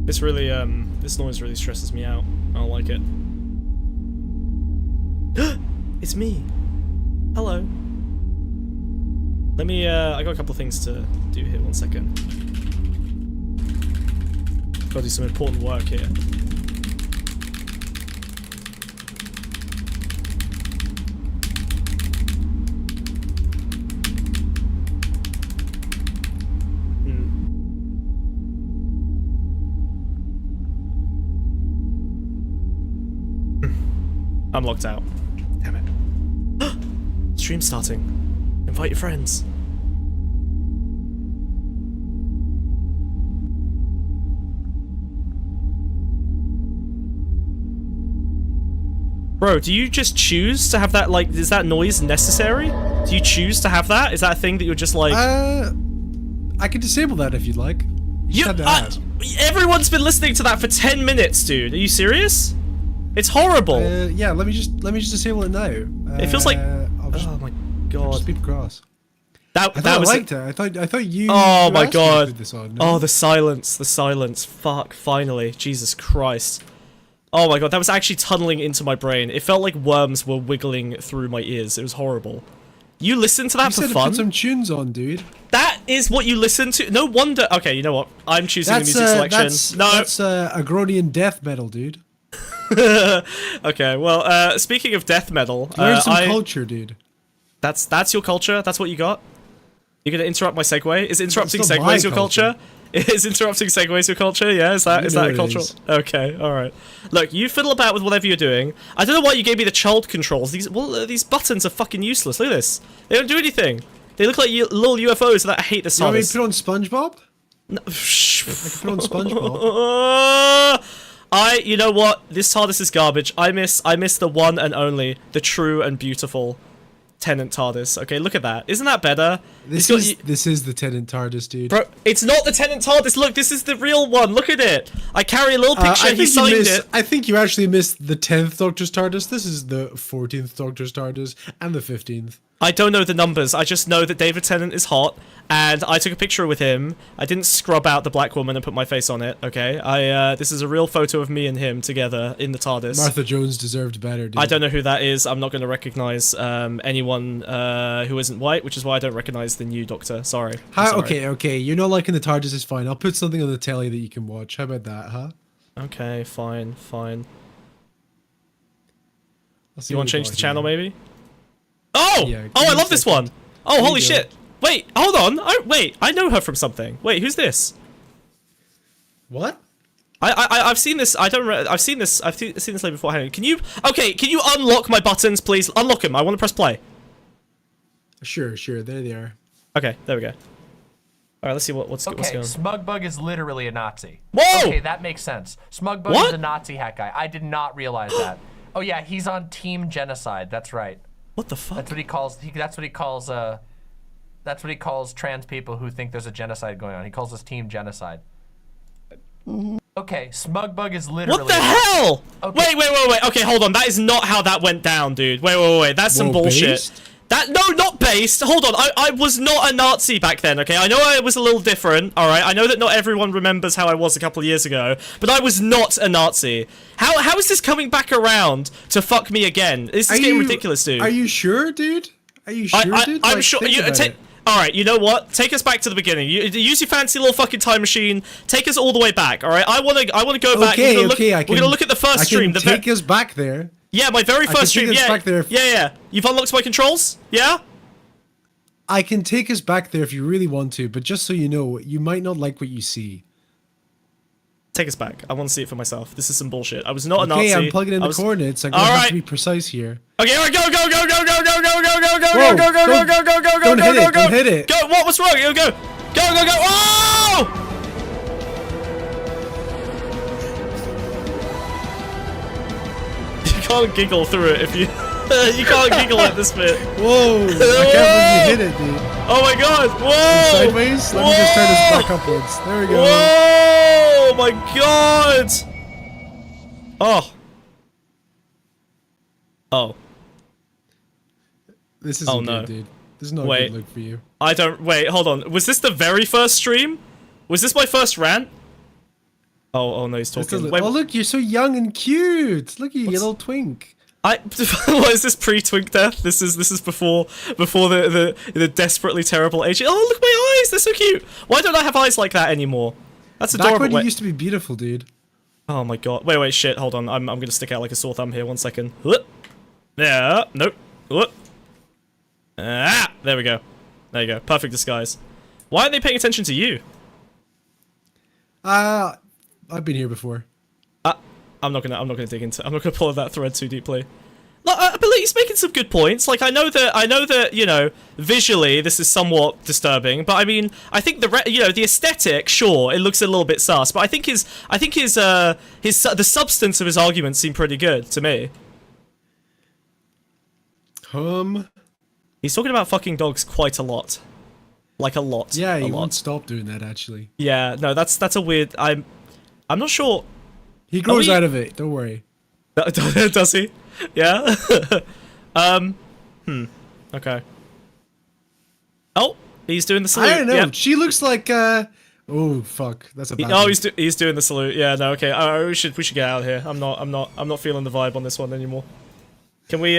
This really, this noise really stresses me out. I don't like it. It's me. Hello. Let me, I got a couple of things to do here, 1 second. Gotta do some important work here. I'm locked out. Damn it. Stream starting. Invite your friends. Bro, do you just choose to have that, like, is that noise necessary? Do you choose to have that? Is that a thing that you're just like... I can disable that if you'd like. Everyone's been listening to that for 10 minutes, dude. Are you serious? It's horrible. Yeah, let me just disable it now. It feels like... oh my god. I'll just speed across. That was I liked it. I thought you... Oh my god. This on, no? Oh, the silence. Fuck, finally. Jesus Christ. Oh my god, that was actually tunneling into my brain. It felt like worms were wiggling through my ears. It was horrible. You listened to that for fun? Put some tunes on, dude. That is what you listen to? No wonder... Okay, you know what? I'm choosing the music selection. That's Agronian death metal, dude. Okay, well, speaking of death metal... Learn some culture, dude. That's your culture? That's what you got? You're gonna interrupt my segue? Is interrupting segues your culture? Is interrupting segues your culture? Yeah, is that a cultural? Okay, alright. Look, you fiddle about with whatever you're doing. I don't know why you gave me the child controls. These buttons are fucking useless. Look at this. They don't do anything. They look like little UFOs that I hate this TARDIS. You want me to put on SpongeBob? No. I can put on SpongeBob. You know what? This TARDIS is garbage. I miss the one and only, the true and beautiful Tenant TARDIS. Okay, look at that. Isn't that better? This is the Tenant TARDIS, dude. Bro, it's not the Tenant TARDIS. Look, this is the real one. Look at it. I carry a little picture. He signed it. I think you actually missed the 10th Doctor's TARDIS. This is the 14th Doctor's TARDIS and the 15th. I don't know the numbers. I just know that David Tennant is hot, and I took a picture with him. I didn't scrub out the black woman and put my face on it, okay? this is a real photo of me and him together in the TARDIS. Martha Jones deserved better, dude. I don't know who that is. I'm not going to recognize anyone who isn't white, which is why I don't recognize the new Doctor. Sorry. Sorry. Okay. You're not liking the TARDIS is fine. I'll put something on the telly that you can watch. How about that, huh? Okay, fine. You want to change the channel, maybe? Oh! Yeah, I love this one! Oh, holy shit! Wait, hold on! I know her from something. Wait, who's this? What? I've seen this. I've seen this lady before. Hang on. Can you unlock my buttons, please? Unlock them. I want to press play. Sure. There they are. Okay, there we go. All right, let's see what's going on. Smugbug is literally a Nazi. Whoa! Okay, that makes sense. Smugbug is a Nazi hat guy. I did not realize that. Oh yeah, he's on Team Genocide. That's right. What the fuck? That's what he calls. That's what he calls trans people who think there's a genocide going on. He calls us Team Genocide. Okay, Smugbug is literally. What the hell? Okay. Wait. Okay, hold on. That is not how that went down, dude. Wait. That's some bullshit. Based? No, not based. Hold on. I was not a Nazi back then, okay? I know I was a little different, alright? I know that not everyone remembers how I was a couple of years ago, but I was not a Nazi. How is this coming back around to fuck me again? This is getting ridiculous, dude. Are you sure, dude? Are you sure, dude? I'm sure. Alright, you know what? Take us back to the beginning. Use your fancy little fucking time machine. Take us all the way back, alright? I wanna go back. Okay, we're gonna look at the first stream. Take us back there. Yeah, my very first stream. Yeah. You've unlocked my controls? Yeah? I can take us back there if you really want to, but just so you know, you might not like what you see. Take us back. I want to see it for myself. This is some bullshit. I was not a Nazi. Okay, I'm plugging in the coordinates. I'm gonna have to be precise here. Okay, all right, go. Don't hit it. Go. What's wrong? Go. Oh! You can't giggle through it if you... you can't giggle at this bit. Whoa! I can't believe you hit it, dude. Oh my god! Whoa! Sideways? Let me just turn this back upwards. There we go. Whoa! My god! Oh. This isn't good, dude. This is not a good look for you. Wait, hold on. Was this the very first stream? Was this my first rant? Oh no, he's talking. Oh look, you're so young and cute. Look at you, little twink. What is this pre-twink death? This is before the desperately terrible age. Oh, look at my eyes, they're so cute. Why don't I have eyes like that anymore? That's adorable. Back when you used to be beautiful, dude. Oh my god. Wait, shit, hold on. I'm gonna stick out like a sore thumb here, 1 second. Whoop. Yeah, nope. Whoop. Ah, there we go. There you go. Perfect disguise. Why aren't they paying attention to you? I've been here before. I'm not gonna dig into. I'm not gonna pull that thread too deeply. Look, but he's making some good points. Like I know that you know visually this is somewhat disturbing, but I mean I think the aesthetic, sure, it looks a little bit sus, but I think the substance of his arguments seem pretty good to me. He's talking about fucking dogs quite a lot, like a lot. Yeah, he won't stop doing that actually. Yeah, no, that's a weird. I'm not sure. He grows out of it. Don't worry. Does he? Yeah. Okay. Oh, he's doing the salute. I don't know. Yep. She looks like. Oh fuck, that's a bad. Oh, he's doing the salute. Yeah. No. Okay. We should get out of here. I'm not feeling the vibe on this one anymore. Can we?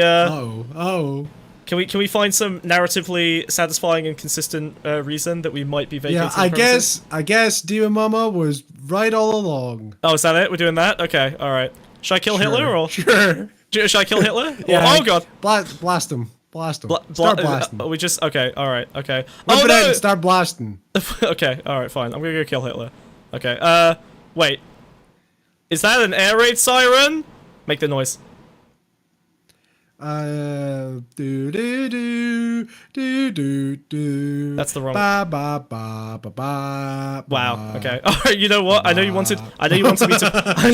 Can we find some narratively satisfying and consistent reason that we might be vacating? Yeah, I guess Demonmama was right all along. Oh, is that it? We're doing that? Okay, all right. Should I kill Hitler or? Sure. Should I kill Hitler? Yeah. Oh god. Blast him. Start blasting. We just okay. All right. Okay. Rip it out and start blasting. Okay. All right. Fine. I'm gonna go kill Hitler. Okay. Wait. Is that an air raid siren? Make the noise. Do do do do do do. That's the wrong. Ba ba ba ba ba. Wow. Okay. All right. You know what? I know you wanted me to. I know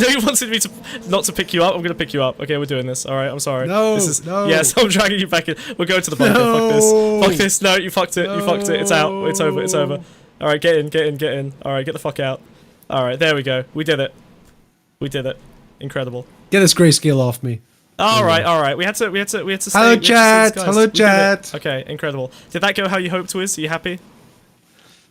you wanted me to not to pick you up. I'm gonna pick you up. Okay, we're doing this. All right. I'm sorry. No. No. Yes, I'm dragging you back in. We're going to the bunker. No. Fuck this. Fuck this. No, you fucked it. You fucked it. It's out. It's over. It's over. All right. Get in. All right. Get the fuck out. All right. There we go. We did it. Incredible. Get this grayscale off me. All right. We had to stay. Hello, chat. Okay, incredible. Did that go how you hoped, Wiz? Are you happy?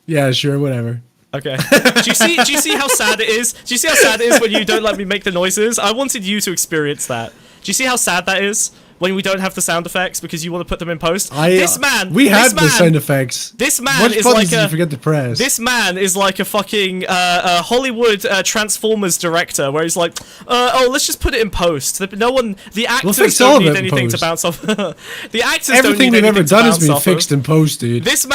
Yeah, sure, whatever. Okay. Do you see how sad it is? Do you see how sad it is when you don't let me make the noises? I wanted you to experience that. Do you see how sad that is? When we don't have the sound effects because you want to put them in post. We had the sound effects. This man Which is buttons like did you forget to press? This man is like a fucking Hollywood Transformers director, where he's like, oh, let's just put it in post. The actors don't need anything to bounce off. The actors Everything don't need we've ever anything done to has bounce been off fixed of. in post, dude. This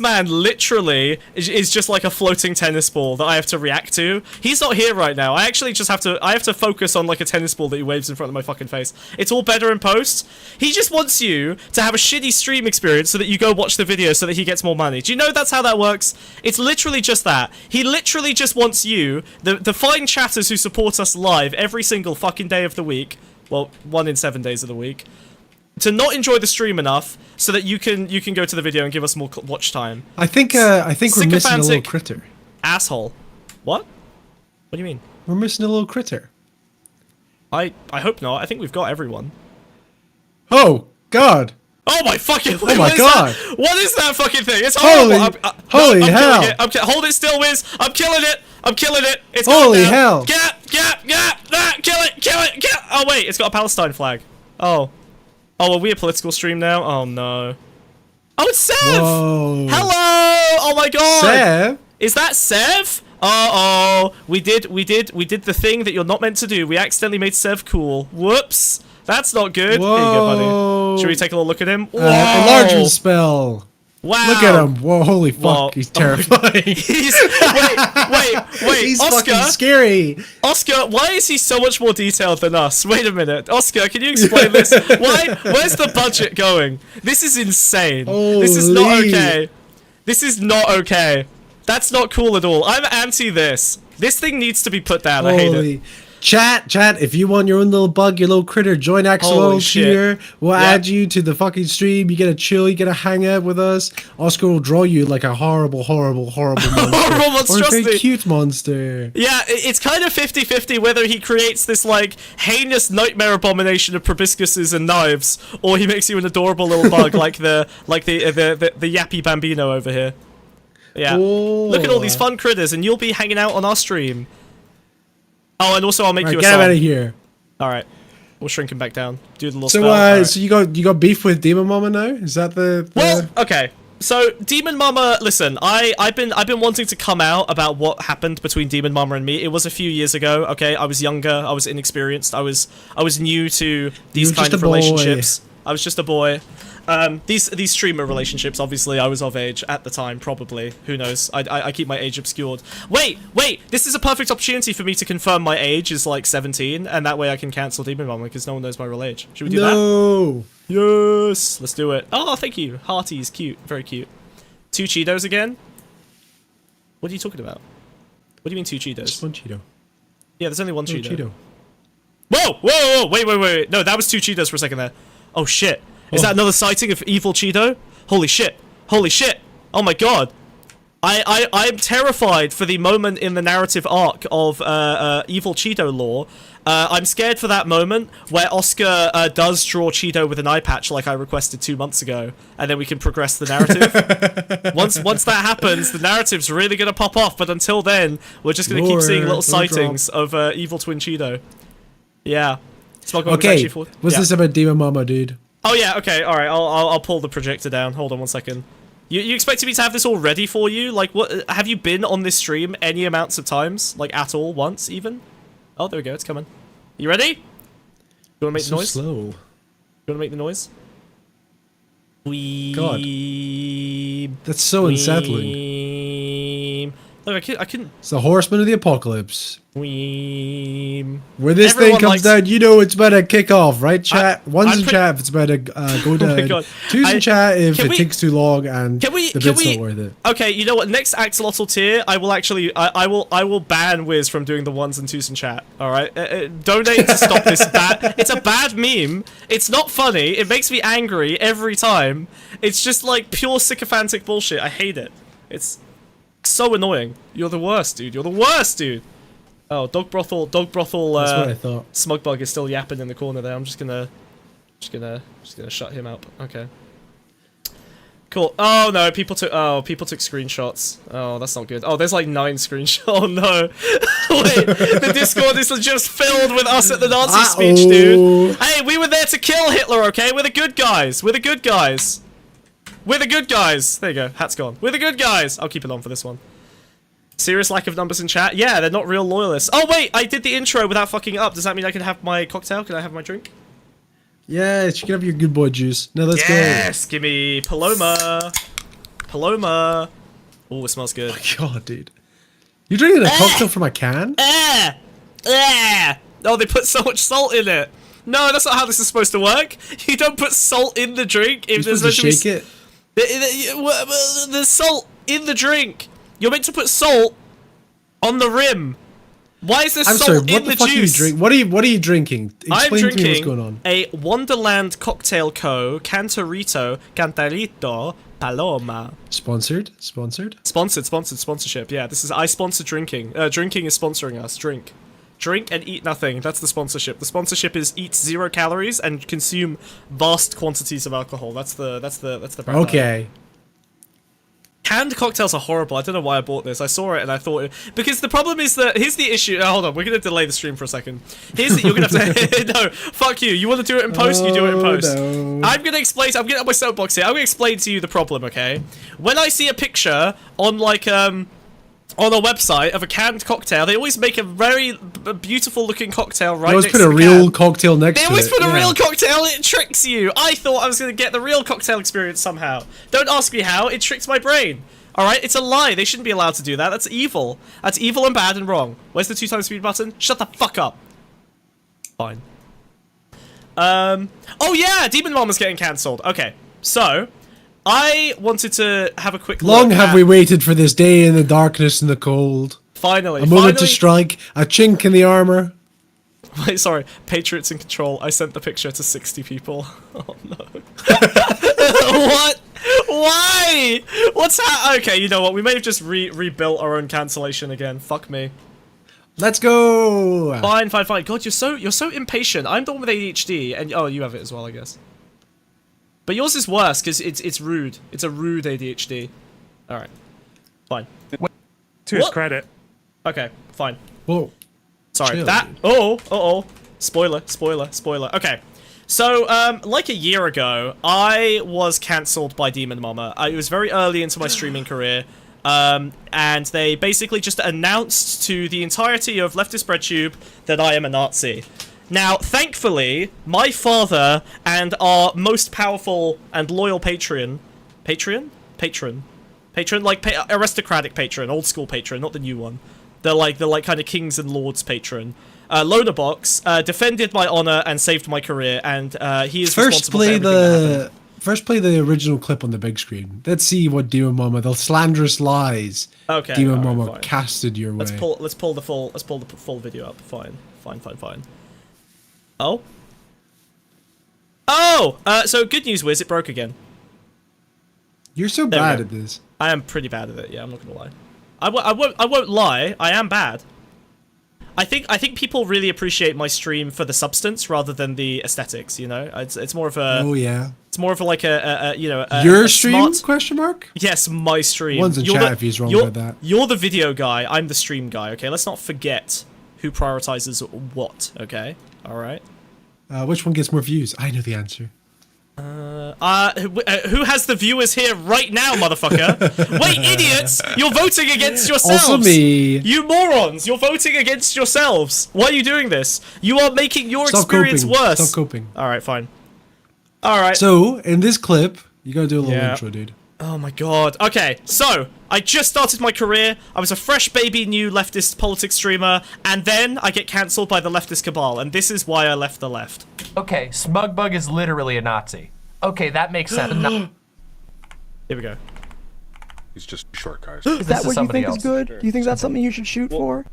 man literally is just like a floating tennis ball that I have to react to. He's not here right now. I actually just have to focus on like a tennis ball that he waves in front of my fucking face. It's all better in post. He just wants you to have a shitty stream experience so that you go watch the video so that he gets more money. Do you know that's how that works? It's literally just that. He literally just wants you, the fine chatters who support us live every single fucking day of the week, well, 1 in 7 days of the week, to not enjoy the stream enough so that you can go to the video and give us more watch time. I think we're missing a little critter. Asshole. What? What do you mean? We're missing a little critter. I hope not. I think we've got everyone. Oh God! Oh my fucking! Oh my God! What is that fucking thing? It's horrible. Holy hell! Hold it still, Wiz. I'm killing it. It's holy hell! Kill it! Oh wait, it's got a Palestine flag. Oh, are we a political stream now? Oh no. Oh, it's Sev. Whoa. Hello. Oh my God. Sev? Is that Sev? Uh-oh. We did the thing that you're not meant to do. We accidentally made Sev cool. Whoops. That's not good. Whoa. Here you go, buddy. Should we take a little look at him? Enlargement spell. Wow. Look at him. Whoa, holy fuck. Whoa. He's terrifying. Wait. He's Oscar, fucking scary. Oscar, why is he so much more detailed than us? Wait a minute. Oscar, can you explain this? Where's the budget going? This is insane. Holy. This is not okay. This is not okay. That's not cool at all. I'm anti this. This thing needs to be put down. I hate it. Chat, if you want your own little bug, your little critter, join Axel here. We'll add you to the fucking stream. You get a chill, you get a hang out with us. Oscar will draw you like a horrible monster. Horrible monstrosity. Or a very cute monster. Yeah, it's kind of 50-50 whether he creates this like heinous nightmare abomination of proboscises and knives, or he makes you an adorable little bug like the yappy bambino over here. Yeah. Oh. Look at all these fun critters, and you'll be hanging out on our stream. Oh, and also I'll make you a get song. him out of here. All right. We'll shrink him back down. Do the little So, spell. Right. so you got beef with Demonmama now? Is that the? Well, okay. So Demonmama, listen, I've been wanting to come out about what happened between Demonmama and me. It was a few years ago. Okay, I was younger. I was inexperienced. I was new to these kind of relationships. I was just a boy. These streamer relationships, obviously, I was of age at the time, probably. Who knows? I keep my age obscured. Wait! This is a perfect opportunity for me to confirm my age is like 17, and that way I can cancel Demonmama because no one knows my real age. Should we do that? No. Yes! Let's do it. Oh, thank you. Hearties, cute. Very cute. 2 Cheetos again? What are you talking about? What do you mean 2 Cheetos? Just 1 Cheeto. Yeah, there's only 1 No Cheeto. Whoa! Wait. No, that was 2 Cheetos for a second there. Oh, shit. Is that another sighting of evil Cheeto? Holy shit. Oh my god. I'm terrified for the moment in the narrative arc of evil Cheeto lore. I'm scared for that moment where Oscar does draw Cheeto with an eye patch like I requested 2 months ago, and then we can progress the narrative. Once that happens, the narrative's really gonna pop off, but until then, we're just gonna keep seeing little sightings of evil twin Cheeto. Yeah. Okay, what's this about Demonmama, dude? Oh yeah, okay, alright, I'll pull the projector down. Hold on 1 second. You expected me to have this all ready for you? Like, what? Have you been on this stream any amounts of times? Like, at all? Once, even? Oh, there we go, it's coming. You ready? You wanna make the noise? Slow. You wanna make the noise? God. That's so unsettling. Look, I couldn't... It's the Horseman of the Apocalypse. Weem. When this thing comes down, you know it's about to kick off, right, chat? One's in chat if it's about to go down. Two's in chat if it takes too long and the bit's not worth it. Okay, you know what? Next Axolotl tier, I will actually, I will ban Wiz from doing the 1s and 2s in chat. All right, donate to stop this bad. It's a bad meme. It's not funny. It makes me angry every time. It's just like pure sycophantic bullshit. I hate it. It's so annoying. You're the worst, dude. You're the worst, dude. Oh, dog brothel. That's what I thought. Smugbug is still yapping in the corner there. I'm just gonna shut him up. Okay. Cool. Oh no, people took screenshots. Oh, that's not good. Oh, there's like 9 screenshots. Oh no. Wait, the Discord is just filled with us at the Nazi speech, dude. Hey, we were there to kill Hitler, okay? We're the good guys. We're the good guys. We're the good guys. There you go. Hat's gone. We're the good guys. I'll keep it on for this one. Serious lack of numbers in chat? Yeah, they're not real loyalists. Oh, wait. I did the intro without fucking up. Does that mean I can have my cocktail? Can I have my drink? Yes, you can have your good boy juice. Now let's go. Yes, give me Paloma. Paloma. Oh, it smells good. Oh my god, dude. You're drinking a cocktail from a can? Oh, they put so much salt in it. No, that's not how this is supposed to work. You don't put salt in the drink. If You're supposed to shake it. There's salt in the drink. You're meant to put salt on the rim. Why is there salt in the juice? What are you drinking? Explain to me what's going on. A Wonderland Cocktail Co. Cantarito, Paloma. Sponsored? Sponsored sponsorship. Yeah, I sponsor drinking. Drinking is sponsoring us. Drink and eat nothing. That's the sponsorship. The sponsorship is eat 0 calories and consume vast quantities of alcohol. That's the brand. Okay. Canned cocktails are horrible. I don't know why I bought this. I saw it and I thought because the problem is that here's the issue. Hold on, we're gonna delay the stream for a second. You're gonna have to no. Fuck you. You want to do it in post? You do it in post. No. I'm gonna explain. I'm getting up my soapbox here. I'm gonna explain to you the problem. Okay. When I see a picture on like on a website of a canned cocktail, they always make a very beautiful looking cocktail right next to the They always put a real cocktail next to it. They always put a real cocktail, it tricks you. I thought I was going to get the real cocktail experience somehow. Don't ask me how, it tricks my brain. Alright, it's a lie. They shouldn't be allowed to do that. That's evil. That's evil and bad and wrong. Where's the 2x speed button? Shut the fuck up. Fine. Oh yeah, Demonmama's getting cancelled. Okay, so I wanted to have a quick look. Long have we waited for this day in the darkness and the cold. Finally. A moment to strike, a chink in the armor. Wait, sorry. Patriots in control. I sent the picture to 60 people. Oh no. What? Why? What's that? Okay, you know what? We may have just rebuilt our own cancellation again. Fuck me. Let's go. Fine. God, you're so impatient. I'm the one with ADHD, and oh, you have it as well, I guess. But yours is worse because it's rude. It's a rude ADHD. All right. Fine. To his What? credit. Okay, fine. Whoa. Sorry, Chill, that. dude. Oh. Spoiler. Okay. So, like a year ago, I was cancelled by Demonmama. It was very early into my streaming career. And they basically just announced to the entirety of leftist BreadTube that I am a Nazi. Now, thankfully, my father and our most powerful and loyal patron, like aristocratic patron, old school patron, not the new one. The like kind of kings and lords patron. Loaderbox defended my honor and saved my career, and he is responsible for everything that happened. First play the original clip on the big screen. Let's see what Demonmama, the slanderous lies Demonmama fine. casted your way. Let's pull the full video up. Fine. Oh. So good news, Wiz, it broke again. You're so There we bad go. at this. I am pretty bad at it. Yeah, I'm not gonna lie. I won't lie. I am bad. I think people really appreciate my stream for the substance rather than the aesthetics. You know, it's more of a. Oh yeah. It's more of a like a you know. Your a stream? smart- Question mark. Yes, my stream. One's in chat if he's wrong about that. You're the video guy. I'm the stream guy. Okay, let's not forget who prioritizes what. Okay, all right. Which one gets more views? I know the answer. Who has the viewers here right now, motherfucker? Wait, idiots! You're voting against yourselves! Also me. You morons! You're voting against yourselves! Why are you doing this? You are making your Stop experience coping. worse! Stop coping. Alright, fine. Alright. So, in this clip, you gotta do a little Yeah. intro, dude. Oh my god. Okay, so, I just started my career, I was a fresh baby new leftist politics streamer, and then I get cancelled by the leftist cabal, and this is why I left the left. Okay, Smugbug is literally a Nazi. Okay, that makes sense. Here we go. He's just short cars. Is that is what you somebody think else. is good? Do you think that's something you should shoot for?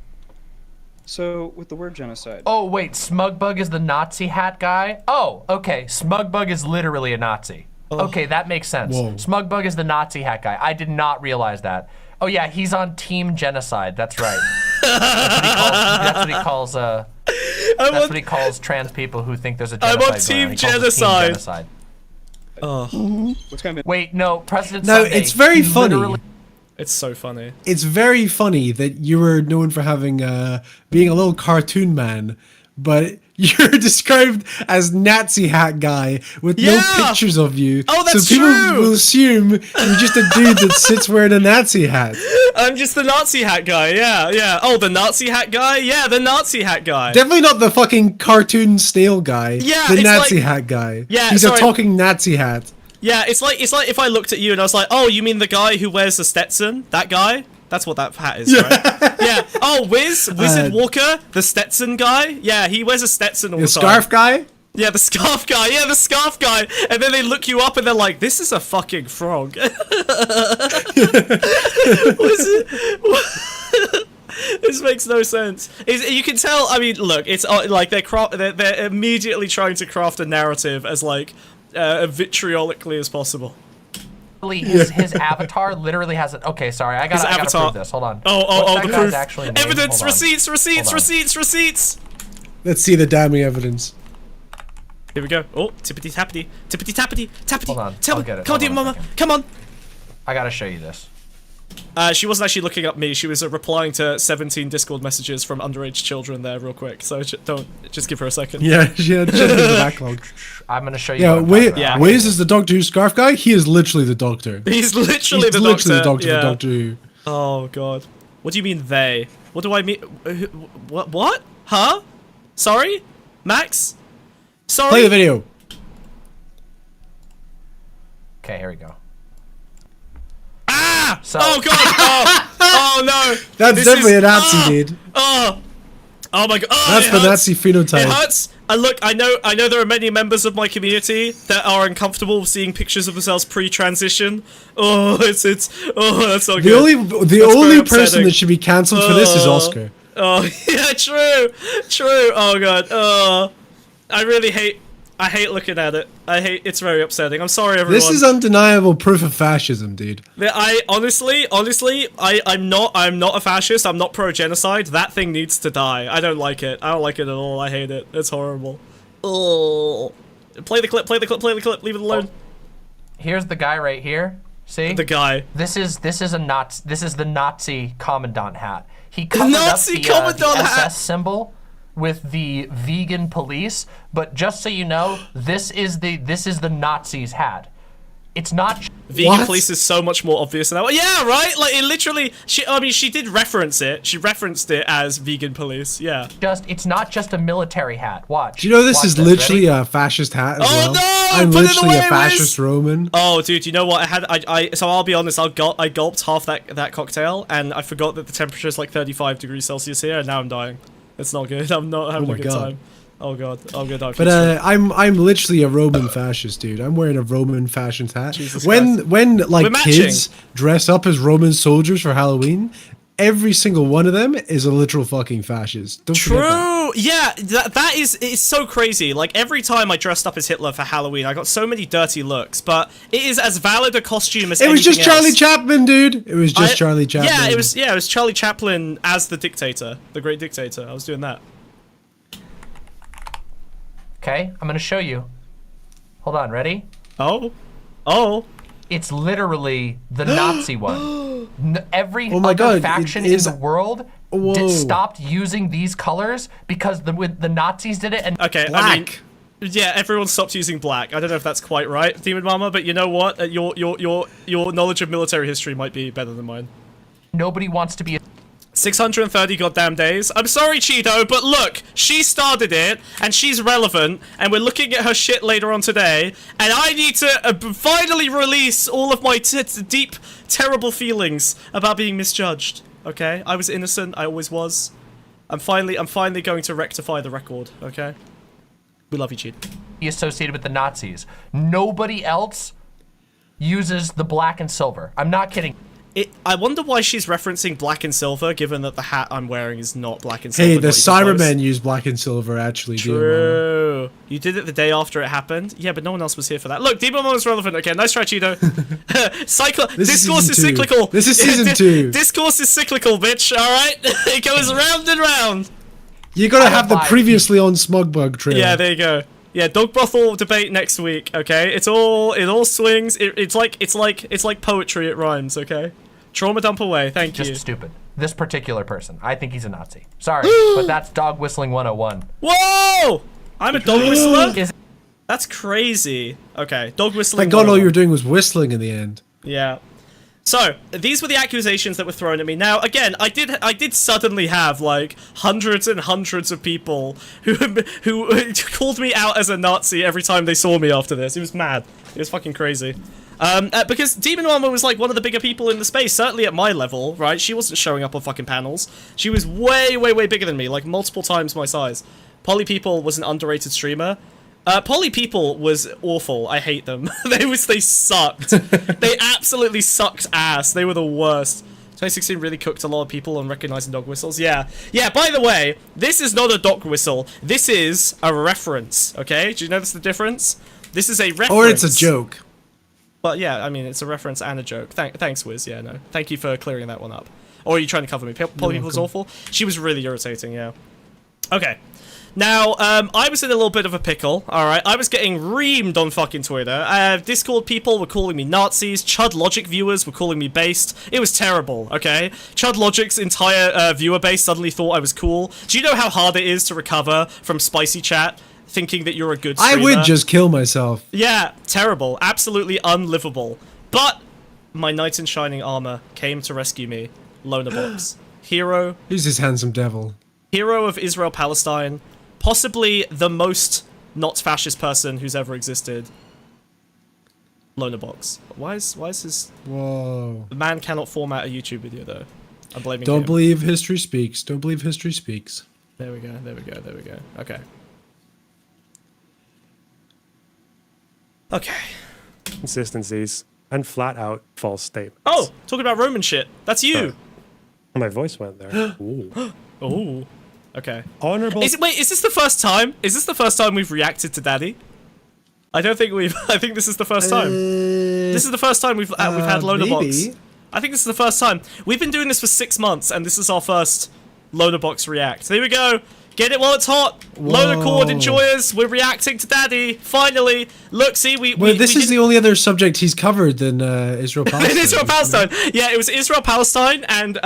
So, with the word genocide, Oh, wait, Smugbug is the Nazi hat guy? Oh, okay, Smugbug is literally a Nazi. Okay, that makes sense. Whoa. Smugbug is the Nazi hat guy. I did not realize that. Oh yeah, he's on Team Genocide, that's right. That's what he calls that's what he calls trans people who think there's a I'm genocide on going Team on. He calls us Genocide. Genocide. what's kind of Wait, no, President No, Sunday, it's very he funny. literally- It's so funny. It's very funny that you were known for having being a little cartoon man, but you're described as Nazi hat guy with no Yeah! pictures of you. Oh, that's so people true! will assume you're just a dude that sits wearing a Nazi hat. I'm just the Nazi hat guy, yeah. Oh, the Nazi hat guy? Yeah, the Nazi hat guy. Definitely not the fucking cartoon snail guy. Yeah, the it's Nazi like- hat guy. Yeah, he's sorry. a talking Nazi hat. Yeah, it's like if I looked at you and I was like, oh, you mean the guy who wears the Stetson? That guy? That's what that hat is, right? Yeah. Oh, Wizard Walker, the Stetson guy? Yeah, he wears a Stetson all the The time. scarf guy. Yeah, the scarf guy. Yeah, the scarf guy. And then they look you up and they're like, this is a fucking frog. What is it? This makes no sense. You can tell. I mean, look, it's like they're immediately trying to craft a narrative as like vitriolically as possible. his avatar literally has it. Okay, sorry, I gotta avatar- prove this. Hold on. Oh, What's that the guy's proof. actually name? Evidence, Hold on. receipts, Hold on. receipts. Let's see the damning evidence. Here we go. Oh, tippity tappity. Hold on, Tell I'll me. get it. Come on, Hold dear on a mama. second. Come on. I gotta show you this. She wasn't actually looking up me. She was replying to 17 Discord messages from underage children there real quick. So just give her a second. Yeah, she had just in the backlog. I'm gonna show you. Yeah, what I'm talking about. Yeah. Wiz is the Doctor Who scarf guy. He is literally the Doctor. He's literally He's the literally doctor. the Doctor Yeah. for Doctor Who. Oh god. What do you mean they? What do I mean? What? Huh? Sorry, Max. Sorry. Play the video. Okay, here we go. Ah! So- Oh god! Oh no! That's This definitely is- a Nazi, ah! dude. Oh! Oh my god! Oh, That's it the hurts. Nazi phenotype. It hurts. And look, I know there are many members of my community that are uncomfortable seeing pictures of themselves pre-transition. Oh, that's not The good. only That's very person upsetting. that should be cancelled for this is Oscar. Oh yeah, true. Oh god. I hate looking at it. It's very upsetting. I'm sorry, everyone. This is undeniable proof of fascism, dude. I honestly, I'm not a fascist. I'm not pro-genocide. That thing needs to die. I don't like it. I don't like it at all. I hate it. It's horrible. Oh. Play the clip. Leave it alone. Here's the guy right here. See? The guy. This is a Nazi. This is the Nazi commandant hat. He covered Nazi up the commandant hat. SS symbol with the vegan police, but just so you know, this is the Nazis' hat. It's not. Vegan police is so much more obvious than that. Yeah, right. Like it literally. She did reference it. She referenced it as vegan police. Yeah. It's not just a military hat. Watch. Do you know this Watch is this. literally Ready? a fascist hat as Oh well? no! I'm Put it literally away, a fascist Wiz! Roman. Oh, dude, you know what? So I'll be honest. I gulped half that cocktail, and I forgot that the temperature is like 35 degrees Celsius here, and now I'm dying. It's not good. I'm not having a good time. Oh god, I'm gonna die. But I'm literally a Roman fascist, dude. I'm wearing a Roman fascist hat. Jesus when Christ. like We're matching. kids dress up as Roman soldiers for Halloween, every single one of them is a literal fucking fascist. Don't forget that. True. Yeah, that is it's so crazy. Like every time I dressed up as Hitler for Halloween, I got so many dirty looks. But it is as valid a costume as It was just anything Charlie else. It was just Charlie Chaplin. Yeah, it was Charlie Chaplin as the dictator, the great dictator. I was doing that. Okay, I'm gonna show you. Hold on, ready? Oh. It's literally the Nazi one. Every Oh my other God, faction it in is- the world Whoa. stopped using these colors because the Nazis did it. And Okay, I mean, Black. yeah, everyone stopped using black. I don't know if that's quite right, Demonmama, but you know what? Your knowledge of military history might be better than mine. nobody wants to be. 630 goddamn days. I'm sorry, Cheeto, but look, she started it, and she's relevant, and we're looking at her shit later on today, and I need to finally release all of my deep, terrible feelings about being misjudged. Okay, I was innocent. I always was. I'm finally going to rectify the record. Okay, we love you, Cheeto. Be associated with the Nazis. Nobody else uses the black and silver. I'm not kidding. I wonder why she's referencing black and silver, given that the hat I'm wearing is not black and silver. Hey, the not even close. Cybermen use black and silver, actually. True. You did it the day after it happened. Yeah, but no one else was here for that. Look, Demonmama was relevant. Okay, nice try, Cheeto. Discourse is cyclical. This is season 2. Discourse is cyclical, bitch. All right, it goes round and round. You gotta have the buy- previously on Smugbug trailer. Yeah, there you go. Yeah, dog brothel debate next week. Okay, it all swings. It's like poetry. It rhymes. Okay. Trauma dump away. Thank you. Just stupid. This particular person. I think he's a Nazi. Sorry, but that's dog whistling 101. Whoa! I'm a dog whistler. Is That's crazy. Okay, dog whistling. Thank God all 101. you were doing was whistling in the end. Yeah. So, these were the accusations that were thrown at me. Now, again, I did suddenly have, like, hundreds and hundreds of people who called me out as a Nazi every time they saw me after this. It was mad. It was fucking crazy. Because Demonmama was, like, one of the bigger people in the space, certainly at my level, right? She wasn't showing up on fucking panels. She was way, way, way bigger than me, like, multiple times my size. Polly People was an underrated streamer. Polly People was awful. I hate them. They sucked. They absolutely sucked ass. They were the worst. 2016 really cooked a lot of people on recognizing dog whistles. Yeah. Yeah, by the way, this is not a dog whistle. This is a reference, okay? Do you notice the difference? This is a reference. Or it's a joke. But yeah, I mean, it's a reference and a joke. Thanks, Wiz. Yeah, no. Thank you for clearing that one up. Or are you trying to cover me? Polly People was awful. She was really irritating, yeah. Okay. Now, I was in a little bit of a pickle, alright? I was getting reamed on fucking Twitter. Discord people were calling me Nazis. Chud Logic viewers were calling me based. It was terrible, okay? Chud Logic's entire viewer base suddenly thought I was cool. Do you know how hard it is to recover from spicy chat thinking that you're a good streamer? I would just kill myself. Yeah, terrible. Absolutely unlivable. But my knight in shining armor came to rescue me. Loner Box. Hero. Who's this handsome devil? Hero of Israel-Palestine. Possibly the most not fascist person who's ever existed. Loner Box. Why is his... Whoa. The man cannot format a YouTube video, though. I'm blaming Don't him. believe history speaks. Don't believe history speaks. There we go, there we go, there we go. Okay. Okay. Consistencies and flat out false statements. Oh! Talking about Roman shit. That's you! My voice went there. Ooh. Oh. Okay. Honorable. Wait, is this the first time? Is this the first time we've reacted to Daddy? I don't think we've... I think this is the first time. This is the first time we've had Loner Box. maybe. I think this is the first time. We've been doing this for 6 months, and this is our first Loner Box react. Here we go. Get it while it's hot. Load chord enjoyers. We're reacting to Daddy. Finally. Look, see, this is the only other subject he's covered in Israel-Palestine. In Israel-Palestine. Yeah, it was Israel-Palestine and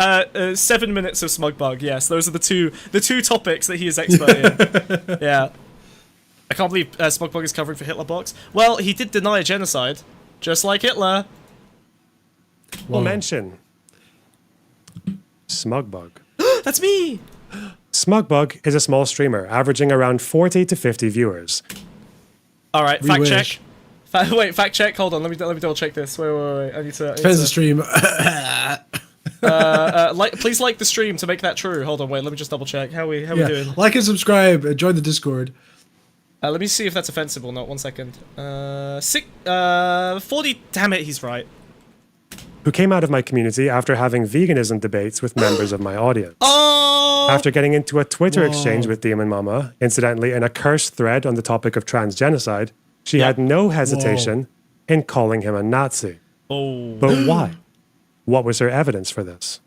7 minutes of Smugbug. Yes, those are the two topics that he is expert in. Yeah. I can't believe Smugbug is covering for Hitler Box. Well, he did deny a genocide, just like Hitler. We'll mention Smugbug. That's me. Smugbug is a small streamer, averaging around 40 to 50 viewers. All right, fact check. Fact check. Hold on, let me double check this. Wait. I need to. Depends the stream. Please like the stream to make that true. Hold on, wait. Let me just double check. How we doing? Like and subscribe. Join the Discord. Let me see if that's offensive or not. 1 second. 40. Damn it, he's right. Who came out of my community after having veganism debates with members of my audience. Oh! After getting into a Twitter exchange with Demonmama, incidentally in a cursed thread on the topic of transgenocide, she had no hesitation in calling him a Nazi. Oh. But why? What was her evidence for this?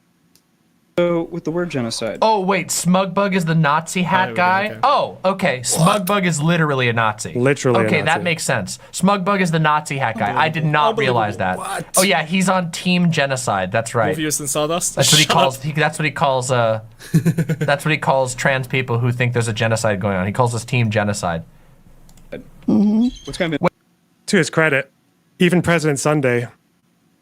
So, with the word genocide. Oh, wait, Smugbug is the Nazi hat guy? okay. Oh, okay. Smugbug is literally a Nazi. Literally a Okay, Nazi. that makes sense. Smugbug is the Nazi hat guy. I did not realize that. What? Oh yeah, he's on Team Genocide. That's right. More viewers than Stardust. That's what he Shut calls. up. That's what he calls. That's what he calls trans people who think there's a genocide going on. He calls us Team Genocide. What's kind of To his credit, even President Sunday,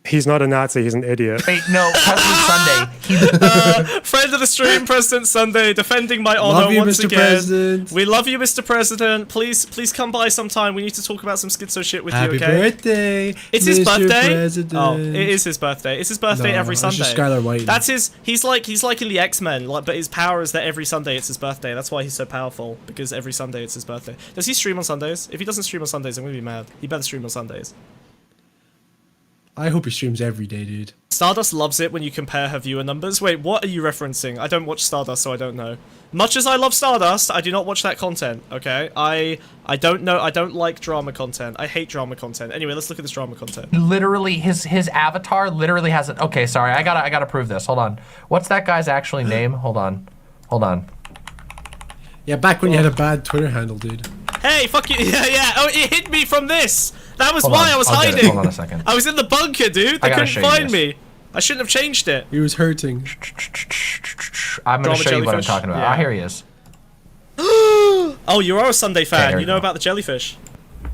he's not a Nazi, he's an idiot. Wait, no, President Sunday. Friend of the stream, President Sunday, defending my honor Love you, once Mr. again. President. We love you, Mr. President. Please come by sometime. We need to talk about some schizo shit with Happy you, okay? birthday, It's his Mr. birthday. President. Oh, it is his birthday. It's his birthday No, every it's Sunday. just Skylar White. That's his. He's like in the X-Men, but his power is that every Sunday it's his birthday. That's why he's so powerful, because every Sunday it's his birthday. Does he stream on Sundays? If he doesn't stream on Sundays, I'm gonna be mad. He better stream on Sundays. I hope he streams every day, dude. Stardust loves it when you compare her viewer numbers. Wait, what are you referencing? I don't watch Stardust, so I don't know. Much as I love Stardust, I do not watch that content, okay? I don't know. I don't like drama content. I hate drama content. Anyway, let's look at this drama content. Literally, his avatar literally has an. Okay, sorry, I gotta prove this. Hold on. What's that guy's actually name? Hold on. Yeah, back when you had a bad Twitter handle, dude. Hey, fuck you. Yeah. Oh, it hid me from this. That was Hold why on, I was I'll get it. hiding. Hold on a second. I was in the bunker, dude. They I gotta couldn't show you find this. me. I shouldn't have changed it. He was hurting. I'm gonna Drama show you what I'm jellyfish? talking about. Yeah. Ah, here he is. Oh, you are a Sunday fan. here You we know go. about the jellyfish.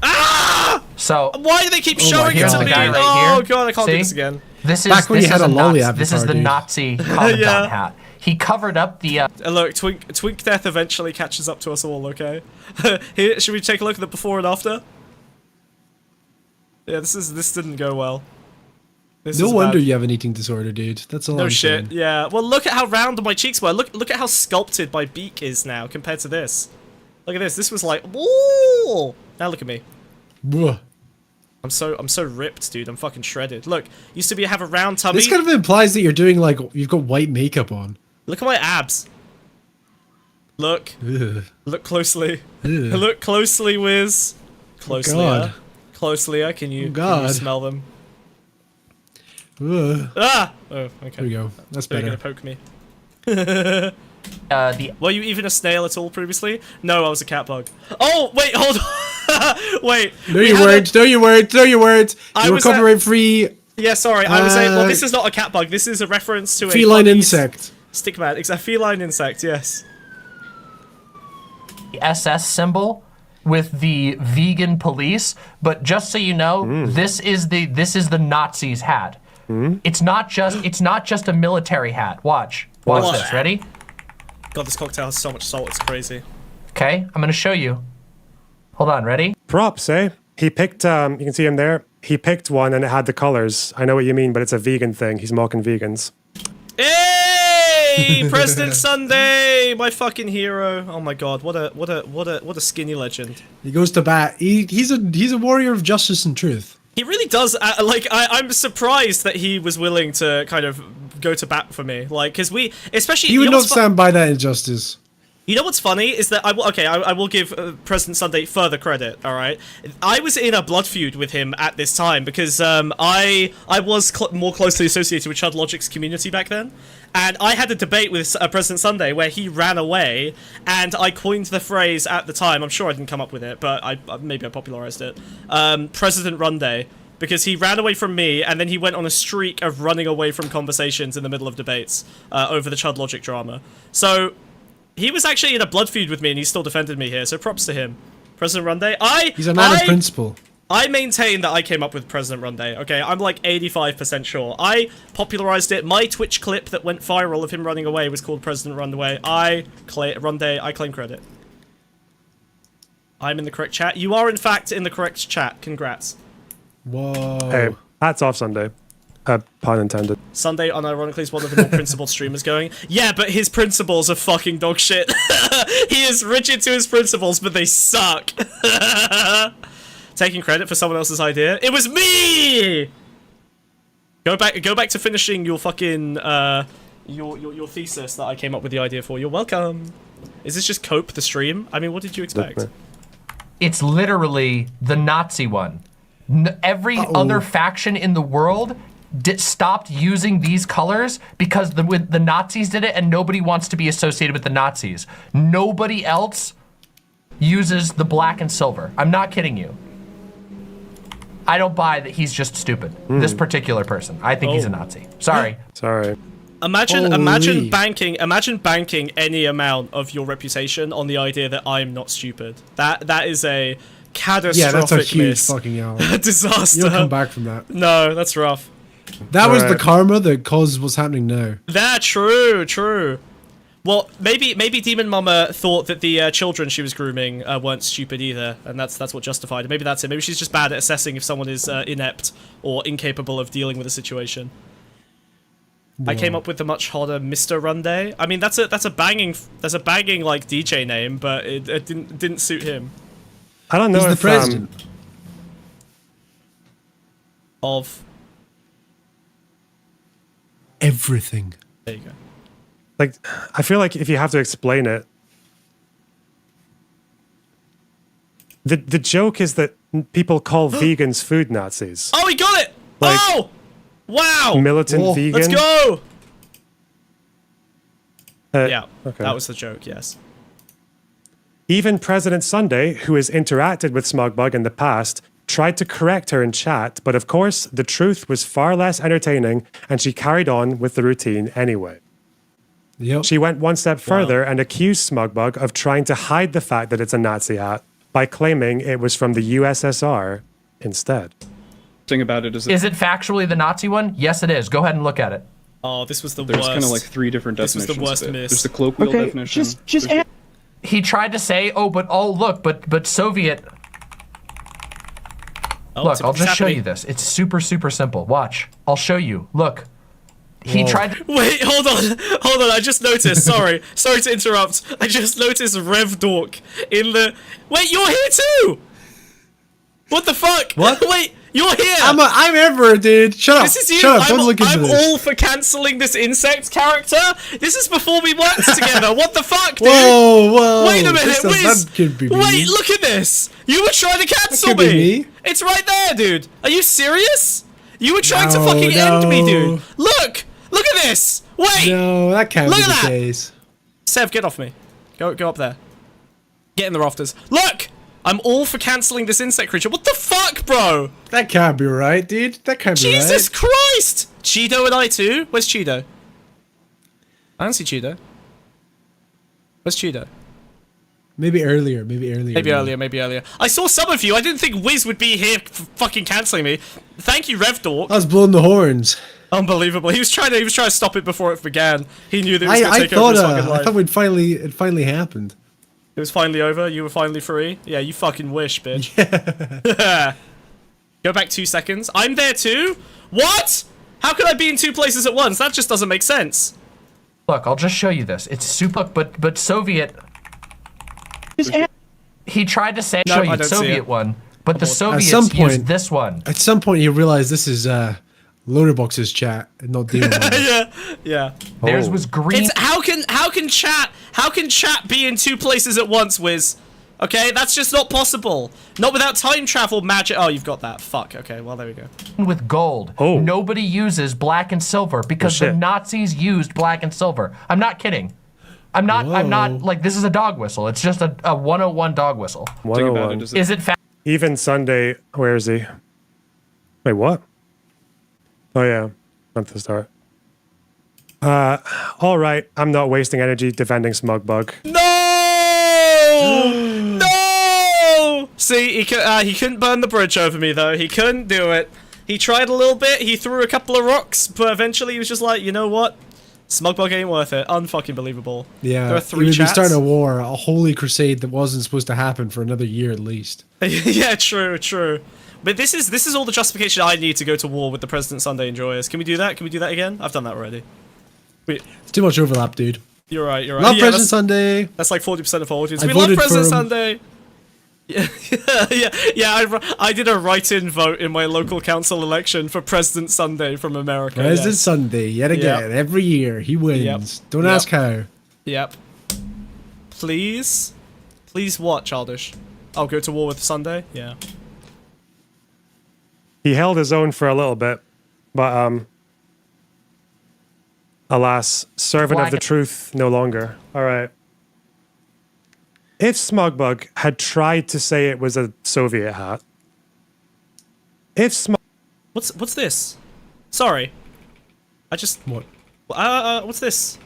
Ah! So Why do they keep Oh my showing it God. to the me? guy right Oh here. god, I can't do See? this again. this is Back when this you had is a lolly This is avatar, the dude. Nazi commandant Yeah. hat. He covered up the. Look, Twink Death eventually catches up to us all, okay? Here, should we take a look at the before and after? Yeah, this didn't go well. This No is wonder bad. you have an eating disorder, dude. That's all No I'm shit, saying. yeah. Well, look at how round my cheeks were. Look at how sculpted my beak is now compared to this. Look at this. This was like, woo! Now look at me. Bruh. I'm so ripped, dude. I'm fucking shredded. Look, used to have a round tummy. This kind of implies that you're doing like you've got white makeup on. Look at my abs. Look. Ugh. Look closely. Ugh. Look closely, Wiz. Closely. God. Closely. Can you God. smell them? Ugh. Ah! Oh, okay. There we go. That's They're gonna better. poke me. the Were you even a snail at all previously? No, I was a cat bug. Oh, wait, hold on. Wait. No, we you had a- weren't. No, you weren't. No, you weren't. I You were was at- copyright free Yeah, sorry. I was saying, well, Uh, this is not a cat bug. This is a reference to a feline buggy's insect. Stickman. It's a feline insect, yes. SS symbol with the vegan police, but just so you know, this is the Nazis' hat. It's not just a military hat. Watch Watch. this. Ready? God, this cocktail has so much salt. It's crazy. Okay, I'm gonna show you. Hold on. Ready? Props, eh? He picked, you can see him there. He picked one and it had the colors. I know what you mean, but it's a vegan thing. He's mocking vegans. Hey, President Sunday, my fucking hero. Oh my God, what a skinny legend. He goes to bat. He's a warrior of justice and truth. He really does. I'm surprised that he was willing to kind of go to bat for me. Like, because especially He would not almost stand by that injustice. You know what's funny is that I will give President Sunday further credit. All right, I was in a blood feud with him at this time because I was more closely associated with Chud Logic's community back then, and I had a debate with President Sunday where he ran away, and I coined the phrase at the time. I'm sure I didn't come up with it, but maybe I popularized it. President Run Day. Because he ran away from me, and then he went on a streak of running away from conversations in the middle of debates over the Chud Logic drama. So he was actually in a blood feud with me, and he still defended me here. So props to him, President Run Day. He's a man of principle. I maintain that I came up with President Run Day. Okay, I'm like 85% sure. I popularized it. My Twitch clip that went viral of him running away was called President Run Away. I claim credit. I'm in the correct chat. You are in fact in the correct chat. Congrats. Whoa. Hey, hats off Sunday. Pun intended. Sunday, unironically, is one of the more principled streamers going. Yeah, but his principles are fucking dog shit. He is rigid to his principles, but they suck. Taking credit for someone else's idea. It was me! Go back to finishing your fucking, your thesis that I came up with the idea for. You're welcome. Is this just Cope the stream? I mean, what did you expect? It's literally the Nazi one. Every other faction in the world stopped using these colors because the Nazis did it, and nobody wants to be associated with the Nazis. Nobody else uses the black and silver. I'm not kidding you. I don't buy that he's just stupid. This particular person. I think he's a Nazi. Sorry. Imagine banking any amount of your reputation on the idea that I'm not stupid. That is a catastrophic that's a huge fucking hour. Disaster. You'll come back from that. No, that's rough. That was the karma that caused what's happening now. That true. Well, maybe Demonmama thought that the children she was grooming weren't stupid either, and that's what justified it. Maybe that's it. Maybe she's just bad at assessing if someone is inept or incapable of dealing with a situation. Whoa. I came up with the much harder Mr. Run Day. I mean, that's a banging like DJ name, but it didn't suit him. I don't know He's if the president of everything. There you go. Like, I feel like if you have to explain it, the joke is that people call vegans food Nazis. Oh, he got it! Like, oh! Wow! Militant vegan. Let's go! Yeah, okay. That was the joke, yes. Even President Sunday, who has interacted with Smogbug in the past, tried to correct her in chat, but of course, the truth was far less entertaining, and she carried on with the routine anyway. Yep. She went one step further and accused Smogbug of trying to hide the fact that it's a Nazi hat by claiming it was from the USSR instead. Thing about it is it factually the Nazi one? Yes, it is. Go ahead and look at it. Oh, this was the There's worst. kind of like 3 different definitions. This was the worst of it. miss. There's the colloquial definition. He tried to say, but Soviet. Look, I'll just show you this. It's super simple. Watch. I'll show you. Look. He tried to... Wait, hold on. I just noticed. Sorry to interrupt. I just noticed Rev Dork in the... Wait, you're here too! What the fuck? What? Wait, you're here! I'm Ever, dude. Shut up. This is you. Shut up. Don't look into this. I'm all for cancelling this insect character. This is before we worked together. What the fuck, dude? Whoa. Wait a minute. That could be me. Wait, look at this. You were trying to cancel That could be me. It's right there, dude. Are you serious? You were trying to fucking end me, dude. Look at this. Wait. No, that can't look be at the that. case. Sev, get off me. Go up there. Get in the rafters. Look! I'm all for cancelling this insect creature. What the fuck, bro? That can't be right, dude. That can't be right. Jesus Christ! Cheeto and I too? Where's Cheeto? I don't see Cheeto. Where's Cheeto? Maybe earlier. Maybe earlier. I saw some of you. I didn't think Wiz would be here fucking cancelling me. Thank you, Rev Dork. I was blowing the horns. Unbelievable. He was trying to stop it before it began. He knew that it was going to take over his fucking life. I thought it finally happened. It was finally over? You were finally free? Yeah, you fucking wish, bitch. Yeah. Go back 2 seconds. I'm there too? What? How could I be in 2 places at once? That just doesn't make sense. Look, I'll just show you this. It's super, but Soviet... He tried to say, show you the Soviet one, but the Soviets used this one. At some point, you realize this is Loaderbox's chat and not Demonmama. Yeah. Theirs was green. How how can chat be in two places at once, Wiz? Okay, that's just not possible. Not without time travel magic. Oh, you've got that. Fuck. Okay, well, there we go. With gold. Oh. Nobody uses black and silver because the Nazis used black and silver. I'm not kidding. I'm not like, this is a dog whistle. It's just a 101 dog whistle. Think about 101. it. Is it Even Sunday, where is he? Wait, what? Oh yeah, not the start. All right, I'm not wasting energy defending Smugbug. No! No! See, he couldn't burn the bridge over me, though. He couldn't do it. He tried a little bit. He threw a couple of rocks, but eventually he was just like, you know what? Smugbug ain't worth it. Unfucking believable. Yeah, there are 3 we chats. starting a war, a holy crusade that wasn't supposed to happen for another year at least. Yeah, true. But this is all the justification I need to go to war with the President Sunday Enjoyers. Can we do that? Can we do that again? I've done that already. It's too much overlap, dude. You're right. Love Yeah, President Sunday. That's like 40% of our audience. I We love voted President for him. Sunday. Yeah. I did a write-in vote in my local council election for President Sunday from America. President yes. Sunday, yet again, every year he wins. Yep. Don't Yep. ask how. Yep. Please what, Childish? I'll go to war with Sunday. Yeah. He held his own for a little bit, but alas, servant of the truth no longer. All right. If Smugbug had tried to say it was a Soviet hat, What's this? Sorry. I just What? what's this?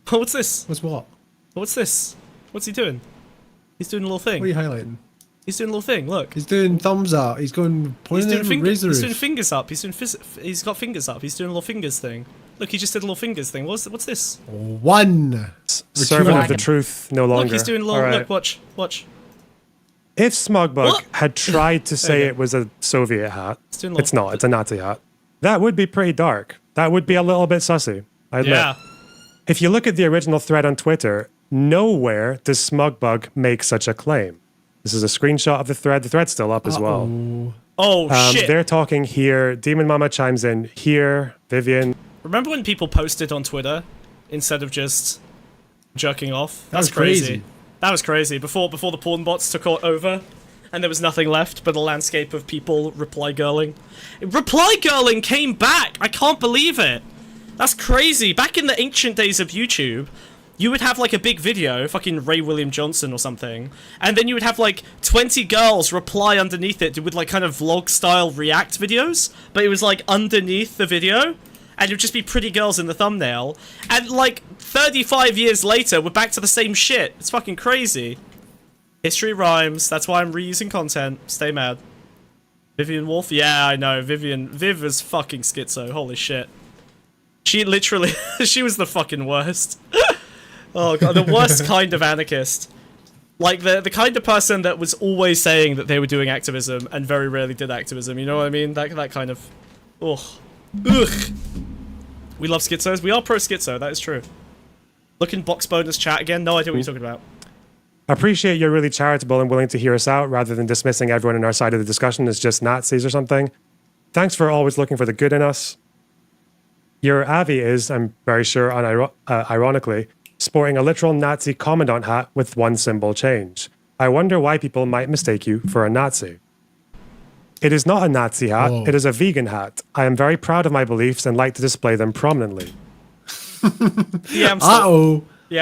What's this? What's what? What's this? What's he doing? He's doing a little thing. What are you highlighting? He's doing a little thing. Look. He's doing thumbs up. He's going He's pointing doing, at he's doing roof. fingers up. He's got fingers up. He's doing a little fingers thing. Look, he just did a little fingers thing. What's this? One. servant of the Dragon. truth no longer. Look, he's doing a little. All right. Look, watch. If Smugbug What? had tried to say Okay. it was a Soviet hat, doing a little- it's not. It's a Nazi hat. That would be pretty dark. That would be a little bit sussy. I admit. Yeah. If you look at the original thread on Twitter, nowhere does Smugbug make such a claim. This is a screenshot of the thread. The thread's still up as well. Oh shit. They're talking here. Demonmama chimes in here. Vivian. Remember when people posted on Twitter instead of just jerking off? That was crazy. That was crazy. Before the porn bots took over, and there was nothing left but a landscape of people reply girling. Reply girling came back. I can't believe it. That's crazy. Back in the ancient days of YouTube, you would have like a big video, fucking Ray William Johnson or something, and then you would have like 20 girls reply underneath it with like kind of vlog style react videos, but it was like underneath the video. And it would just be pretty girls in the thumbnail. And like 35 years later, we're back to the same shit. It's fucking crazy. History rhymes. That's why I'm reusing content. Stay mad. Vivian Wolf? Yeah, I know. Viv is fucking schizo. Holy shit. She literally, she was the fucking worst. Oh god, the worst kind of anarchist. Like the kind of person that was always saying that they were doing activism and very rarely did activism. You know what I mean? That kind of, ugh. We love schizos. We are pro schizo. That is true. Look in box bonus chat again. No idea what you're talking about. I appreciate you're really charitable and willing to hear us out rather than dismissing everyone on our side of the discussion as just Nazis or something. Thanks for always looking for the good in us. Your Avi is, I'm very sure, ironically, sporting a literal Nazi commandant hat with one symbol change. I wonder why people might mistake you for a Nazi. It is not a Nazi hat, Oh. it is a vegan hat. I am very proud of my beliefs and like to display them prominently. Yeah,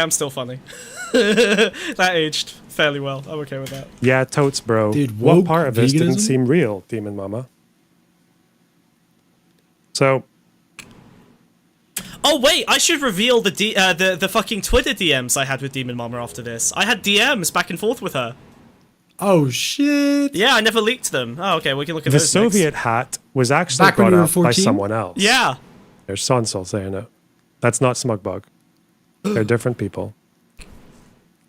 I'm still funny. That aged fairly well. I'm okay with that. Yeah, totes, bro. Dude, what woke part of this didn't veganism? seem real, Demonmama? So, Oh wait, I should reveal the fucking Twitter DMs I had with Demonmama after this. I had DMs back and forth with her. Oh shit! Yeah, I never leaked them. Oh, okay, we can look at the those Soviet next. hat was actually Back when brought you were up by 14? someone else. Yeah. There's Sonsol saying it. That's not Smugbug. They're different people.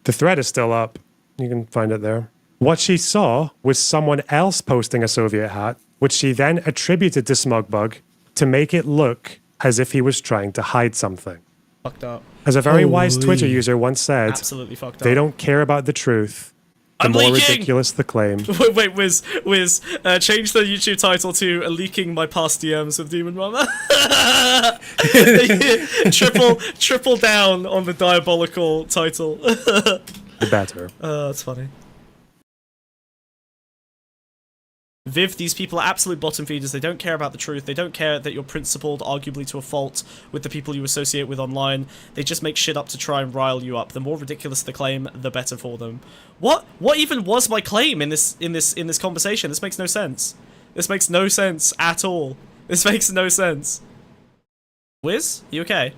The thread is still up. You can find it there. What she saw was someone else posting a Soviet hat, which she then attributed to Smugbug to make it look as if he was trying to hide something. Fucked up. As a very wise Holy. Twitter user once said, Absolutely fucked up. they don't care about the truth. the I'm more leaking! ridiculous the claim. Wait, Wiz, change the YouTube title to leaking my past DMs with Demonmama. triple down on the diabolical title. The better. That's funny. Viv, these people are absolute bottom feeders. They don't care about the truth. They don't care that you're principled, arguably to a fault, with the people you associate with online. They just make shit up to try and rile you up. The more ridiculous the claim, the better for them. What even was my claim in this conversation? This makes no sense. This makes no sense at all. This makes no sense. Wiz, you okay?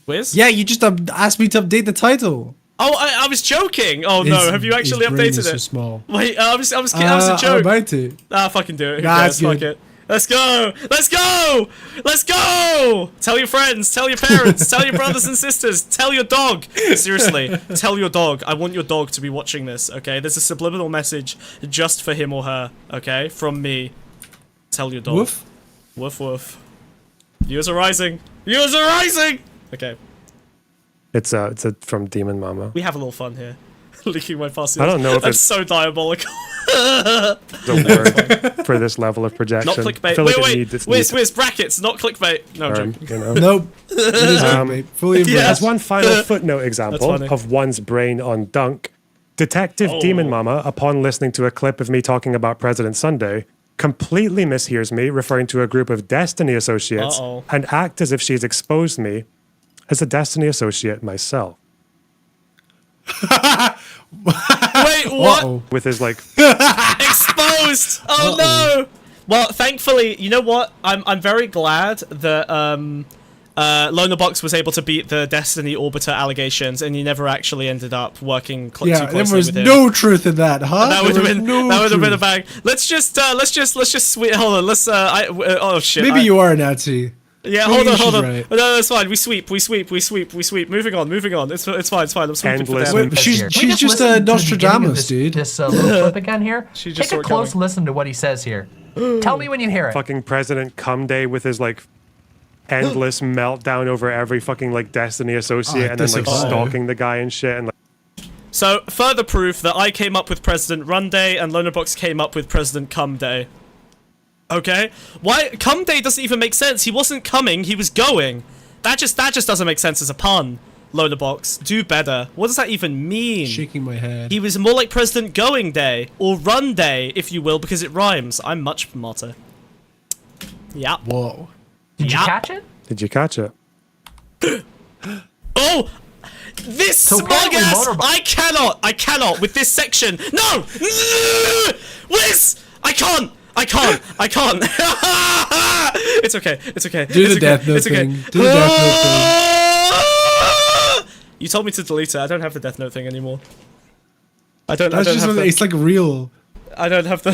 Wiz? Yeah, you just asked me to update the title. Oh, I was joking. Oh no, have you actually his brain updated is it? so small. Wait, I was a I'm joke. about to. Fucking do it. Who Nah, cares? it's Fuck good. it. Let's go! Let's go! Let's go! Tell your friends, tell your parents, tell your brothers and sisters, tell your dog. Seriously, tell your dog. I want your dog to be watching this, okay? There's a subliminal message just for him or her, okay? From me. Tell your dog. Woof. Woof woof. Viewers are rising. Viewers are rising! Okay, It's from Demonmama. we have a little fun here. Leaking my past. I don't know if That's it's so diabolical. the word for this level of projection. Not I clickbait. feel like it Wait, needs its Wiz, brackets, not clickbait. No, I'm term, joking. you know? Nope. It is clickbait. Fully embraced. Yeah. As one final footnote example funny. of one's brain on Dunk, Detective Oh. Demonmama, upon listening to a clip of me talking about President Sunday, completely mishears me referring to a group of Destiny associates Uh-oh. and act as if she's exposed me as a Destiny associate myself. Wait, what? Uh-oh. With his like, Exposed! Oh no! Well, thankfully, you know what? I'm very glad that Lonerbox was able to beat the Destiny Orbiter allegations, and he never actually ended up working too Yeah, closely there was with him. no truth in that, huh? That would have been a truth. bang. Let's just sweep. Hold on. Oh shit. Maybe you are a Nazi. Yeah, Maybe hold on. she's right. No, that's fine. We sweep. Moving on. It's fine. I'm sweeping for Endless them. and- She's Here. Can we just listen a to the beginning of Nostradamus, dude. This little clip again here. She just Take saw a it close coming. listen to what he says here. Tell me when you hear it. fucking President Cum Day with his like endless meltdown over every fucking like Destiny associate and then like disavow. stalking the guy and shit and like So, further proof that I came up with President Run Day and Lonerbox came up with President Cum Day. Okay? Why? Cum Day doesn't even make sense. He wasn't coming, he was going. That just doesn't make sense as a pun. Lonerbox, do better. What does that even mean? Shaking my head. He was more like President Going Day, or Run Day, if you will, because it rhymes. I'm much smarter. Yep. Whoa. Did you Yeah. catch it? did you catch it? Oh! This So smug apparently ass! motorbike- I cannot with this section. No! Wiz! I can't! It's okay. Do the Death Note thing. Do the Death Note thing. You told me to delete it. I don't have the Death Note thing anymore. That's just something, it's like real. I don't have the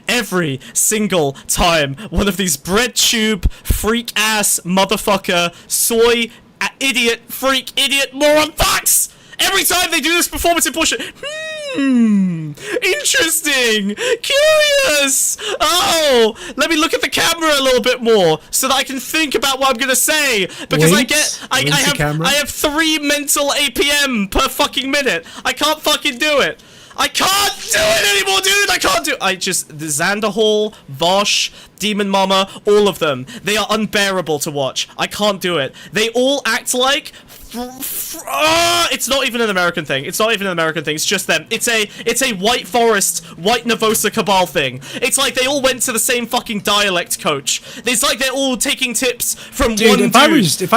every single time one of these bread tube freak ass motherfucker soy idiot freak idiot moron fucks. Every time they do this performance in bullshit. Interesting. Curious. Oh, let me look at the camera a little bit more so that I can think about what I'm gonna say. Because Winks the camera. I have 3 mental APM per fucking minute. I can't fucking do it. I can't do it anymore, dude. The Xander Hall, Vosh, Demonmama, all of them. They are unbearable to watch. I can't do it. They all act like. It's not even an American thing. It's just them. It's a White Forest, White Navosa Cabal thing. It's like they all went to the same fucking dialect coach. It's like they're all taking tips from Dude, one dude. if I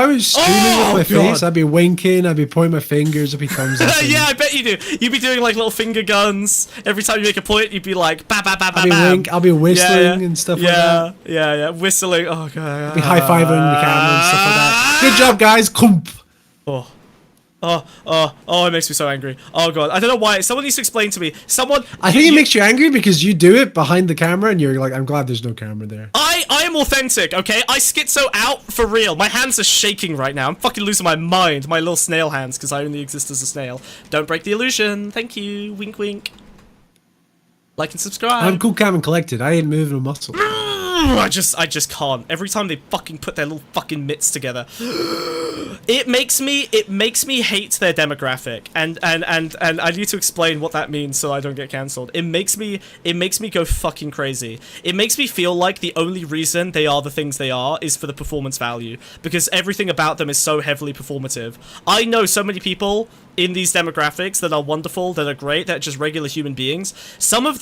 was streaming Oh, with my God. face, I'd be winking, I'd be pointing my fingers, I'd be thumbs up. Yeah, I bet you do. You'd be doing like little finger guns. Every time you make a point, you'd be like, ba ba ba ba bam. I'll be whistling and stuff like that. Yeah, whistling. Oh, God. I'll be high-fiving the camera and stuff like that. Good job, guys. Kump. Oh, it makes me so angry. Oh, God. I don't know why. Someone needs to explain to me. I think it makes you angry because you do it behind the camera and you're like, I'm glad there's no camera there. I am authentic, okay? I schizo out for real. My hands are shaking right now. I'm fucking losing my mind. My little snail hands, because I only exist as a snail. Don't break the illusion. Thank you. Wink, wink. Like and subscribe. I'm cool, calm, and collected. I ain't moving a muscle. I just can't. Every time they fucking put their little fucking mitts together. It makes me hate their demographic, and I need to explain what that means so I don't get cancelled. It makes me go fucking crazy. It makes me feel like the only reason they are the things they are is for the performance value, because everything about them is so heavily performative. I know so many people in these demographics that are wonderful, that are great, that are just regular human beings. Some of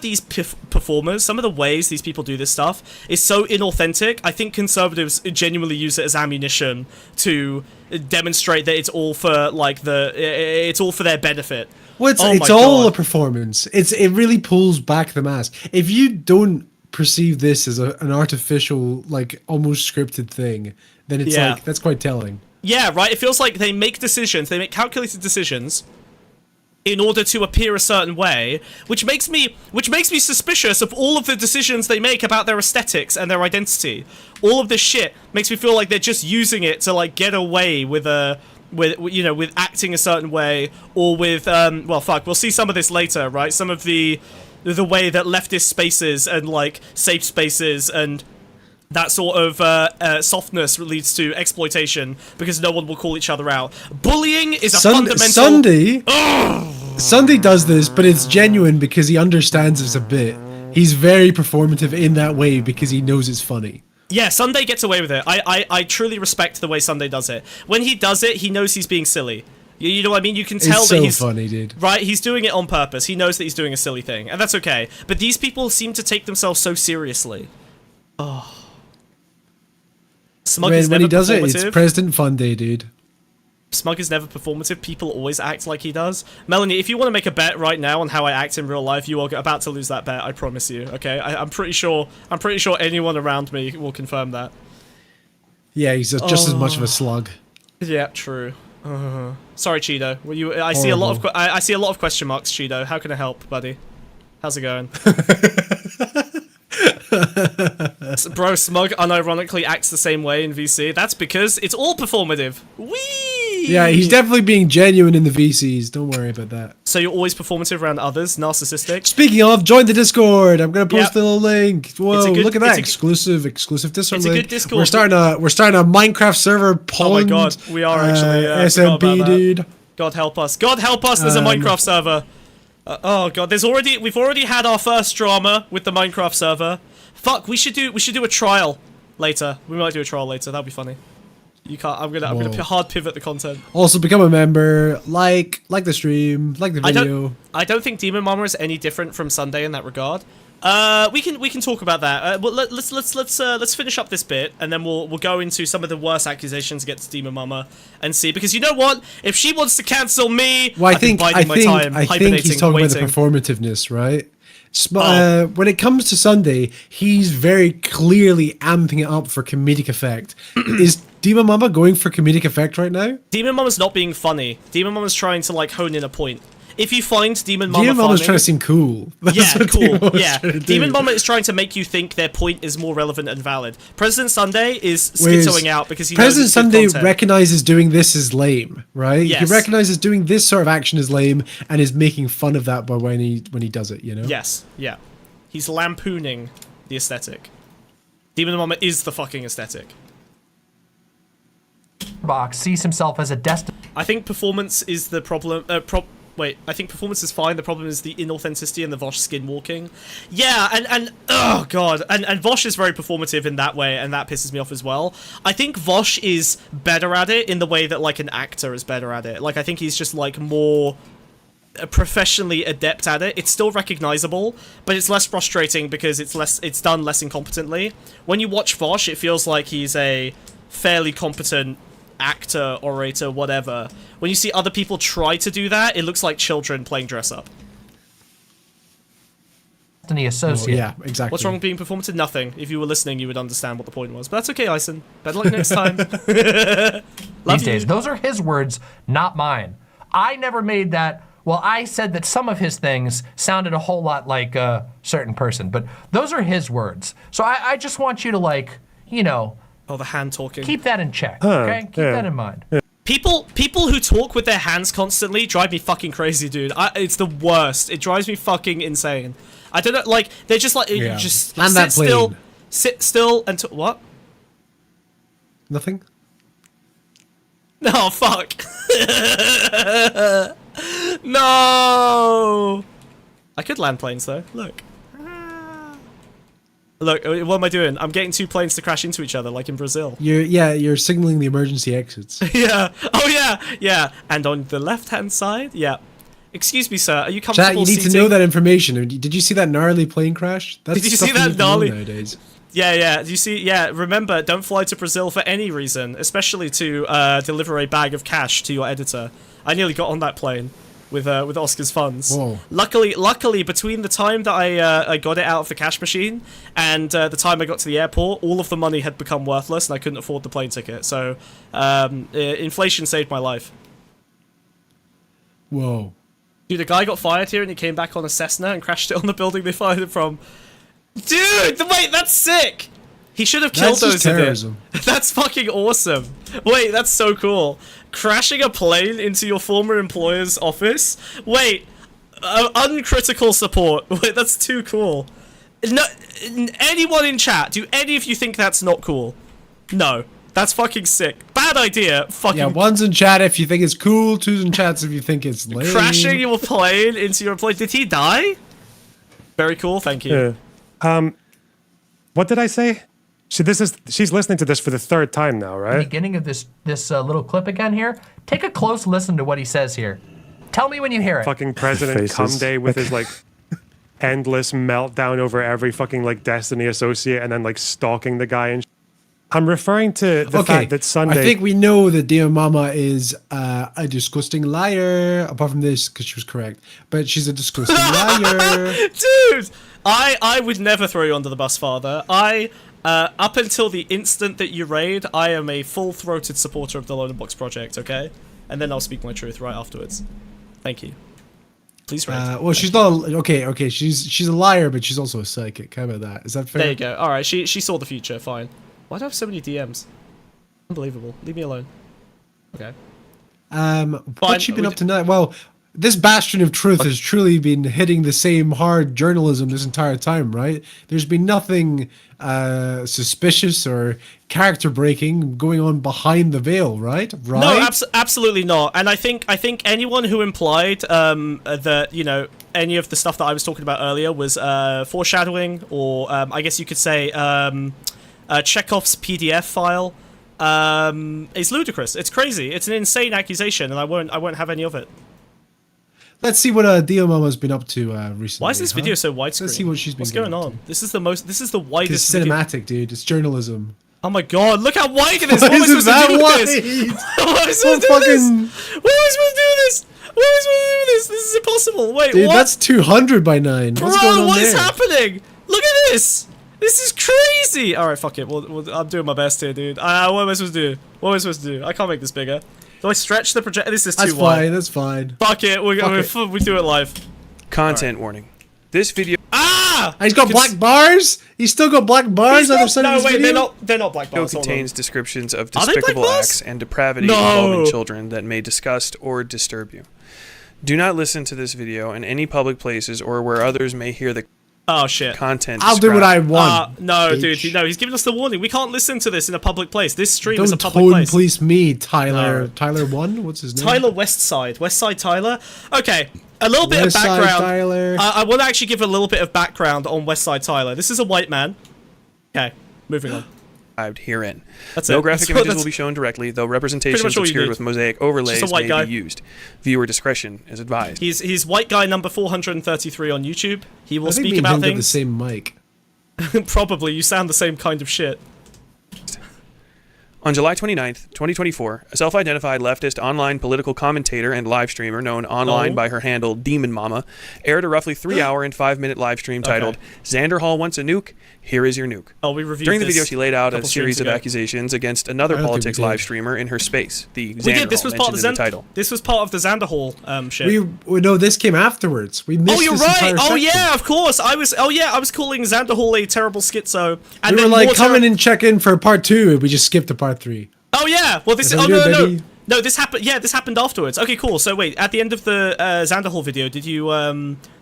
these performers, some of the ways these people do this stuff is so inauthentic. I think conservatives genuinely use it as ammunition to demonstrate that it's all for it's all for their benefit. Well, it's all a performance. It really pulls back the mask. If you don't perceive this as an artificial, like almost scripted thing, then it's like that's quite telling. Yeah, right? It feels like they make calculated decisions in order to appear a certain way, which makes me suspicious of all of the decisions they make about their aesthetics and their identity. All of this shit makes me feel like they're just using it to like get away with acting a certain way, or with we'll see some of this later, right? Some of the way that leftist spaces and like safe spaces and that sort of softness leads to exploitation because no one will call each other out. Bullying is a fundamental... Sunday does this, but it's genuine because he understands it's a bit. He's very performative in that way because he knows it's funny. Yeah, Sunday gets away with it. I truly respect the way Sunday does it. When he does it, he knows he's being silly. You know what I mean? You can tell that he's funny, dude. Right? He's doing it on purpose. He knows that he's doing a silly thing, and that's okay. But these people seem to take themselves so seriously. Oh. Smug is never when he does performative. it's President Fun Day, dude. Smug is never performative. People always act like he does. Melanie, if you want to make a bet right now on how I act in real life, you are about to lose that bet. I promise you. Okay, I'm pretty sure anyone around me will confirm that. Yeah, he's just as much of a slug. Yeah, true. Sorry, Cheeto. I see a lot of question marks, Cheeto. How can I help, buddy? How's it going? Bro, Smug unironically acts the same way in VC. That's because it's all performative. Whee! Yeah, he's definitely being genuine in the VCs. Don't worry about that. So you're always performative around others, narcissistic. Speaking of, join the Discord. I'm gonna post a little link. Whoa, look at that exclusive Discord link. It's a good Discord. We're starting a Minecraft server. Oh my god, we are actually SMB, dude. God help us. God help us. There's a Minecraft server. Oh god, we've already had our first drama with the Minecraft server. Fuck, we should do a trial later. We might do a trial later. That'd be funny. You can't. I'm gonna hard pivot the content. Also, become a member. Like the stream. Like the video. I don't think Demonmama is any different from Sunday in that regard. We can talk about that. Well, let's finish up this bit, and then we'll go into some of the worst accusations against Demonmama and see, because you know what? If she wants to cancel me, well, I think he's talking about the performativeness, right? When it comes to Sunday, he's very clearly amping it up for comedic effect. Is Demonmama going for comedic effect right now? Demonmama's not being funny. Demonmama's trying to like hone in a point. If you find Demonmama funny... Demonmama's trying to seem cool. That's cool. Yeah. Demonmama is trying to make you think their point is more relevant and valid. President Sunday is schizoing out because he knows President Sunday recognizes doing this as lame, right? Yes. He recognizes doing this sort of action as lame and is making fun of that by when he does it, you know? Yes. Yeah. He's lampooning the aesthetic. Demonmama is the fucking aesthetic. Box sees himself as a destiny. I think performance is the problem. I think performance is fine. The problem is the inauthenticity and the Vosh skinwalking. Yeah, and oh god, and Vosh is very performative in that way, and that pisses me off as well. I think Vosh is better at it in the way that like an actor is better at it. Like I think he's just like more professionally adept at it. It's still recognizable, but it's less frustrating because it's done less incompetently. When you watch Vosh, it feels like he's a fairly competent actor, orator, whatever. When you see other people try to do that, it looks like children playing dress up. Destiny associate. Yeah, exactly. What's wrong with being performative? Nothing. If you were listening, you would understand what the point was. But that's okay, Ison. Better luck next time. These days, those are his words, not mine. I never made that. Well, I said that some of his things sounded a whole lot like a certain person, but those are his words. So I just want you to, like, you know... Oh, the hand talking. Keep that in check, okay? Keep that in mind. People who talk with their hands constantly drive me fucking crazy, dude. It's the worst. It drives me fucking insane. I don't know, like, they're just like, you just sit still and what? Nothing? No, fuck. No. I could land planes though. Look. Look, what am I doing? I'm getting 2 planes to crash into each other, like in Brazil. You're signaling the emergency exits. Yeah. Oh yeah. Yeah. And on the left-hand side, yeah. Excuse me, sir. Are you comfortable? Chat, you need to know that information. Did you see that gnarly plane crash? That's Did you stuff see that need to know gnarly nowadays? Yeah. Do you see? Yeah. Remember, don't fly to Brazil for any reason, especially to deliver a bag of cash to your editor. I nearly got on that plane with Oscar's funds. Whoa. Luckily, between the time that I got it out of the cash machine and the time I got to the airport, all of the money had become worthless, and I couldn't afford the plane ticket. So, inflation saved my life. Whoa. Dude, a guy got fired here, and he came back on a Cessna and crashed it on the building they fired him from. Dude, wait, that's sick. He should have killed That's just those. terrorism. That's fucking awesome. Wait, that's so cool. Crashing a plane into your former employer's office? Wait, uncritical support. Wait, that's too cool. No, anyone in chat, do any of you think that's not cool? No. That's fucking sick. Bad idea. Fucking. Yeah, one's in chat if you think it's cool, two's in chats if you think it's lame. Crashing your plane into your plane. Did he die? Very cool, thank you. Yeah. What did I say? She's listening to this for the 3rd time now, The right? beginning of this little clip again here. Take a close listen to what he says here. Tell me when you hear it. Fucking President Faces. Cum Day with his like endless meltdown over every fucking like Destiny associate and then like stalking the guy and I'm referring to the fact that Sunday. I think we know that Demonmama is a disgusting liar. Apart from this, because she was correct, but she's a disgusting liar. Dude, I would never throw you under the bus, father. Up until the instant that you raid, I am a full-throated supporter of the Loading Box Project, okay? And then I'll speak my truth right afterwards. Thank you. Please raid. Well, she's not okay. She's a liar, but she's also a psychic. How about that? Is that fair? There you go. All right, she saw the future. Fine. Why do I have so many DMs? Unbelievable. Leave me alone. Okay. What's she been up to now? Well, this bastion of truth has truly been hitting the same hard journalism this entire time, right? There's been nothing suspicious or character breaking going on behind the veil, right? No, absolutely not. And I think anyone who implied that any of the stuff that I was talking about earlier was foreshadowing, or I guess you could say Chekhov's PDF file, is ludicrous. It's crazy. It's an insane accusation, and I won't have any of it. Let's see what Demonmama's been up to recently. Why is this video so widescreen? Let's see what she's been. What's going on? This is the widest. It's cinematic, dude. It's journalism. Oh my god! Look how wide it is. Why What am I is it supposed to that do with wide? this? What am I supposed to do with this? What am I supposed to do with this? What am I supposed to do with this? This is impossible. Wait, Dude, what? that's 200 by 9. What's going on What is there? happening? Look at this. This is crazy. All right, fuck it. Well, I'm doing my best here, dude. What am I supposed to do? What am I supposed to do? I can't make this bigger. Do I stretch the projector? This is too wide. That's fine. Fuck it. We do it live. Content warning. This video He's got black bars? He's still got black bars on the side of his video? they're not black bars. contains descriptions of Are they black despicable bars? acts and depravity No. involving children that may disgust or disturb you. Do not listen to this video in any public places or where others may hear the Oh shit. content I'll do what I described. want. No, bitch. dude. No, he's giving us the warning. We can't listen to this in a public place. This stream Don't is a public tone place. police me, Tyler. No. Tyler 1? What's his name? Tyler Westside Tyler. Okay, a little bit of Westside background. Tyler. I want to actually give a little bit of background on Westside Tyler. This is a white man. Okay, moving on. Herein. That's No it. graphic That's- images will be shown directly, though representations much all you obscured need. with mosaic overlays Just a white may guy. be used. Viewer discretion is advised. He's white guy number 433 on YouTube. He will I think speak me and about him got the things. same mic. Probably, you sound the same kind of shit. On July 29th, 2024, a self-identified leftist online political commentator and live streamer known online by her handle Demonmama aired a roughly 3-hour and 5-minute live stream titled Xander Hall Wants a Nuke, Here Is Your Nuke. Oh, we reviewed During the this video, she laid out a couple series streams of ago. accusations against another I don't think politics we did. live streamer in her space, the Xander We did. This Hall was part of mentioned the in the title. This was part of the Xander Hall shit. We no, this came afterwards. We missed Oh, you're this right. entire Oh, section. yeah, of course. I was calling Xander Hall a terrible schizo. And We then were like, more come in and check in for part 2, and we just skipped to part 3. Oh yeah. Well, this. That's Oh how we do no, it, no, baby. no. This happened. Yeah, this happened afterwards. Okay, cool. So wait, at the end of the Xander Hall video, did you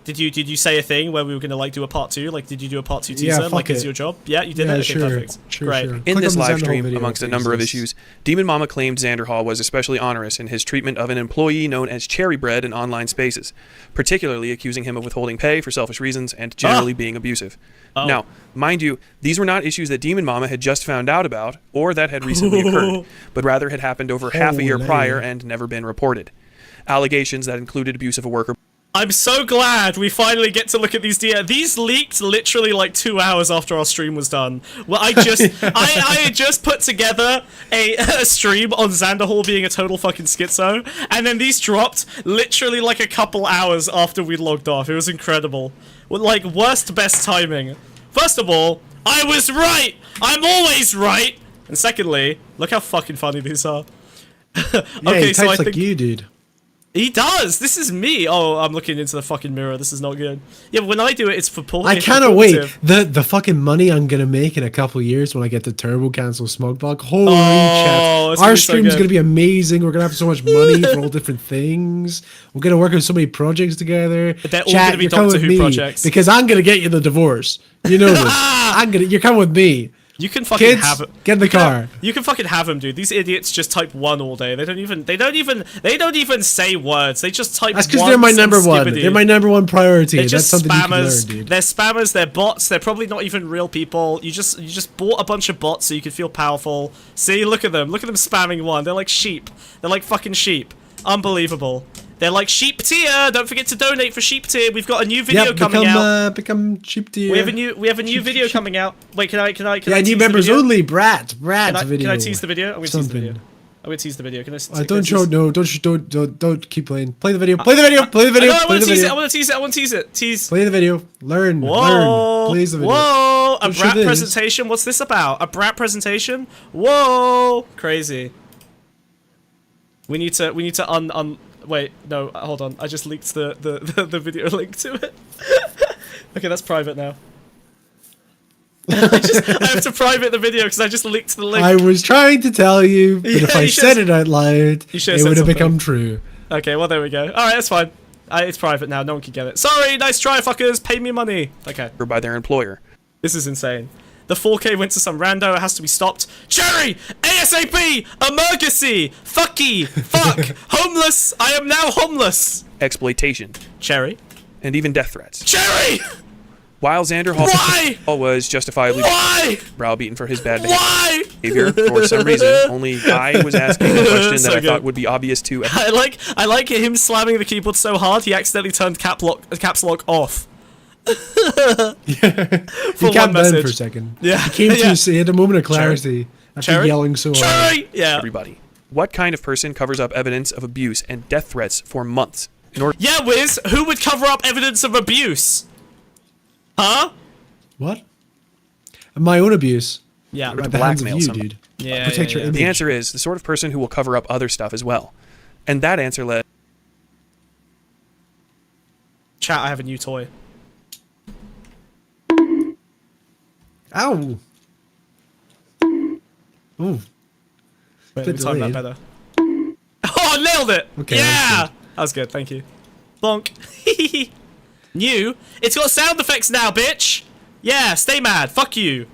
Did you say a thing where we were gonna like do a part 2? Like, did you do a part 2 teaser? Yeah, fuck like, is it. your job? Yeah, you did Yeah, it. Okay, sure. perfect. Sure, Great. sure. In Click this on the live Xanderhall stream, video amongst a if it number of exists. issues, Demonmama claimed Xanderhall was especially onerous in his treatment of an employee known as Cherry Bread in online spaces, particularly accusing him of withholding pay for selfish reasons and generally being abusive. Oh. Now, mind you, these were not issues that Demonmama had just found out about or that had recently occurred, but rather had happened over half a year Holy. prior and never been reported. Allegations that included abuse of a worker. I'm so glad we finally get to look at these These leaked literally like 2 hours after our stream was done. Well, I had just put together a stream on Xanderhall being a total fucking schizo, and then these dropped literally like a couple hours after we logged off. It was incredible. Like, worst best timing. First of all, I was right! I'm always right! And secondly, look how fucking funny these are. Yeah, Okay, he so I types like think you, dude. he does. This is me. Oh, I'm looking into the fucking mirror. This is not good. Yeah, but when I do it, it's for I cannot wait. The fucking money I'm gonna make in a couple years when I get the turbo cancel Smugbug. Holy Oh, chat! it's Our gonna be so stream's good. gonna be amazing. We're gonna have so much money for all different things. We're gonna work on so many projects together. But they're all Chat, gonna be you're coming Doctor with Who me projects. because I'm gonna get you the divorce. You know this. You're coming with me. You can fucking Kids, have it. get in the car. You can fucking have them, dude. These idiots just type 1 all day. They don't even say words. They just type. That's because they're my number one. They're my number one priority. They're That's just something spammers. you can learn, dude. They're spammers. They're bots. They're probably not even real people. You just bought a bunch of bots so you could feel powerful. See, look at them. Look at them spamming 1. They're like sheep. They're like fucking sheep. Unbelievable. They're like sheep tier. Don't forget to donate for sheep tier. We've got a new video coming out. Become cheap tier. We have a new video coming out. Wait, can I? Yeah, new members only. Brat video. Can I tease the video? I'm gonna tease the video. Something. I'm gonna tease the video. Can I? Don't show. No, don't keep playing. Play the video. Play the video. Play the video. No, I Play want the to tease it. I video. want to tease it. I want to tease it. Tease. Play the video. Learn. Whoa. Learn. Please the video. Whoa. A Don't show brat this. presentation. What's this about? A brat presentation? Whoa. Crazy. We need to wait, no, hold on. I just leaked the video link to it. Okay, that's private now. I have to private the video because I just leaked the link. I was trying to tell you, but if Yeah, I you said should've- it out loud, you it should've said would have something. become true. Okay, well, there we go. Alright, that's fine. It's private now. No one can get it. Sorry, nice try, fuckers. Pay me money. Okay. By their employer. This is insane. The 4K went to some rando. It has to be stopped. Cherry! ASAP! Emergency! Fucky! Fuck! Homeless! I am now homeless! Exploitation. Cherry? And even death threats. Cherry! While Xanderhall Why? was justifiably Why? browbeaten for his bad Why? behavior, for some reason, only I was asking a question So that I good. thought would be obvious to. I like him slamming the keyboard so hard he accidentally turned caps lock off. He For one calmed down message. for a second. Yeah. He came Yeah. to he had a moment of clarity after Cherry? yelling so hard. Cherry! Yeah. Everybody. What kind of person covers up evidence of abuse and death threats for months in order Yeah, Wiz, who would cover up evidence of abuse? Huh? What? My own abuse. Yeah. At the hands of blackmail you, someone? dude. Yeah, Protect yeah, your yeah. image. The answer is the sort of person who will cover up other stuff as well. And that answer led Chat, I have a new toy. Ow. Ooh. Wait, let me Bit time that delayed. better. Oh, nailed it! Okay, Yeah! That was good, thank you. Bonk. New? It's got sound effects now, bitch! Yeah, stay mad. Fuck you.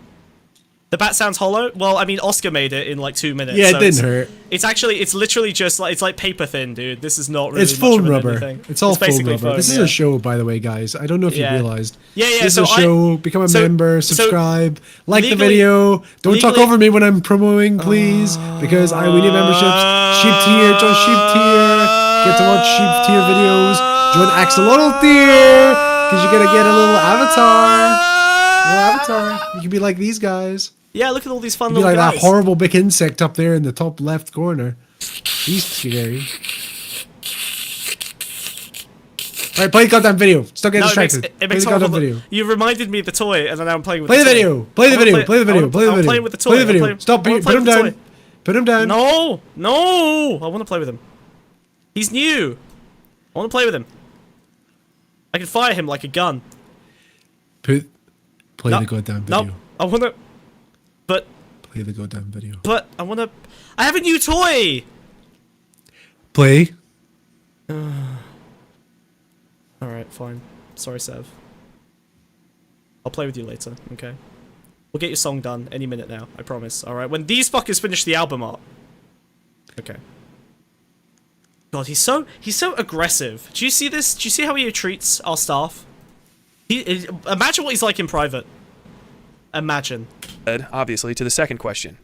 The bat sounds hollow? Well, I mean, Oscar made it in like 2 minutes. Yeah, it so didn't hurt. It's literally just like, it's like paper thin, dude. This is not really It's much foam of an rubber. anything. It's all foam basically rubber. foam, This is yeah. a show, by the way, guys. I don't know if Yeah. you realized. Yeah, yeah, This so is a show. Become a so- member. so Subscribe. Like the legally- video. Don't talk legally- over me when I'm promoting, please. Because we need memberships. Sheep tier. Join sheep tier. Get to watch sheep tier videos. Join axolotl tier. Because you're going to get a little avatar. You can be like these guys. Yeah, look at all these fun You can be little like guys. that horrible big insect up there in the top left corner. He's scary. Alright, play the goddamn video. Stop getting No, distracted. it Play makes the goddamn horrible. video. You reminded me of the toy, and then now I'm playing with Play the toy. video. Play the I wanna video. Play the video. Play the I'm video. playing with the toy. Play the I'm video. playing- Stop. I wanna Put play him with the down. toy. Put him down. No, I want to play with him. He's new. I want to play with him. I can fire him like a gun. Play No, the goddamn no, video. I want to. Play the goddamn video. But I want to. I have a new toy. Play. All right, fine. Sorry, Sev. I'll play with you later, okay? We'll get your song done any minute now, I promise, alright? When these fuckers finish the album art. Okay. God, he's so aggressive. Do you see this? Do you see how he treats our staff? Imagine what he's like in private. Imagine. Obviously, to the second question.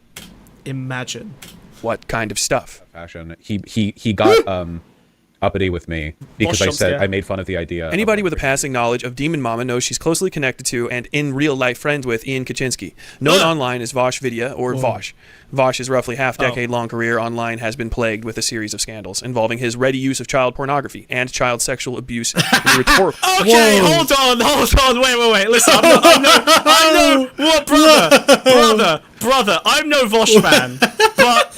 Imagine. What kind of stuff? Fashion. He got uppity with me because I said I made fun of the idea. Anybody with a passing knowledge of Demonmama knows she's closely connected to and in real life friends with Ian Kaczynski, known online as Vosh Vidya or Vosh. Vosh's roughly half-decade-long career online has been plagued with a series of scandals involving his ready use of child pornography and child sexual abuse. Okay, hold on, wait. Listen, I'm no, what, brother, I'm no Vosh fan, but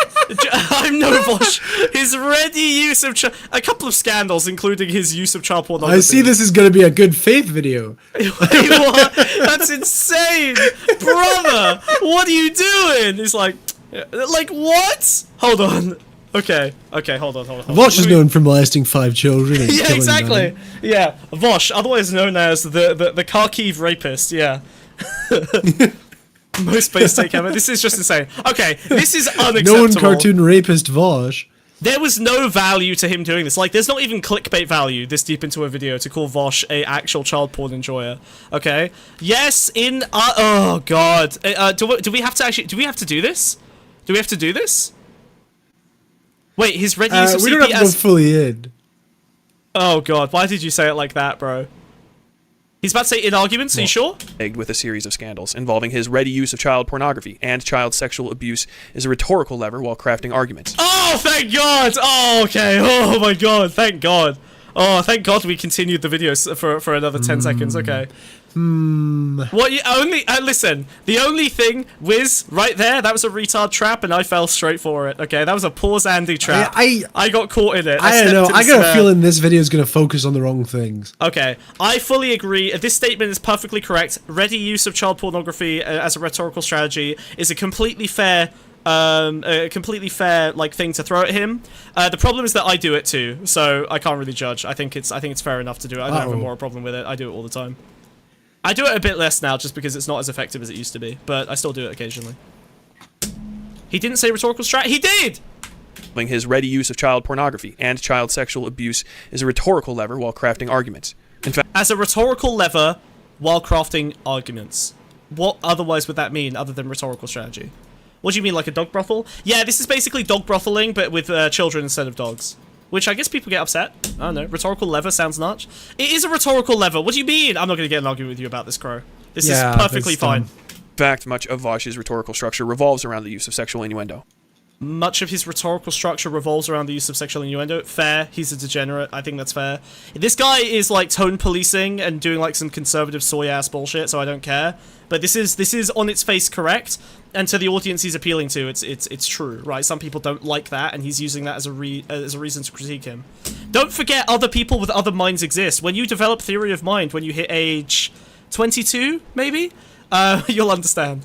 I'm no Vosh. His ready use of a couple of scandals, including his use of child pornography. I see this is going to be a good faith video. Wait, what? That's insane, brother. What are you doing? He's like what? Hold on. Okay, hold on. Vosh is known for molesting 5 children. And yeah, exactly. Them. Yeah, Vosh, otherwise known as the Kharkiv rapist. Yeah. Most base take ever. This is just insane. Okay, this is unacceptable. Known cartoon rapist Vosh. There was no value to him doing this. Like, there's not even clickbait value this deep into a video to call Vosh a actual child porn enjoyer. Okay. Yes. Oh God. Do we have to actually? Do we have to do this? Do we have to do this? Wait, his red use of we CP don't have to go fully in. Oh God, why did you say it like that, bro? He's about to say in arguments, are you sure? Plagued with a series of scandals involving his ready use of child pornography and child sexual abuse is a rhetorical lever while crafting arguments. Oh, thank God! Oh, okay. Oh my God, thank God. Oh, thank God we continued the video for another 10 seconds, okay. What you only listen, the only thing, Wiz, right there, that was a retard trap and I fell straight for it. Okay, that was a pause Andy trap. I got caught in it. I don't know. I got a feeling this video is going to focus on the wrong things. Okay, I fully agree. This statement is perfectly correct. Ready use of child pornography as a rhetorical strategy is a completely fair like thing to throw at him. The problem is that I do it too, so I can't really judge. I think it's fair enough to do it. I don't have a moral problem with it. I do it all the time. I do it a bit less now just because it's not as effective as it used to be, but I still do it occasionally. He didn't say rhetorical strat. He did! His ready use of child pornography and child sexual abuse is a rhetorical lever while crafting arguments. In fact, as a rhetorical lever while crafting arguments. What otherwise would that mean other than rhetorical strategy? What do you mean, like a dog brothel? Yeah, this is basically dog brotheling, but with children instead of dogs. Which I guess people get upset. I don't know. Rhetorical lever sounds nuts. It is a rhetorical lever. What do you mean? I'm not going to get an argument with you about this, Crow. This is perfectly fine. In fact, much of Vosh's rhetorical structure revolves around the use of sexual innuendo. Much of his rhetorical structure revolves around the use of sexual innuendo. Fair. He's a degenerate. I think that's fair. This guy is like tone policing and doing like some conservative soy-ass bullshit, so I don't care. But this is on its face correct, and to the audience he's appealing to, it's true, right? Some people don't like that, and he's using that as a reason to critique him. Don't forget, other people with other minds exist. When you develop theory of mind, when you hit age 22, maybe, you'll understand.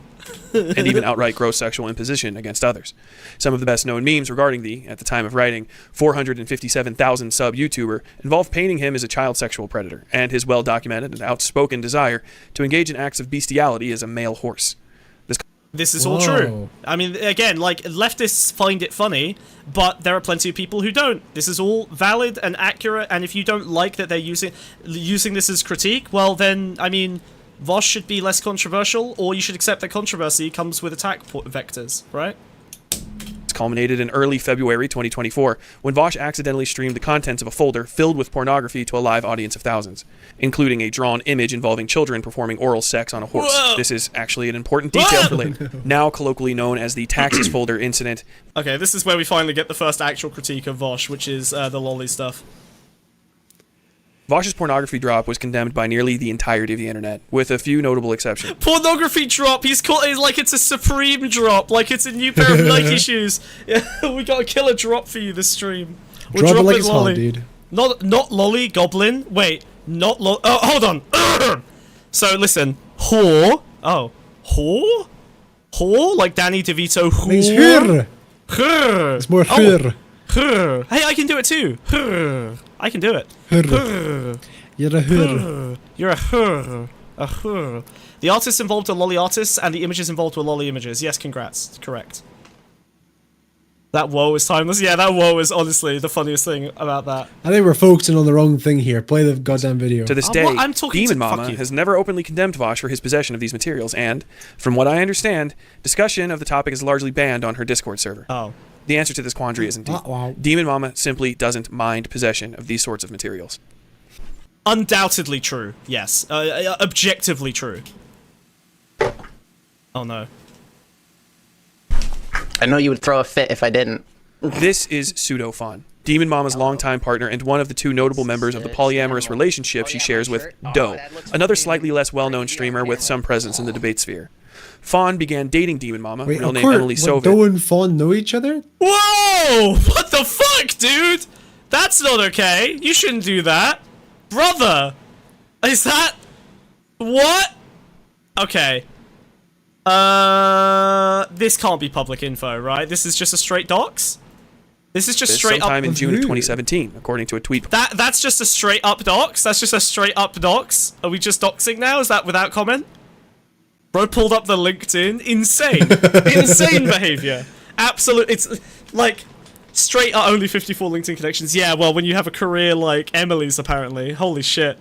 And even outright gross sexual imposition against others. Some of the best known memes regarding the, at the time of writing, 457,000 sub YouTuber involve painting him as a child sexual predator and his well-documented and outspoken desire to engage in acts of bestiality as a male horse. This is all true. I mean, again, like, leftists find it funny, but there are plenty of people who don't. This is all valid and accurate, and if you don't like that they're using this as critique, well then, I mean, Vosh should be less controversial, or you should accept that controversy comes with attack vectors, right? It's culminated in early February 2024, when Vosh accidentally streamed the contents of a folder filled with pornography to a live audience of thousands, including a drawn image involving children performing oral sex on a horse. Whoa. This is actually an important detail for later, now colloquially known as the taxes folder incident. Okay, this is where we finally get the first actual critique of Vosh, which is the lolly stuff. Vosh's pornography drop was condemned by nearly the entirety of the internet, with a few notable exceptions. Pornography drop? He's called it like it's a supreme drop, like it's a new pair of Nike shoes. Yeah, we got a killer drop for you this stream. We're drop it like it's hot, dude. Not lolly, goblin. Wait, not lolly. Oh, hold on. So listen, whore. Oh, whore? Whore? Like Danny DeVito, whore? It's her. Her. It's more her. Her. Hey, I can do it too. Her. I can do it. Her. You're a whore. You're a whore. A whore. The artists involved are lolly artists, and the images involved were lolly images. Yes, congrats. Correct. That woe is timeless. Yeah, that woe is honestly the funniest thing about that. I think we're focusing on the wrong thing here. Play the goddamn video. To this day, Demonmama has never openly condemned Vosh for his possession of these materials, and, from what I understand, discussion of the topic is largely banned on her Discord server. Oh. The answer to this quandary is indeed. Wow. Demonmama simply doesn't mind possession of these sorts of materials. Undoubtedly true. Yes. Objectively true. Oh no. I know you would throw a fit if I didn't. This is Pseudo-Fawn, Demonmama's longtime partner and one of the two notable members of the polyamorous relationship she shares with Doe, another slightly less well-known streamer with some presence in the debate sphere. Fawn began dating Demonmama, real name Emily Sovic. Doe and Fawn know each other? Whoa! What the fuck, dude? That's not okay. You shouldn't do that. Brother! Is that... What? Okay. This can't be public info, right? This is just a straight docs? This is just straight up... Sometime in June of 2017, according to a tweet. That's just a straight up docs? That's just a straight up docs? Are we just doxing now? Is that without comment? Bro pulled up the LinkedIn. Insane. Insane behavior. Absolute. It's like straight up only 54 LinkedIn connections. Yeah, well, when you have a career like Emily's, apparently. Holy shit.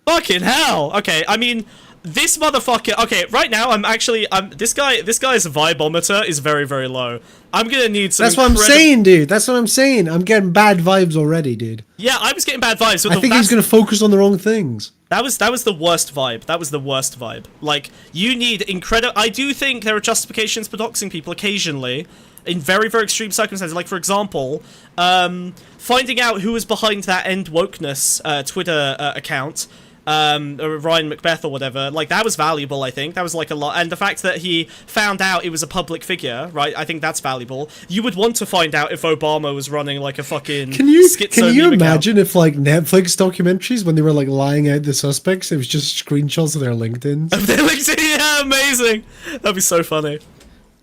Fucking hell. Okay, I mean... This motherfucker. Okay, right now this guy's vibometer is very, very low. I'm gonna need some. That's what I'm saying, dude. That's what I'm saying. I'm getting bad vibes already, dude. Yeah, I was getting bad vibes. I think he's gonna focus on the wrong things. That was the worst vibe. That was the worst vibe. Like, you need incredible. I do think there are justifications for doxing people occasionally, in very, very extreme circumstances. Like, for example, finding out who was behind that End Wokeness Twitter account. Or Ryan Macbeth or whatever, like, that was valuable. I think that was like a lot, and the fact that he found out it was a public figure, right? I think that's valuable. You would want to find out if Obama was running like a fucking Can you imagine if, like, Netflix documentaries, when they were like lying out the suspects, it was just screenshots of their LinkedIns? Of their LinkedIn, yeah, amazing. That'd be so funny.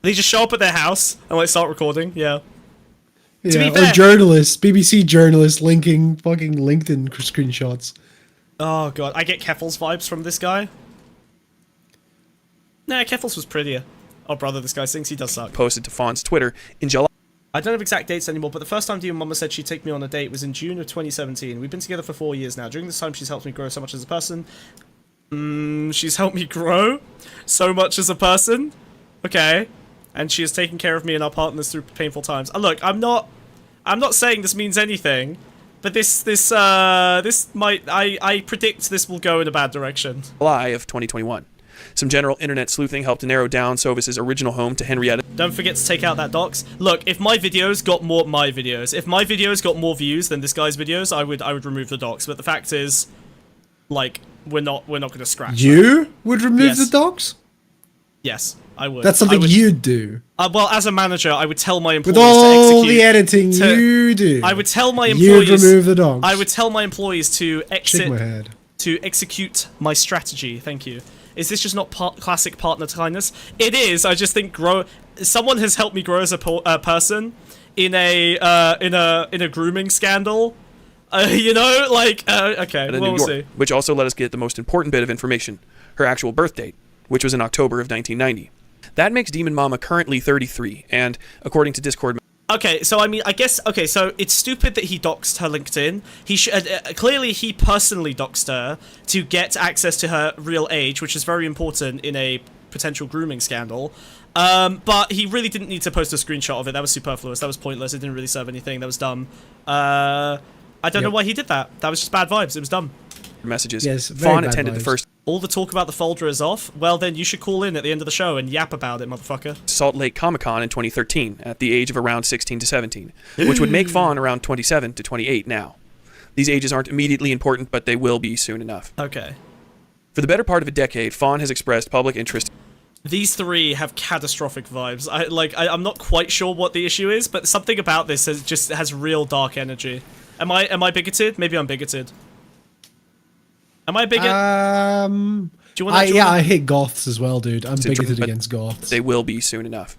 They just show up at their house and like start recording. Yeah. Yeah, or journalists, BBC journalists linking fucking LinkedIn screenshots. Oh god, I get Keffel's vibes from this guy. Nah, Keffel's was prettier. Oh brother, this guy thinks he does suck. Posted to Fawn's Twitter in July. I don't have exact dates anymore, but the first time Demonmama said she'd take me on a date was in June of 2017. We've been together for 4 years now. During this time, she's helped me grow so much as a person. She's helped me grow so much as a person? Okay. And she has taken care of me and our partners through painful times. Look, I'm not saying this means anything. But this might, I predict this will go in a bad direction. July of 2021. Some general internet sleuthing helped to narrow down Sovis's original home to Henrietta. Don't forget to take out that docs. Look, if my videos got more views than this guy's videos, I would remove the docs. But the fact is, like, we're not gonna scratch. You would remove the docs? Yes, I would. That's something you'd do. Well, as a manager, I would tell my employees with all to execute, the editing you do. I would tell my employees. You'd remove the dogs. I would tell my employees to execute my strategy. Thank you. Is this just not classic partner kindness? It is. I just think someone has helped me grow as a person in a grooming scandal. You know, like okay, we'll see. Which also let us get the most important bit of information: her actual birth date, which was in October of 1990. That makes Demonmama currently 33, and according to Discord... Okay, so I mean, I guess, okay, so it's stupid that he doxed her LinkedIn. Clearly he personally doxed her to get access to her real age, which is very important in a potential grooming scandal. But he really didn't need to post a screenshot of it. That was superfluous. That was pointless. It didn't really serve anything. That was dumb. I don't know why he did that. That was just bad vibes. It was dumb. Messages. Yes, Fawn attended the first... All the talk about the folder is off? Well, then you should call in at the end of the show and yap about it, motherfucker. Salt Lake Comic-Con in 2013, at the age of around 16 to 17, which would make Fawn around 27 to 28 now. These ages aren't immediately important, but they will be soon enough. Okay. For the better part of a decade, Fawn has expressed public interest. These three have catastrophic vibes. I'm not quite sure what the issue is, but something about this has real dark energy. Am I bigoted? Maybe I'm bigoted. Am I bigot? Do you want I hate goths as well, dude. I'm bigoted against goths. They will be soon enough.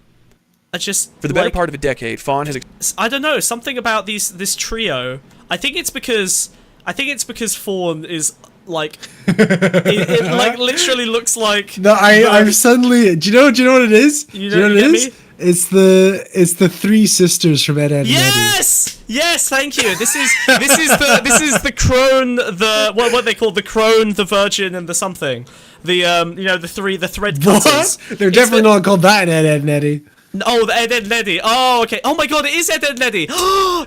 For the better part of a decade, Fawn has... I don't know, something about this trio. I think it's because I think it's because Fawn is like it like literally looks like. No, I'm suddenly. Do you know what it is? Do you know what it is? Me? It's the three sisters from Ed, Edd and Eddy. Yes, thank you. This is the crone, the what they call the crone, the virgin, and the something. The the thread cutters. What? They're definitely not called that in Ed, Edd and Eddy. Oh, the Ed, Edd and Eddy. Oh, okay. Oh my god, it is Ed, Edd and Eddy.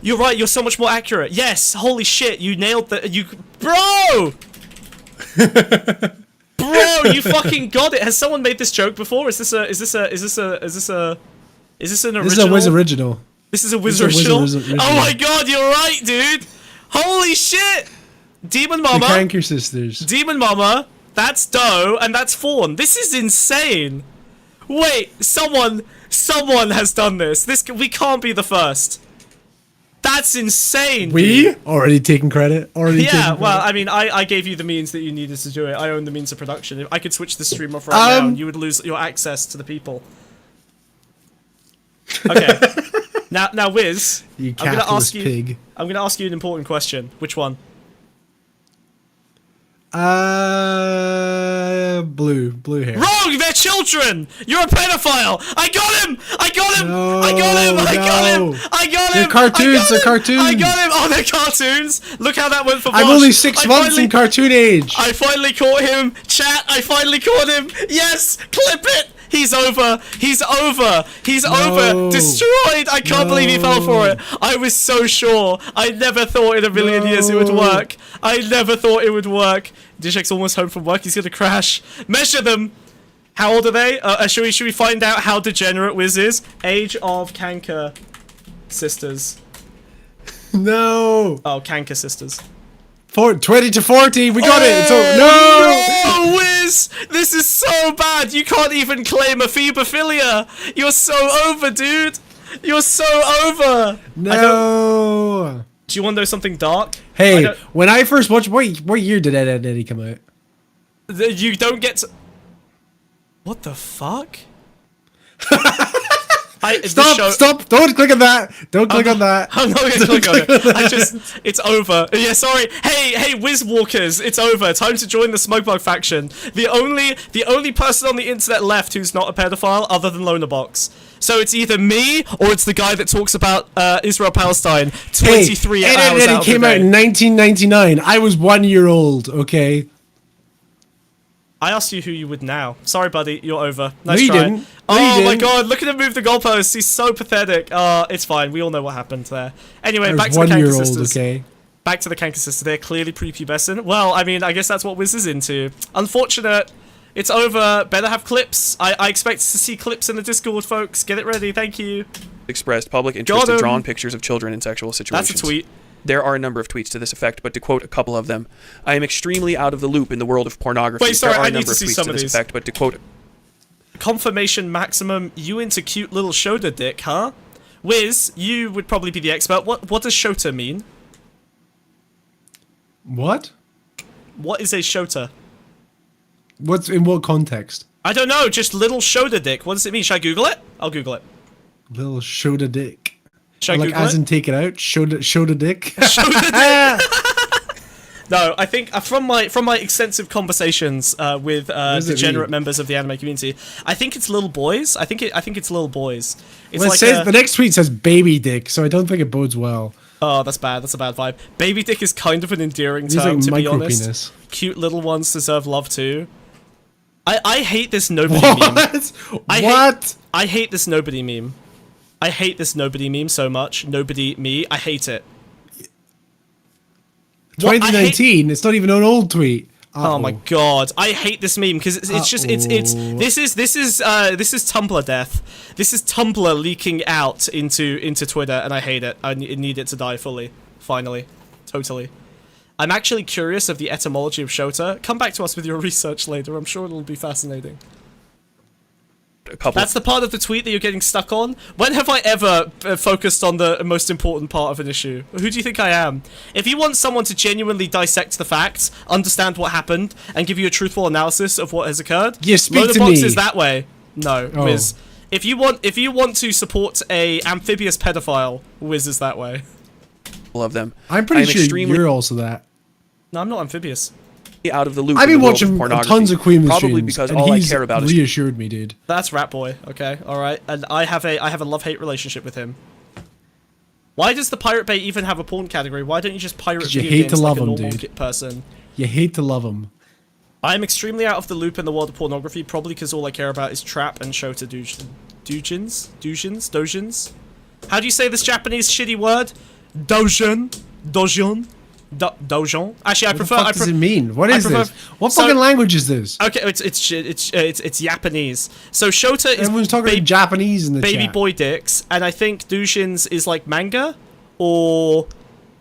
You're right. You're so much more accurate. Yes. Holy shit, you nailed bro. Bro, you fucking got it. Has someone made this joke before? Is this an original? This is a Wiz original. This is a Wiz original? Oh my god, you're right, dude. Holy shit. Demonmama. The Canker sisters. Demonmama. That's Doe, and that's Fawn. This is insane. Wait, someone has done this. We can't be the first. That's insane. We already taking credit. Yeah, well, I mean, I gave you the means that you needed to do it. I own the means of production. If I could switch the stream off right now, and you would lose your access to the people. Okay. Now, Wiz, you capitalist pig. I'm gonna ask you an important question. Which one? Blue hair. Wrong! They're children! You're a pedophile! I got him! No, I got him! They're cartoons, they're cartoons! I got him! Oh, they're cartoons! Look how that went for Bosch. I'm only 6 months in cartoon age! I finally caught him! Chat, I finally caught him! Yes! Clip it! He's over! He's over! He's over! Destroyed! I can't believe he fell for it! I was so sure! I never thought in a million years it would work! I never thought it would work! Dishek's almost home from work, he's gonna crash! Measure them! How old are they? Should we find out how degenerate Wiz is? Age of Canker sisters. No! Oh, Canker sisters. 20 to 40, we got it! No, Wiz! This is so bad! You can't even claim a phobophilia! You're so over, dude! You're so over! No! Do you want to know something dark? Hey, when I first watched... What year did Ed, Edd and Eddy come out? You don't get to... What the fuck? Stop! Don't click on that! Don't click on that! I'm not gonna click on it. It's over. Yeah, sorry. Hey, Wiz Walkers, it's over. Time to join the Smogbug faction. The only person on the internet left who's not a pedophile other than Lonerbox. So it's either me or it's the guy that talks about Israel-Palestine 23 hours out of the day. Ed came out in 1999. I was 1 year old, okay? I asked you who you would now. Sorry, buddy, you're over. Nice no, you try. Didn't. Oh my god, look at him move the goalposts. He's so pathetic. It's fine. We all know what happened there. Anyway, back to the Canker sisters. Okay? Back to the Canker sisters. They're clearly prepubescent. Well, I mean, I guess that's what Wiz is into. Unfortunate. It's over. Better have clips. I expect to see clips in the Discord, folks. Get it ready. Thank you. Expressed public interest in drawn pictures of children in sexual situations. That's a tweet. There are a number of tweets to this effect, but to quote a couple of them, I am extremely out of the loop in the world of pornography. Wait, sorry, there are I a need number to of see tweets some to of this these. effect, but to quote... Confirmation maximum, you into cute little shoulder dick, huh? Wiz, you would probably be the expert. What does shota mean? What? What is a shota? What's in what context? I don't know, just little shoulder dick. What does it mean? Should I Google it? I'll Google it. Little shoulder dick. Should I like Google as it? in take it out? Shoulder dick? Shoulder dick! No, I think from my extensive conversations with degenerate members of the anime community, I think it's little boys. I think it's little boys. It's well, like the next tweet says baby dick, so I don't think it bodes well. Oh, that's bad. That's a bad vibe. Baby dick is kind of an endearing term, like to be honest. Penis. Cute little ones deserve love too. I hate this nobody meme. I hate this nobody meme. I hate this nobody meme so much. Nobody me. I hate it. 2019. It's not even an old tweet. Oh my god, I hate this meme because this is Tumblr death. This is Tumblr leaking out into Twitter, and I hate it. I need it to die fully. Finally, totally. I'm actually curious of the etymology of shota. Come back to us with your research later. I'm sure it'll be fascinating. That's the part of the tweet that you're getting stuck on. When have I ever focused on the most important part of an issue? Who do you think I am? If you want someone to genuinely dissect the facts, understand what happened, and give you a truthful analysis of what has occurred, yeah, speak to me. Lonerbox is that way. No, Wiz. If you want to support a amphibious pedophile, Wiz is that way. Love them. I'm pretty sure you're also that. No, I'm not amphibious. Out of the loop. I've been in the world of watching pornography, tons of Queen probably streams, because and all I he's care about is reassured me, dude. That's Rat Boy. Okay, all right, and I have a love-hate relationship with him. Why does the Pirate Bay even have a porn category? Why don't you just pirate You video hate games to love like a him, normal dude. person? You hate to love him. I'm extremely out of the loop in the world of pornography, probably because all I care about is trap and shota dojins. How do you say this Japanese shitty word? Dojin. Dojon. Actually, I prefer. What the fuck does it mean? What is this? What so, fucking language is this? Okay, it's Japanese. So shota is Everyone's talking Japanese in the baby chat. boy dicks, and I think doujins is like manga or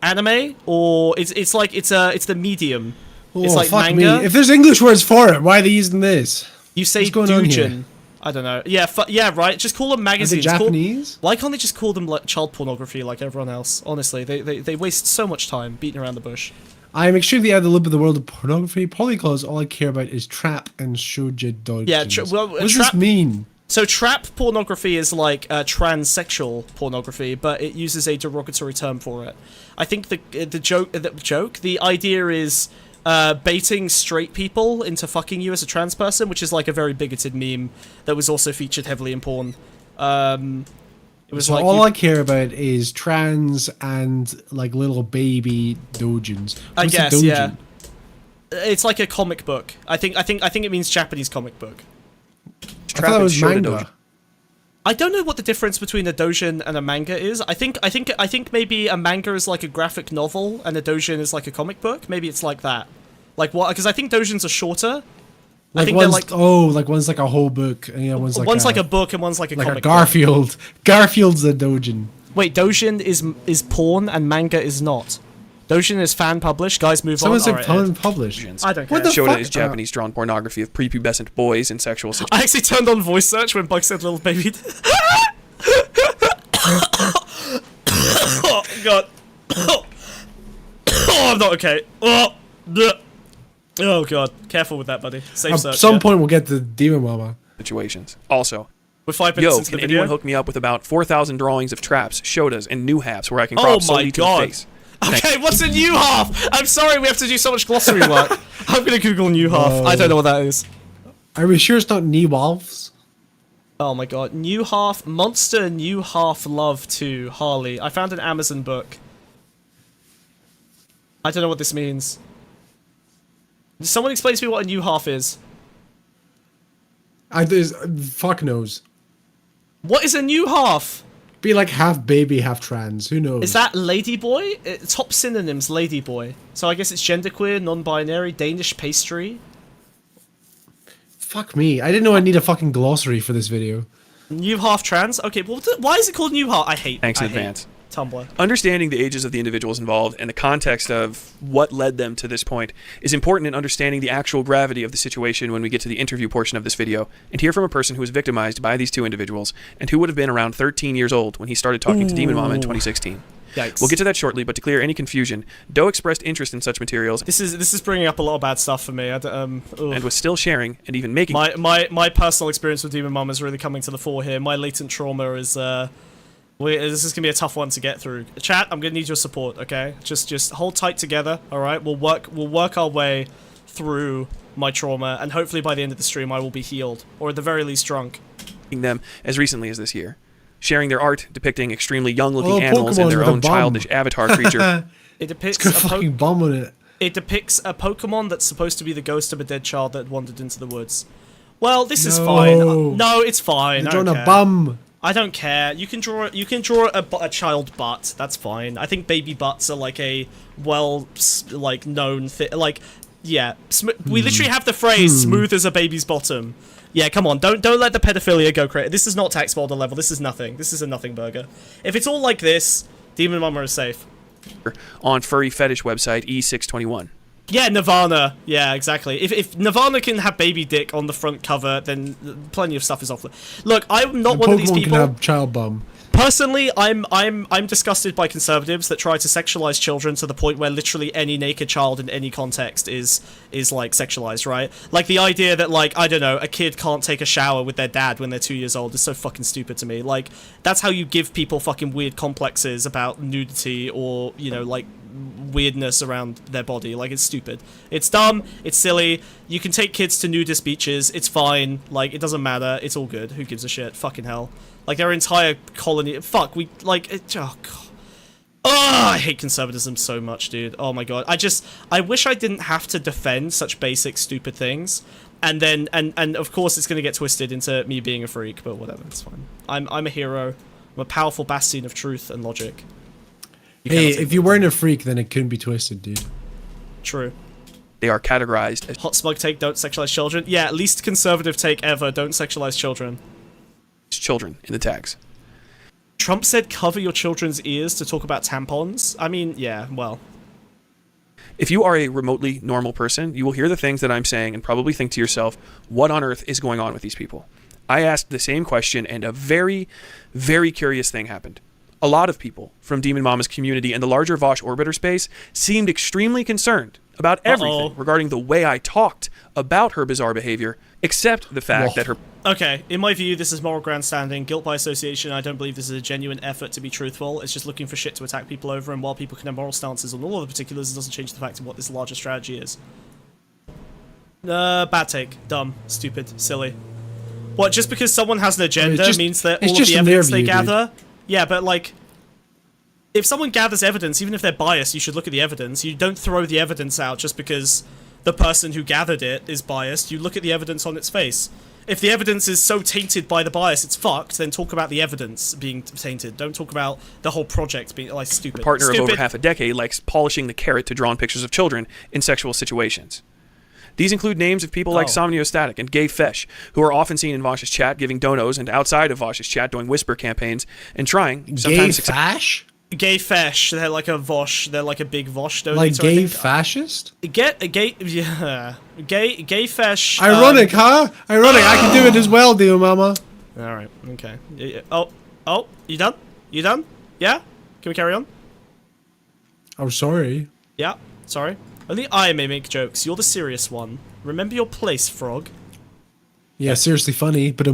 anime, or it's the medium. Oh, it's like fuck manga. me. If there's English words for it, why are they using this? You say What's going on here? doujin. I don't know. Yeah, yeah, right. Just call them magazines. Japanese? Why can't they just call them like child pornography like everyone else? Honestly, they waste so much time beating around the bush. I'm extremely out of the loop of the world of pornography, probably because all I care about is trap and shoujo dojins. Yeah, what does this mean? So trap pornography is like transsexual pornography, but it uses a derogatory term for it. I think the idea is baiting straight people into fucking you as a trans person, which is like a very bigoted meme that was also featured heavily in porn. It was so like all I care about is trans and like little baby dojins. I What's a guess, dojin? yeah. It's like a comic book. I think it means Japanese comic book. I thought it was manga. Doujin. I don't know what the difference between a doujin and a manga is. I think maybe a manga is like a graphic novel and a doujin is like a comic book. Maybe it's like that. Like what? Because I think doujins are shorter. Like I think one's, they're like like one's like a whole book, and yeah, one's like a book and one's like a like comic a Garfield. Garfield's a dojin. book. Wait, doujin is porn and manga is not. Doujin is fan published. Guys, move Someone on. said Alright, fan published. I don't care. What the Shota fuck? is Japanese drawn pornography of prepubescent boys in sexual situations. I actually turned on voice search when Bug said little baby. Oh god. Oh, I'm not okay. Oh god. Careful with that, buddy. Safe search. At some yeah. point, we'll get to Demonmama. Situations. Also, We're 5 minutes yo, into the can video. anyone hook me up with about 4,000 drawings of traps, shotas, and new haps where I can crop solely to the face? Okay, what's a new half? I'm sorry, we have to do so much glossary work. I'm gonna Google new half. I don't know what that is. Are we sure it's not knee wolves? Oh my god. New half. Monster New Half Love 2. Harley. I found an Amazon book. I don't know what this means. Someone explain to me what a new half is. Fuck knows. What is a new half? Be like half baby, half trans. Who knows? Is that ladyboy? Top synonyms, ladyboy. So I guess it's genderqueer, non-binary, Danish pastry. Fuck me. I didn't know I need a fucking glossary for this video. New half trans? Okay, well, why is it called new half? Thanks in advance. Tumblr. Understanding the ages of the individuals involved and the context of what led them to this point is important in understanding the actual gravity of the situation when we get to the interview portion of this video and hear from a person who was victimized by these two individuals and who would have been around 13 years old when he started talking to Demonmama in 2016. Yikes. We'll get to that shortly, but to clear any confusion, Doe expressed interest in such materials This is bringing up a lot of bad stuff for me. and was still sharing and even making my personal experience with Demonmama is really coming to the fore here. My latent trauma is this is gonna be a tough one to get through. Chat, I'm gonna need your support, okay? Just hold tight together, all right? We'll work our way through my trauma, and hopefully by the end of the stream I will be healed, or at the very least drunk. them as recently as this year, sharing their art depicting extremely young-looking Oh, animals and Pokemon their with a own bomb. childish avatar creature. It depicts It's got a fucking bomb on it. It depicts a Pokemon that's supposed to be the ghost of a dead child that wandered into the woods. Well, this is fine. No, it's fine. You're I don't drawing care. a bum. I don't care. You can draw a child butt. That's fine. I think baby butts are like a known thing. Like, yeah, we literally have the phrase "smooth as a baby's bottom." Yeah, come on. Don't let the pedophilia go crazy. This is not tax folder level. This is nothing. This is a nothing burger. If it's all like this, Demonmama is safe. On furry fetish website E621. Yeah, Nirvana. Yeah, exactly. If Nirvana can have baby dick on the front cover, then plenty of stuff is off. Look, I'm not one of these Pokemon people. can have child bum. Personally, I'm disgusted by conservatives that try to sexualize children to the point where literally any naked child in any context is like sexualized, right? Like the idea that like, I don't know, a kid can't take a shower with their dad when they're 2 years old is so fucking stupid to me. Like, that's how you give people fucking weird complexes about nudity or, you know, like weirdness around their body. Like, it's stupid. It's dumb. It's silly. You can take kids to nudist beaches. It's fine. Like, it doesn't matter. It's all good. Who gives a shit? Fucking hell. Like, their entire colony... Fuck, we... Like, oh, God. Oh, I hate conservatism so much, dude. Oh, my God. I wish I didn't have to defend such basic, stupid things. And then... And of course, it's going to get twisted into me being a freak, but whatever. It's fine. I'm a hero. I'm a powerful bastion of truth and logic. Hey, if you weren't a freak, then it couldn't be twisted, dude. True. They are categorized as hot smug take, don't sexualize children. Yeah, least conservative take ever, don't sexualize children. Children in the tags. Trump said cover your children's ears to talk about tampons. I mean, yeah, well. If you are a remotely normal person, you will hear the things that I'm saying and probably think to yourself, what on earth is going on with these people? I asked the same question, and a very, very curious thing happened. A lot of people from Demonmama's community and the larger Vosh orbiter space seemed extremely concerned about everything regarding the way I talked about her bizarre behavior, except the fact that her... Okay, in my view, this is moral grandstanding, guilt by association. I don't believe this is a genuine effort to be truthful. It's just looking for shit to attack people over, and while people can have moral stances on all of the particulars, it doesn't change the fact of what this larger strategy is. Bad take. Dumb. Stupid. Silly. What, just because someone has an agenda means that all of the evidence they gather... Dude. Yeah, but like, if someone gathers evidence, even if they're biased, you should look at the evidence. You don't throw the evidence out just because the person who gathered it is biased. You look at the evidence on its face. If the evidence is so tainted by the bias it's fucked, then talk about the evidence being tainted. Don't talk about the whole project being, like, stupid. A partner of over half a decade likes polishing the carrot to drawn pictures of children in sexual situations. These include names of people like Somniostatic and Gay Fesh, who are often seen in Vosh's chat giving donos and outside of Vosh's chat doing whisper campaigns and trying sometimes... Gay Fesh? Gay Fesh. They're like a Vosh. They're like a big Vosh donator. Like gay fascist? Yeah. Gay Fesh. Ironic, huh? Ironic. I can do it as well, Demonmama. Alright, okay. Oh, you done? You done? Yeah? Can we carry on? Oh, sorry. Yeah, sorry. Only I may make jokes. You're the serious one. Remember your place, frog. Yeah, seriously funny, but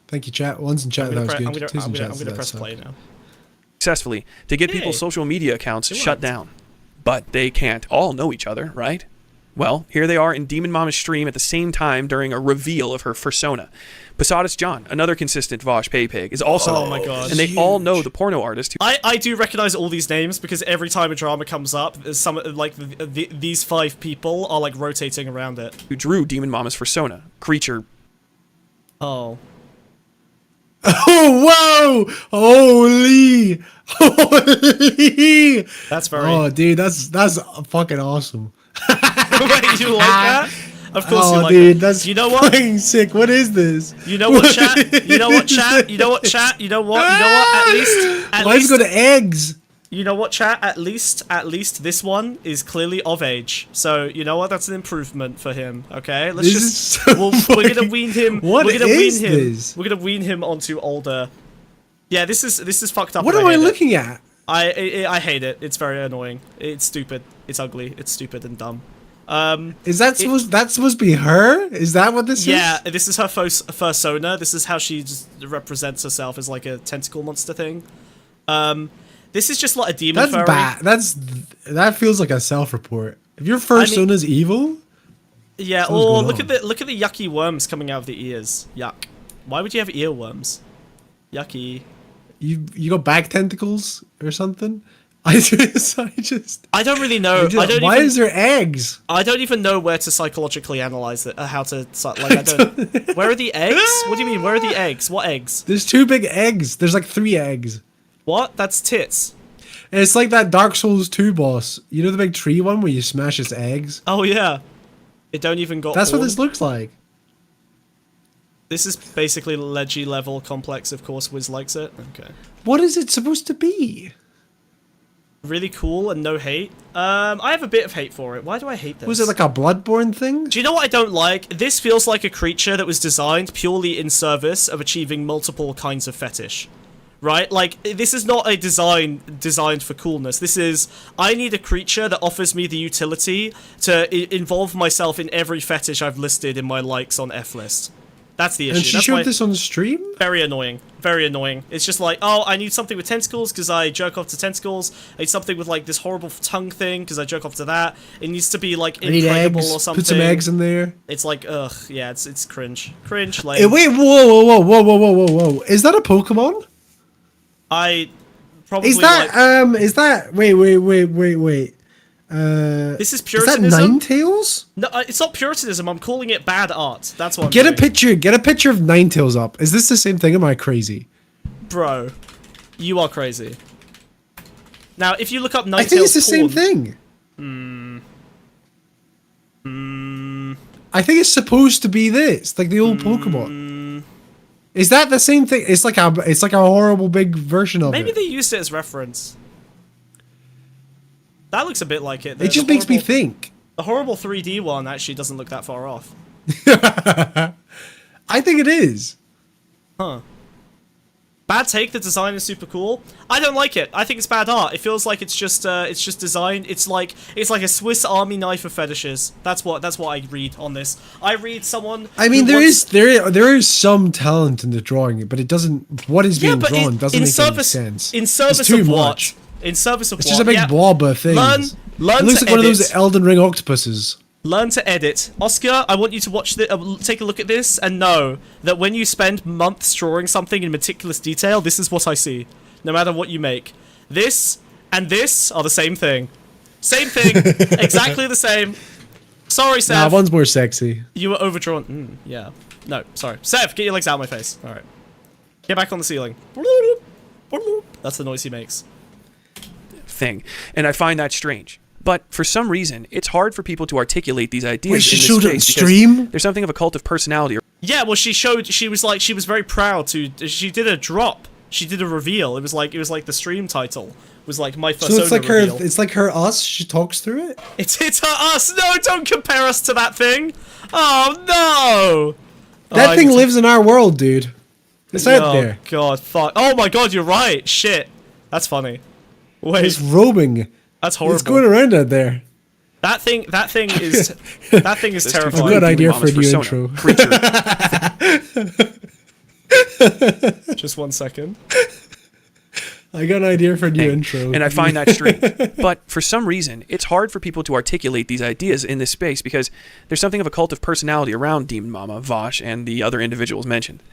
thank you, chat. One's in chat, that was good. I'm gonna press play now. Successfully to get people's social media accounts shut down. But they can't all know each other, right? Well, here they are in Demonmama's stream at the same time during a reveal of her fursona. Posadas John, another consistent Vosh pay pig, is also oh my god, and they all know the porno artist. I do recognize all these names because every time a drama comes up, some like these 5 people are like rotating around it. Who drew Demonmama's fursona? Creature. Oh. Oh, whoa! Holy! That's very... Oh, dude, that's fucking awesome. Wait, you like that? Of course you like dude, that. That's you know what? fucking sick. What is this? You know what, chat? You know what, chat? You know what, chat? You know what? You know what? At least go to eggs. You know what, chat? At least this one is clearly of age. So you know what? That's an improvement for him. Okay, let's we're gonna wean him. What is this? We're gonna wean him onto older. Yeah, this is fucked up. What am I looking at? I hate it. It's very annoying. It's stupid. It's ugly. It's stupid and dumb. Is that supposed to be her? Is that what this is? Yeah, this is her fursona. This is how she just represents herself as like a tentacle monster thing. This is just like a demon furry. Bad. That feels like a self-report. If your fursona's evil. Yeah. Or look at the yucky worms coming out of the ears. Yuck. Why would you have earworms? Yucky. You got back tentacles or something? I don't really know. Why is there eggs? I don't even know where to psychologically analyze it. How to like? I don't. Where are the eggs? What do you mean? Where are the eggs? What eggs? There's 2 big eggs. There's like 3 eggs. What? That's tits. And it's like that Dark Souls 2 boss. You know the big tree one where you smash its eggs? Oh yeah. It don't even got. That's what this looks like. This is basically Leggy level complex. Of course, Wiz likes it. Okay. What is it supposed to be? Really cool and no hate. I have a bit of hate for it. Why do I hate this? Was it like a Bloodborne thing? Do you know what I don't like? This feels like a creature that was designed purely in service of achieving multiple kinds of fetish. Right? Like, this is not a design designed for coolness. This is, I need a creature that offers me the utility to involve myself in every fetish I've listed in my likes on F-list. That's the issue. And she That's showed this on stream? Very annoying. Very annoying. It's just like, oh, I need something with tentacles because I jerk off to tentacles. I need something with like this horrible tongue thing because I jerk off to that. It needs to be like incredible or something. Put some eggs in there. It's like, ugh, yeah, it's cringe. Cringe, like... Hey, wait, whoa. Is that a Pokemon? I probably Is that wait. This is Is that Puritanism. Ninetales? No, it's not Puritanism. I'm calling it bad art. That's what I'm Get a doing. picture of Ninetales up. Is this the same thing? Am I crazy? Bro, you are crazy. Now, if you look up Ninetales I think it's the same thing. I think it's supposed to be this, like the old Pokemon. Is that the same thing? It's like a horrible big version of Maybe it. they used it as reference. That looks a bit like it. It just makes me think. The horrible 3D one actually doesn't look that far off. I think it is. Huh. Bad take. The design is super cool. I don't like it. I think it's bad art. It feels like it's just designed. It's like a Swiss Army knife of fetishes. That's what I read on this. I read someone. I mean, there is some talent in the drawing, but it doesn't. What is being drawn doesn't make any sense. In service too of what? much. In service of It's what? just a big blob of things. Learn it looks to like one of those edit. Elden Ring octopuses. Learn to edit. Oscar, I want you to watch take a look at this and know that when you spend months drawing something in meticulous detail, this is what I see. No matter what you make. This and this are the same thing. Same thing. Exactly the same. Sorry, Sev. Nah, one's more sexy. You were overdrawn. Yeah. No, sorry. Sev, get your legs out of my face. Alright. Get back on the ceiling. That's the noise he makes. Thing. And I find that strange. But for some reason, it's hard for people to articulate these ideas. Wait, she in this showed it on space stream? There's something of a cult of personality. Yeah, well, she was very proud to. She did a drop. She did a reveal. It was like the stream title. It was like my persona So it's like reveal. it's like her us. She talks through it. It's her us. No, don't compare us to that thing. Oh no. That thing lives in our world, dude. It's out there. Oh god, fuck. Oh my god, you're right. Shit. That's funny. Wait. It's roaming. That's horrible. It's going around out there. That thing is terrifying. I've got an idea for a new intro. Just 1 second. I got an idea for a new intro. And I find that strange. But for some reason, it's hard for people to articulate these ideas in this space because there's something of a cult of personality around Demonmama, Vosh, and the other individuals mentioned.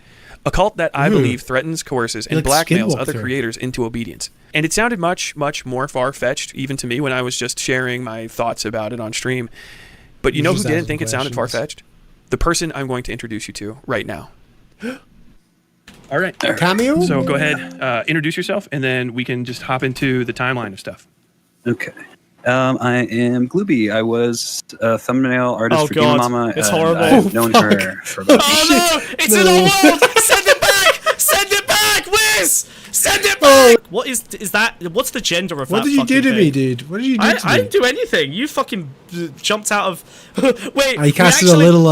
A cult that I believe threatens, coerces, and blackmails other creators into obedience. And it sounded much, much more far-fetched, even to me, when I was just sharing my thoughts about it on stream. But you know who didn't think it sounded far-fetched? The person I'm going to introduce you to right now. All right. Cameo? So go ahead, introduce yourself, and then we can just hop into the timeline of stuff. Okay. I am Glooby. I was a thumbnail artist for Demonmama. It's horrible. I've known her for about Oh no! It's in the world! Send it back! Send it back, Wiz! Send it back! What is that? What's the gender of that? What did you do to me, dude? What did you do to me? I didn't do anything. You fucking jumped out of. Wait. I casted a little.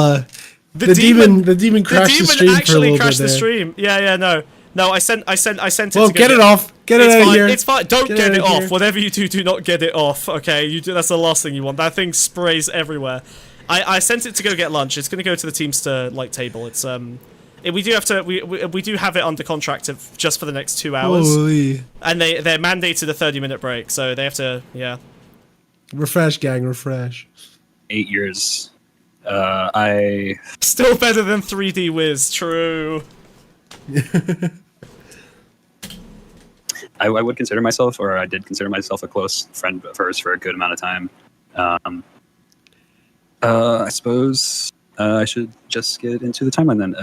The demon crashed the stream for a little bit there. Stream. Yeah, no, I sent it. Well, get it off. Get it out of here. It's fine. Don't get it off. Here. Whatever you do not get it off. Okay, that's the last thing you want. That thing sprays everywhere. I sent it to go get lunch. It's gonna go to the Teamster table. It's we do have to we do have it under contract just for the next 2 hours. Holy. And they're mandated a 30-minute break, so they have to Refresh, gang, refresh. 8 years. I still better than 3D Wiz. True. I would consider myself, or I did consider myself, a close friend of hers for a good amount of time. I suppose I should just get into the timeline then.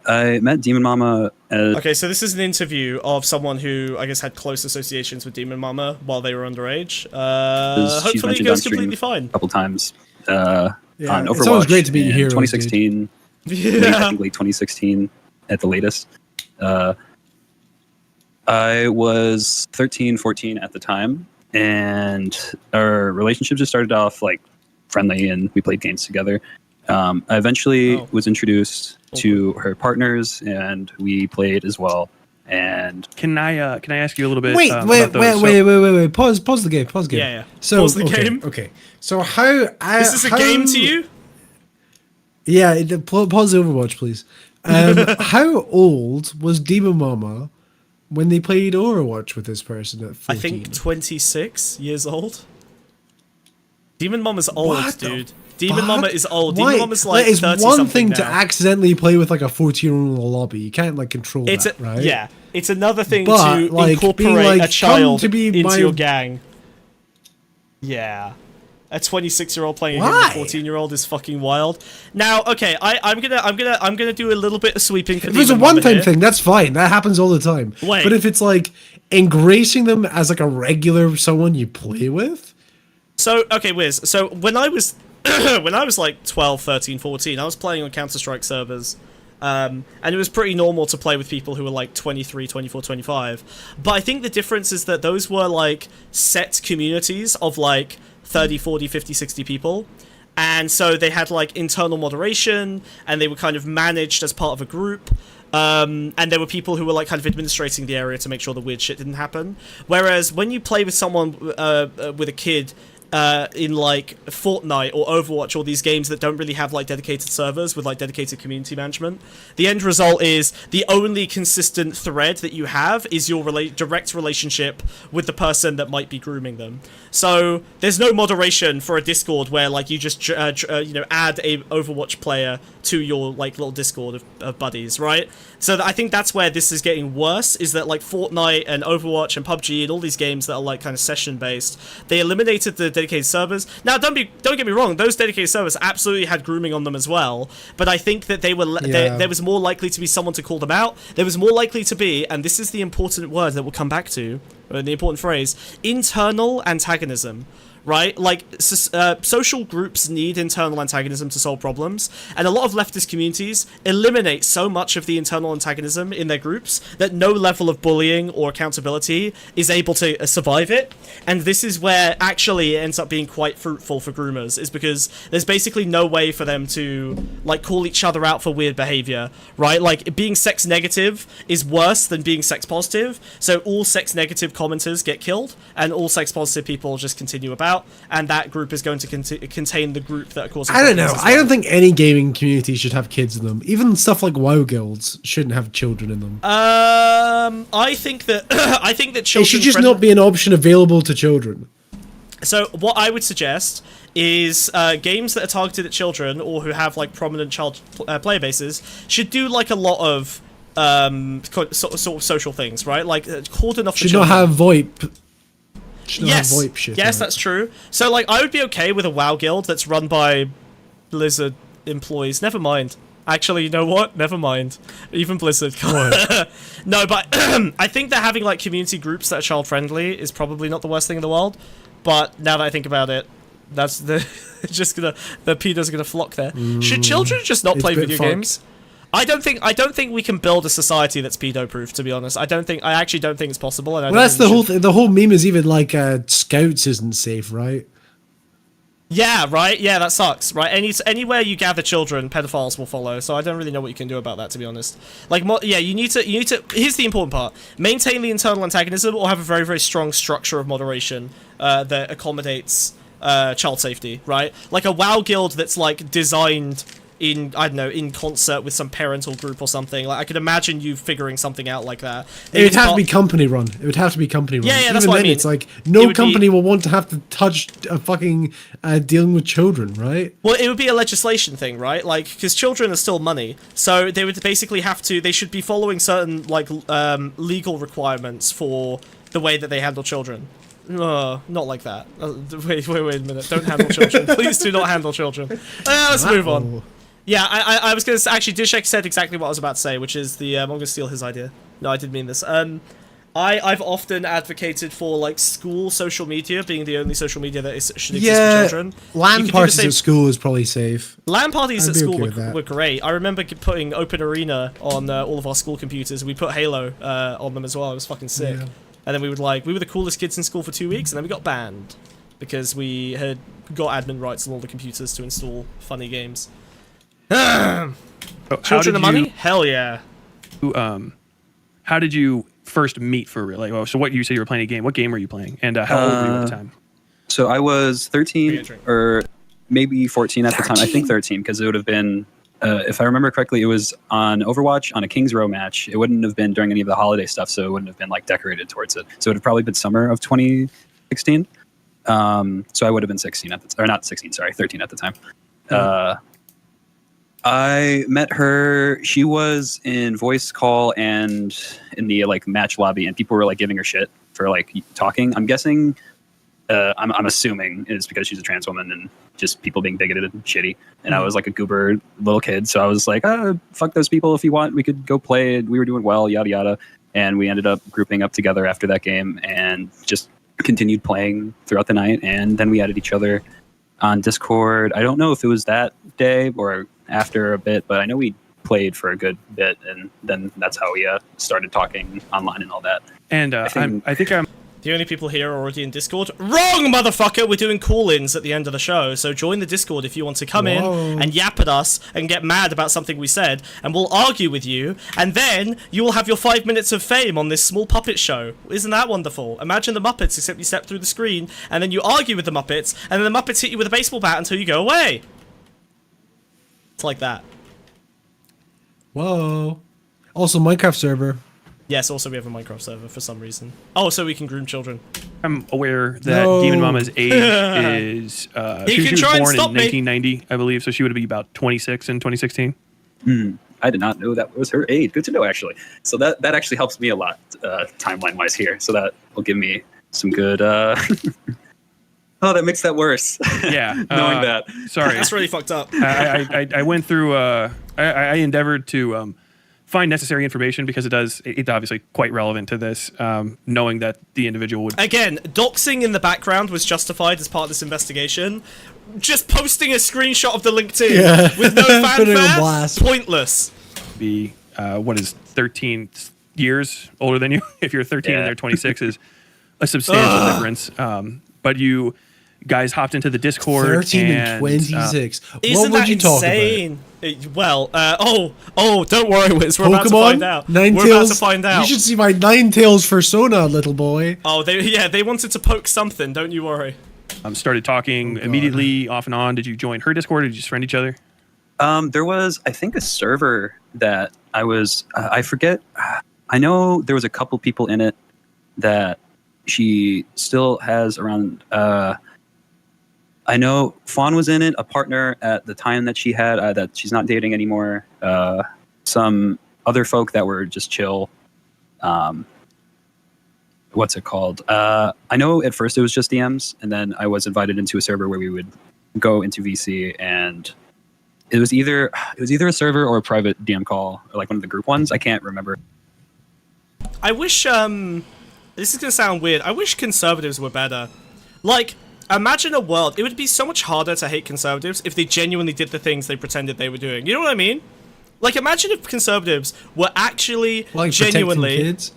I met Demonmama as... Okay, so this is an interview of someone who, I guess, had close associations with Demonmama while they were underage. Hopefully it goes completely fine. A couple times. Yeah, on Overwatch. It's always great to meet you here. 2016. I think late 2016 at the latest. I was 13, 14 at the time, and our relationship just started off like friendly, and we played games together. I eventually was introduced to her partners, and we played as well. And can I ask you a little bit? Wait. Pause the game. Yeah. So pause the game. Okay. So how is this a game to you? Yeah, pause Overwatch, please. How old was Demonmama when they played Overwatch with this person at 14? I think 26 years old. Demonmama's old, dude. Demonmama is old. Demonmama's like 30 something. It's one thing to accidentally play with like a 14-year-old in a lobby. You can't like control that, right? Yeah, it's another thing to incorporate a child into your gang. Yeah. A 26-year-old playing against a 14-year-old is fucking wild. Now, okay, I'm gonna do a little bit of sweeping. If it's a one-time thing, that's fine. That happens all the time. But if it's like engracing them as like a regular someone you play with. So okay, Wiz. So when I was when I was like 12, 13, 14, I was playing on Counter-Strike servers. And it was pretty normal to play with people who were like 23, 24, 25. But I think the difference is that those were like set communities of like 30, 40, 50, 60 people. And so they had like internal moderation and they were kind of managed as part of a group. And there were people who were like kind of administrating the area to make sure the weird shit didn't happen. Whereas when you play with someone with a kid in like Fortnite or Overwatch or these games that don't really have like dedicated servers with like dedicated community management, the end result is the only consistent thread that you have is your direct relationship with the person that might be grooming them. So there's no moderation for a Discord where like you just add a Overwatch player to your like little Discord of buddies, right? So I think that's where this is getting worse, is that like Fortnite and Overwatch and PUBG and all these games that are like kind of session based, they eliminated the dedicated servers. Now don't get me wrong, those dedicated servers absolutely had grooming on them as well, but I think that they were there was more likely to be someone to call them out. There was more likely to be, and this is the important word that we'll come back to, the important phrase, internal antagonism. Right? Like, social groups need internal antagonism to solve problems, and a lot of leftist communities eliminate so much of the internal antagonism in their groups that no level of bullying or accountability is able to survive it. And this is where actually it ends up being quite fruitful for groomers, is because there's basically no way for them to like call each other out for weird behavior, right? Like, being sex negative is worse than being sex positive, so all sex negative commenters get killed and all sex positive people just continue about. And that group is going to contain the group that are causing I don't know. well. I don't think any gaming community should have kids in them. Even stuff like WoW guilds shouldn't have children in them. I think that children. It should just not be an option available to children. So what I would suggest is games that are targeted at children or who have like prominent child player bases should do like a lot of sort of social things, right? Like cordon off the children. Should not have VoIP. Yes, that's true. So, like, I would be okay with a WoW guild that's run by Blizzard employees. Never mind. Actually, you know what? Never mind. Even Blizzard. No, but I think that having, like, community groups that are child-friendly is probably not the worst thing in the world. But now that I think about it, that's the pedos are gonna flock there. Should children just not play video games? I don't think we can build a society that's pedo-proof. To be honest, I actually don't think it's possible. And that's the whole thing. The whole meme is even like Scouts isn't safe, right? Yeah, right. Yeah, that sucks. Right. Anywhere you gather children, pedophiles will follow. So I don't really know what you can do about that, to be honest. Like, you need to. Here's the important part: maintain the internal antagonism, or have a very, very strong structure of moderation that accommodates child safety. Right. Like a WoW guild that's like designed in concert with some parental group or something. Like, I could imagine you figuring something out like that. It would have to be company run. It would have to be company run. Yeah, that's what I mean. It's like no company will want to have to touch a fucking dealing with children, right? Well, it would be a legislation thing, right? Like, because children are still money, so they would basically they should be following certain like legal requirements for the way that they handle children. Not like that. Wait a minute. Don't handle children. Please do not handle children. Let's move on. Yeah, I was going to actually, Dishek said exactly what I was about to say, which is I'm going to steal his idea. No, I didn't mean this. I've often advocated for like school social media being the only social media that should exist for children. LAN parties at school is probably safe. LAN parties at school were great. I remember putting Open Arena on all of our school computers. We put Halo on them as well. It was fucking sick. Yeah. And then we were the coolest kids in school for 2 weeks, and then we got banned because we had got admin rights on all the computers to install funny games. Children of money? Hell yeah. How did you first meet for real? Like, so what you said you were playing a game. What game were you playing? And how old were you at the time? So I was 13 or maybe 14 at the time. I think 13 because it would have been, if I remember correctly, it was on Overwatch on a Kings Row match. It wouldn't have been during any of the holiday stuff, so it wouldn't have been like decorated towards it. So it would have probably been summer of 2016. So I would have been 16 at the or not 16, sorry, 13 at the time. I met her. She was in voice call and in the like match lobby, and people were like giving her shit for like talking. I'm guessing, I'm assuming it's because she's a trans woman and just people being bigoted and shitty. And I was like a goober little kid, so I was like, fuck those people. If you want, we could go play. We were doing well, yada yada. And we ended up grouping up together after that game and just continued playing throughout the night. And then we added each other on Discord. I don't know if it was that day or after a bit, but I know we played for a good bit, and then that's how we started talking online and all that. And I think I'm the only people here are already in Discord. Wrong, motherfucker! We're doing call-ins at the end of the show, so join the Discord if you want to come in and yap at us and get mad about something we said, and we'll argue with you, and then you will have your 5 minutes of fame on this small puppet show. Isn't that wonderful? Imagine the Muppets, except you step through the screen, and then you argue with the Muppets, and then the Muppets hit you with a baseball bat until you go away. It's like that. Whoa. Also, Minecraft server. Yes, also we have a Minecraft server for some reason. Oh, so we can groom children. I'm aware that Demonmama's age is she was born in 1990, I believe, so she would be about 26 in 2016. I did not know that was her age. Good to know, actually. So that actually helps me a lot, timeline-wise here. So that will give me some good... Oh, that makes that worse. Yeah. Knowing that. Sorry. That's really fucked up. I went through... I endeavored to... find necessary information because it's obviously quite relevant to this, knowing that the individual would... Again, doxing in the background was justified as part of this investigation. Just posting a screenshot of the LinkedIn with no fanfare, pointless. Be, 13 years older than you? If you're 13 and they're 26 is a substantial difference. But you guys hopped into the Discord. 13 and 26. Isn't what would you insane? Talk about? Well, don't worry, Wiz. We're Pokemon? about to find out. Ninetales? We're about to find out. You should see my Ninetales persona, little boy. Oh, they wanted to poke something. Don't you worry. Started talking immediately, off and on. Did you join her Discord, or did you just friend each other? There was, I think, a server that I was. I forget. I know there was a couple people in it that she still has around. I know Fawn was in it, a partner at the time that she had, that she's not dating anymore. Some other folk that were just chill. What's it called? I know at first it was just DMs, and then I was invited into a server where we would go into VC, and it was either a server or a private DM call, or like one of the group ones. I can't remember. I wish, this is going to sound weird, I wish conservatives were better. Like, imagine a world, it would be so much harder to hate conservatives if they genuinely did the things they pretended they were doing. You know what I mean? Like, imagine if conservatives were actually genuinely... kids?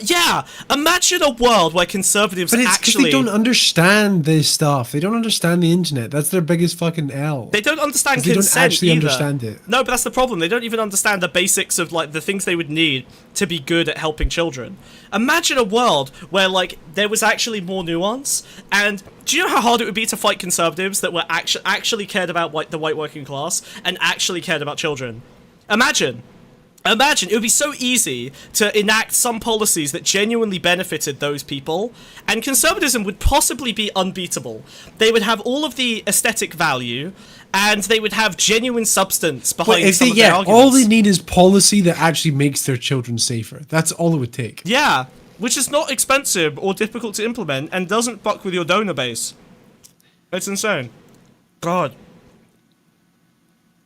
Yeah, imagine a world where conservatives But it's because they don't understand this stuff. They don't understand the internet. That's their biggest fucking L. They don't understand consent. They don't actually either. Understand it. No, but that's the problem. They don't even understand the basics of like the things they would need to be good at helping children. Imagine a world where like there was actually more nuance. And do you know how hard it would be to fight conservatives that were actually cared about the white working class and actually cared about children? Imagine, it would be so easy to enact some policies that genuinely benefited those people, and conservatism would possibly be unbeatable. They would have all of the aesthetic value, and they would have genuine substance behind some of their arguments. All they need is policy that actually makes their children safer. That's all it would take. Yeah, which is not expensive or difficult to implement, and doesn't fuck with your donor base. It's insane. God.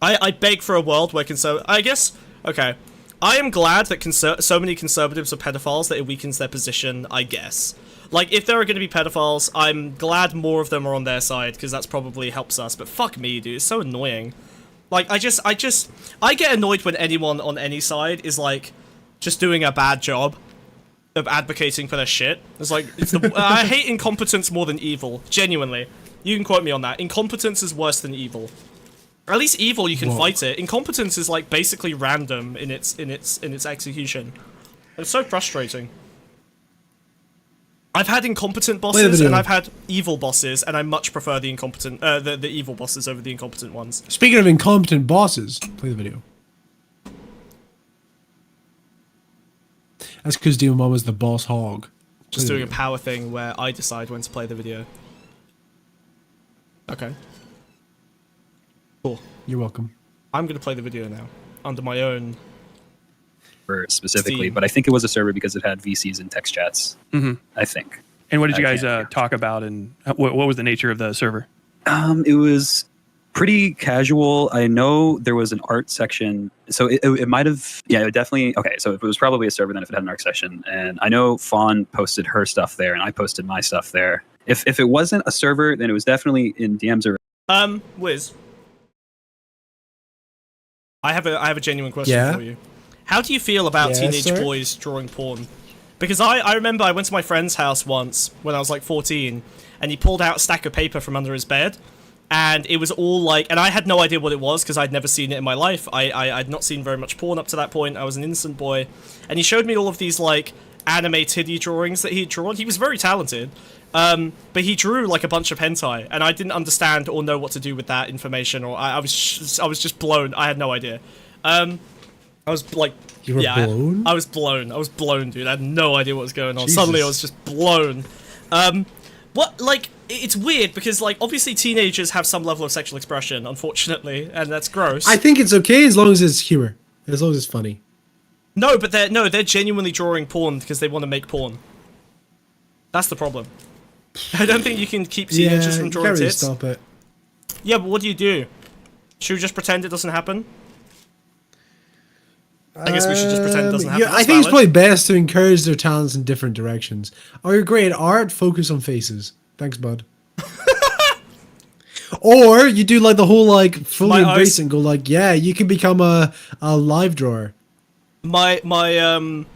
I beg for a world where I guess... Okay. I am glad that so many conservatives are pedophiles that it weakens their position, I guess. Like, if there are going to be pedophiles, I'm glad more of them are on their side, because that's probably helps us. But fuck me, dude. It's so annoying. Like, I get annoyed when anyone on any side is, like, just doing a bad job of advocating for their shit. It's like, I hate incompetence more than evil. Genuinely. You can quote me on that. Incompetence is worse than evil. At least evil, you can fight it. Incompetence is like basically random in its execution. It's so frustrating. I've had incompetent bosses and I've had evil bosses, and I much prefer the incompetent, the evil bosses over the incompetent ones. Speaking of incompetent bosses, play the video. That's because Demonmama's the boss hog. Just doing a power thing where I decide when to play the video. Okay. Cool. You're welcome. I'm going to play the video now, under my own... specifically, Steam. but I think it was a server because it had VCs and text chats, I think. And what did you guys talk about, and what was the nature of the server? It was pretty casual. I know there was an art section, so it might have, it definitely, okay, so it was probably a server then if it had an art section, and I know Fawn posted her stuff there, and I posted my stuff there. If it wasn't a server, then it was definitely in DMs or... Wiz. I have a genuine question for you. How do you feel about teenage boys drawing porn? Because I remember I went to my friend's house once when I was like 14, and he pulled out a stack of paper from under his bed, and it was all like, and I had no idea what it was because I'd never seen it in my life. I'd not seen very much porn up to that point. I was an innocent boy, and he showed me all of these like anime titty drawings that he'd drawn. He was very talented, but he drew like a bunch of hentai, and I didn't understand or know what to do with that information, or I was just blown. I had no idea. I was like, you were blown? I was blown, dude. I had no idea what was going on. Jesus. Suddenly I was just blown. What, like, it's weird because, like, obviously teenagers have some level of sexual expression, unfortunately, and that's gross. I think it's okay as long as it's humor, as long as it's funny. No, but they're genuinely drawing porn because they want to make porn. That's the problem. I don't think you can keep teenagers from drawing really tits. Stop it. Yeah, but what do you do? Should we just pretend it doesn't happen? I guess we should just pretend it doesn't happen. Yeah, I think it's probably best to encourage their talents in different directions. Oh, you're great at art, focus on faces. Thanks, bud. Or you do like the whole like fully embrace it and go like, yeah, you can become a live drawer. My my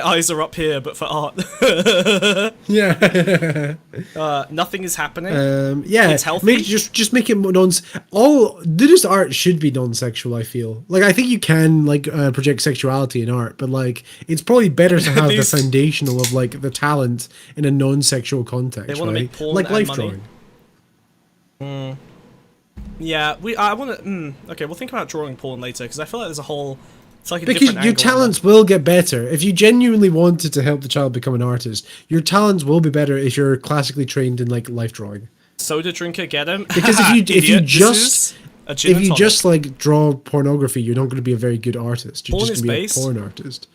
eyes are up here, but for art. Yeah. Nothing is happening. Yeah. It's healthy. Just make it all nudist art should be non-sexual. I feel like I think you can like project sexuality in art, but like it's probably better to have the foundational of like the talent in a non-sexual context. They want to make porn like life money. drawing. Yeah, I want to. Okay, we'll think about drawing porn later because I feel like there's a whole. It's like a because different your talents will get better if you genuinely wanted to help the child become an artist. Your talents will be better if you're classically trained in like life drawing. Soda drinker, get him. Because if you just like draw pornography, you're not going to be a very good artist. You're just going to be a porn artist.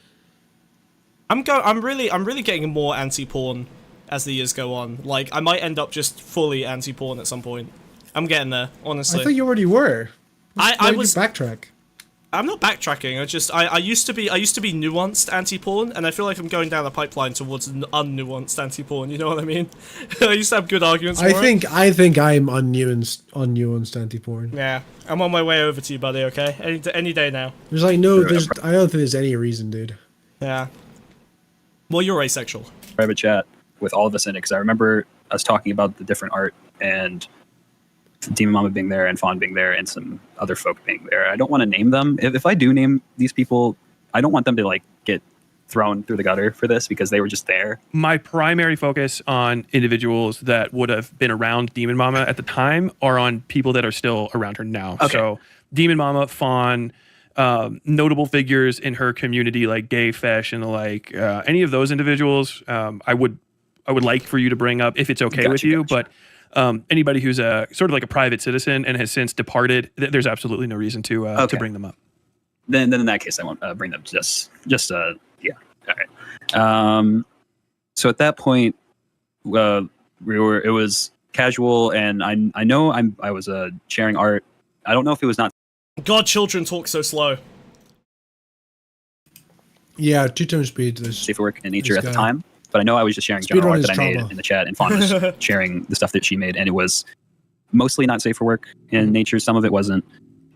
I'm really getting more anti-porn as the years go on. Like I might end up just fully anti-porn at some point. I'm getting there, honestly. I thought you already were. I was backtrack. I'm not backtracking. I used to be nuanced anti-porn, and I feel like I'm going down the pipeline towards unnuanced anti-porn. You know what I mean? I used to have good arguments. I think I'm unnuanced anti-porn. Yeah, I'm on my way over to you, buddy. Okay, any day now. There's like no. I don't think there's any reason, dude. Yeah. Well, you're asexual. Private chat with all of us in it because I remember us talking about the different art and Demonmama being there and Fawn being there and some other folk being there. I don't want to name them. If I do name these people, I don't want them to like get thrown through the gutter for this because they were just there. My primary focus on individuals that would have been around Demonmama at the time are on people that are still around her now. Okay. So Demonmama, Fawn, notable figures in her community like Gay Fesh and like any of those individuals, I would like for you to bring up if it's okay with you, but anybody who's a sort of like a private citizen and has since departed, there's absolutely no reason to bring them up. Then in that case, I won't bring them. Yeah. All right. So at that point, it was casual, and I know I was sharing art. I don't know if it was not. God, children talk so slow. Yeah, 2 times speed. Safer work in nature at the time. But I know I was just sharing general art that I made in the chat, and Fawn was sharing the stuff that she made, and it was mostly not safe for work in nature. Some of it wasn't.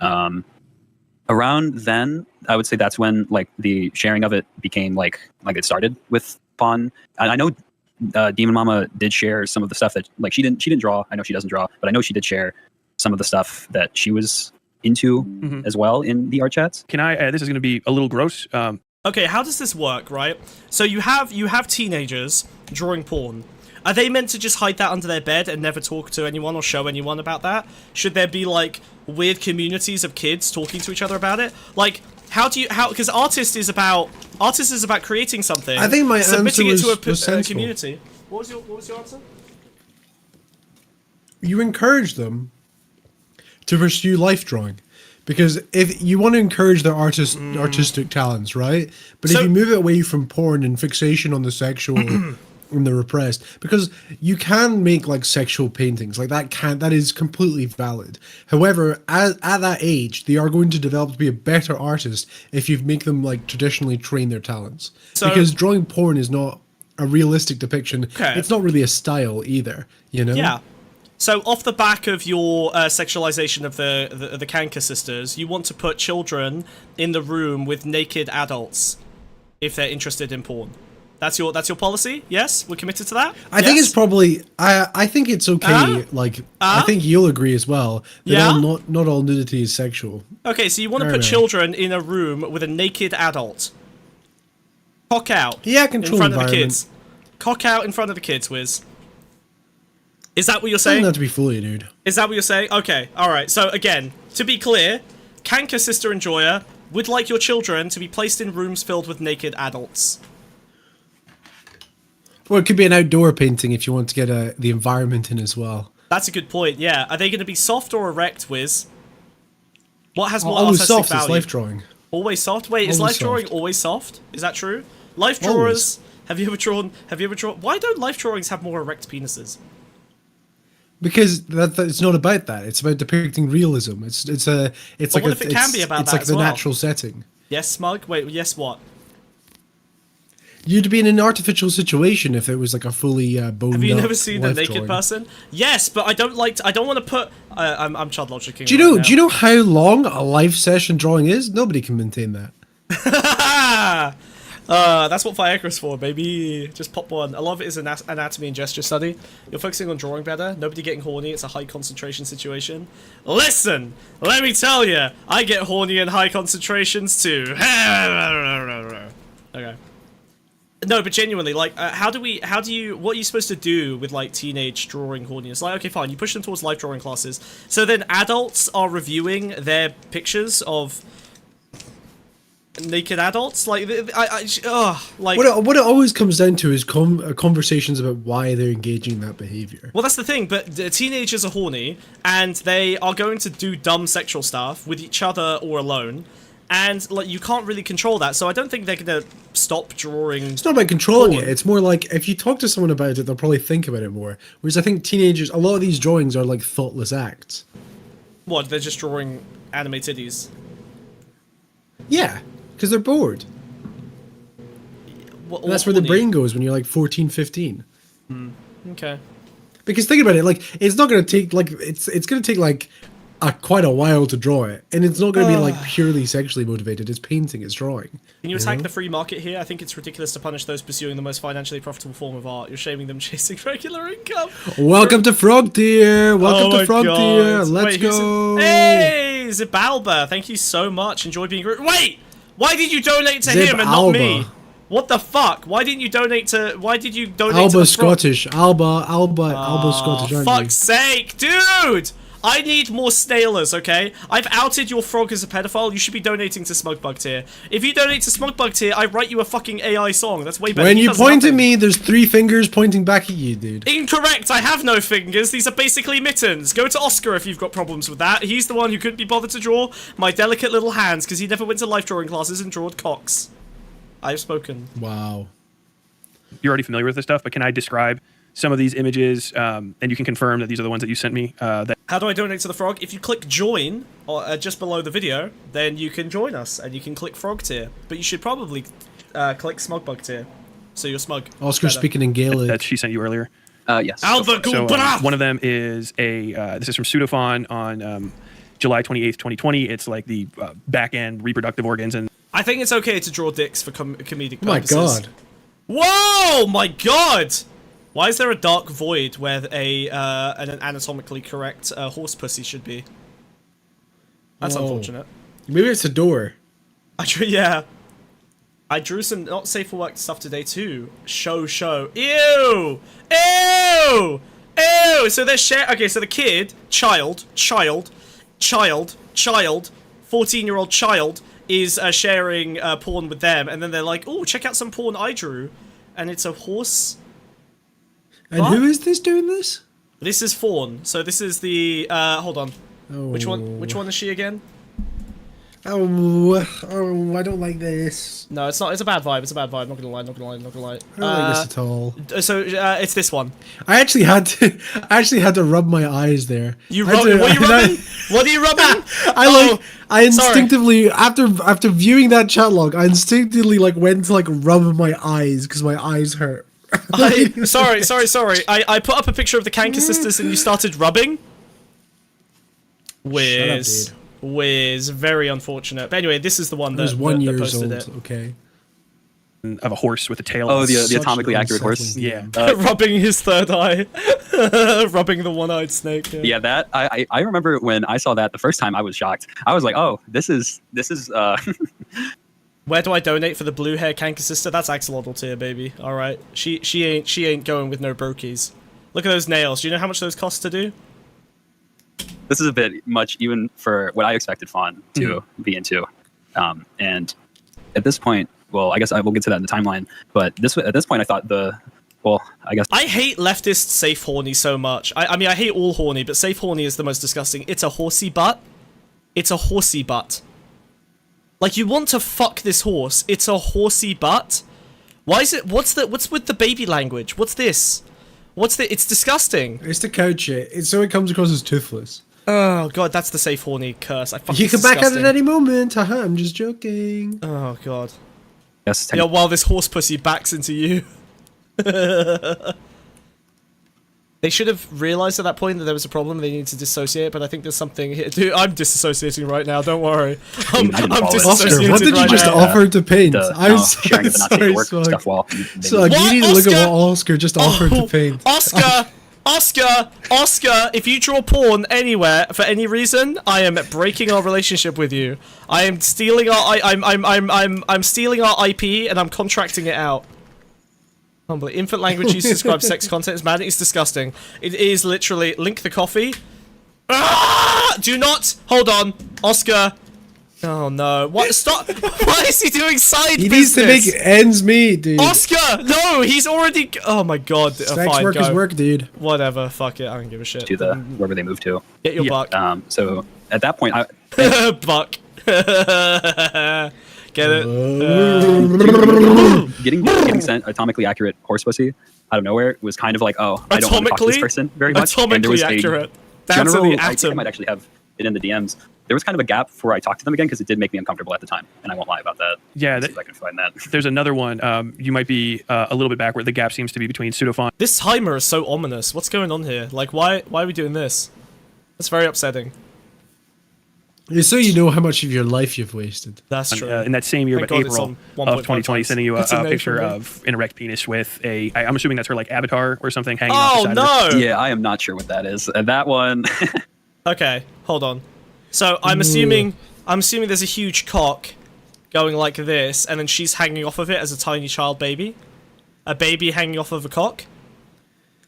Around then, I would say that's when like the sharing of it became like it started with Fawn. I know Demonmama did share some of the stuff that like she didn't draw. I know she doesn't draw, but I know she did share some of the stuff that she was into as well in the art chats. Can I? This is going to be a little gross. Okay, how does this work, right? So you have teenagers drawing porn. Are they meant to just hide that under their bed and never talk to anyone or show anyone about that? Should there be like weird communities of kids talking to each other about it? Like, because artist is about creating something. I think my submitting answer it to was a community. What was your answer? You encourage them to pursue life drawing. Because if you want to encourage their artistic talents, right? But if you move it away from porn and fixation on the sexual and the repressed, because you can make like sexual paintings, like that is completely valid. However, at that age, they are going to develop to be a better artist if you make them like traditionally train their talents. Because drawing porn is not a realistic depiction. Okay. It's not really a style either, you know? Yeah. So off the back of your sexualization of the Kanka sisters, you want to put children in the room with naked adults if they're interested in porn. That's your policy? Yes? We're committed to that? I think it's probably I think it's okay, I think you'll agree as well that not all nudity is sexual. Okay, so you want to put children in a room with a naked adult. Cock out. Yeah, control in front of the kids. Cock out in front of the kids, Wiz. Is that what you're saying? Doesn't have to be fully, dude. Is that what you're saying? Okay, alright. So again, to be clear, Kanka Sister Enjoyer would like your children to be placed in rooms filled with naked adults. Well, it could be an outdoor painting if you want to get the environment in as well. That's a good point, yeah. Are they going to be soft or erect, Wiz? What has more always artistic soft value? Is life drawing. Always soft? Wait, is life drawing always soft? Is that true? Life drawers, have you ever drawn, why don't life drawings have more erect penises? Because it's not about that. It's about depicting realism. It's like what if it can be about it's that like as the well? natural setting. Yes, Smug? Wait, yes what? You'd be in an artificial situation if it was like a fully boned up. Have you never seen a naked drawing. person? Yes, but I don't want to put. I'm child logicking. Do you know how long a live session drawing is? Nobody can maintain that. That's what Viagra's for, baby. Just pop one. A lot of it is anatomy and gesture study. You're focusing on drawing better. Nobody getting horny. It's a high concentration situation. Listen, let me tell you, I get horny in high concentrations too. Okay. No, but genuinely, like, what are you supposed to do with, like, teenage drawing horniness? Like, okay, fine, you push them towards live drawing classes. So then adults are reviewing their pictures of naked adults? Like, like... What it always comes down to is conversations about why they're engaging in that behavior. Well, that's the thing, but the teenagers are horny, and they are going to do dumb sexual stuff with each other or alone. And like you can't really control that, so I don't think they're gonna stop drawing. It's not about controlling it. It's more like if you talk to someone about it, they'll probably think about it more. Whereas I think teenagers, a lot of these drawings are like thoughtless acts. What? They're just drawing anime titties. Yeah, because they're bored. And that's where the brain goes when you're like 14, 15. Okay. Because think about it, like it's not gonna take like it's gonna take like quite a while to draw it, and it's not going to be like purely sexually motivated. It's painting, it's drawing. Can you attack the free market here? I think it's ridiculous to punish those pursuing the most financially profitable form of art. You're shaming them chasing regular income. Welcome to Frog Tier. Welcome to Frog Tier. Let's go. Hey, Zibalba, thank you so much. Enjoy being. Wait, why did you donate to him and not me? What the fuck? Why didn't you donate to? Why did you donate to the Scottish? Alba Scottish. Fuck's sake, dude! I need more snailers, okay? I've outed your frog as a pedophile. You should be donating to Smugbug Tier. If you donate to Smugbug Tier, I write you a fucking AI song. That's way better. When you point at me, there's 3 fingers pointing back at you, dude. Incorrect. I have no fingers. These are basically mittens. Go to Oscar if you've got problems with that. He's the one who couldn't be bothered to draw my delicate little hands because he never went to life drawing classes and drawed cocks. I've spoken. Wow. You're already familiar with this stuff, but can I describe some of these images, and you can confirm that these are the ones that you sent me. How do I donate to the frog? If you click join, or just below the video, then you can join us, and you can click frog tier. But you should probably click smugbug tier, so you're smug. Oscar speaking in Gaelic. That she sent you earlier. Yes. So, one of them is this is from Pseudophon on July 28th, 2020. It's like the back-end reproductive organs. And I think it's okay to draw dicks for comedic purposes. Oh my god. Whoa, my god! Why is there a dark void where an anatomically correct horse pussy should be? That's unfortunate. Maybe it's a door. Yeah. I drew some not safe for work stuff today too. Show. Ew! Ew! So they're okay, so the child, 14-year-old child is sharing porn with them, and then they're like, oh, check out some porn I drew. And it's a horse. And who is this doing this? This is Fawn. So this is the, hold on. Oh. Which one is she again? Oh, I don't like this. No, it's not. It's a bad vibe. Not gonna lie. I don't like this at all. So it's this one. I actually had to rub my eyes there. What are you rubbing? What are you rubbing? I instinctively after viewing that chat log, I instinctively went to rub my eyes because my eyes hurt. Sorry. I put up a picture of the Kanker sisters and you started rubbing. Whiz, very unfortunate. But anyway, this is the one that, was 1 year posted old. it. Okay. Of a horse with a tail. Oh, the atomically accurate horse. Yeah. Rubbing his third eye. Rubbing the one-eyed snake. Yeah, that I remember when I saw that the first time. I was shocked. I was like, oh, this is. Where do I donate for the blue hair Kanker sister? That's axolotl tier, baby. All right, she ain't going with no brokies. Look at those nails. Do you know how much those cost to do? This is a bit much, even for what I expected Fawn to be into. And at this point, well, I guess I will get to that in the timeline. But at this point, I thought I hate leftist safe horny so much. I mean, I hate all horny, but safe horny is the most disgusting. It's a horsey butt. It's a horsey butt. Like, you want to fuck this horse. It's a horsey butt. Why is it? What's with the baby language? What's this? It's disgusting. It's to couch it. It's so it comes across as toothless. Oh god, that's the safe horny curse. You can back out at any moment. Haha, I'm just joking. Oh god. Yes. Yeah, while this horse pussy backs into you. They should have realized at that point that there was a problem. They needed to dissociate, but I think there's something here. Dude, I'm disassociating right now. Don't worry. I'm disassociating. Oscar, what did you just offer to paint? I'm sorry, Swag. So you need to look at what Oscar just offered to paint. Oscar, if you draw porn anywhere for any reason, I am breaking our relationship with you. I am stealing I'm stealing our IP and I'm contracting it out. Humbly. Infant language used to describe sex content is mad. It's disgusting. It is literally link the coffee. Ah! Do not hold on, Oscar. Oh no! What? Stop! Why is he doing side business? He needs to make ends meet, dude. Oscar, no, he's already. Oh my god! Sex work is work, dude. Whatever. Fuck it. I don't give a shit. To wherever they move to. Get your buck. So at that point, buck. Get it? Getting sent atomically accurate horse pussy out of nowhere was kind of like, oh, I don't want to talk to this person very much. Atomically accurate. That's general, in the atom. I might actually have it in the DMs. There was kind of a gap before I talked to them again because it did make me uncomfortable at the time, and I won't lie about that. Yeah, see if I can find that. There's another one. You might be a little bit backward. The gap seems to be between pseudophon. This timer is so ominous. What's going on here? Like, why are we doing this? That's very upsetting. It's so you know how much of your life you've wasted. That's true. In that same year, Thank but God April of 2020, sending you a picture of an erect penis with I'm assuming that's her avatar or something hanging off the side of it. Yeah, I am not sure what that is. And that one. Okay, hold on. So I'm assuming there's a huge cock going like this, and then she's hanging off of it as a tiny child baby. A baby hanging off of a cock.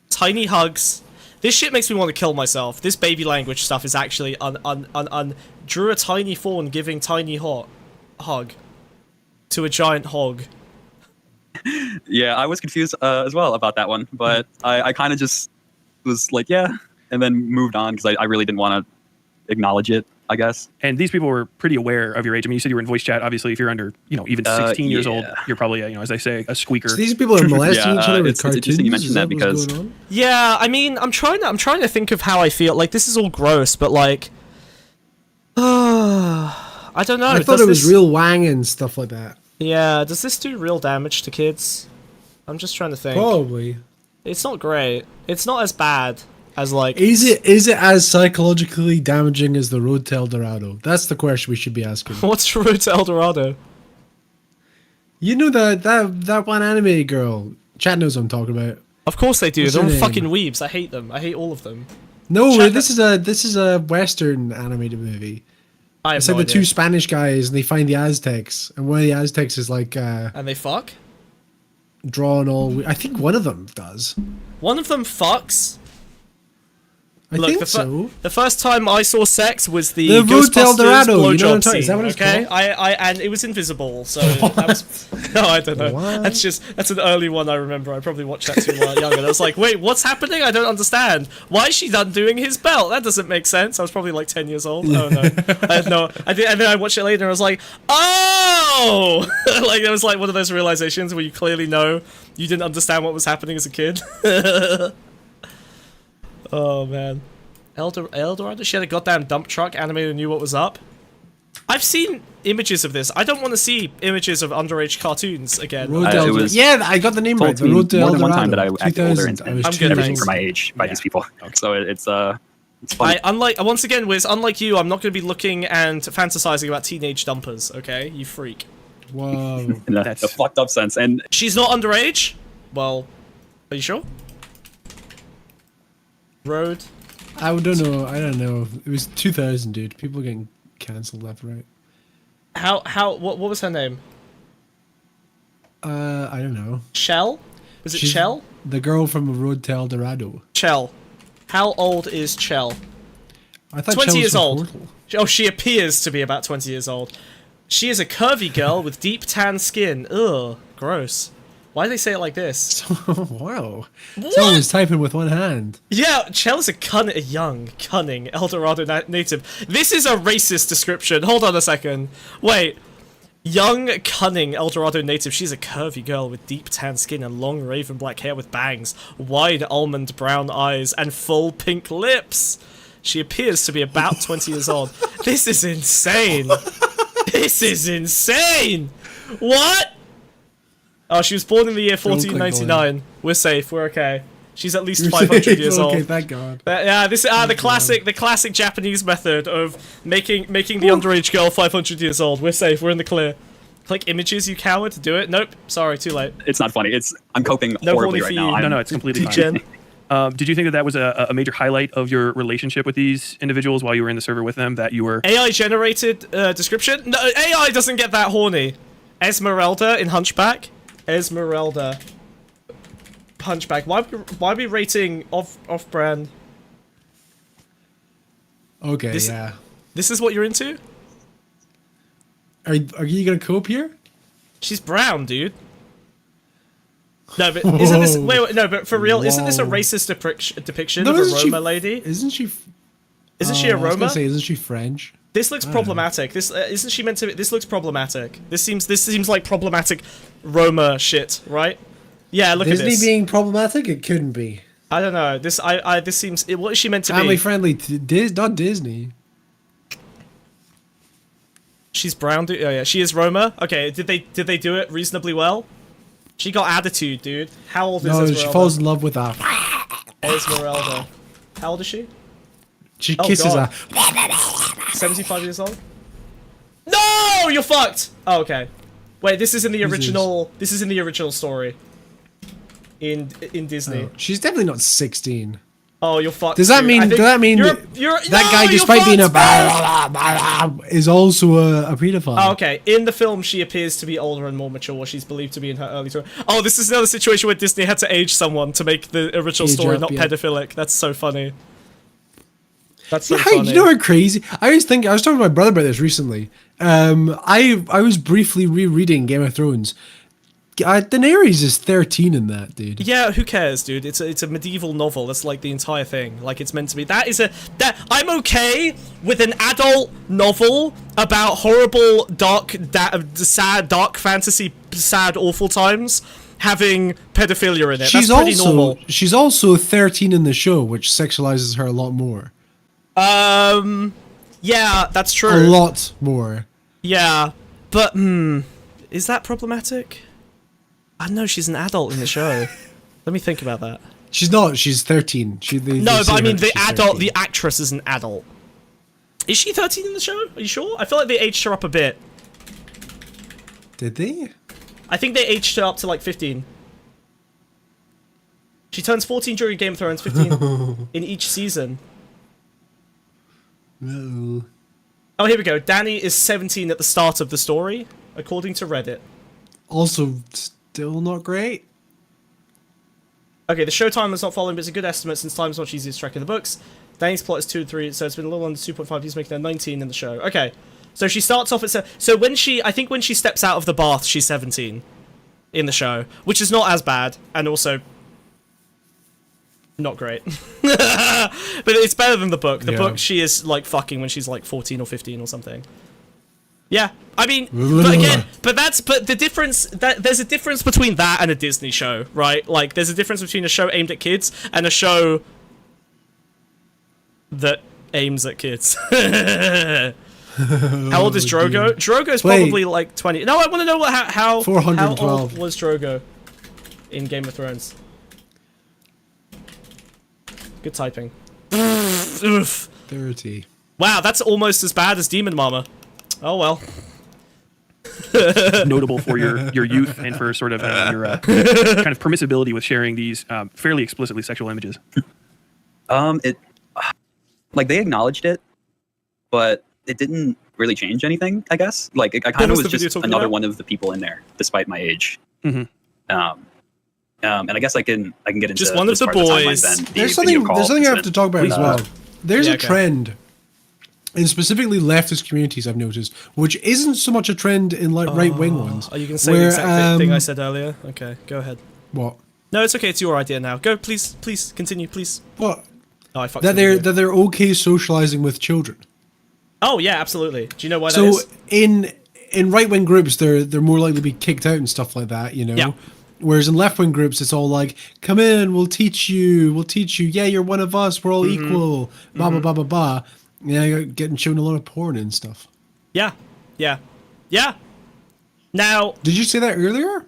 Tiny hugs. This shit makes me want to kill myself. This baby language stuff is actually drew a tiny fawn giving tiny hug to a giant hog. Yeah, I was confused as well about that one, but I kind of just was like, yeah, and then moved on because I really didn't want to acknowledge it, I guess. And these people were pretty aware of your age. I mean, you said you were in voice chat. Obviously, if you're under, even 16 years old, you're probably, as they say, a squeaker. So these people are molesting each other with cartoons. It's interesting you mentioned that because. Yeah, I mean, I'm trying to think of how I feel. Like, this is all gross, but like, I don't know. I thought it was real wang and stuff like that. Yeah, does this do real damage to kids? I'm just trying to think. Probably. It's not great. It's not as bad as like. Is it as psychologically damaging as the Road to El Dorado? That's the question we should be asking. What's Road to El Dorado? You know that one anime girl. Chat knows what I'm talking about. Of course they do. What's They're all her name? fucking weebs. I hate them. I hate all of them. No, this is a Western animated movie. It's like the two Spanish guys, and they find the Aztecs, and one of the Aztecs is like, and they fuck. Drawn all. I think one of them does. One of them fucks. I think so. The first time I saw sex was the Road El Dorado. blowjob You know what I'm talking? scene. Is that what it's okay, called? and it was invisible, so that was. No, I don't know. What? That's an early one I remember. I probably watched that too when I was younger. And I was like, wait, what's happening? I don't understand. Why is she undoing his belt? That doesn't make sense. I was probably like 10 years old. Oh no, I had no. And then I watched it later, and I was like, oh, like it was like one of those realizations where you clearly know you didn't understand what was happening as a kid. Oh man. El Dorado? She had a goddamn dump truck animated and knew what was up. I've seen images of this. I don't want to see images of underage cartoons again. Yeah, I got the name right. The Road to more El than one time Dorado. that I acted older and spent good, everything thanks. for my age by these people. So it's funny. Once again, Wiz, unlike you, I'm not going to be looking and fantasizing about teenage dumpers, okay? You freak. Whoa. In a fucked up sense. And she's not underage? Well, are you sure? Road? I don't know. I don't know. It was 2000, dude. People are getting cancelled left, right. What was her name? I don't know. Chell? Was it She's Chell? The girl from Road to El Dorado. Chell. How old is Chell? I thought 20 Chell was years from old. Portal. Oh, she appears to be about 20 years old. She is a curvy girl with deep tan skin. Ugh, gross. Why do they say it like this? Wow. Someone was typing with one hand. Yeah, Chell is a young, cunning El Dorado native. This is a racist description. Hold on a second. Wait. Young, cunning El Dorado native. She's a curvy girl with deep tan skin and long raven black hair with bangs, wide almond brown eyes, and full pink lips. She appears to be about 20 years old. This is insane. This is insane. What? Oh, she was born in the year 1499. We're safe. We're okay. She's at least 500 years old. Okay, thank God. Yeah, this the classic Japanese method of making the underage girl 500 years old. We're safe. We're in the clear. Click images, you coward. Do it. Nope. Sorry, too late. It's not funny. I'm coping horribly right now. No, it's completely fine. Did you think that was a major highlight of your relationship with these individuals while you were in the server with them? That you were AI generated description? No, AI doesn't get that horny. Esmeralda in Hunchback. Esmeralda. Hunchback. Why are we rating off-brand? Okay, This is what you're into? Are you gonna cope here? She's brown, dude. No, but isn't this... Wait, no, but for real, isn't this a racist depiction of a Roma lady? Isn't she... Isn't she a Roma? I was gonna say, isn't she French? This looks problematic. This isn't she meant to be... This looks problematic. This seems like problematic Roma shit, right? Yeah, look at this. Disney being problematic? It couldn't be. I don't know. This seems... What is she meant to be? Family friendly. Not Disney. She's brown, dude. Oh yeah, she is Roma. Okay, did they do it reasonably well? She got attitude, dude. How old is Esmeralda? No, she falls in love with her. Esmeralda. How old is she? She kisses her. 75 years old? No! You're fucked! Oh, okay. Wait, this is in the original... This is in the original story. In Disney. Oh, she's definitely not 16. Oh, you're fucked. Does that mean that guy, despite being is also a pedophile? Oh, okay. In the film, she appears to be older and more mature. She's believed to be in her early 20s. Oh, this is another situation where Disney had to age someone to make the original story not pedophilic. That's so funny. That's so funny. You know what crazy? I was talking to my brother about this recently. I was briefly rereading Game of Thrones. Daenerys is 13 in that, dude. Yeah, who cares, dude? It's a medieval novel. That's like the entire thing. Like it's meant to be. I'm okay with an adult novel about horrible, sad, dark fantasy, sad, awful times having pedophilia in it. That's pretty normal. She's also 13 in the show, which sexualizes her a lot more. Yeah, that's true. A lot more. Yeah, but is that problematic? I know she's an adult in the show. Let me think about that. She's not. She's 13. No, but I mean the adult. 13. The actress is an adult. Is she 13 in the show? Are you sure? I feel like they aged her up a bit. Did they? I think they aged her up to like 15. She turns 14 during Game of Thrones, 15 in each season. No. Oh, here we go. Danny is 17 at the start of the story, according to Reddit. Also, still not great. Okay, the show time is not following, but it's a good estimate since time is much easier to track in the books. Danny's plot is 2 and 3, so it's been a little under 2.5. He's making her 19 in the show. Okay, so she starts off at... So I think when she steps out of the bath, she's 17 in the show, which is not as bad, and also... not great. But it's better than the book. The book, she is, like, fucking when she's, like, 14 or 15 or something. Yeah, I mean, but again, but the difference, there's a difference between that and a Disney show, right? Like, there's a difference between a show aimed at kids and a show that aims at kids. How old is Drogo? Drogo's probably, like, 20. No, I want to know how old was Drogo in Game of Thrones. Good typing. Oof. 30. Wow, that's almost as bad as Demonmama. Oh well. Notable for your youth and for sort of your kind of permissibility with sharing these fairly explicitly sexual images. Like they acknowledged it, but it didn't really change anything. I guess like I kind of was just another one of the people in there, despite my age. Mm-hmm. And I guess I can get into just one of the boys. There's something I have to talk about as well. There's a trend in specifically leftist communities I've noticed, which isn't so much a trend in like right-wing ones. Are you going to say the exact thing I said earlier? Okay, go ahead. What? No, it's okay. It's your idea now. Go, please continue, please. What? Oh, I fucked that they're okay socializing with children. Oh yeah, absolutely. Do you know why that is? So in right-wing groups, they're more likely to be kicked out and stuff like that. You know. Yeah. Whereas in left-wing groups, it's all like, come in, we'll teach you. Yeah, you're one of us. We're all equal. Blah, blah, blah, blah, blah. Yeah, you're getting shown a lot of porn and stuff. Yeah. Now... Did you say that earlier?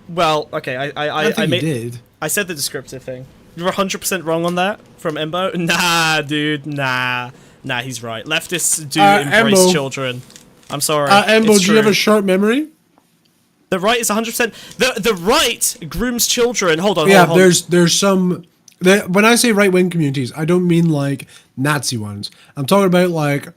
Well, okay, I did. I said the descriptive thing. You're 100% wrong on that from Embo? Nah, dude, nah. Nah, he's right. Leftists do embrace Embo. children. I'm sorry. Embo, do you have a short memory? The right is 100%. The right grooms children. Hold on. There's some. When I say right wing communities, I don't mean like Nazi ones. I'm talking about like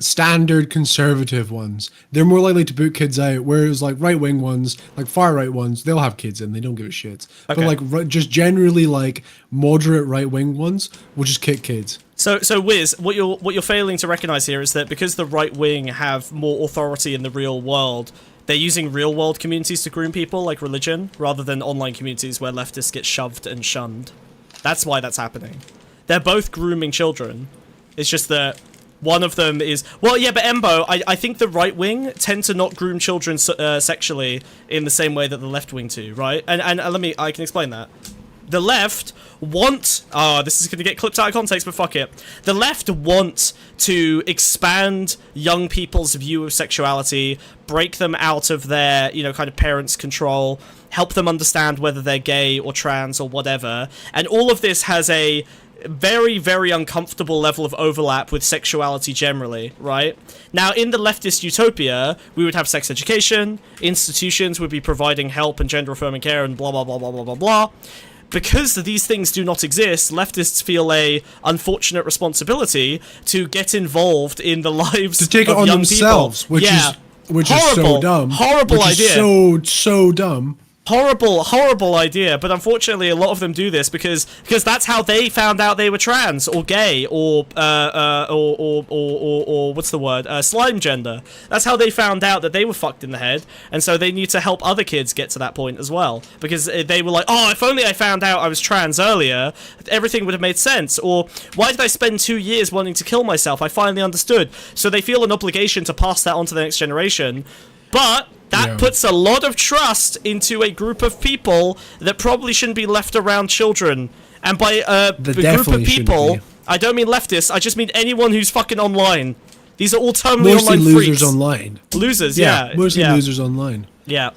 standard conservative ones. They're more likely to boot kids out, whereas like right wing ones, like far right ones, they'll have kids in. They don't give a shit. Okay. But like just generally like moderate right wing ones will just kick kids. So Wiz, what you're failing to recognize here is that because the right wing have more authority in the real world, they're using real-world communities to groom people, like religion, rather than online communities where leftists get shoved and shunned. That's why that's happening. They're both grooming children. It's just that one of them is... Well, yeah, but Embo, I think the right wing tend to not groom children sexually in the same way that the left wing do, right? And I can explain that. The left want... Oh, this is going to get clipped out of context, but fuck it. The left want to expand young people's view of sexuality, break them out of their, kind of parents' control, help them understand whether they're gay or trans or whatever. And all of this has a very, very uncomfortable level of overlap with sexuality generally, right? Now, in the leftist utopia, we would have sex education, institutions would be providing help and gender-affirming care and blah, blah, blah, blah, blah, blah, blah. Because these things do not exist, leftists feel a unfortunate responsibility to get involved in the lives to take it of on young themselves, people. Which is so dumb. Horrible idea. So dumb. Horrible idea, but unfortunately a lot of them do this because that's how they found out they were trans or gay or what's the word? Slime gender. That's how they found out that they were fucked in the head, and so they need to help other kids get to that point as well, because they were like, oh, if only I found out I was trans earlier, everything would have made sense. Or why did I spend 2 years wanting to kill myself? I finally understood. So they feel an obligation to pass that on to the next generation, but that puts a lot of trust into a group of people that probably shouldn't be left around children. And by a group of people, I don't mean leftists, I just mean anyone who's fucking online. These are all terminally online freaks. Mostly losers online. Losers, yeah. Mostly losers online. Yeah.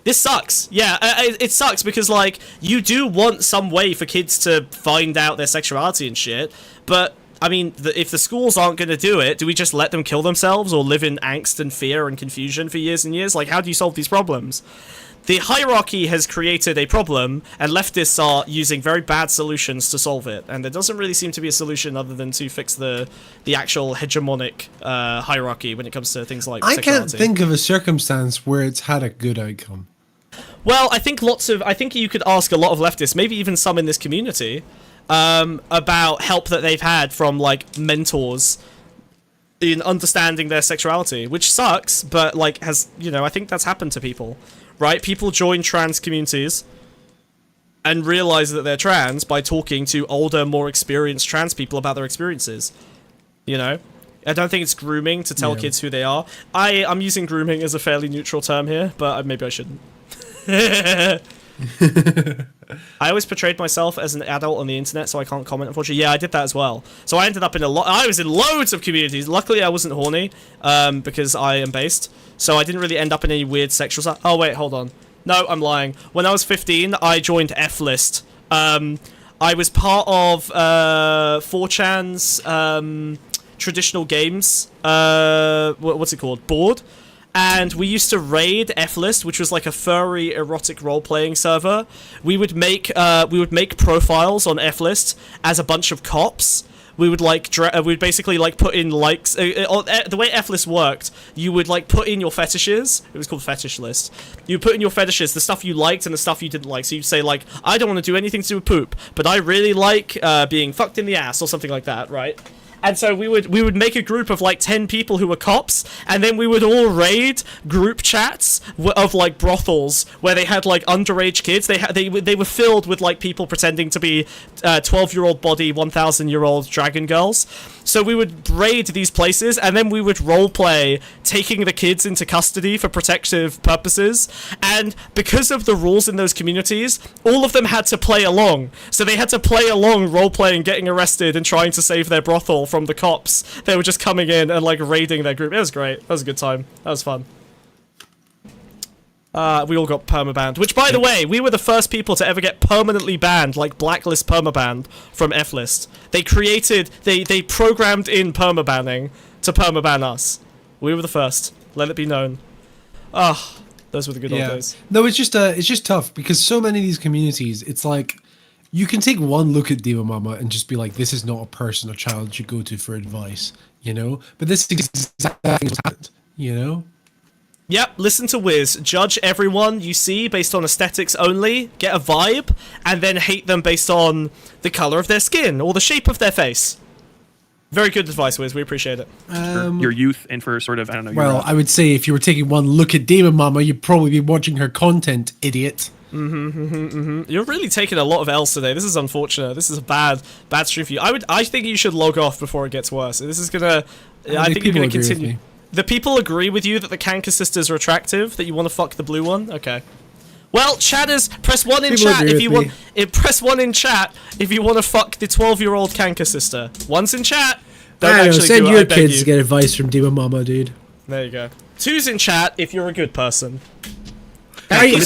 This sucks. Yeah, it sucks because, like, you do want some way for kids to find out their sexuality and shit, but... I mean, if the schools aren't going to do it, do we just let them kill themselves or live in angst and fear and confusion for years and years? Like, how do you solve these problems? the hierarchy has created a problem, and leftists are using very bad solutions to solve it. And there doesn't really seem to be a solution other than to fix the actual hegemonic hierarchy when it comes to things like sexuality. I can't think of a circumstance where it's had a good outcome. Well, I think you could ask a lot of leftists, maybe even some in this community, about help that they've had from like mentors in understanding their sexuality, which sucks, but like I think that's happened to people, right? People join trans communities and realize that they're trans by talking to older, more experienced trans people about their experiences. I don't think it's grooming to tell kids who they are. I'm using grooming as a fairly neutral term here, but maybe I shouldn't. I always portrayed myself as an adult on the internet, so I can't comment, unfortunately. Yeah, I did that as well. So I ended up in I was in loads of communities. Luckily, I wasn't horny, because I am based. So I didn't really end up in any weird sexual stuff. Oh, wait, hold on. No, I'm lying. When I was 15, I joined F-List. I was part of 4chan's traditional games. What's it called? Board. And we used to raid F-List, which was like a furry erotic role-playing server. We would make profiles on F-List as a bunch of cops. We would we'd basically like put in likes. The way F-List worked, you would like put in your fetishes. It was called Fetish List. You put in your fetishes, the stuff you liked and the stuff you didn't like. So you'd say like, I don't want to do anything to do with poop, but I really like being fucked in the ass or something like that, right? And so we would make a group of like 10 people who were cops, and then we would all raid group chats of like brothels where they had like underage kids. They were filled with like people pretending to be 12-year-old body, 1,000-year-old dragon girls. So we would raid these places, and then we would roleplay taking the kids into custody for protective purposes. And because of the rules in those communities, all of them had to play along. So they had to play along roleplaying, getting arrested, and trying to save their brothel from the cops. They were just coming in and like raiding their group. It was great. That was a good time. That was fun. We all got permabanned, which, by the way, we were the first people to ever get permanently banned, like blacklist permabanned from F-List. They programmed in permabanning to permaban us. We were the first. Let it be known. Those were the good old days. No, it's just tough because so many of these communities, it's like you can take one look at Demonmama and just be like, this is not a person a child should go to for advice, But this is exactly what's happened, Yep, listen to Wiz. Judge everyone you see based on aesthetics only, get a vibe, and then hate them based on the color of their skin or the shape of their face. Very good advice, Wiz. We appreciate it. For your youth and for sort of, I don't know. Well, I would say if you were taking one look at Demonmama, you'd probably be watching her content, idiot. You're really taking a lot of L's today. This is unfortunate. This is a bad stream for you. I think you should log off before it gets worse. This is gonna. I think you're gonna continue. The people agree with you that the Kanker sisters are attractive, that you want to fuck the blue one? Okay. Well, chatters, press 1 in chat if you want. Press 1 in chat if you want to fuck the 12-year-old Kanker sister. 1's in chat. Don't actually send your kids to get advice from Demonmama, dude. There you go. 2's in chat if you're a good person. Are you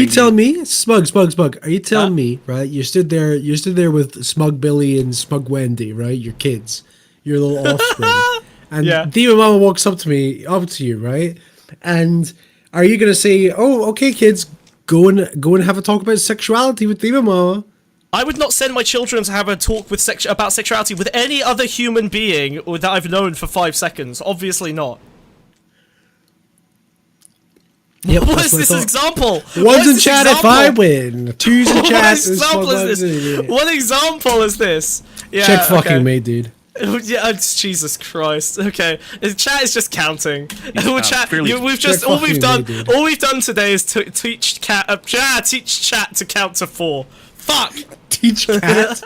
telling me, Smug? Are you telling me, right? You stood there with Smug Billy and Smug Wendy, right? Your kids, your little offspring. And Demonmama walks up to you, right? And are you gonna say, "Oh, okay, kids, go and have a talk about sexuality with Demonmama"? I would not send my children to have a talk with about sexuality with any other human being that I've known for 5 seconds. Obviously not. Yep, what is this example? 1's in chat if I win. 2's in chat. What example is this? Yeah, check fucking me, dude. Yeah, Jesus Christ. Okay, chat is just counting. All we've done today is teach chat to count to 4. Fuck. Teach cat.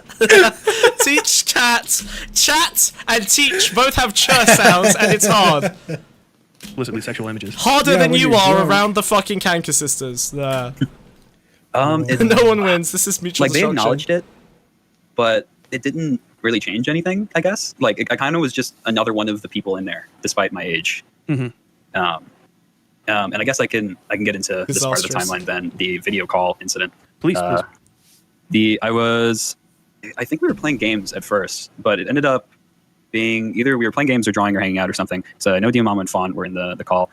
Teach cat. Chat and teach both have ch sounds, and it's hard. Explicitly sexual images. Harder than you are around the fucking Kanker sisters. There. No one wins. This is mutual destruction. They acknowledged it, but it didn't really change anything, I guess. I kind of was just another one of the people in there, despite my age. And I guess I can get into this part of the timeline then, the video call incident. Please. I think we were playing games at first, but it ended up being either we were playing games or drawing or hanging out or something. So I know Demonmama and Fawn were in the call,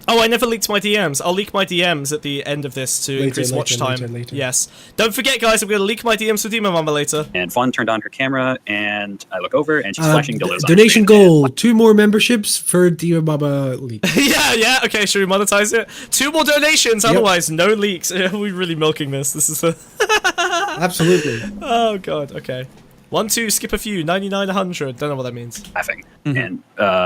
Oh, I never leaked my DMs. I'll leak my DMs at the end of this to increase watch time. Later. Yes. Don't forget, guys, I'm going to leak my DMs with Demonmama later. And Fawn turned on her camera, and I look over, and she's flashing dildos. Donation goal: 2 more memberships for Demonmama leak. yeah. Okay, should we monetize it? 2 more donations, otherwise no leaks. Are we really milking this? This is the... Absolutely. Oh, God, okay. 1, 2, skip a few, 99, 100. Don't know what that means. Laughing. And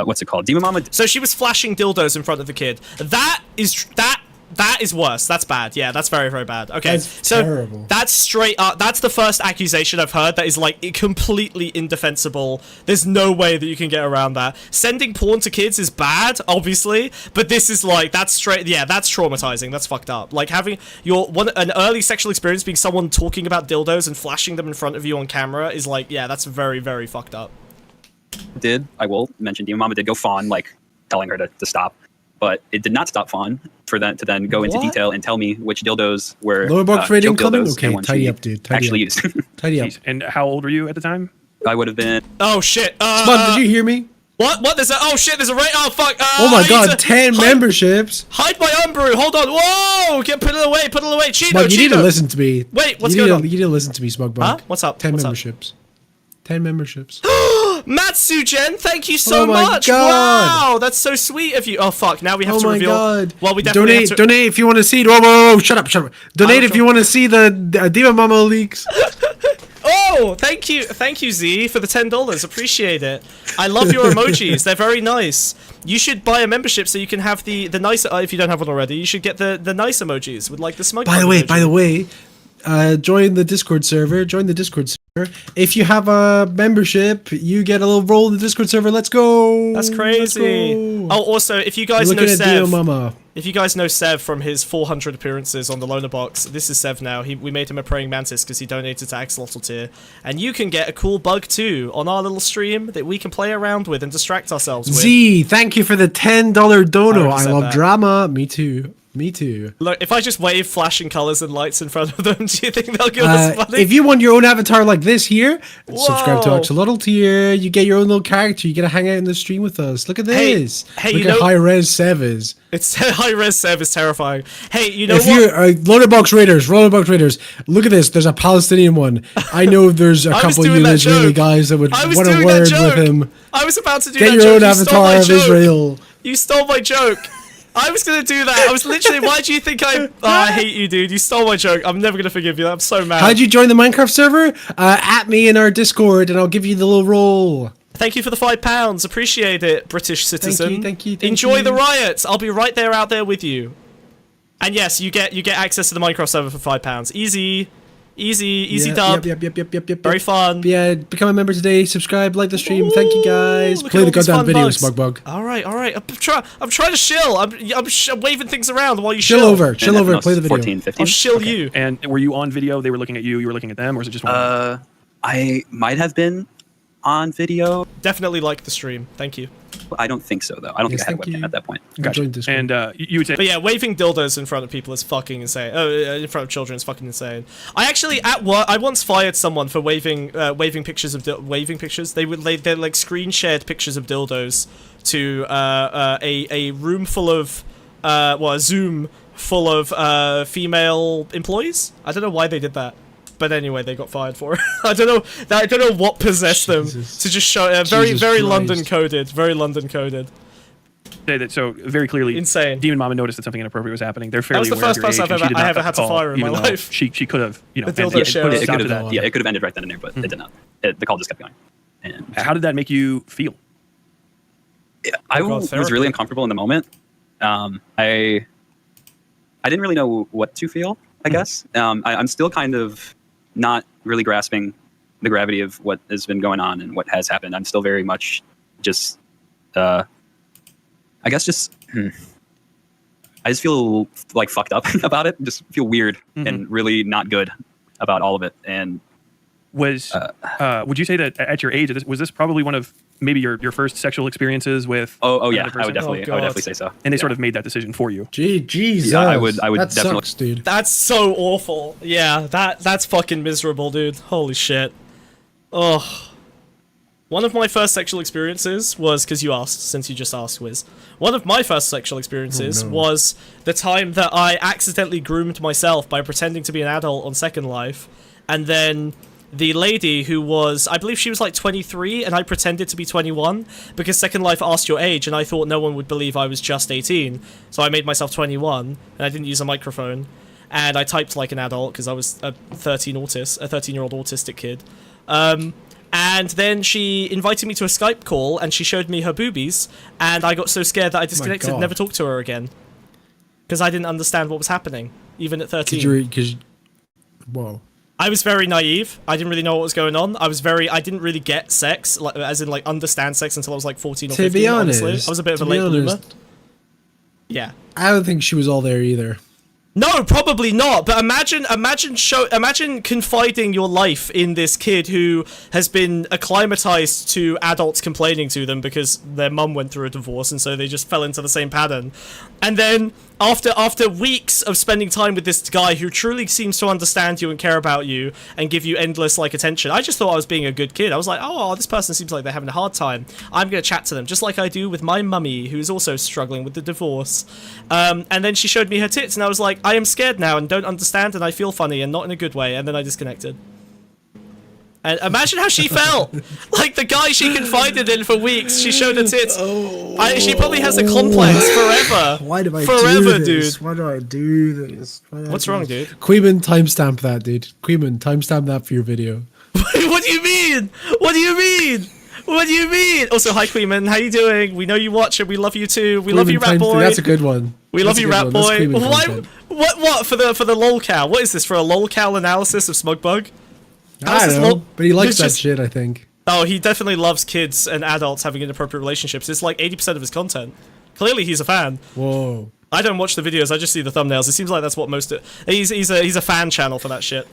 what's it called? Demonmama. So she was flashing dildos in front of the kid. That is worse. That's bad. Yeah, that's very, very bad. Okay, that's terrible. That's straight up. That's the first accusation I've heard that is like completely indefensible. There's no way that you can get around that. Sending porn to kids is bad, obviously, but this is like that's straight. Yeah, that's traumatizing. That's fucked up. Like having an early sexual experience being someone talking about dildos and flashing them in front of you on camera is like, yeah, that's very, very fucked up. I will mention Demonmama did go Fawn, like telling her to stop. But it did not stop Fawn for that to then go into detail and tell me which dildos were lower box rating coming. Okay, tidy up, dude. Tidy used. Tidy up. And how old were you at the time? I would have been. Oh shit! Spud, did you hear me? What? There's a. Oh shit! There's a rate. Oh fuck! Oh my god! 10 memberships. Hide my Umbrew. Hold on. Whoa! Put it away. Put it away. Cheeto. Spud, you need to listen to me. Wait. What's going on? You need to listen to me, Smugbug. Huh? What's up? 10 memberships. 10 memberships. Matsugen, thank you so much. God. Wow, that's so sweet of you. Oh fuck! Now we have to reveal. God. Well, we definitely have to... donate if you want to see. Whoa! Shut up! Donate if you want to see the Demonmama leaks. Oh, thank you, Z, for the $10. Appreciate it. I love your emojis. They're very nice. You should buy a membership so you can have the nice. If you don't have one already, you should get the nice emojis with like the smug. By the way, join the Discord server. If you have a membership, you get a little role in the Discord server. Let's go. That's crazy. Oh, also, if you guys know Sev from his 400 appearances on the Loner Box, this is Sev now. We made him a praying mantis because he donated to Axolotl tier, and you can get a cool bug too on our little stream that we can play around with and distract ourselves with. Z, thank you for the $10 dono. I love drama. Me too. Look, if I just wave flashing colors and lights in front of them, do you think they'll give us money? If you want your own avatar like this here, subscribe to Axolotl tier. You get your own little character. You get to hang out in the stream with us. Look at this. Hey, look at high-res Sev is. It's high-res Sev is terrifying. Hey, you know if what? Loner Box Raiders, look at this. There's a Palestinian one. I know there's a couple of you Israeli guys that would want to word with him. I was about to do that joke. Get your own avatar of Israel. You stole my joke. I was gonna do that. I was literally. Why do you think I hate you, dude? You stole my joke. I'm never gonna forgive you. I'm so mad. How'd you join the Minecraft server? At me in our Discord, and I'll give you the little role. Thank you for the £5. Appreciate it, British citizen. Thank you. Enjoy the riots. I'll be right there out there with you. And yes, you get access to the Minecraft server for £5. Easy dub. Yep. Very fun. Yeah, become a member today. Subscribe, like the stream. Thank you guys. Play the goddamn video, Smugbug. All right. I'm trying to shill. I'm waving things around while you chill over. Play the video. 14, 15. I'll shill you. And were you on video? They were looking at you. You were looking at them, or was it just one? I might have been on video. Definitely like the stream. Thank you. I don't think so, though. I don't think I had a webcam at that point. Gotcha. And you would say... But yeah, waving dildos in front of people is fucking insane. In front of children is fucking insane. I actually, at work, I once fired someone for waving pictures of... waving pictures? They like screen shared pictures of dildos to a room full of... a Zoom full of female employees. I don't know why they did that. But anyway, they got fired for it. I don't know what possessed them to just show very London coded, very London coded. So very clearly, insane. Demonmama noticed that something inappropriate was happening. They're fairly aware of your age. That was the first person I ever had to fire in my life. She could have, the dildo share. It could have ended right then and there, but it did not. The call just kept going. And how did that make you feel? I was really uncomfortable in the moment. I didn't really know what to feel, I guess. I'm still kind of not really grasping the gravity of what has been going on and what has happened. I'm still very much just, I just feel like fucked up about it. Just feel weird and really not good about all of it. And would you say that at your age, was this probably one of maybe your first sexual experiences with? Oh yeah, I would definitely say so. And they sort of made that decision for you. Jesus. Yeah, I would that definitely. Sucks, dude. That's so awful. Yeah, that's fucking miserable, dude. Holy shit. Oh. One of my first sexual experiences was, because you asked, since you just asked, Wiz. One of my first sexual experiences was the time that I accidentally groomed myself by pretending to be an adult on Second Life, and then the lady who was, I believe she was like 23, and I pretended to be 21, because Second Life asked your age, and I thought no one would believe I was just 18, so I made myself 21, and I didn't use a microphone, and I typed like an adult, because I was a 13-year-old autistic kid. And then she invited me to a Skype call, and she showed me her boobies, and I got so scared that I disconnected and never talked to her again. Because I didn't understand what was happening, even at 13. Whoa. I was very naive. I didn't really know what was going on. I didn't really get sex, like, as in, like, understand sex until I was, like, 14 or 15, to be honest, honestly. I was a bit of a late bloomer. Yeah. I don't think she was all there either. No, probably not. But imagine confiding your life in this kid who has been acclimatized to adults complaining to them because their mum went through a divorce, and so they just fell into the same pattern. And then after weeks of spending time with this guy who truly seems to understand you and care about you and give you endless like attention, I just thought I was being a good kid. I was like, oh, this person seems like they're having a hard time. I'm gonna chat to them, just like I do with my mummy, who's also struggling with the divorce. And then she showed me her tits, and I was like, I am scared now and don't understand, and I feel funny and not in a good way. And then I disconnected. And imagine how she felt. Like the guy she confided in for weeks, she showed her tits. She probably has a complex forever. Why do I forever, do this? dude? Why do I do this? What's wrong, dude? Queeman, timestamp that, dude. Queeman, timestamp that for your video. What do you mean? What do you mean? What do you mean? Also, hi, Queeman. How you doing? We know you watch it. We love you too. We love you, Rat Boy. That's a good one. We love you, Rat Boy. Why? What for the lolcow? What is this, for a lolcow analysis of Smugbug? I don't know, but he likes that shit, I think. Oh, he definitely loves kids and adults having inappropriate relationships. It's like 80% of his content. Clearly, he's a fan. Whoa. I don't watch the videos. I just see the thumbnails. It seems like that's what most. He's a fan channel for that shit.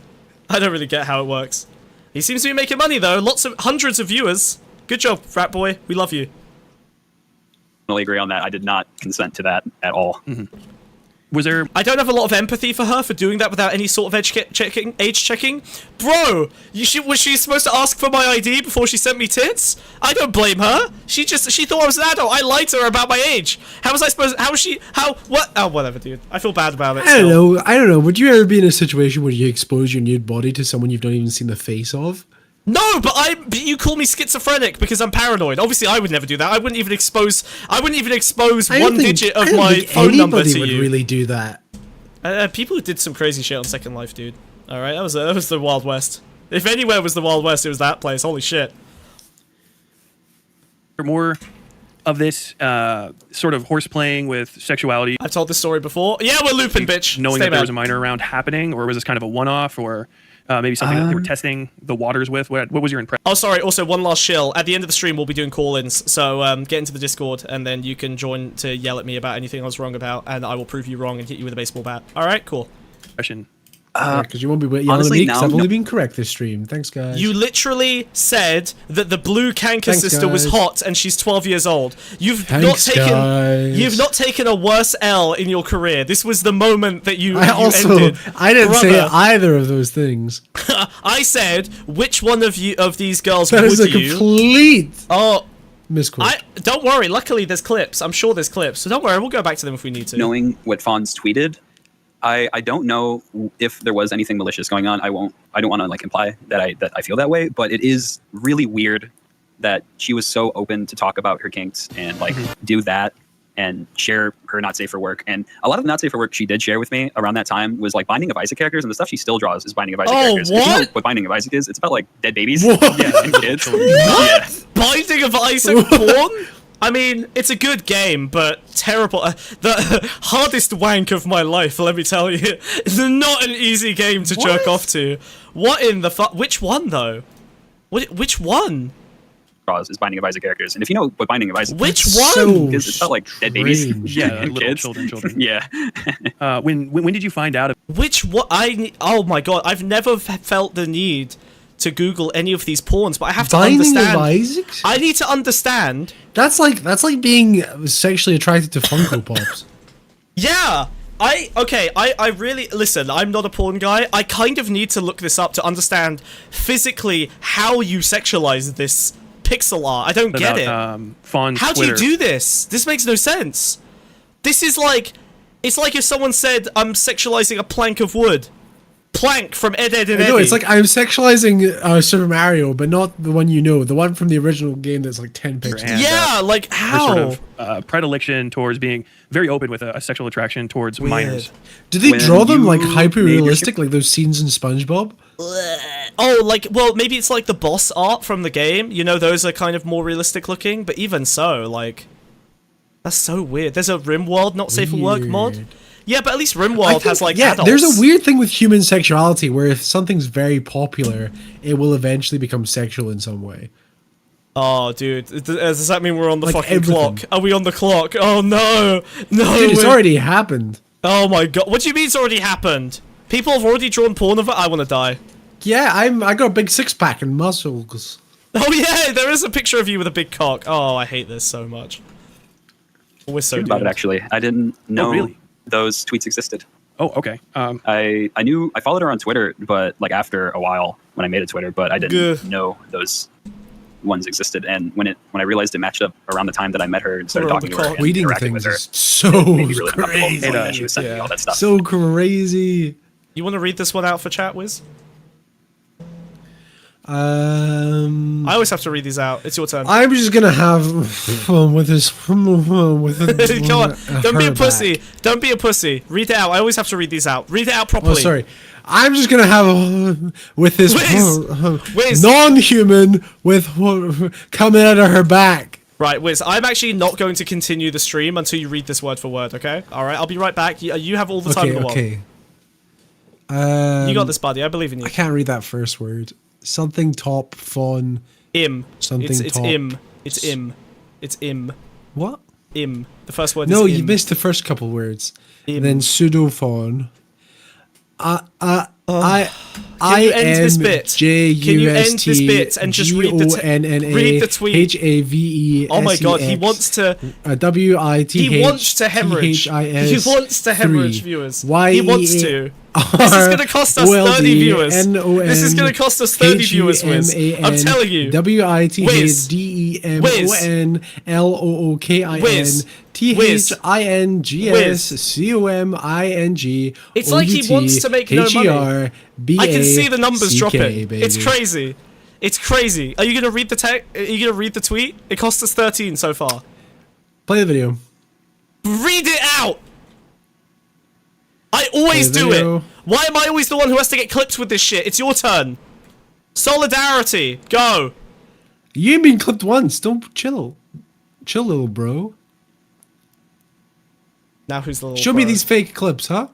I don't really get how it works. He seems to be making money though. Hundreds of viewers. Good job, Rat Boy. We love you. I agree on that. I did not consent to that at all. Mm-hmm. Was there? I don't have a lot of empathy for her for doing that without any sort of age checking. Bro, was she supposed to ask for my ID before she sent me tits? I don't blame her. She thought I was an adult. I lied to her about my age. How was I supposed? What? Oh, whatever, dude. I feel bad about it. I don't know. Would you ever be in a situation where you expose your nude body to someone you've not even seen the face of? No, but you call me schizophrenic because I'm paranoid. Obviously, I would never do that. I wouldn't even expose one digit of my phone number to you. Anybody would really do that. People who did some crazy shit on Second Life, dude. All right, that was the Wild West. If anywhere was the Wild West, it was that place. Holy shit. For more of this sort of horse playing with sexuality. I've told this story before. Yeah, we're looping, bitch. Knowing that there was a minor round happening, or was this kind of a one-off, or maybe something that they were testing the waters with? What was your impression? Oh, sorry. Also, one last shill. At the end of the stream, we'll be doing call-ins. So get into the Discord, and then you can join to yell at me about anything I was wrong about, and I will prove you wrong and hit you with a baseball bat. All right, cool. Question. Because you won't be yelling at me because I've only been correct this stream. Thanks, guys. You literally said that the blue canker sister was hot and she's 12 years old. You've not taken a worse L in your career. This was the moment that you ended. I didn't say either of those things. I said, which one of these girls would you? That is a complete misquote. Don't worry. Luckily, there's clips. I'm sure there's clips. So don't worry. We'll go back to them if we need to. Knowing what Fonz tweeted, I don't know if there was anything malicious going on. I don't want to like imply that I feel that way, but it is really weird that she was so open to talk about her kinks and like do that and share her not safe for work. And a lot of the not safe for work she did share with me around that time was like Binding of Isaac characters, and the stuff she still draws is Binding of Isaac characters. What? If you know what Binding of Isaac is? It's about like dead babies and kids. What? Yeah. Binding of Isaac porn? I mean, it's a good game, but terrible. The hardest wank of my life, let me tell you. It's not an easy game to jerk off to. What in the fuck? Which one, though? Which one? Is Binding of Isaac characters. And if you know what Binding of Isaac Which one? Because it's about like dead babies. Yeah, and little kids. children. Yeah. When did you find out? Which what? Oh my god, I've never felt the need to Google any of these porns, but I have to understand. Of Isaac? I need to understand. That's like being sexually attracted to Funko Pops. Yeah. I really listen. I'm not a porn guy. I kind of need to look this up to understand physically how you sexualize this pixel art. I don't get it. Fawn's How Twitter. do you do this? This makes no sense. This is like, it's like if someone said, I'm sexualizing a plank of wood. Plank from Ed, Edd and Eddy. No, it's like I'm sexualizing Super Mario, but not the one you know, the one from the original game that's like 10 pixels. And, yeah, like how? Sort of predilection towards being very open with a sexual attraction towards minors. Did they draw them like hyper realistic, like those scenes in SpongeBob? Oh, like, well, maybe it's like the boss art from the game. You know, those are kind of more realistic looking, but even so, like, that's so weird. There's a RimWorld Not Safe for Work mod. Yeah, but at least RimWorld has like adults. There's a weird thing with human sexuality where if something's very popular, it will eventually become sexual in some way. Oh, dude, does that mean we're on the fucking clock? Are we on the clock? Oh no, no! Dude, it's already happened. Oh my god, what do you mean it's already happened? People have already drawn porn of it. I want to die. Yeah, I got a big six-pack and muscles. Oh yeah, there is a picture of you with a big cock. Oh, I hate this so much. We're so about it actually. I didn't know. Oh, really? Those tweets existed. Oh, okay. I followed her on Twitter, but like after a while when I made a Twitter, but I didn't know those ones existed. And when I realized it matched up around the time that I met her and started talking to her and tweeting interacting with her, is so really crazy. She was sending me all that stuff. So crazy. You want to read this one out for chat, Wiz? I always have to read these out. It's your turn. I'm just gonna have fun with this. Come on, don't be a pussy. Don't be a pussy. Read it out. I always have to read these out. Read it out properly. Oh, sorry. I'm just gonna have with this Wiz. non-human with coming out of her back. Right, Wiz. I'm actually not going to continue the stream until you read this word for word. Okay? All right. I'll be right back. You have all the time in the world. Okay. You got this, buddy. I believe in you. I can't read that first word. Something top fawn. Something top. It's im. What? Im. The first word. No, is im. you missed the first couple words. Im. Then pseudo fawn. Can you end this bit? Can you end this bit and just read the tweet? H-A-V-E. Oh my god, he wants to. W-I-T-H. He wants to hemorrhage. He wants to hemorrhage viewers. He wants to. This is going to cost us 30 viewers. This is going to cost us 30 viewers, Wiz. I'm telling you. W-I-T-H-D-E-M-O-N-L-O-O-K-I-N. T-H-I-N-G-S-C-O-M-I-N-G. It's like he wants to make no money. I can see the numbers dropping. Baby. It's crazy. It's crazy. Are you going to read the Are you going to read the tweet? It cost us 13 so far. Play the video. Read it out. I always do it. Why am I always the one who has to get clipped with this shit? It's your turn. Solidarity. Go. You ain't been clipped once. Don't chill. Chill, little bro. Now who's the little Show bro? me these fake clips, huh?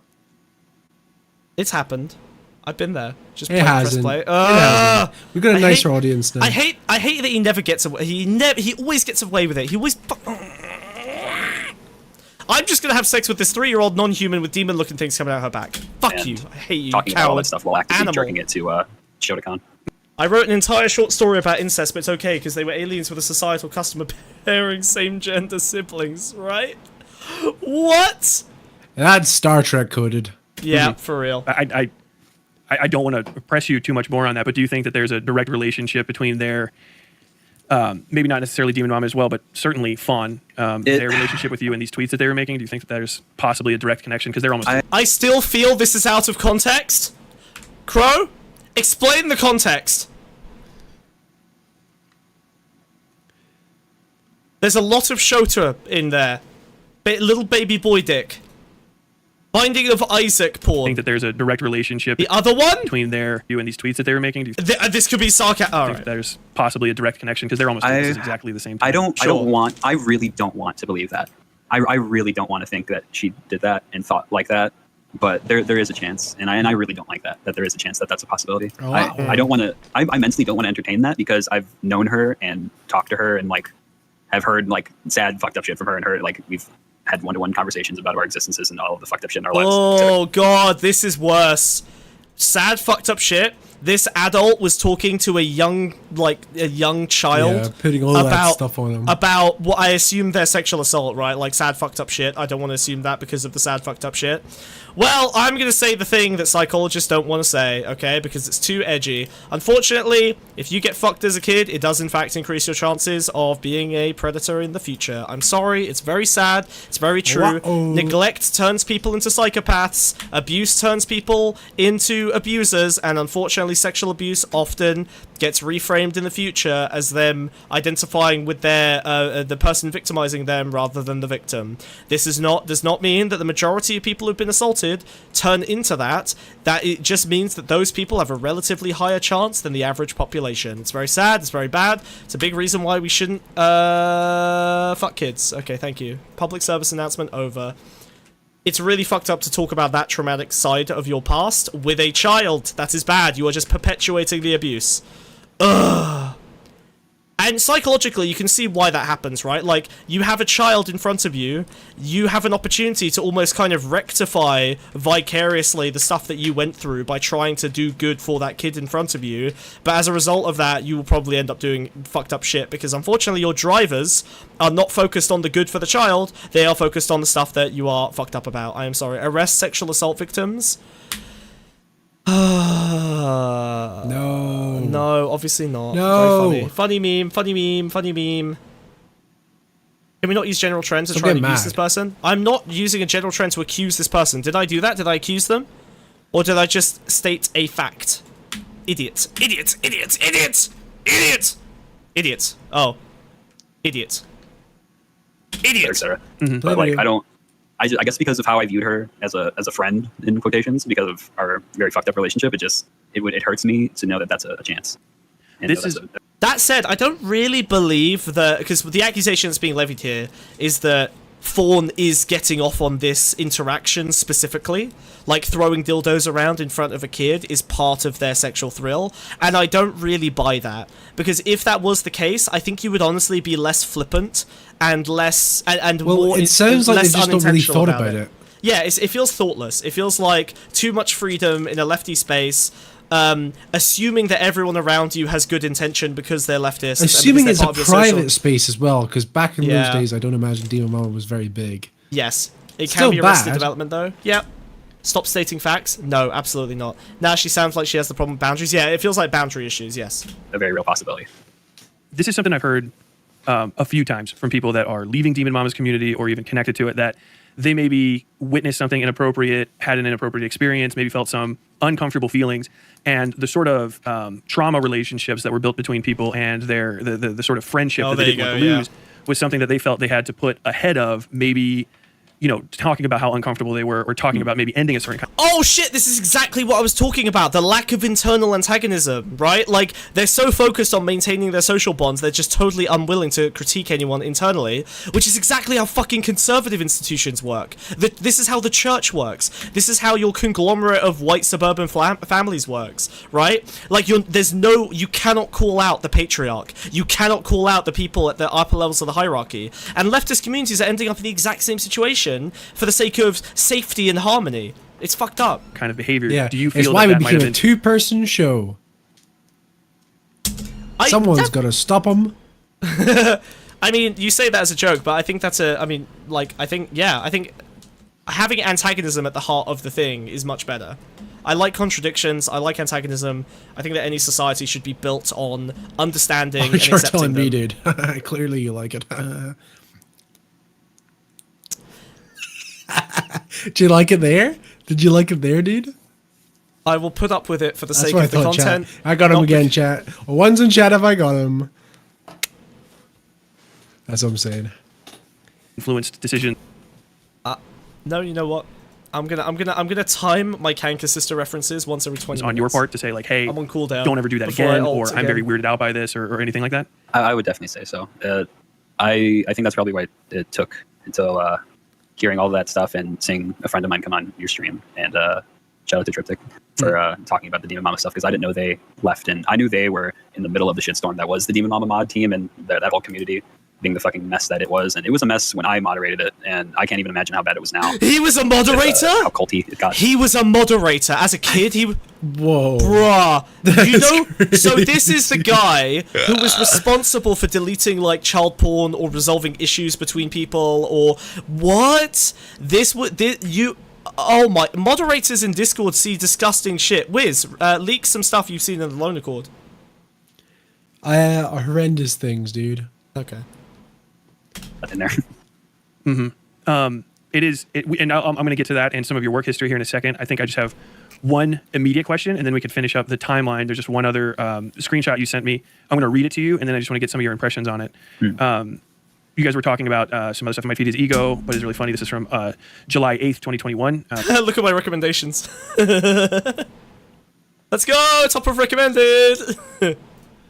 It's happened. I've been there. Just it play, hasn't. press play. It hasn't. We've got a nicer audience now. I hate that he never gets away. He always gets away with it. He always. I'm just gonna have sex with this 3-year-old non-human with demon-looking things coming out of her back. Fuck and you. I hate you. Talking about all that stuff while actively jerking animal. it to Shotokan. I wrote an entire short story about incest, but it's okay because they were aliens with a societal custom of pairing same-gender siblings, right? What? That's Star Trek coded. Yeah, for real. I don't want to press you too much more on that, but do you think that there's a direct relationship between their, maybe not necessarily Demonmama as well, but certainly Fawn, their relationship with you and these tweets that they were making? Do you think that there's possibly a direct connection? Because they're almost... I still feel this is out of context. Crow, explain the context. There's a lot of Shota in there. Little baby boy dick. Binding of Isaac porn. I think that there's a direct relationship. The other one? Between you and these tweets that they were making. Do you this could be sarcasm. think that there's possibly a direct connection? Because they're almost doing this exactly the same time. I really don't want to believe that. I really don't want to think that she did that and thought like that. But there is a chance, and I really don't like that there is a chance that that's a possibility. Oh, wow. I don't want to. I mentally don't want to entertain that because I've known her and talked to her and like have heard like sad fucked up shit from her and her like we've had one-to-one conversations about our existences and all of the fucked up shit in our lives. Oh god, this is worse. Sad fucked up shit. this adult was talking to a young child, putting all that stuff on them about what I assume their sexual assault, right? Like sad fucked up shit. I don't want to assume that because of the sad fucked up shit. Well, I'm going to say the thing that psychologists don't want to say, okay, because it's too edgy. Unfortunately, if you get fucked as a kid, it does in fact increase your chances of being a predator in the future. I'm sorry, it's very sad, it's very true. Neglect turns people into psychopaths, abuse turns people into abusers, and unfortunately sexual abuse often gets reframed in the future as them identifying with their the person victimizing them rather than the victim. This does not mean that the majority of people who've been assaulted turn into that. That it just means that those people have a relatively higher chance than the average population. It's very sad, it's very bad. It's a big reason why we shouldn't fuck kids. Okay, thank you. Public service announcement over. It's really fucked up to talk about that traumatic side of your past with a child. That is bad. You are just perpetuating the abuse. Ugh. And psychologically, you can see why that happens, right? Like, you have a child in front of you, you have an opportunity to almost kind of rectify vicariously the stuff that you went through by trying to do good for that kid in front of you, but as a result of that, you will probably end up doing fucked up shit, because unfortunately your drivers are not focused on the good for the child, they are focused on the stuff that you are fucked up about. I am sorry. Arrest sexual assault victims? No, obviously not. No. Very funny. Funny meme. Can we not use general trends to try to accuse this person? I'm not using a general trend to accuse this person. Did I do that? Did I accuse them? Or did I just state a fact? Idiots. Oh. Idiot. But like, I guess because of how I viewed her as a friend in quotations, because of our very fucked up relationship, it hurts me to know that that's a chance. And that said, I don't really believe that, because the accusation that's being levied here is that Fawn is getting off on this interaction specifically, like throwing dildos around in front of a kid is part of their sexual thrill, and I don't really buy that, because if that was the case, I think you would honestly be less flippant and less and more. It sounds like they just don't really thought about it. Yeah, it feels thoughtless. It feels like too much freedom in a lefty space. Assuming that everyone around you has good intention because they're leftist. Assuming it's a private space as well, because back in those days, I don't imagine Demonmama was very big. Yes. It can be Arrested Development, though. Yep. Stop stating facts? No, absolutely not. Now she sounds like she has the problem with boundaries. Yeah, it feels like boundary issues, yes. A very real possibility. This is something I've heard a few times from people that are leaving Demonmama's community or even connected to it, that they maybe witnessed something inappropriate, had an inappropriate experience, maybe felt some uncomfortable feelings, and the sort of trauma relationships that were built between people and the sort of friendship that they didn't want to lose was something that they felt they had to put ahead of maybe, you know, talking about how uncomfortable they were or talking about maybe ending a certain kind. Oh shit, this is exactly what I was talking about. The lack of internal antagonism, right? Like, they're so focused on maintaining their social bonds, they're just totally unwilling to critique anyone internally, which is exactly how fucking conservative institutions work. This is how the church works. This is how your conglomerate of white suburban families works, right? Like, you cannot call out the patriarch. You cannot call out the people at the upper levels of the hierarchy. And leftist communities are ending up in the exact same situation for the sake of safety and harmony. It's fucked up. Kind of behavior. Yeah. Do you feel it's why we that became a two-person show. Someone's got to stop them. I mean, you say that as a joke, but I think that's I think having antagonism at the heart of the thing is much better. I like contradictions. I like antagonism. I think that any society should be built on understanding and accepting You're telling them. me, dude. Clearly you like it. Did you like it there? Did you like it there, dude? I will put up with it for the sake of the content. Chat. I got him again, chat. One's in chat if I got him. That's what I'm saying. Influenced decision. No, you know what? I'm gonna time my Kanka sister references once every 20 minutes. On your part to say like, hey, I'm on cooldown. Don't ever do that again, or I'm very weirded out by this, or anything like that. I would definitely say so. I think that's probably why it took until hearing all that stuff and seeing a friend of mine come on your stream, and shout out to Triptych for talking about the Demonmama stuff, because I didn't know they left, and I knew they were in the middle of the shitstorm that was the Demonmama mod team and that whole community. being the fucking mess that it was. And it was a mess when I moderated it, and I can't even imagine how bad it was now. He was a moderator? How culty it got. He was a moderator. As a kid, Whoa. Bruh. You know, crazy. so this is the guy who was responsible for deleting, like, child porn or resolving issues between people, or... What? Oh my... Moderators in Discord see disgusting shit. Wiz, leak some stuff you've seen in the Lone Accord. Horrendous things, dude. Okay. In there. I'm going to get to that and some of your work history here in a second. I think I just have one immediate question, and then we could finish up the timeline. There's just one other screenshot you sent me. I'm going to read it to you, and then I just want to get some of your impressions on it. You guys were talking about some other stuff that might feed his ego, but it's really funny. This is from July 8th, 2021. Look at my recommendations. Let's go! Top of recommended!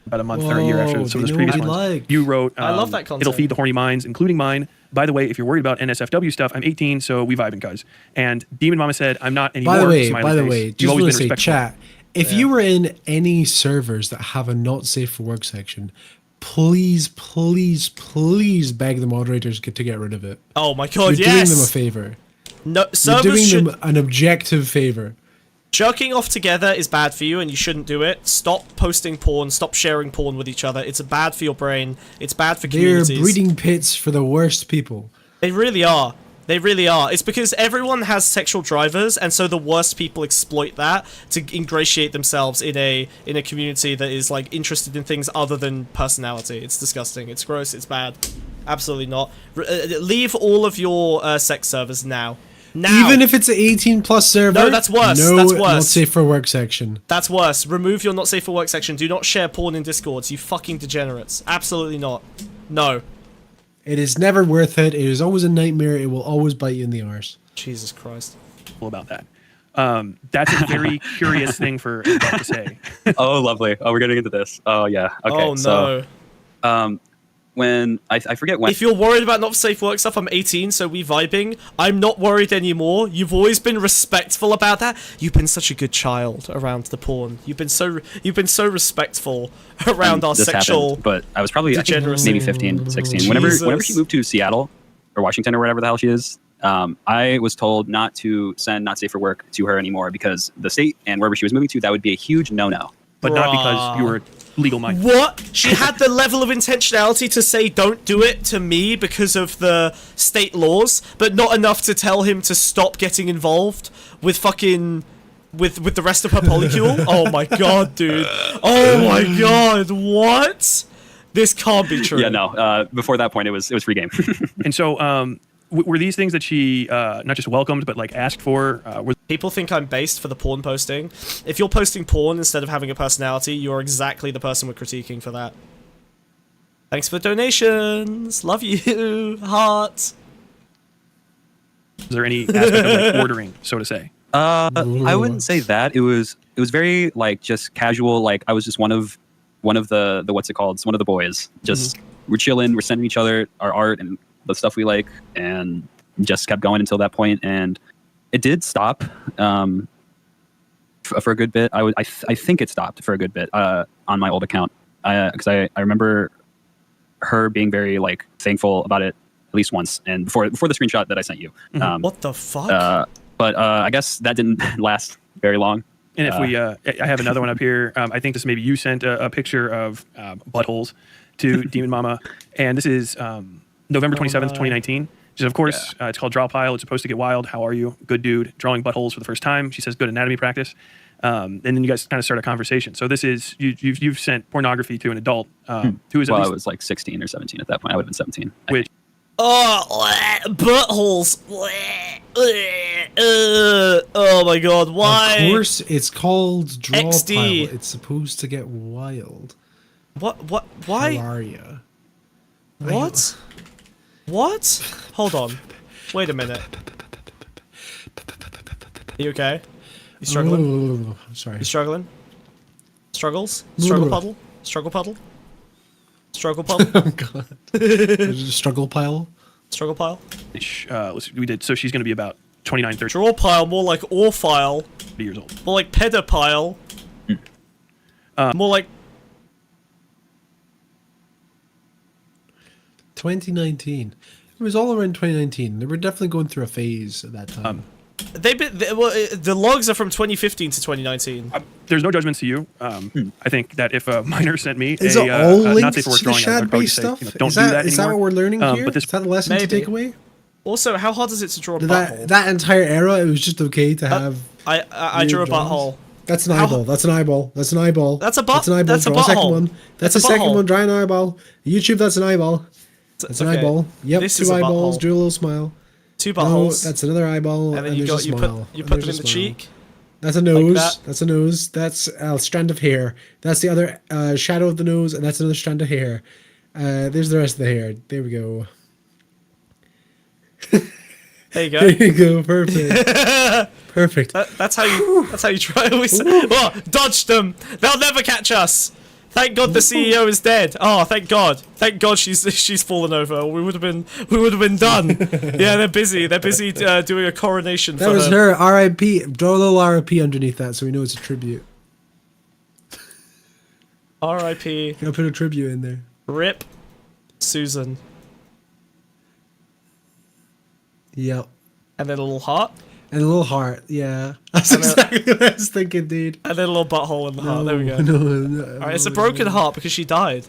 About a month or a year after some of those previous ones. You wrote, I love that content. It'll feed the horny minds, including mine. By the way, if you're worried about NSFW stuff, I'm 18, so we vibing, cuz. And Demon Mama said, I'm not anymore. By the way, You've just always want to been say, respectful. chat, if you were in any servers that have a not safe for work section, please, please, please beg the moderators to get rid of it. Oh my god, You're doing them a favor. No, You're servers doing them an objective favor. Jerking off together is bad for you, and you shouldn't do it. Stop posting porn. Stop sharing porn with each other. It's bad for your brain. It's bad for communities. They're breeding pits for the worst people. They really are. They really are. It's because everyone has sexual drivers, and so the worst people exploit that to ingratiate themselves in a community that is like interested in things other than personality. It's disgusting. It's gross. It's bad. Absolutely not. Leave all of your sex servers now. Now. Even if it's an 18+ server. No, that's worse. No, That's worse. not safe for work section. That's worse. Remove your not safe for work section. Do not share porn in Discords, you fucking degenerates. Absolutely not. No. It is never worth it. It is always a nightmare. It will always bite you in the arse. Jesus Christ. About that. That's a very curious thing for Buck to say. Oh, lovely. Oh, we're getting into this. Oh, yeah. Okay. Oh, no. So, when I forget when. If you're worried about not safe work stuff, I'm 18, so we vibing. I'm not worried anymore. You've always been respectful about that. You've been such a good child around the porn. You've been so respectful around our sexual. Happened, but I was probably maybe 15, 16. Whenever she moved to Seattle or Washington or whatever the hell she is, I was told not to send not safe for work to her anymore because the state and wherever she was moving to, that would be a huge no-no. But not because you were legal minded. What? She had the level of intentionality to say don't do it to me because of the state laws, but not enough to tell him to stop getting involved with fucking with the rest of her polycule. Oh my god, dude. Oh my god, what? This can't be true. Yeah, no. Before that point, it was free game. And so, were these things that she not just welcomed but like asked for? People think I'm based for the porn posting. If you're posting porn instead of having a personality, you're exactly the person we're critiquing for that. Thanks for the donations. Love you. Heart. Is there any aspect of like ordering, so to say? I wouldn't say that. It was very like just casual. Like I was just one of the what's it called? It's one of the boys. Just we're chilling. We're sending each other our art and the stuff we like, and just kept going until that point. And it did stop for a good bit. I think it stopped for a good bit on my old account because I remember her being very like thankful about it at least once, and before the screenshot that I sent you. What the fuck? But I guess that didn't last very long. And if we, I have another one up here. I think this maybe you sent a picture of buttholes to Demon Mama, and this is November 27th, 2019. Which is, of course, it's called Draw Pile. It's supposed to get wild. How are you? Good dude. Drawing buttholes for the first time. She says good anatomy practice. And then you guys kind of start a conversation. So this is, you've sent pornography to an adult who is at least... I was like 16 or 17 at that point. I would have been 17. Which... Oh, buttholes. Oh my god, why? Of course, it's called Draw XD. Pile. It's supposed to get wild. What? Why? How are you? What? What? Hold on. Wait a minute. Are you okay? You struggling? Sorry. You struggling? Struggles? Struggle puddle? Struggle puddle? Struggle puddle? Oh god. Struggle pile? Struggle pile? We did. So she's going to be about 29, 30. Draw pile, more like orphile. Years old. More like pedophile. More like... 2019. It was all around 2019. They were definitely going through a phase at that time. The logs are from 2015 to 2019. There's no judgments to you. I think that if a minor sent me is it all linked not safe for to the drawing, shad-based stuff? Don't do that anymore. Is that what we're learning here? But is that the lesson to take away? Also, how hard is it to draw a butthole? That entire era, it was just okay to have. I drew a butthole. That's an eyeball. That's an eyeball. That's an eyeball. That's a butt. That's an eyeball. That's a Draw a second butthole. one. That's a second one. Draw an eyeball. YouTube. That's an eyeball. That's an eyeball. Yep. This 2 eyeballs. Drew a little smile. 2 buttholes. No, that's another eyeball. And then you put them in the cheek. That's a nose. Like that's a nose. That's a strand of hair. That's the other shadow of the nose, and that's another strand of hair. There's the rest of the hair. There we go. There you go. There you go. Perfect. Perfect. That's how you try. Oh, dodged them. They'll never catch us. Thank God the CEO is dead. Oh, thank God. Thank God she's fallen over. We would have been done. Yeah, they're busy. They're busy doing a coronation. That was her. R.I.P. Draw a little R.I.P. underneath that, so we know it's a tribute. R.I.P. I'll put a tribute in there. Rip, Susan. Yep. And then a little heart. And a little heart, yeah. That's exactly what I was thinking, dude. And then a little butthole in the heart. There we go. No, Alright, it's a broken heart because she died.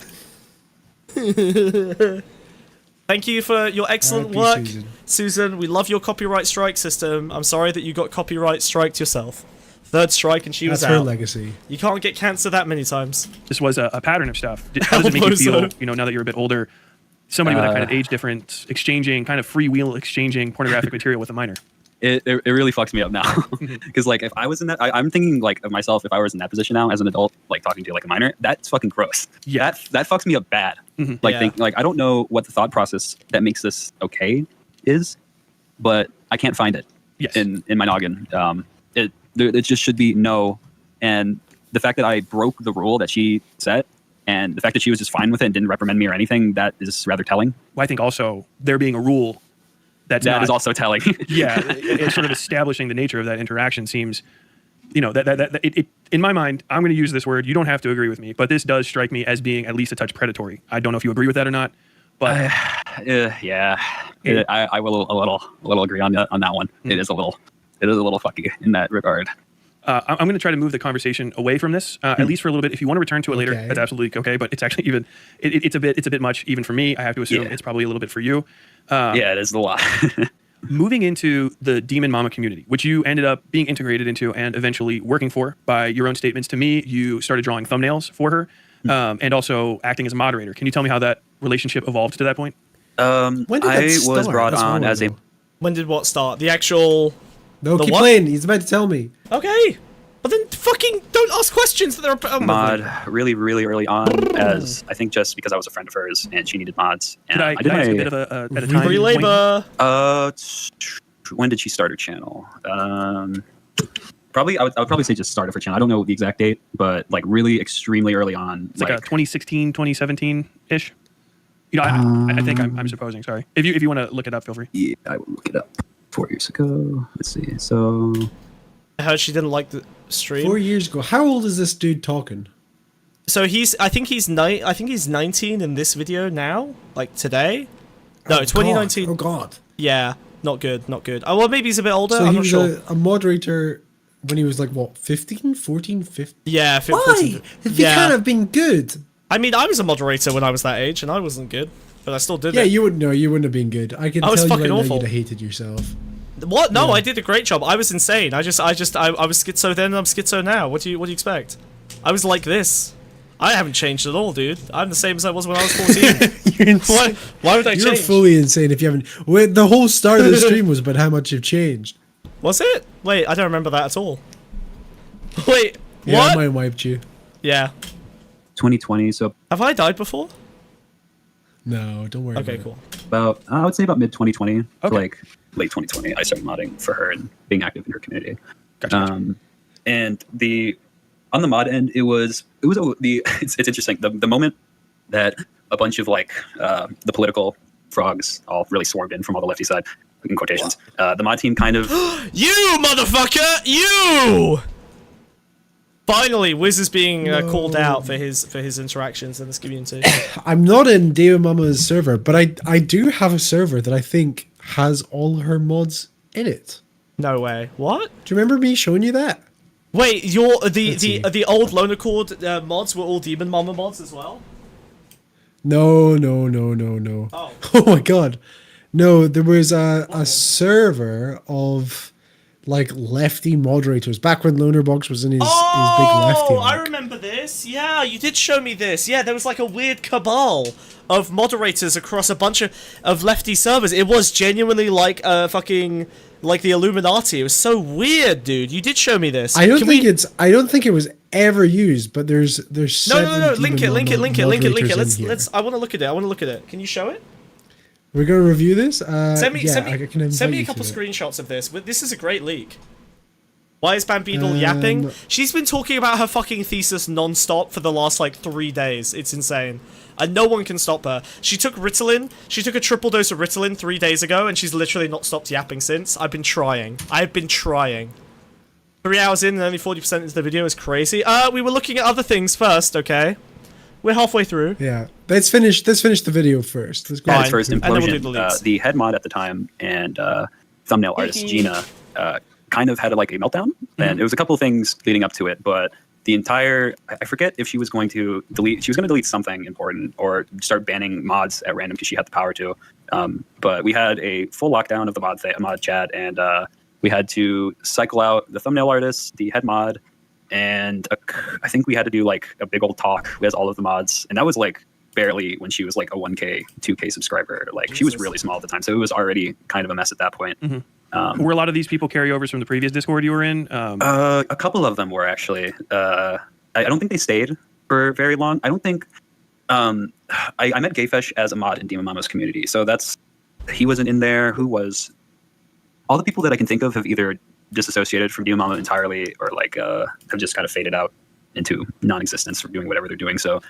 Thank you for your excellent work, Susan. We love your copyright strike system. I'm sorry that you got copyright striked yourself. 3rd strike and she was out. That's her legacy. You can't get cancer that many times. This was a pattern of stuff. How does it make you feel, now that you're a bit older, somebody with that kind of age difference, kind of freewheel exchanging pornographic material with a minor? It really fucks me up now, because like if I was in that, I'm thinking like of myself if I was in that position now as an adult, like talking to like a minor. That's fucking gross. Yeah, that fucks me up bad. Like I don't know what the thought process that makes this okay is, but I can't find it. Yes. in my noggin. It just should be no, and the fact that I broke the rule that she set, and the fact that she was just fine with it and didn't reprimand me or anything, that is rather telling. Well, I think also there being a rule. That is also telling. Yeah, it's sort of establishing the nature of that interaction seems, that in my mind, I'm going to use this word. You don't have to agree with me, but this does strike me as being at least a touch predatory. I don't know if you agree with that or not, but yeah, I will a little agree on that one. It is a little fucky in that regard. I'm going to try to move the conversation away from this, at least for a little bit. If you want to return to it later, that's absolutely okay. But it's actually it's a bit much even for me. I have to assume it's probably a little bit for you. It is a lot. Moving into the Demonmama community, which you ended up being integrated into and eventually working for by your own statements to me, you started drawing thumbnails for her and also acting as a moderator. Can you tell me how that relationship evolved to that point? When did that start? Was brought on as a... When did what start? The actual... No, keep playing. He's about to tell me. Okay. But then fucking don't ask questions that are... mod really, really early on, as I think just because I was a friend of hers and she needed mods. And Could I ask a bit of a at a time? Free labor. When did she start her channel? Probably, I would probably say just started her channel. I don't know the exact date, but like really extremely early on. It's like a 2016, 2017-ish? I think I'm supposing, sorry. If you want to look it up, feel free. Yeah, I will look it up. 4 years ago. Let's see. So... I heard she didn't like the stream. 4 years ago. How old is this dude talking? So I think he's 19 in this video now, like today. No, 2019. Oh god. Yeah, not good. Oh, well, maybe he's a bit older. So I'm he not was sure. a moderator when he was like what, 15, 14, 15? Yeah, 15. Why? He can't have been good. I mean, I was a moderator when I was that age, and I wasn't good, but I still did it. Yeah, you wouldn't know. You wouldn't have been good. I can tell you right now awful. you'd have hated yourself. What? No, I did a great job. I was insane. I was schizo then, and I'm schizo now. What do you expect? I was like this. I haven't changed at all, dude. I'm the same as I was when I was 14. You're insane. Why would I change? You're fully insane if you haven't... Wait, the whole start of the stream was about how much you've changed. Was it? Wait, I don't remember that at all. Wait, yeah, what? I might have wiped you. Yeah. 2020, so... Have I died before? No, don't worry Okay, about cool. About, I would say about mid-2020 Okay. to like late 2020, I started modding for her and being active in her community. Gotcha. And on the mod end, it's interesting. The moment that a bunch of like the political frogs all really swarmed in from all the lefty side, in quotations, the mod team kind of... You motherfucker! You! Finally, Wiz is being called out for his interactions in this community. I'm not in Demonmama's server, but I do have a server that I think has all her mods in it. No way. What? Do you remember me showing you that? Wait, the old Loner Chord mods were all Demonmama mods as well? No. Oh. Oh my god. No, there was a server of like lefty moderators back when Lonerbox was in his big lefty. I remember this. Yeah, you did show me this. Yeah, there was like a weird cabal of moderators across a bunch of lefty servers. It was genuinely like fucking like the Illuminati. It was so weird, dude. You did show me this. I don't think it was ever used, but there's no. Link it. Let's. I want to look at it. Can you show it? We're gonna review this. Send me a couple screenshots of this. This is a great leak. Why is Bambeedle yapping? She's been talking about her fucking thesis non-stop for the last like 3 days. It's insane, and no one can stop her. She took Ritalin. She took a triple dose of Ritalin 3 days ago, and she's literally not stopped yapping since. I've been trying. 3 hours in, and only 40% into the video is crazy. We were looking at other things first. Okay, we're halfway through. Yeah. Let's finish the video first. Let's go. As first implosion, the head mod at the time and thumbnail artist Gina kind of had like a meltdown, and it was a couple of things leading up to it. But the entire, I forget if she was going to delete. She was going to delete something important or start banning mods at random because she had the power to. But we had a full lockdown of the mod chat, and we had to cycle out the thumbnail artist, the head mod, and I think we had to do like a big old talk with all of the mods, and that was like barely when she was like a 1K, 2K subscriber. Like Jesus. She was really small at the time, so it was already kind of a mess at that point. Were a lot of these people carryovers from the previous Discord you were in? A couple of them were actually. I don't think they stayed for very long. I don't think. I met Gayfesh as a mod in Demonmama's community, so he wasn't in there. Who was? All the people that I can think of have either disassociated from Demonmama entirely, or like have just kind of faded out into non-existence from doing whatever they're doing. So.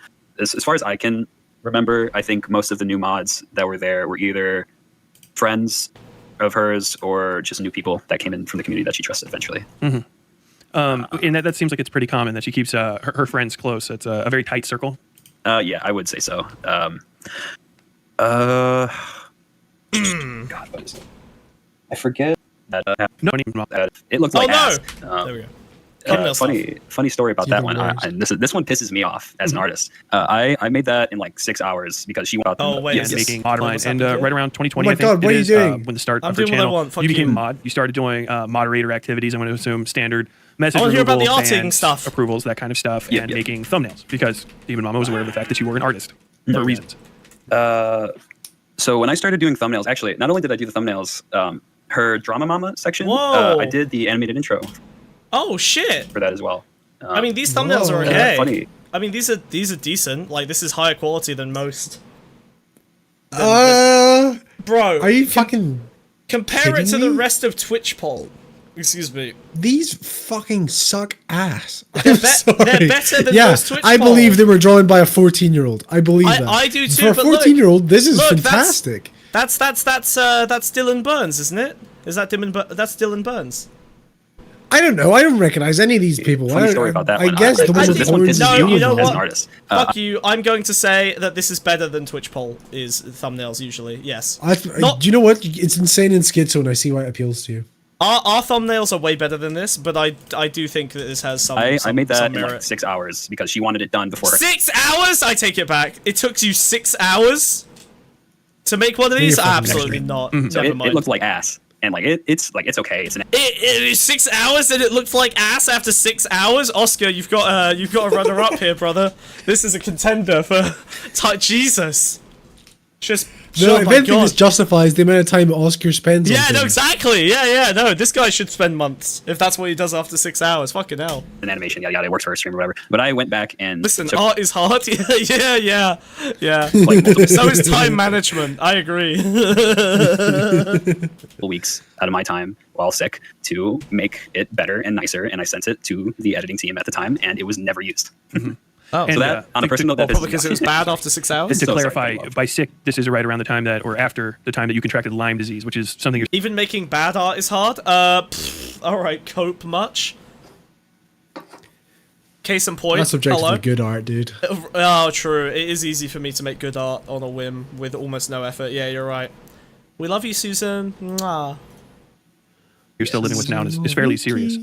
As far as I can remember, I think most of the new mods that were there were either friends of hers or just new people that came in from the community that she trusted eventually. And that seems like it's pretty common that she keeps her friends close. It's a very tight circle. Yeah, I would say so. God, what is it? I forget that. It looked like ass. There we go. Funny story about that one. And this one pisses me off as an artist. I made that in like 6 hours because she went out. Making online, and right around 2020, I think what are you doing? When the start of her channel, you became a mod. You started doing moderator activities. I'm going to assume standard message removals, hear about the arting stuff, approvals, that kind of stuff, and making thumbnails because Demonmama was aware of the fact that you were an artist for reasons. So when I started doing thumbnails, actually, not only did I do the thumbnails, her Drama Mama section, I did the animated intro. Oh shit! For that as well. I mean, these thumbnails are okay. Funny. I mean, these are decent. Like, this is higher quality than most. Bro, are you fucking compare it to the rest of Twitch poll? Excuse me. These fucking suck ass. They're better than most Twitch I believe they were drawn by a 14-year-old. I believe that. I do too. For a 14-year-old, this is fantastic. That's Dylan Burns, isn't it? Is that that's Dylan Burns? I don't know. I don't recognize any of these people. Funny story about that one. I guess the one with this one pisses me off as an artist. Fuck you. I'm going to say that this is better than Twitch poll is thumbnails usually. Yes. Do you know what? It's insane in Schizo, and I see why it appeals to you. Our thumbnails are way better than this, but I do think that this has some. I made that in like 6 hours because she wanted it done before. 6 hours? I take it back. It took you 6 hours to make one of these? Absolutely not. Never mind. It looked like ass. And like it's okay. It is 6 hours and it looked like ass after 6 hours. Oscar, you've got a runner up here, brother. This is a contender for Jesus. If anything, this justifies the amount of time Oscar spends. Yeah, no, exactly. Yeah, no. This guy should spend months if that's what he does after 6 hours. Fucking hell. An animation, it works for a stream or whatever. But I went back and listen. Art is hard. Yeah. Like, so is time management. I agree. Weeks out of my time while sick to make it better and nicer, and I sent it to the editing team at the time, and it was never used. Oh, so that on a personal note, probably because it was bad after 6 hours. To clarify, by sick, this is right around the time that, or after the time that you contracted Lyme disease, which is something. Even making bad art is hard. All right, cope much. Case in point. That's objectively good art, dude. Oh, true. It is easy for me to make good art on a whim with almost no effort. Yeah, you're right. We love you, Susan. Mwah. You're still living with now is fairly serious.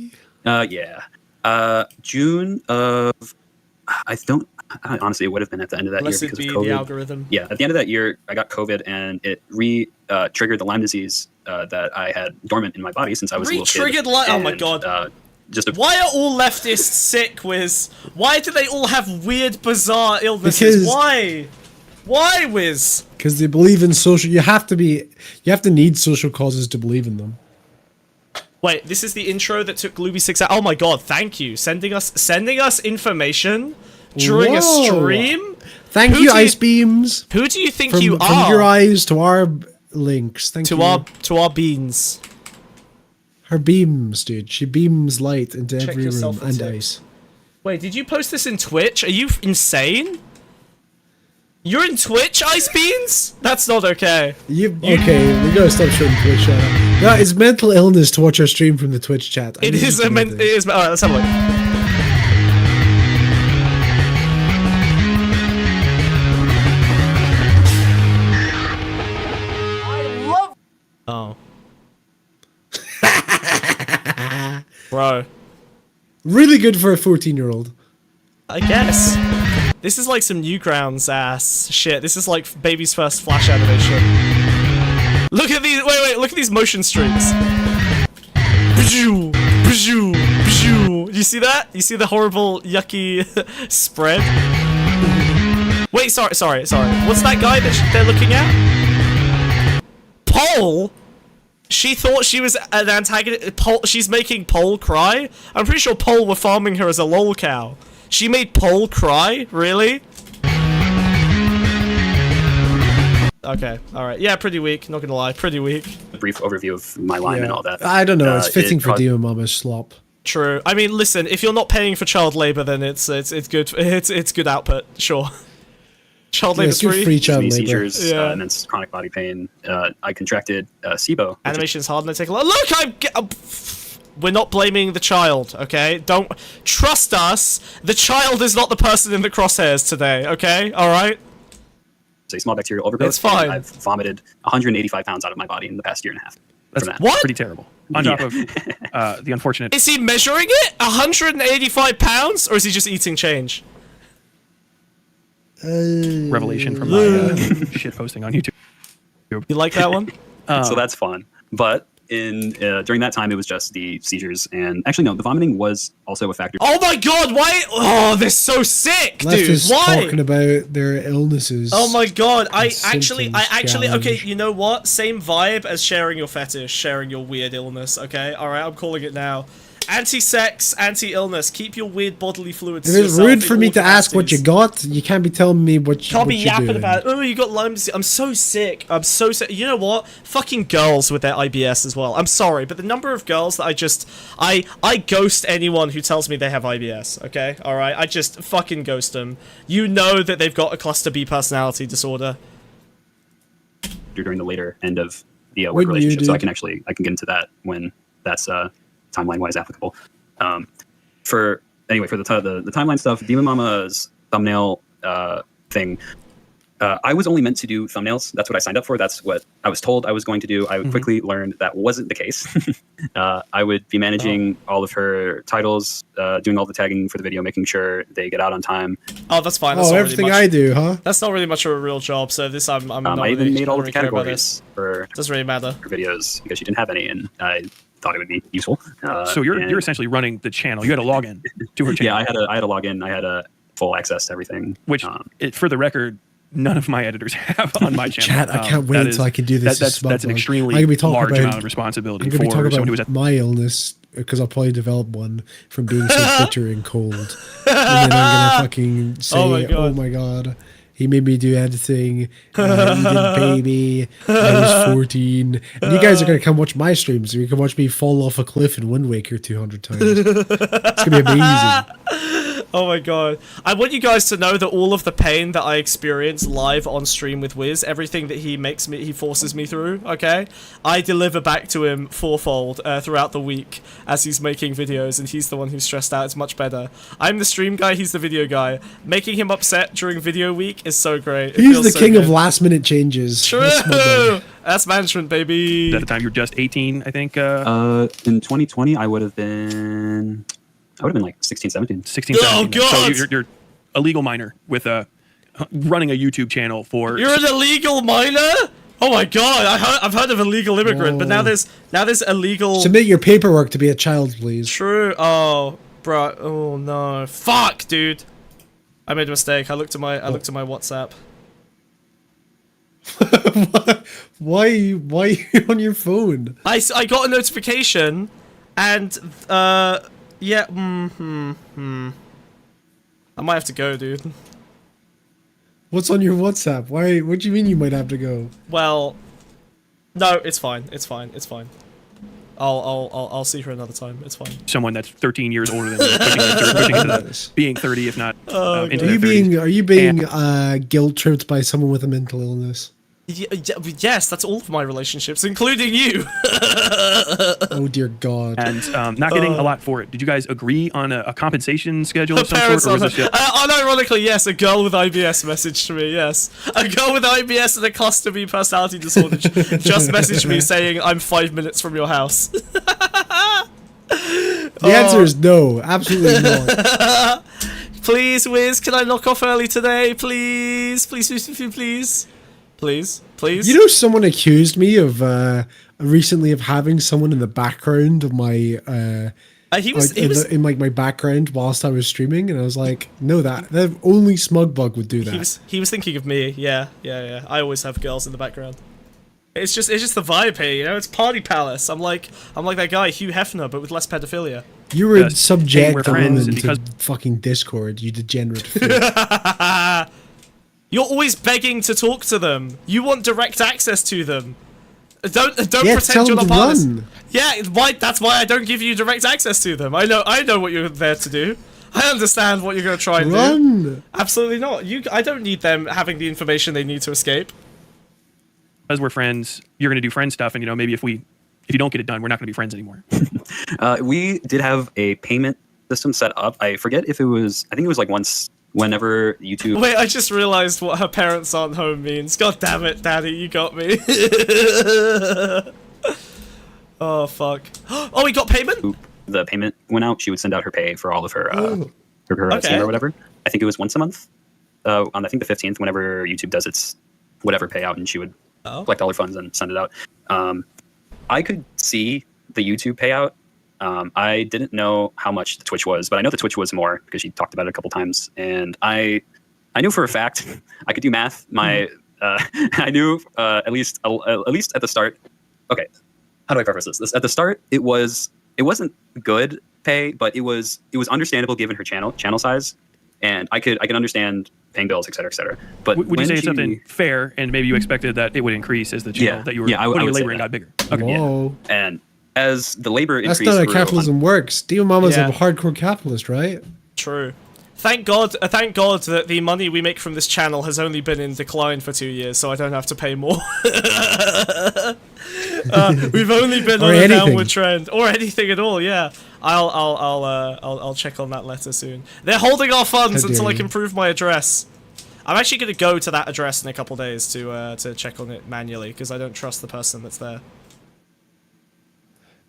June of honestly, it would have been at the end of that year because of COVID. The algorithm. Yeah, at the end of that year, I got COVID and it triggered the Lyme disease that I had dormant in my body since I was a little kid. Re-triggered Lyme. Oh my god. Why are all leftists sick, Wiz? Why do they all have weird, bizarre illnesses? Why? Why, Wiz? Because they believe in social. You have to need social causes to believe in them. Wait, this is the intro that took Glooby6 out. Oh my god, thank you. Sending us information during a stream. Thank you, Ice Beams. Who do you think you are? From your eyes to our links. Thank you. To our beans. Her beams, dude. She beams light into Check every room and into. ice. Wait, did you post this in Twitch? Are you insane? You're in Twitch, Ice Beans? That's not okay. Okay, we gotta stop showing Twitch chat. No, it's mental illness to watch our stream from the Twitch chat. It is. Alright, let's have a look. Oh. Bro. Really good for a 14-year-old. I guess. This is like some Newgrounds ass shit. This is like baby's first Flash animation. Look at these. Wait. Look at these motion streaks. You see that? You see the horrible, yucky spread? Wait, sorry. What's that guy that they're looking at? Pole? She thought she was an antagonist. She's making Pole cry? I'm pretty sure Pole were farming her as a lol cow. She made Pole cry? Really? Okay, alright. Yeah, pretty weak. Not gonna lie. Pretty weak. A brief overview of my Lyme and all that. I don't know. It's fitting for Demonmama's slop. True. I mean, listen. If you're not paying for child labor, then it's good. It's good output. Sure. Child labor's free child labor. Seizures, and then chronic body pain. I contracted SIBO. Animation's hard and I take a lot. Look, we're not blaming the child, okay? Don't trust us. The child is not the person in the crosshairs today, okay? All right. It's a small bacterial overgrowth. It's fine. I've vomited 185 pounds out of my body in the past year and a half. That's pretty terrible. On top of the unfortunate. Is he measuring it? 185 pounds, or is he just eating change? Revelation from my shit posting on YouTube. You like that one? So that's fun. But during that time, it was just the seizures, and actually no, the vomiting was also a factor. Oh my god! Why? Oh, they're so sick, dude. Why? Talking about their illnesses. Oh my god! I actually. Okay, you know what? Same vibe as sharing your fetish, sharing your weird illness. Okay, all right, I'm calling it now. Anti-sex, anti-illness. Keep your weird bodily fluids. It is rude for me to ask what you got. You can't be telling me what you. Can't be yapping about it. Oh, you got Lyme disease. I'm so sick. I'm so sick. You know what? Fucking girls with their IBS as well. I'm sorry, but the number of girls that I ghost anyone who tells me they have IBS. Okay, all right. I just fucking ghost them. You know that they've got a cluster B personality disorder. During the later end of the work relationship, so I can get into that when that's timeline-wise applicable. For the timeline stuff, Demonmama's thumbnail thing, I was only meant to do thumbnails. That's what I signed up for. That's what I was told I was going to do. I quickly learned that wasn't the case. I would be managing all of her titles, doing all the tagging for the video, making sure they get out on time. Oh, that's fine. That's everything really I do, huh? That's not really much of a real job. So this, I'm not I even really, made all of really the categories for. Doesn't really matter for videos because you didn't have any, and I thought it would be useful. So you're essentially running the channel. You had a login to her channel. Yeah, I had a login. I had a full access to everything. Which, for the record, none of my editors have on my channel. Chat, I can't wait until I can do this. That's an extremely large amount of responsibility for someone who was at my illness, because I'll probably develop one from being so bitter and cold. And then I'm gonna fucking say, oh my god. He made me do editing. He did baby. I was 14. And you guys are going to come watch my streams. So you can watch me fall off a cliff in Wind Waker 200 times. It's going to be amazing. Oh my god. I want you guys to know that all of the pain that I experience live on stream with Wiz, everything that he forces me through, okay? I deliver back to him fourfold throughout the week as he's making videos, and he's the one who's stressed out. It's much better. I'm the stream guy, he's the video guy. Making him upset during video week is so great. He's the king of last minute changes. True! That's management, baby. At the time, you're just 18, I think. In 2020, I would have been like 16, 17. 16, 17. Oh, God! So you're a legal minor with running a YouTube channel for... You're an illegal minor? Oh my god, I've heard of illegal immigrant, but now there's illegal... Submit your paperwork to be a child, please. True. Oh, bro. Oh no. Fuck, dude. I made a mistake. I looked at my WhatsApp. Why are you on your phone? I got a notification, and yeah. I might have to go, dude. What's on your WhatsApp? Why? What do you mean you might have to go? Well, no, it's fine. It's fine. It's fine. I'll see her another time. It's fine. Someone that's 13 years older than me, pushing into being 30, if not into their 30s. Are you being guilt tripped by someone with a mental illness? Yes, that's all of my relationships, including you. Oh dear God! And not getting a lot for it. Did you guys agree on a compensation schedule of some sort, or was this unironically, yes, a girl with IBS messaged me. Yes, a girl with IBS and a cluster B personality disorder just messaged me saying, "I'm 5 minutes from your house." The answer is no, absolutely not. Please, Wiz, can I knock off early today? Please, please, please, please, please. Please. You know, someone accused me of recently of having someone in the background of my in like my background whilst I was streaming, and I was like, no, that only Smugbug would do that. He was thinking of me. Yeah. I always have girls in the background. It's just the vibe here, you know. It's Party Palace. I'm like that guy Hugh Hefner, but with less pedophilia. You were subject to women to fucking Discord, you degenerate. You're always begging to talk to them. You want direct access to them. Don't pretend you're not part of this. Yeah, that's why I don't give you direct access to them. I know what you're there to do. I understand what you're going to try and do. Absolutely not. I don't need them having the information they need to escape. Because we're friends, you're going to do friend stuff, and maybe if you don't get it done, we're not going to be friends anymore. We did have a payment system set up. I forget if it was. I think it was like once. Whenever YouTube... Wait, I just realized what her parents aren't home means. God damn it, Daddy, you got me. Oh, fuck. Oh, we got payment? The payment went out. She would send out her pay for all of her team or whatever. I think it was once a month. On, I think, the 15th, whenever YouTube does its whatever payout, and she would collect all her funds and send it out. I could see the YouTube payout. I didn't know how much the Twitch was, but I know the Twitch was more because she talked about it a couple times, and I knew for a fact I could do math. I knew at least at the start. Okay, how do I preface this? At the start, it wasn't good pay, but it was understandable given her channel size, and I could understand paying bills, et cetera, et cetera. But would you say it's something fair, and maybe you expected that it would increase as the channel that you were putting your labor in got bigger? Okay, Whoa. And as the labor increased... That's not how capitalism works. Demonmama's a hardcore capitalist, right? True. Thank God that the money we make from this channel has only been in decline for 2 years, so I don't have to pay more. We've only been on a downward trend, or anything at all. Yeah, I'll check on that letter soon. They're holding our funds until I can prove my address. I'm actually going to go to that address in a couple days to check on it manually because I don't trust the person that's there.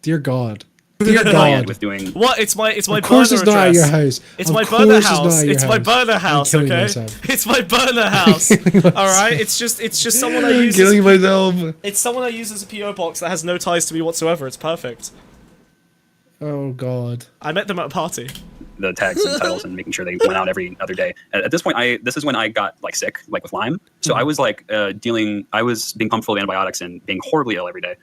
Dear God. Dear God. With doing... What? It's my burner address. Of course it's not at your house. It's my burner house. It's my burner house, okay? It's my burner house. Alright? It's just someone I use. Killing myself. It's someone I use as a PO box that has no ties to me whatsoever. It's perfect. Oh God. I met them at a party. The tags and titles and making sure they went out every other day. At this point, this is when I got sick, with Lyme. So I was I was being pumped full of antibiotics and being horribly ill every day.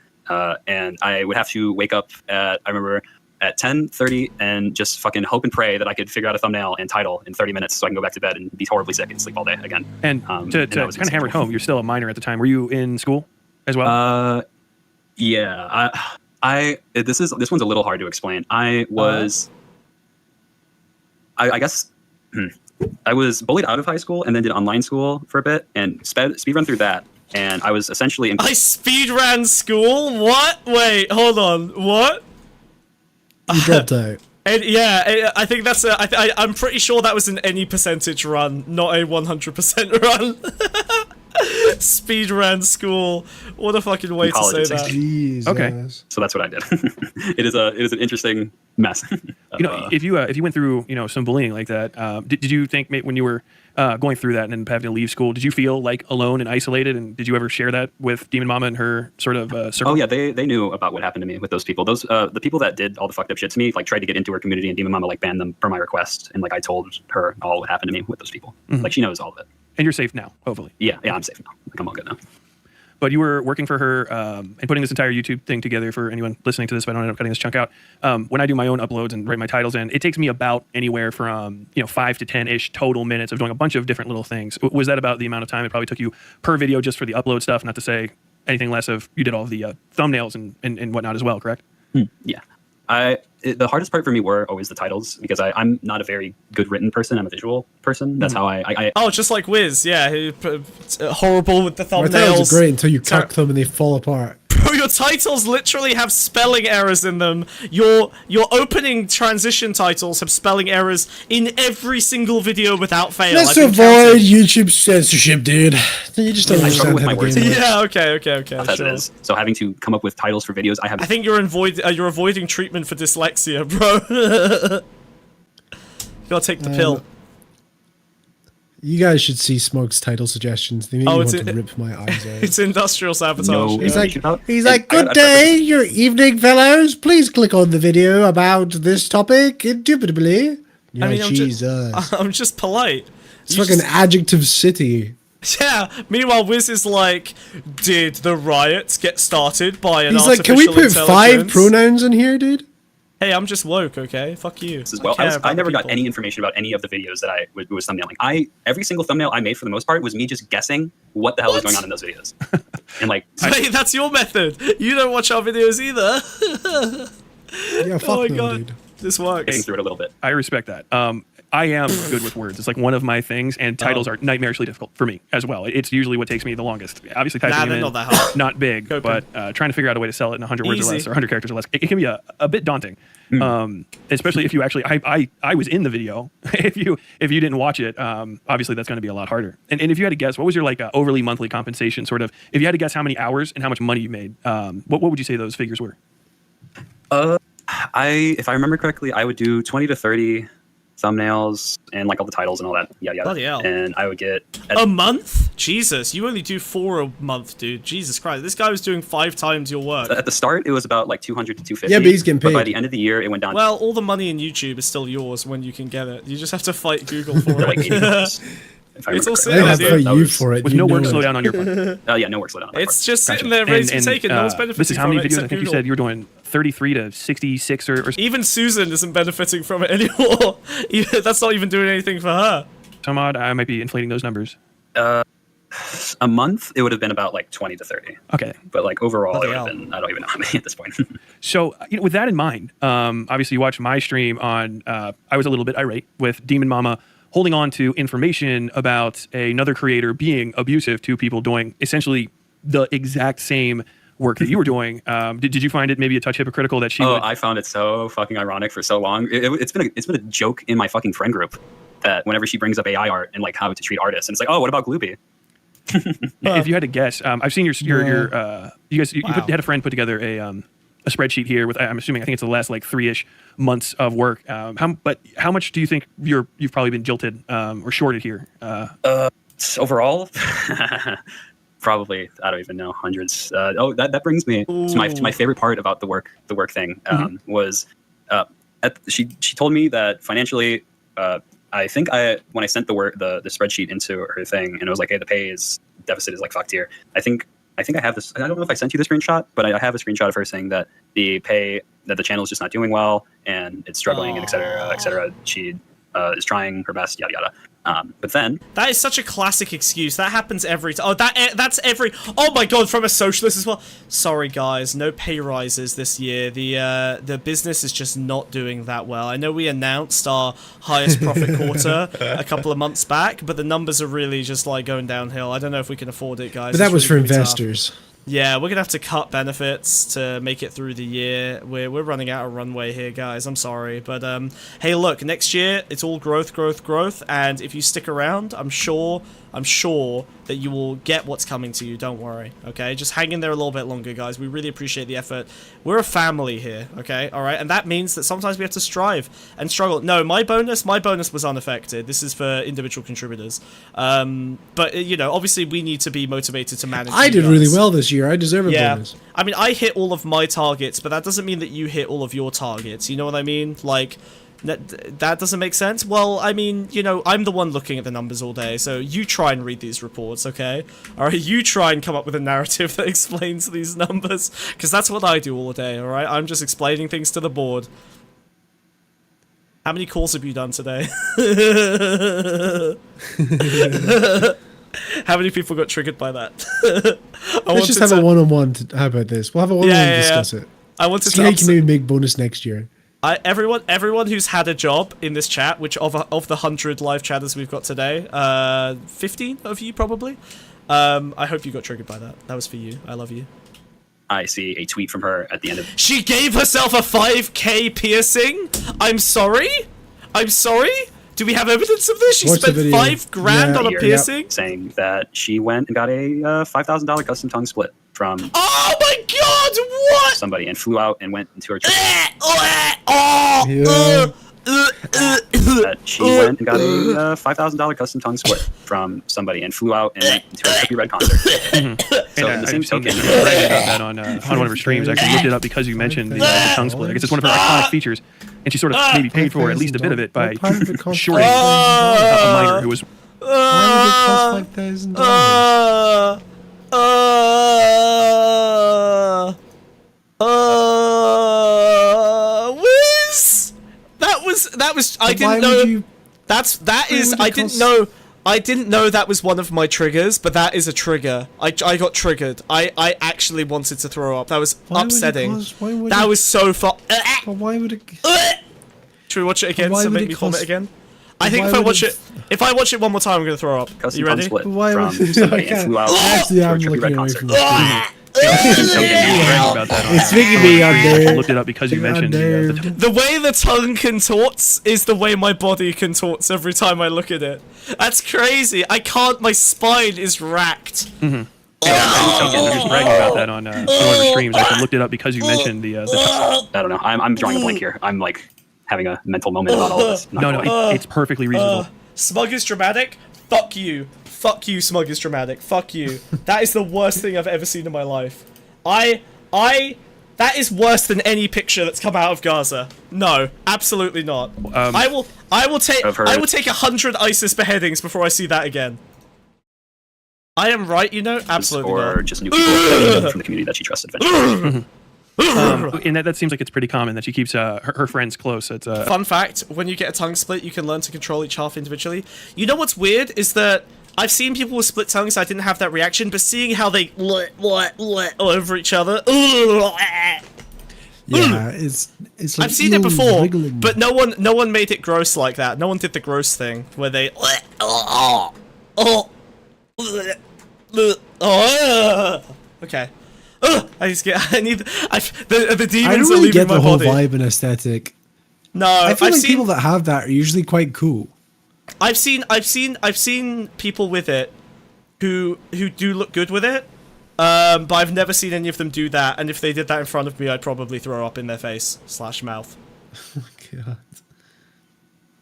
And I would have to wake up I remember at 10:30 and just fucking hope and pray that I could figure out a thumbnail and title in 30 minutes so I can go back to bed and be horribly sick and sleep all day again. And to kind of hammer it home, you're still a minor at the time. Were you in school as well? Yeah. This one's a little hard to explain. I was, I guess I was bullied out of high school and then did online school for a bit and speed run through that. And I was essentially I speed ran school? What? Wait, hold on. What? You dropped out. I think that's I'm pretty sure that was an any percentage run, not a 100% run. Speed ran school. What a fucking way to say that. Jesus. Okay, so that's what I did. It is an interesting mess. If you went through some bullying like that, did you think when you were going through that and then having to leave school, did you feel like alone and isolated? And did you ever share that with Demonmama and her sort of circle? Oh yeah, they knew about what happened to me with those people. Those the people that did all the fucked up shit to me, like tried to get into her community, and Demonmama like banned them per my request. And like I told her all what happened to me with those people. Like she knows all of it. And you're safe now, hopefully. Yeah, I'm safe now. Like I'm all good now. But you were working for her and putting this entire YouTube thing together for anyone listening to this, but I don't end up cutting this chunk out. When I do my own uploads and write my titles in, it takes me about anywhere from 5 to 10-ish total minutes of doing a bunch of different little things. Was that about the amount of time it probably took you per video just for the upload stuff? Not to say anything less of you did all of the thumbnails and whatnot as well, correct? Yeah. The hardest part for me were always the titles because I'm not a very good written person. I'm a visual person. That's how I Oh, just like Wiz, yeah. Horrible with the thumbnails. My titles are great until you cuck them and they fall apart. Bro, your titles literally have spelling errors in them. Your opening transition titles have spelling errors in every single video without fail. Let's avoid YouTube censorship, dude. You just don't understand with my how the words. game works. Yeah, okay, As it is. So having to come up with titles for videos, I think you're avoiding treatment for dyslexia, bro. You gotta take the pill. You guys should see Smug's title suggestions. They make me want to rip my eyes out. It's industrial sabotage. No, He's like, good day, your evening, fellows. Please click on the video about this topic. Indubitably. Yeah, Jesus. I'm just polite. It's fucking Adjective City. Yeah. Meanwhile, Wiz is like, did the riots get started by an He's artificial like, can we put 5 pronouns in here, dude? Hey, I'm just woke, okay? Fuck you. As well. I never got any information about any of the videos that I was thumbnailing. Every single thumbnail I made for the most part was me just guessing what the hell was going on in those videos. And like, hey, that's your method. You don't watch our videos either. Yeah, fuck oh my no, god, dude. this works. Getting through it a little bit. I respect that. I am good with words. It's like one of my things, and titles are nightmarishly difficult for me as well. It's usually what takes me the longest. Obviously, typing them in, not that hard. Not big, but trying to figure out a way to sell it in 100 words or less, or 100 characters or less, it can be a bit daunting. Especially if you actually, I was in the video. If you didn't watch it, obviously that's going to be a lot harder. And if you had to guess, what was your like overly monthly compensation sort of? If you had to guess how many hours and how much money you made, what would you say those figures were? If I remember correctly, I would do 20 to 30 thumbnails and like all the titles and all that. Yeah. Bloody hell. And I would get a month. Jesus, you only do 4 a month, dude. Jesus Christ, this guy was doing 5 times your work. At the start, it was about like 200 to 250. Yeah, but he's getting paid. But by the end of the year, it went down. Well, all the money in YouTube is still yours when you can get it. You just have to fight Google for it. Like it's all I have to fight you for it. With no work slowdown on your part. Yeah, no work slowdown. It's just sitting there ready to be taken. No one's benefiting this is how from many it videos I except think you Google. said you were doing 33 to 66 or Even Susan isn't benefiting from it anymore. That's not even doing anything for her. some odd. I might be inflating those numbers. A month, it would have been about like 20 to 30. Okay. But like overall, it would have been, I don't even know how many at this point. So, with that in mind, obviously you watched my stream on, I was a little bit irate with Demonmama holding on to information about another creator being abusive to people doing essentially the exact same work that you were doing. Did you find it maybe a touch hypocritical that she would... I found it so fucking ironic for so long. It's been a joke in my fucking friend group that whenever she brings up AI art and like how to treat artists, and it's like, oh, what about Gloopy? If you had to guess, I've seen you guys had a friend put together a spreadsheet here with, I'm assuming, I think it's the last like 3-ish months of work. But how much do you think you've probably been jilted or shorted here? Overall, probably, I don't even know, hundreds. That brings me to my favorite part about the work thing was she told me that financially. I think when I sent the spreadsheet into her thing, and it was like, hey, the pay deficit is like fucked here. I think I have this. I don't know if I sent you the screenshot, but I have a screenshot of her saying that the channel is just not doing well and it's struggling and et cetera, et cetera. She is trying her best, yada yada. But then that is such a classic excuse. That happens every time. Oh, that's every. Oh my god, from a socialist as well. Sorry guys, no pay rises this year. The business is just not doing that well. I know we announced our highest profit quarter a couple of months back, but the numbers are really just like going downhill. I don't know if we can afford it, guys. But that was really for investors. Tough. Yeah, we're gonna have to cut benefits to make it through the year. We're running out of runway here, guys. I'm sorry, but hey, look, next year it's all growth, growth, growth, and if you stick around, I'm sure that you will get what's coming to you. Don't worry, okay? Just hang in there a little bit longer, guys. We really appreciate the effort. We're a family here, okay? All right, and that means that sometimes we have to strive and struggle. No, my bonus was unaffected. This is for individual contributors. But you know, obviously, we need to be motivated to manage. I did really well this year. I deserve a bonus. I mean, I hit all of my targets, but that doesn't mean that you hit all of your targets. You know what I mean? Like. That doesn't make sense? Well, I mean, you know, I'm the one looking at the numbers all day, so you try and read these reports, okay? Alright, you try and come up with a narrative that explains these numbers, because that's what I do all day, alright? I'm just explaining things to the board. How many calls have you done today? How many people got triggered by that? Let's just have a one-on-one. How about this? We'll have a one-on-one and discuss it. I wanted to can maybe make bonus next year. Everyone who's had a job in this chat, which of the 100 live chatters we've got today, 15 of you probably. I hope you got triggered by that. That was for you. I love you. I see a tweet from her at the end of. She gave herself a 5K piercing. I'm sorry. Do we have evidence of this? She spent $5,000 on a piercing, saying that she went and got a $5,000 custom tongue split from. Oh my God! What? Somebody and flew out and went into her. That she went and got a $5,000 custom tongue split from somebody and flew out and went into a Trippie Red concert. So in the same token, bragging about that on one of her streams. I actually looked it up because you mentioned the tongue split. I guess it's one of her iconic features, and she sort of maybe paid for at least a bit of it by shorting a minor who was. Why would it cost $5,000? Wiz! That was I didn't know. I didn't know that was one of my triggers, but that is a trigger. I got triggered. I actually wanted to throw up. That was upsetting. That was so far. Why would it? Should we watch it again? So make me vomit again. I think if I watch it one more time, I'm gonna throw up. You ready? Why would actually, I'm looking away from the It's making me I looked it up because you mentioned the way the tongue contorts is the way my body contorts every time I look at it. That's crazy. I can't. My spine is racked. Mm-hmm. I was bragging about that on one of her streams. I looked it up because you mentioned the I don't know. I'm drawing a blank here. I'm like having a mental moment about all this. No, it's perfectly reasonable. Smug is dramatic. Fuck you. Fuck you, Smug is dramatic. Fuck you. That is the worst thing I've ever seen in my life. That is worse than any picture that's come out of Gaza. No, absolutely not. I will take 100 ISIS beheadings before I see that again. I am right, you know? Absolutely or not. Just new people from the community that she trusted. And that seems like it's pretty common that she keeps her friends close. It's Fun fact, when you get a tongue split, you can learn to control each half individually. You know what's weird is that I've seen people with split tongues, I didn't have that reaction, but seeing how they all over each other. Yeah, it's like I've seen it before, wiggling. But no one made it gross like that. No one did the gross thing where they okay. The demons I don't are really leaving get the my whole body. vibe and aesthetic. No, I feel like people that have that are usually quite cool. I've seen people with it who do look good with it, but I've never seen any of them do that. And if they did that in front of me, I'd probably throw up in their face / mouth. Oh my God.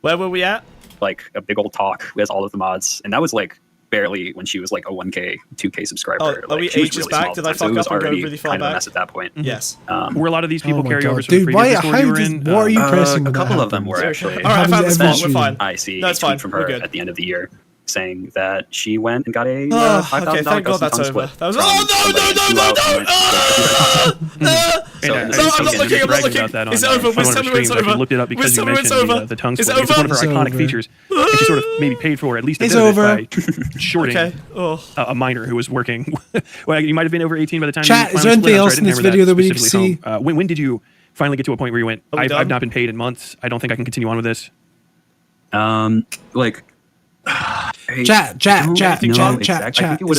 Where were we at? Like a big old talk with all of the mods, and that was like barely when she was like a 1K, 2K subscriber. Oh, like, are we ages back? Did I fuck up and go really far kind of a back? mess at that point. Yes. Were a lot of these people carryovers from the previous Discord you were in? Why are you pressing a couple of them were actually. Alright, I found the spot. We're fine. I see no, it's a tweet fine. from her at the end of the year saying that she went and got a $5,000 okay, thank God that's over. That was. I'm not looking. It's over. Wiz, tell me when it's over. Looked it up because you mentioned the tongue It's splitting. It's one of her iconic features. And she sort of maybe paid for at least a bit of it by shorting a minor who was working. Well, you might have been over 18 by the time. Chat, is there anything else in this video that we need to see? When did you finally get to a point where you went, I've not been paid in months. I don't think I can continue on with this. Chat. Is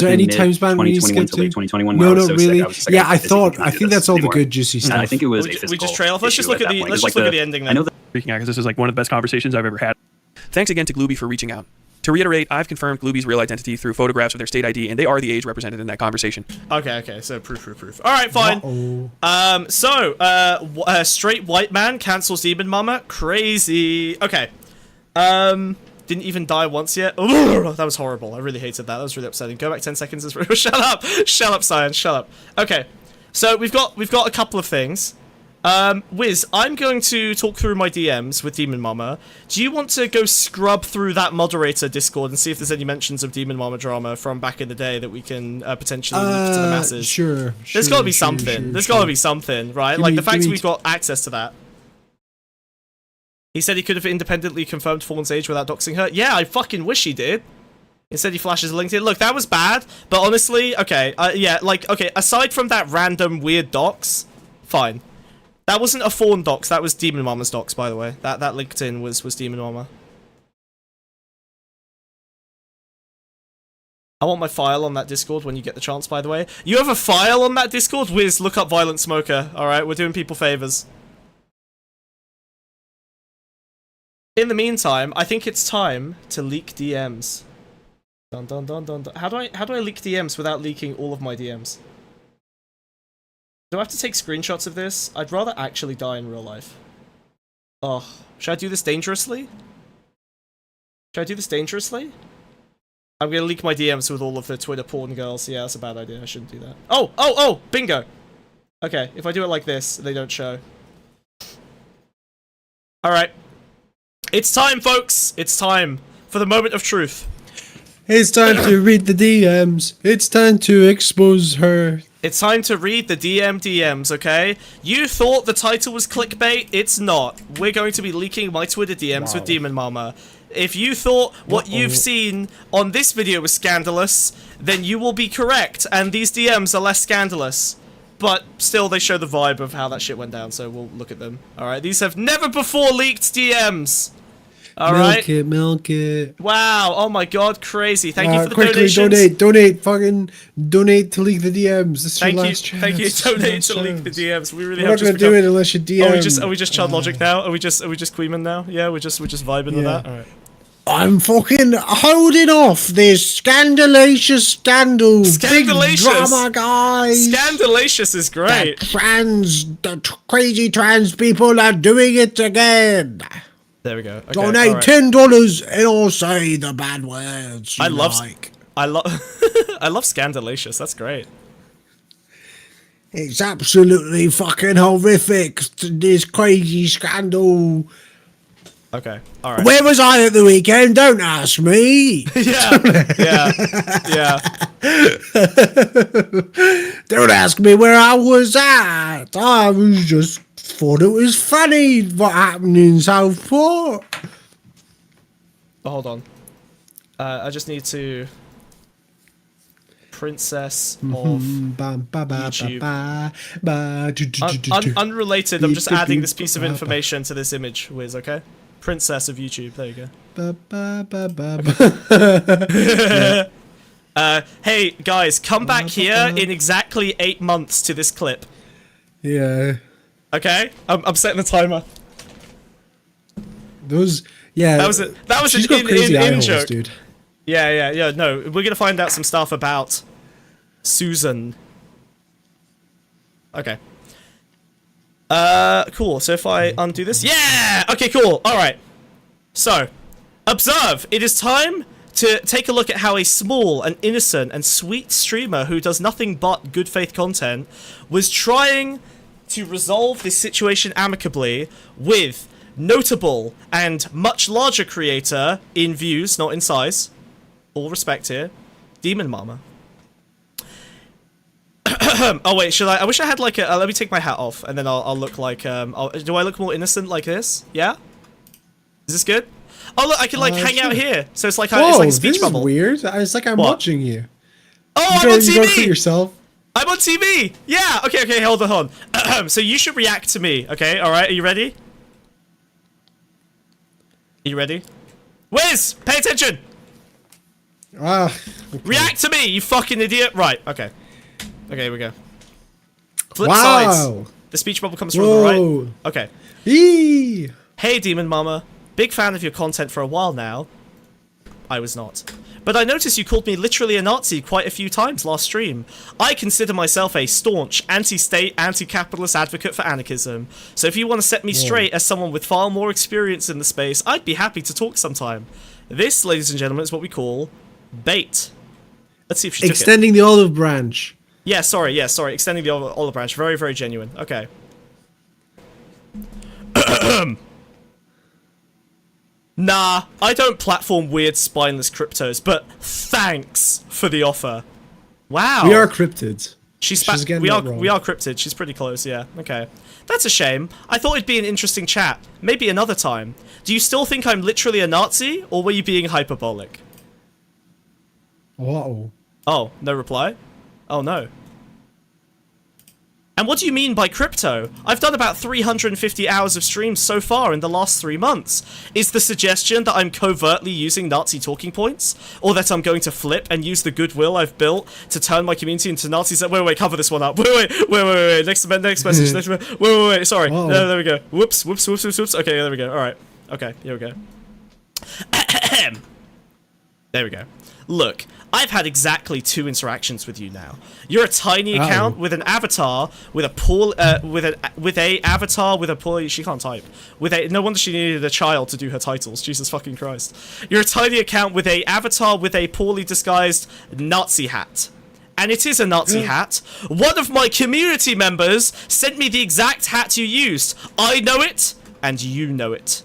there any time span we need to skip to? 2021. No, really. Yeah, I think that's all the good juicy stuff. I think it was. We just trail off. Let's just look at the ending then. I know that. Speaking out, because this is like one of the best conversations I've ever had. Thanks again to Glooby for reaching out. To reiterate, I've confirmed Glooby's real identity through photographs of their state ID, and they are the age represented in that conversation. Okay, so proof. All right, fine. So, straight white man cancels Demonmama. Crazy. Okay. Didn't even die once yet. Oh, that was horrible. I really hated that. That was really upsetting. Go back 10 seconds. Shut up, science. Shut up. Okay, so we've got a couple of things. Wiz, I'm going to talk through my DMs with Demonmama. Do you want to go scrub through that moderator Discord and see if there's any mentions of Demonmama drama from back in the day that we can potentially leak to the masses? Sure. There's got to be something. There's got to be something, right? Like the fact that we've got access to that. He said he could have independently confirmed Fawn's age without doxing her. Yeah, I fucking wish he did. Instead, he flashes a LinkedIn. Look, that was bad, but honestly, okay, aside from that random weird dox, fine. That wasn't a Fawn dox, that was Demonmama's dox, by the way. That LinkedIn was Demonmama. I want my file on that Discord when you get the chance, by the way. You have a file on that Discord? Wiz, look up Violent Smoker, alright? We're doing people favors. In the meantime, I think it's time to leak DMs. Dun dun dun dun dun. How do I leak DMs without leaking all of my DMs? Do I have to take screenshots of this? I'd rather actually die in real life. Oh, should I do this dangerously? I'm gonna leak my DMs with all of the Twitter porn girls. Yeah, that's a bad idea. I shouldn't do that. Oh, bingo. Okay, if I do it like this, they don't show. Alright. It's time, folks! It's time for the moment of truth. It's time to read the DMs. It's time to expose her. It's time to read the DMs, okay? You thought the title was clickbait? It's not. We're going to be leaking my Twitter DMs with Demonmama. If you thought what you've seen on this video was scandalous, then you will be correct, and these DMs are less scandalous. But still, they show the vibe of how that shit went down, so we'll look at them. Alright, these have never before leaked DMs. Alright. Milk it. Wow, oh my god, crazy. Thank you for the quickly donations. Donate to leak the DMs. This is your last chance. Thank you, donate to leak the DMs. We really We're not gonna do it unless you DM. Are we just Chud Logic now? Are we just Queeman now? Yeah, we're just vibing with that? Alright. I'm fucking holding off this scandalous scandal. Big drama, guys. Scandalous is great. The crazy trans people are doing it again. There we go. Okay, donate $10 and I'll say the bad words. I love scandalous. That's great. It's absolutely fucking horrific. This crazy scandal. Okay, alright. Where was I at the weekend? Don't ask me. Yeah. Don't ask me where I was at. I was just thought it was funny what happened in Southport. Oh, hold on. I just need to... Princess of YouTube. Unrelated, I'm just adding this piece of information to this image, Wiz, okay? Princess of YouTube, there you go. Hey, guys, come back here in exactly 8 months to this clip. Yeah. Okay? I'm setting the timer. That was an in joke. Dude. Yeah, no, we're gonna find out some stuff about Susan. Okay. Cool, so if I undo this... Yeah! Okay, cool, alright. So, observe! It is time to take a look at how a small and innocent and sweet streamer who does nothing but good faith content was trying to resolve this situation amicably with notable and much larger creator in views, not in size, all respect here, Demonmama. Oh wait, should I wish I had like a, let me take my hat off, and then I'll look like, do I look more innocent like this? Yeah? Is this good? Oh look, I can like hang out here, so it's like a, it's like a speech bubble. This is weird. It's like I'm watching you. Oh, I'm on TV! You go for yourself. I'm on TV! Yeah! Okay, hold on. So you should react to me, okay? Alright, are you ready? Are you ready? Wiz! Pay attention! Okay. React to me, you fucking idiot! Right, okay. Okay, here we go. Flip wow. sides. The speech bubble comes from the right. Okay. Eee. Hey, Demonmama. Big fan of your content for a while now. I was not. But I noticed you called me literally a Nazi quite a few times last stream. I consider myself a staunch, anti-state, anti-capitalist advocate for anarchism. So if you want to set me straight as someone with far more experience in the space, I'd be happy to talk sometime. This, ladies and gentlemen, is what we call bait. Let's see if she took it. Extending the olive branch. Yeah, sorry. Extending the olive branch. Very, very genuine. Okay. Nah, I don't platform weird spineless cryptos, but thanks for the offer. Wow. We are cryptids. We are cryptid. She's pretty close, yeah. Okay. That's a shame. I thought it'd be an interesting chat. Maybe another time. Do you still think I'm literally a Nazi, or were you being hyperbolic? Uh-oh. Oh, no reply? Oh, no. And what do you mean by crypto? I've done about 350 hours of streams so far in the last 3 months. Is the suggestion that I'm covertly using Nazi talking points? Or that I'm going to flip and use the goodwill I've built to turn my community into Nazis? Wait, cover this one up. Wait. Next message. Wait. Sorry. There we go. Whoops. Okay, there we go. Alright. Okay, here we go. There we go. Look, I've had exactly 2 interactions with you now. You're a tiny account with an avatar with a she can't type. No wonder she needed a child to do her titles. Jesus fucking Christ. You're a tiny account with a avatar with a poorly disguised Nazi hat. And it is a Nazi hat. One of my community members sent me the exact hat you used. I know it, and you know it.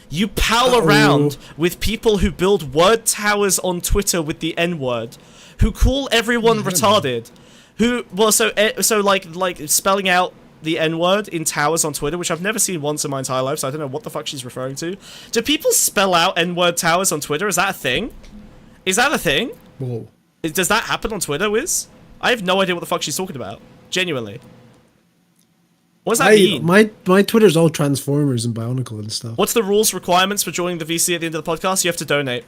You pal around with people who build word towers on Twitter with the N-word, who call everyone retarded, so like spelling out the N-word in towers on Twitter, which I've never seen once in my entire life, so I don't know what the fuck she's referring to. Do people spell out N-word towers on Twitter? Is that a thing? Is that a thing? Whoa. Does that happen on Twitter, Wiz? I have no idea what the fuck she's talking about. Genuinely. What does that mean? My Twitter's all Transformers and Bionicle and stuff. What's the rules requirements for joining the VC at the end of the podcast? You have to donate.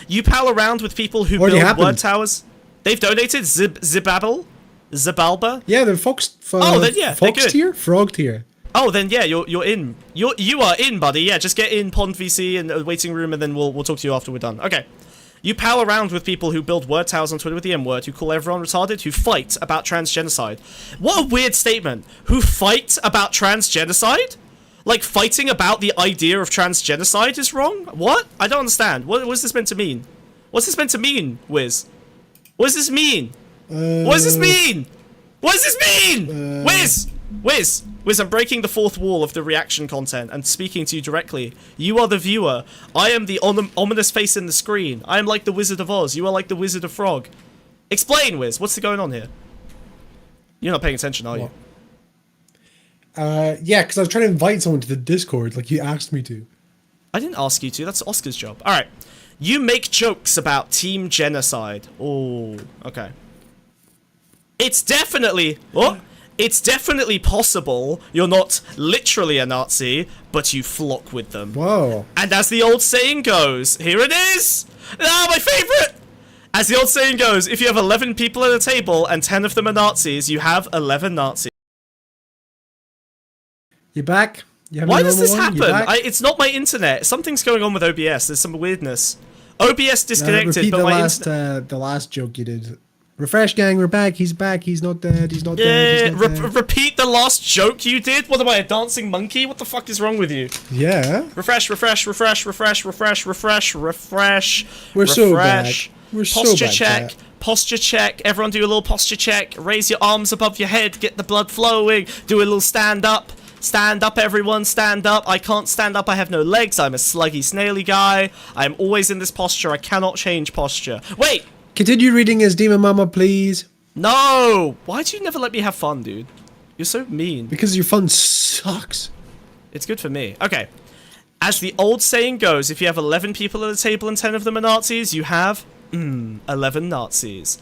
You pal around with people who build word towers. They've donated. Zibalba. Yeah, they're Fox. Then yeah, Fox tier, Frog tier. Oh, then yeah, you're in. You are in, buddy. Yeah, just get in Pond VC and waiting room, and then we'll talk to you after we're done. Okay. You pal around with people who build word towers on Twitter with the M-word, who call everyone retarded, who fight about transgenocide. What a weird statement. Who fight about transgenocide? Like, fighting about the idea of transgenocide is wrong? What? I don't understand. What is this meant to mean? What's this meant to mean, Wiz? What does this mean? What does this mean? What does this mean? Wiz, I'm breaking the fourth wall of the reaction content and speaking to you directly. You are the viewer. I am the ominous face in the screen. I am like the Wizard of Oz. You are like the Wizard of Frog. Explain, Wiz. What's going on here? You're not paying attention, are you? Yeah, because I was trying to invite someone to the Discord, like you asked me to. I didn't ask you to. That's Oscar's job. All right. You make jokes about team genocide. Oh, okay. It's definitely possible you're not literally a Nazi, but you flock with them. Whoa. And as the old saying goes, here it is! Ah, my favorite! As the old saying goes, if you have 11 people at a table and 10 of them are Nazis, you have 11 Nazis. You back? Why does this happen? It's not my internet. Something's going on with OBS. There's some weirdness. OBS disconnected, repeat but the last joke you did. Refresh, gang, we're back. He's back. He's not dead. He's not dead. He's not dead. Repeat the last joke you did? What am I, a dancing monkey? What the fuck is wrong with you? Yeah. Refresh. We're so back. We're posture check. Posture check. Everyone do a little posture check. Raise your arms above your head. Get the blood flowing. Do a little stand up. Stand up, everyone, stand up. I can't stand up, I have no legs. I'm a sluggy, snaily guy. I am always in this posture. I cannot change posture. Wait! Continue reading as Demonmama, please. No! Why do you never let me have fun, dude? You're so mean. Because your fun sucks. It's good for me. Okay. As the old saying goes, if you have 11 people at a table and 10 of them are Nazis, you have 11 Nazis.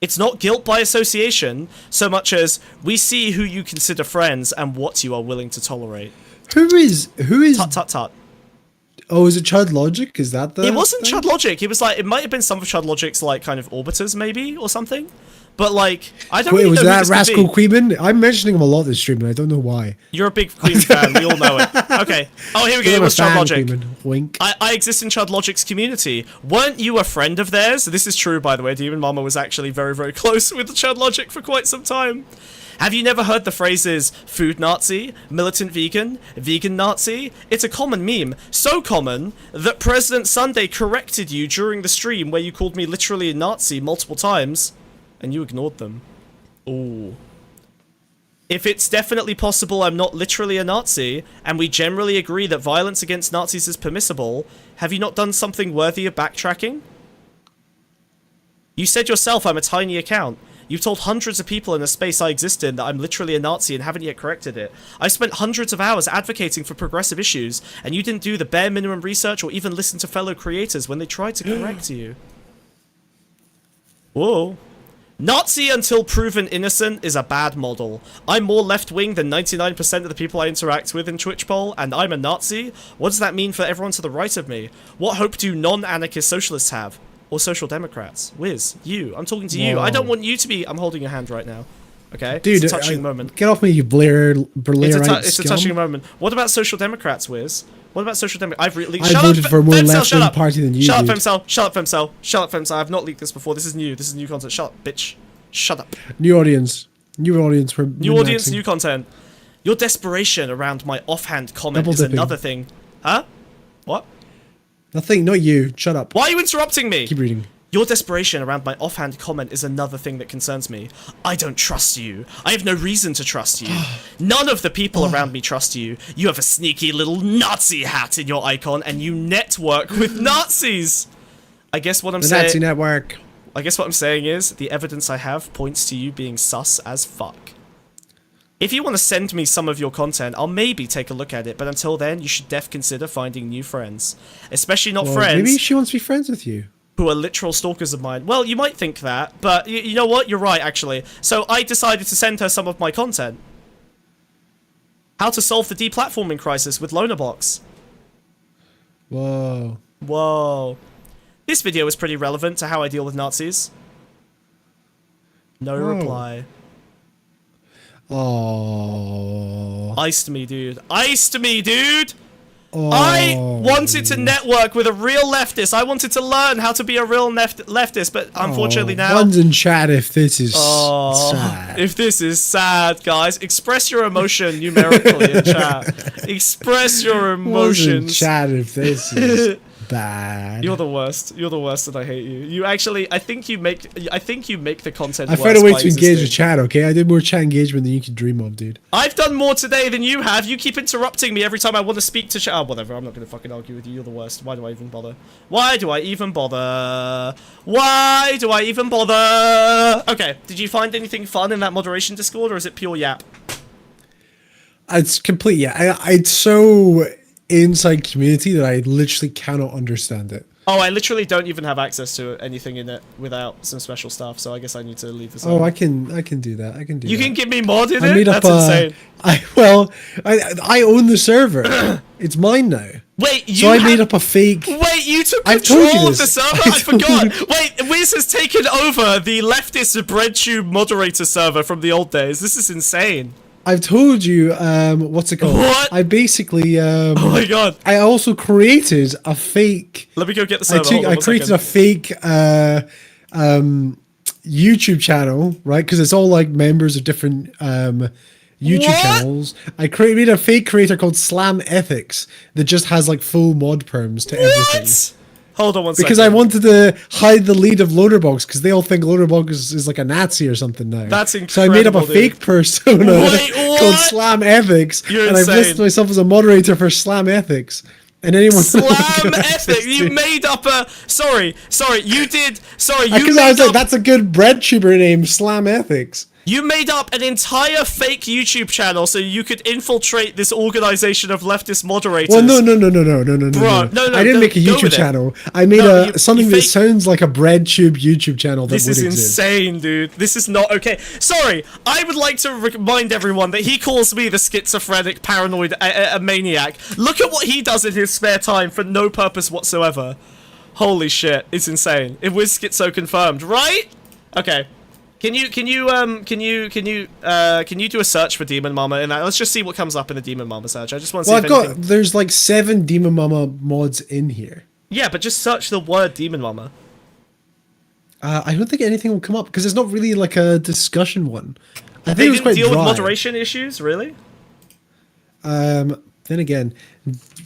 It's not guilt by association so much as we see who you consider friends and what you are willing to tolerate. Who is Tut tut tut. Oh, is it Chud Logic? Is that the It wasn't thing? Chud Logic. It was like, it might have been some of Chud Logic's like kind of orbiters maybe or something. But like, I don't Wait, really was know who that this could Rascal be. Queen? I'm mentioning him a lot this stream and I don't know why. You're a big Queen fan, we all know it. Okay. Oh, here we go, it was Chud Logic. Wink. I exist in Chud Logic's community. Weren't you a friend of theirs? This is true, by the way. Demonmama was actually very, very close with the Chud Logic for quite some time. Have you never heard the phrases food Nazi, militant vegan, vegan Nazi? It's a common meme. So common that President Sunday corrected you during the stream where you called me literally a Nazi multiple times and you ignored them. Ooh. If it's definitely possible I'm not literally a Nazi, and we generally agree that violence against Nazis is permissible, have you not done something worthy of backtracking? You said yourself I'm a tiny account. You've told hundreds of people in the space I exist in that I'm literally a Nazi and haven't yet corrected it. I spent hundreds of hours advocating for progressive issues, and you didn't do the bare minimum research or even listen to fellow creators when they tried to correct you. Whoa. Nazi until proven innocent is a bad model. I'm more left-wing than 99% of the people I interact with in Twitch poll, and I'm a Nazi? What does that mean for everyone to the right of me? What hope do non-anarchist socialists have? Or social democrats? Wiz, you. I'm talking to you. I don't want you to be... I'm holding your hand right now. Okay? Dude, it's a touching moment. Get off me, you Blairite It's a touching moment. What about social democrats, Wiz? What about social democrats? I've voted for a more left-wing party than you. Shut up, Femcel. Shut up, Femcel. Shut up, Femcel. I've not leaked this before. This is new. This is new content. Shut up, bitch. Shut up. New audience. New audience. New audience, new content. Your desperation around my offhand comment is another thing. Huh? What? Nothing, not you. Shut up. Why are you interrupting me? Keep reading. Your desperation around my offhand comment is another thing that concerns me. I don't trust you. I have no reason to trust you. None of the people around me trust you. You have a sneaky little Nazi hat in your icon, and you network with Nazis. I guess what I'm saying... Nazi network. I guess what I'm saying is, the evidence I have points to you being sus as fuck. If you want to send me some of your content, I'll maybe take a look at it, but until then, you should consider finding new friends. Especially not friends... Maybe she wants to be friends with you. Who are literal stalkers of mine. Well, you might think that, but you know what? You're right, actually. So I decided to send her some of my content. How to solve the deplatforming crisis with Lonerbox. Whoa. Whoa. This video is pretty relevant to how I deal with Nazis. No reply. Oh. Iced me, dude. Iced me, dude! Oh. I wanted to network with a real leftist. I wanted to learn how to be a real leftist, but unfortunately now... One's in chat if this is sad. If this is sad, guys. Express your emotion numerically in chat. Express your emotions. One's in chat if this is bad. You're the worst. You're the worst and I hate you. You actually... I think you make the content I found a way to engage with chat, okay? I did more chat engagement than you could dream of, dude. I've done more today than you have. You keep interrupting me every time I want to speak to chat. Oh, whatever. I'm not going to fucking argue with you. You're the worst. Why do I even bother? Why do I even bother? Why do I even bother? Okay. Did you find anything fun in that moderation Discord, or is it pure yap? It's complete, yeah. It's so inside community that I literally cannot understand it. Oh, I literally don't even have access to anything in it without some special stuff, so I guess I need to leave this on. I can do that. I can do that. You can give me mod in it? That's insane. I own the server. It's mine now. Wait, I made up a fake... Wait, you took control of the server? I forgot. Wait, Wiz has taken over the leftist breadtube moderator server from the old days. This is insane. I've told you, what's it called? What? I basically, oh my god. I also created a fake... Let me go get the server. I created a fake, YouTube channel, right? Because it's all like members of different, YouTube channels. I made a fake creator called Slam Ethics that just has like full mod perms to everything. Hold on one because second. I wanted to hide the lead of Loaderbox because they all think Loaderbox is like a Nazi or something now. That's incredible. So I made up a fake persona Wait, called Slam Ethics, You're and insane. I've listed myself as a moderator for Slam Ethics. And anyone Slam Ethic. You made up a. Sorry. You did. Sorry. You because I was like, that's a good bread tuber name, Slam Ethics. You made up an entire fake YouTube channel so you could infiltrate this organization of leftist moderators. Well, no. Bro, no, I didn't make a go YouTube with it. channel. I made something that sounds like a bread tube YouTube channel that This would is exist. insane, dude. This is not okay. Sorry, I would like to remind everyone that he calls me the schizophrenic, paranoid maniac. Look at what he does in his spare time for no purpose whatsoever. Holy shit, it's insane. It was schizo confirmed, right? Okay. Can you do a search for Demonmama in that? Let's just see what comes up in the Demonmama search. I just want to see if anything... there's like 7 Demonmama mods in here. Yeah, but just search the word Demonmama. I don't think anything will come up because it's not really like a discussion one. I think They it was didn't quite deal with dry. moderation issues, really? Then again,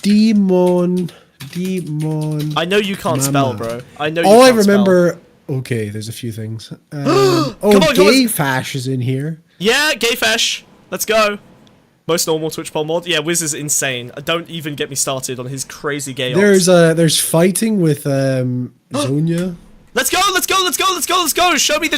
Demon. I know you can't spell, bro. I know. All I can't remember. Spell. Okay, there's a few things. Come on, Gay Fash is in here. Yeah, Gay Fash. Let's go. Most normal Twitch poll mod. Yeah, Wiz is insane. Don't even get me started on his crazy gay. There's fighting with Zonia. Let's go. Show me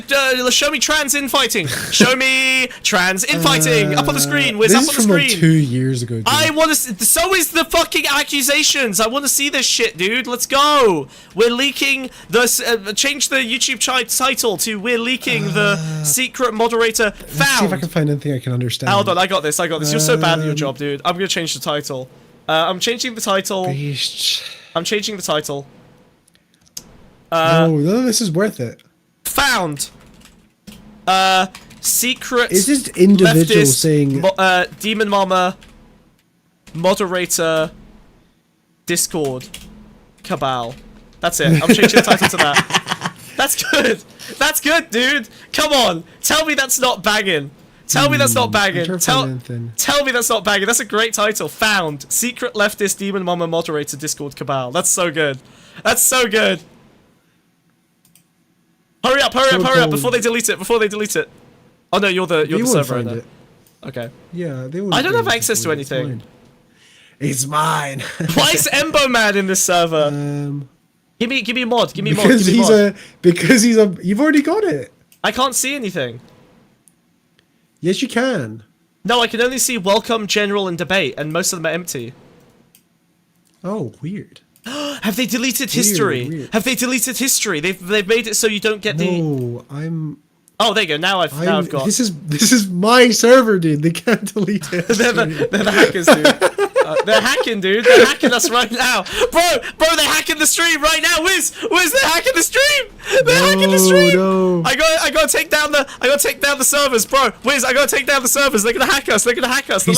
show me trans infighting. Show me trans infighting. Up on the screen. Wiz, up on the screen. This is from like 2 years ago. Dude. I want to. So is the fucking accusations. I want to see this shit, dude. Let's go. We're leaking the. Change the YouTube title to "We're leaking the secret moderator found." Let's see if I can find anything I can understand. Hold on, I got this. You're so bad at your job, dude. I'm gonna change the title. I'm changing the title. I'm changing the title. No, this is worth it. Found. Secret. Is this individual leftist, saying Demonmama moderator Discord cabal? That's it. I'm changing the title to that. That's good. That's good, dude. Come on. Tell me that's not banging. Tell me that's not banging. Tell me that's not banging. That's a great title. Found. Secret leftist Demonmama moderator Discord cabal. That's so good. That's so good. Hurry up before they delete it. Oh no, you're the server owner. Okay. Yeah, they I don't have access to anything. It's mine. Why is Embo Man in this server? Give me a mod. Because he's a you've already got it. I can't see anything. Yes, you can. No, I can only see welcome, general, and debate, and most of them are empty. Oh, weird. Have they deleted history? Weird. Have they deleted history? They've made it so you don't get the. No, I'm. Oh, there you go. Now I've got. This is my server, dude. They can't delete it. they're the hackers, dude. They're hacking, dude. They're hacking us right now, bro. They're hacking the stream right now. Wiz, they're hacking the stream. They're hacking the stream. No. I gotta take down the servers, bro. Wiz, I gotta take down the servers. They're gonna hack us. He's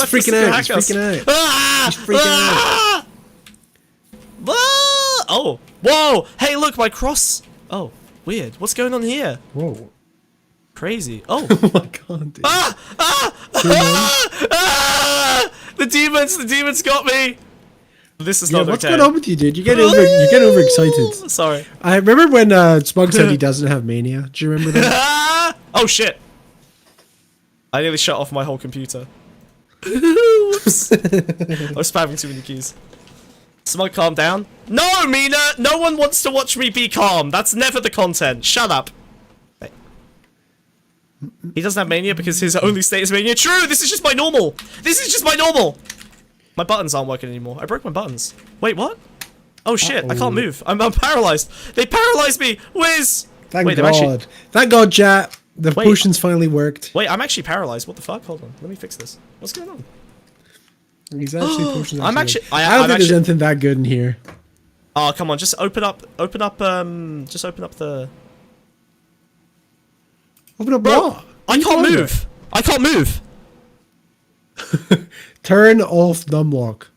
freaking out. He's freaking out. Oh, whoa! Hey, look, my cross. Oh, weird. What's going on here? Whoa. Crazy. Oh. Oh my god, dude. The demons got me. This is not okay. What's going on with you, dude? You get overexcited. Sorry. I remember when Smug said he doesn't have mania. Do you remember that? Oh shit! I nearly shut off my whole computer. Oops. I was spamming too many keys. Smug, calm down. No, Mina! No one wants to watch me be calm. That's never the content. Shut up. Wait. He doesn't have mania because his only state is mania. True! This is just my normal! My buttons aren't working anymore. I broke my buttons. Wait, what? Oh shit, I can't move. I'm paralyzed. They paralyzed me! Wiz! Thank God. Thank God, chat. The potions finally worked. Wait, I'm actually paralyzed. What the fuck? Hold on. Let me fix this. What's going on? He's actually potions. I don't think there's anything that good in here. Oh, come on. Just open up the... Open up what? I can't move. I can't move. Turn off numlock.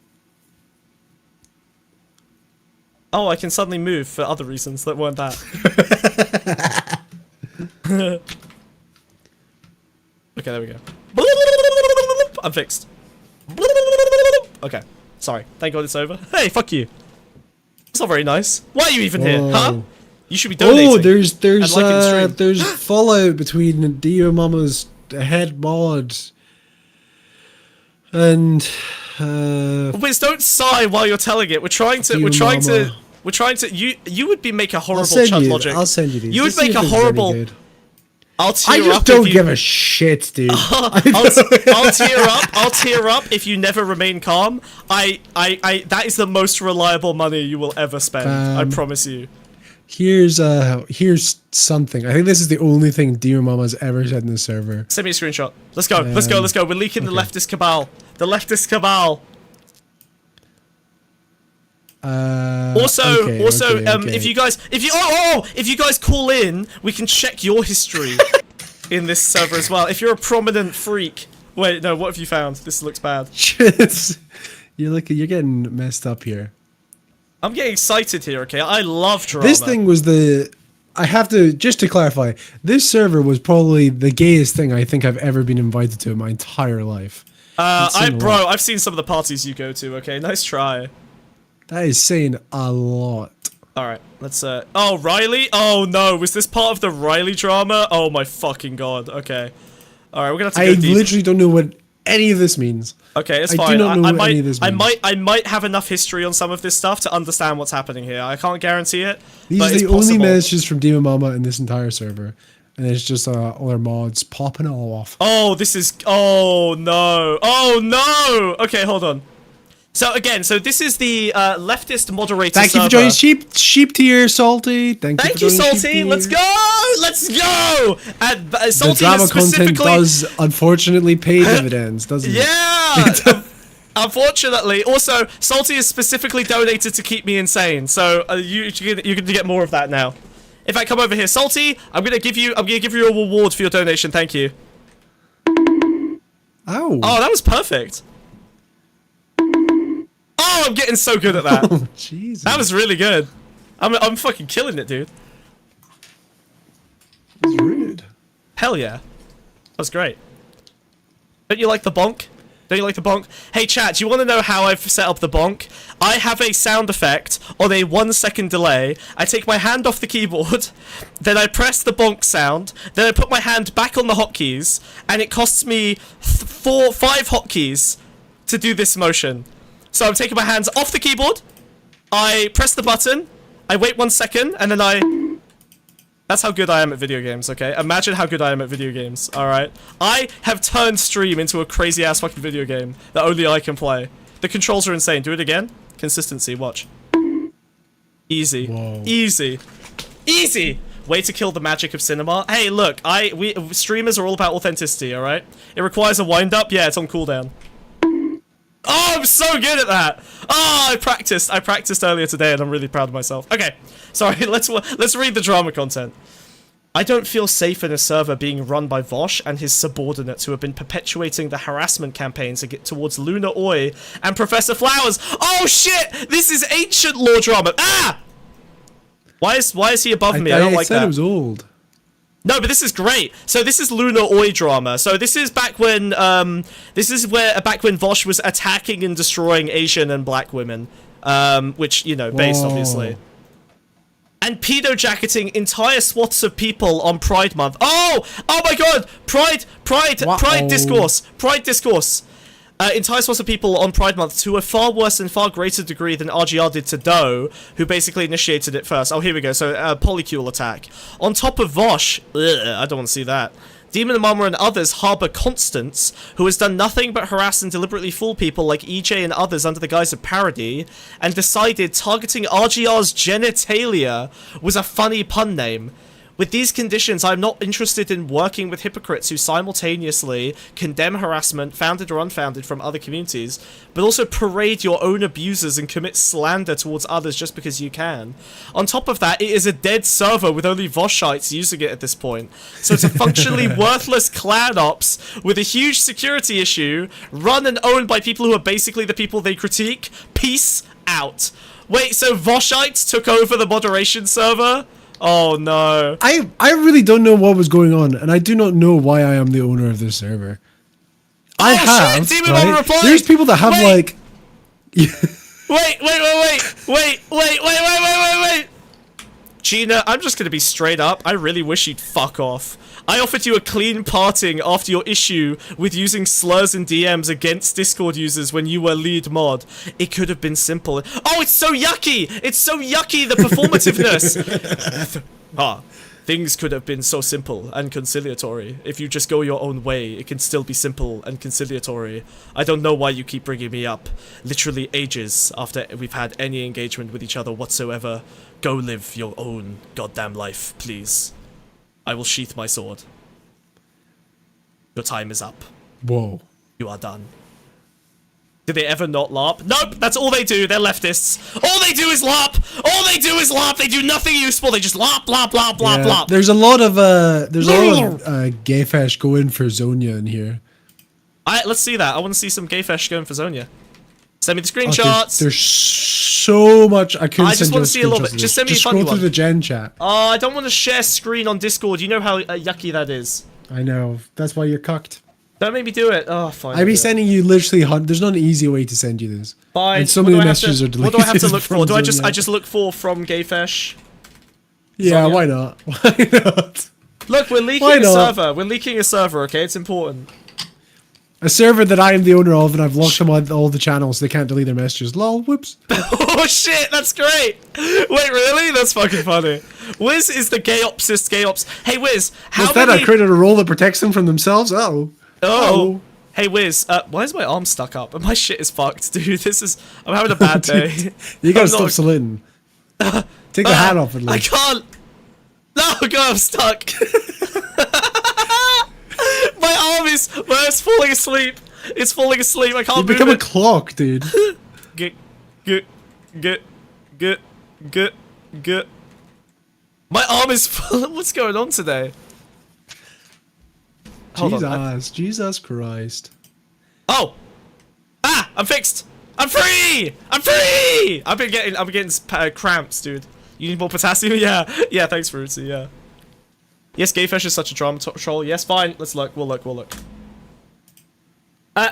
Oh, I can suddenly move for other reasons that weren't that. Okay, there we go. I'm fixed. Okay, sorry. Thank God it's over. Hey, fuck you. What's not very nice. Why are you even here, huh? You should be donating. Oh, there's fallout between Demonmama's head mod and Wiz, don't sigh while you're telling it. We're trying to. You would make a horrible Chud Logic. I'll send you these. You would make a horrible. I'll tear up. I just don't give a shit, dude. I'll tear up if you never remain calm. That is the most reliable money you will ever spend. I promise you. Here's something. I think this is the only thing Demonmama's ever said in the server. Send me a screenshot. Let's go. Let's go. We're leaking the leftist cabal. The leftist cabal. If you guys call in, we can check your history in this server as well. If you're a prominent freak. Wait, no, what have you found? This looks bad. You're getting messed up here. I'm getting excited here, okay? I love drama. This thing was I have to, just to clarify, this server was probably the gayest thing I think I've ever been invited to in my entire life. I've seen some of the parties you go to, okay? Nice try. That is saying a lot. Alright, let's, oh, Riley? Oh, no, was this part of the Riley drama? Oh, my fucking god, okay. Alright, we're gonna have to go deep. I literally don't know what any of this means. Okay, it's fine. I do not know what any of this means. I might have enough history on some of this stuff to understand what's happening here. I can't guarantee it. These are the only messages from Demonmama in this entire server. And it's just all our mods popping it all off. Oh, this is... Oh, no. Oh, no! Okay, hold on. So, again, this is the leftist moderator Thank you for joining Sheep Tier, Salty. Thank you, Salty. Let's go! Let's go! The drama content does, unfortunately, pay dividends, doesn't it? Yeah! Unfortunately. Also, Salty is specifically donated to keep me insane. So, you're going to get more of that now. In fact, come over here. Salty, I'm gonna give you a reward for your donation, thank you. Oh, that was perfect. Oh, I'm getting so good at that. Oh, Jesus. That was really good. I'm fucking killing it, dude. That's rude. Hell yeah. That was great. Don't you like the bonk? Don't you like the bonk? Hey chat, do you want to know how I've set up the bonk? I have a sound effect on a 1 second delay. I take my hand off the keyboard, then I press the bonk sound, then I put my hand back on the hotkeys, and it costs me 5 hotkeys to do this motion. So I'm taking my hands off the keyboard, I press the button, I wait 1 second, and then That's how good I am at video games, okay? Imagine how good I am at video games, alright? I have turned stream into a crazy-ass fucking video game that only I can play. The controls are insane. Do it again. Consistency, watch. Easy. Whoa. Easy. Easy! Way to kill the magic of cinema. Hey, look, streamers are all about authenticity, alright? It requires a wind-up. Yeah, it's on cooldown. Oh, I'm so good at that! Oh, I practiced earlier today and I'm really proud of myself. Okay, sorry, let's read the drama content. I don't feel safe in a server being run by Vosh and his subordinates who have been perpetuating the harassment campaigns towards Luna Oi and Professor Flowers. Oh shit! This is ancient lore drama. Ah! Why is he above me? I don't like that. I said it was old. No, but this is great. So this is Luna Oi drama. So this is back when back when Vosh was attacking and destroying Asian and black women, which based obviously. And pedo-jacketing entire swaths of people on Pride Month. Oh my God! Pride discourse. Entire swaths of people on Pride Month to a far worse and far greater degree than RGR did to Doe, who basically initiated it first. Oh, here we go. So, polycule attack. On top of Vosh, I don't want to see that. Demonmama and others harbour Constance, who has done nothing but harass and deliberately fool people like EJ and others under the guise of parody, and decided targeting RGR's genitalia was a funny pun name. With these conditions, I'm not interested in working with hypocrites who simultaneously condemn harassment, founded or unfounded, from other communities, but also parade your own abusers and commit slander towards others just because you can. On top of that, it is a dead server with only Voshites using it at this point. So it's a functionally worthless clan ops with a huge security issue, run and owned by people who are basically the people they critique. Peace out. Wait, so Voshites took over the moderation server? Oh no. I really don't know what was going on, and I do not know why I am the owner of this server. There's people that have Wait. Gina, I'm just gonna be straight up. I really wish you'd fuck off. I offered you a clean parting after your issue with using slurs and DMs against Discord users when you were lead mod. It could have been simple. Oh, it's so yucky! It's so yucky, the performativeness! Things could have been so simple and conciliatory. If you just go your own way, it can still be simple and conciliatory. I don't know why you keep bringing me up. Literally ages after we've had any engagement with each other whatsoever. Go live your own goddamn life, please. I will sheath my sword. Your time is up. Whoa. You are done. Did they ever not LARP? Nope, that's all they do. They're leftists. All they do is LARP. All they do is LARP. They do nothing useful. They just LARP, LARP, LARP, LARP, LARP. There's a lot of gay fesh going for Zonia in here. Let's see that. I want to see some gay fesh going for Zonia. Send me the screenshots. There's so much. I couldn't. I just want to see a little bit. Just send me a funny one. Scroll through the gen chat. Oh, I don't want to share screen on Discord. You know how yucky that is. I know. That's why you're cucked. Don't make me do it. Oh, fine. I'd be sending you literally there's not an easy way to send you this. Fine. And some of the messages are deleted. What do I have to look for? Do I just look for from Gayfesh? Yeah, why not? Why not? Look, we're leaking a server. We're leaking a server, okay? It's important. A server that I am the owner of, and I've locked them on all the channels. They can't delete their messages. Lol, whoops. Oh shit, that's great. Wait, really? That's fucking funny. Wiz is the gay ops. Hey Wiz, how many... I created a role that protects them from themselves? Oh. Hey Wiz, why is my arm stuck up? My shit is fucked, dude. I'm having a bad day. You gotta stop saluting. Take the hat off at least. I can't. No, God, I'm stuck. My arm is falling asleep. It's falling asleep. I can't move it. You become a clock, dude. Get. My arm is full. What's going on today? Hold on. Jesus Christ. Oh! I'm fixed! I'm free! I'm getting cramps, dude. You need more potassium? Yeah, thanks, Fruitsy, yeah. Yes, Gayfesh is such a drama troll. Yes, fine. Let's look. We'll look.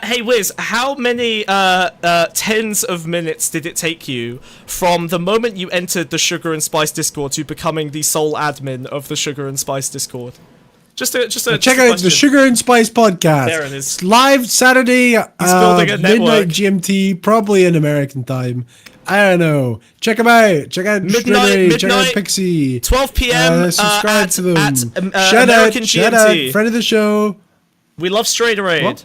Hey, Wiz, how many tens of minutes did it take you from the moment you entered the Sugar and Spice Discord to becoming the sole admin of the Sugar and Spice Discord? Check out the Sugar and Spice Podcast. There it is. It's live Saturday, midnight GMT, probably in American time. I don't know. Check them out. Check out midnight. Check out Pixie. 12 p.m. Subscribe to them. Shout out. Friend of the show. We love Straight Raid. What?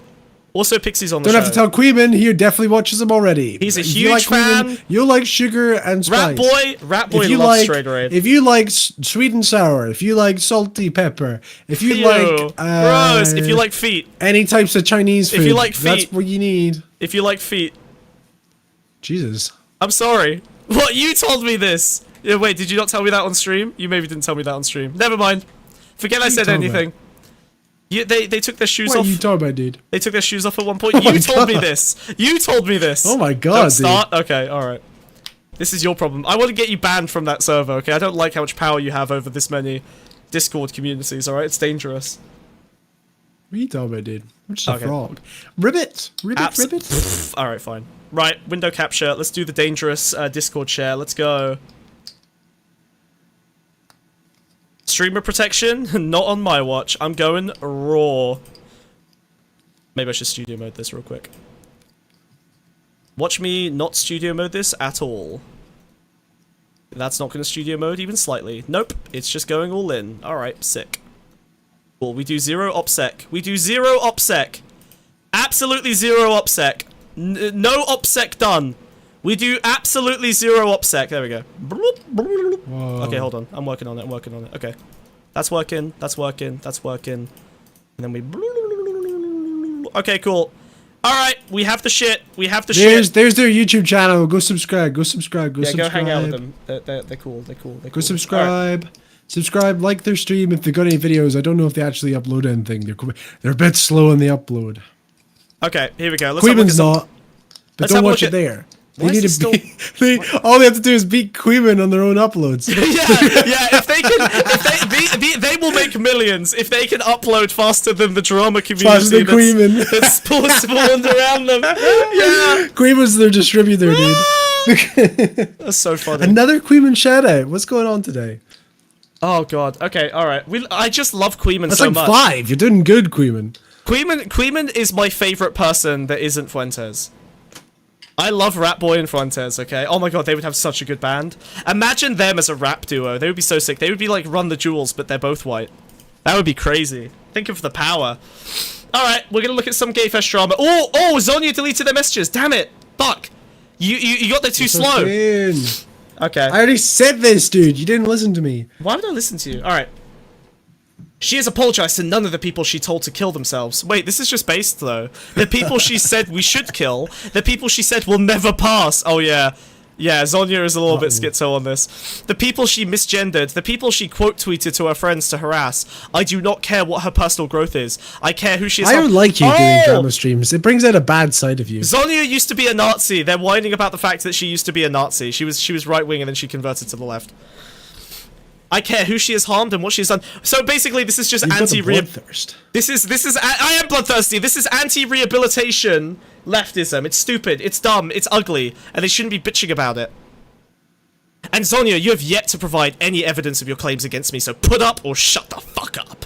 Also, Pixie's on the show. Don't have to tell Queeman. He definitely watches them already. He's a huge fan. Queeman, you'll like Sugar and Spice. Rat Boy loves Straight Raid. If you like sweet and sour, if you like salty pepper, if you like... gross. If you like feet. Any types of Chinese food. If you like feet. That's what you need. If you like feet. Jesus. I'm sorry. What? You told me this. Yeah, wait, did you not tell me that on stream? You maybe didn't tell me that on stream. Never mind. Forget I said anything. They took their shoes off. What are you talking about, dude? They took their shoes off at one point. You told me this. You told me this. Oh my god, Don't start? Dude. Okay, alright. This is your problem. I want to get you banned from that server, okay? I don't like how much power you have over this many Discord communities, alright? It's dangerous. What are you talking about, dude? I'm just a frog. Ribbit! Ribbit! Alright, fine. Right, window capture. Let's do the dangerous Discord share. Let's go. Streamer protection? Not on my watch. I'm going raw. Maybe I should studio mode this real quick. Watch me not studio mode this at all. That's not going to studio mode even slightly. Nope, it's just going all in. Alright, sick. Cool, we do 0 OPSEC. We do 0 OPSEC. Absolutely 0 OPSEC. No OPSEC done. We do absolutely 0 OPSEC. There we go. Whoa. Okay, hold on. I'm working on it. Okay. That's working. And then we... Okay, cool. Alright, we have the shit. There's their YouTube channel. Go subscribe. Go hang out with them. They're cool. Go subscribe. Right. Subscribe, like their stream if they've got any videos. I don't know if they actually upload anything. They're a bit slow in the upload. Okay, here we go. Queeman's not. But don't watch it there. They need to beat. All they have to do is beat Queeman on their own uploads. yeah. If they will make millions if they can upload faster than the drama community that's spawned around them. Yeah, Queeman's their distributor, dude. That's so funny. Another Queeman shout out. What's going on today? Oh god. Okay, alright. I just love Queeman That's so like much. 5. You're doing good, Queeman. Queeman is my favorite person that isn't Fuentes. I love Rap Boy and Fuentes, okay? Oh my god, they would have such a good band. Imagine them as a rap duo. They would be so sick. They would be like Run the Jewels, but they're both white. That would be crazy. Think of the power. Alright, we're gonna look at some Gay Fest drama. Oh, Zonya deleted their messages. Damn it. Fuck. You got there too slow. Okay. I already said this, dude. You didn't listen to me. Why would I listen to you? Alright. She has apologized to none of the people she told to kill themselves. Wait, this is just based, though. The people she said we should kill, the people she said will never pass. Oh, yeah. Yeah, Zonya is a little bit schizo on this. The people she misgendered, the people she quote-tweeted to her friends to harass. I do not care what her personal growth is. I care who she is. I don't like you doing drama streams. It brings out a bad side of you. Zonya used to be a Nazi. They're whining about the fact that she used to be a Nazi. She was right-wing and then she converted to the left. I care who she has harmed and what she has done. So basically, this is just bloodthirst. This is I am bloodthirsty. This is anti-rehabilitation leftism. It's stupid. It's dumb. It's ugly, and they shouldn't be bitching about it. And Zonya, you have yet to provide any evidence of your claims against me. So put up or shut the fuck up.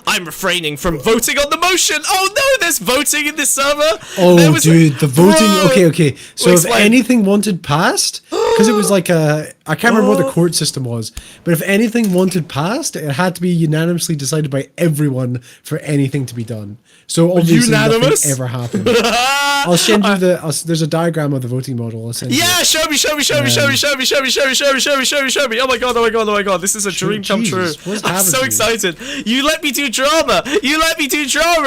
I'm refraining from voting on the motion. Oh no, there's voting in this server. Oh, dude, the voting. Okay. So if anything wanted passed, because it was like I can't remember what the court system was, but if anything wanted passed, it had to be unanimously decided by everyone for anything to be done. So obviously nothing ever happened. I'll send you there's a diagram of the voting model. I'll send you. Show me. Oh my god. This is a dream come true. I'm so excited. You let me do drama.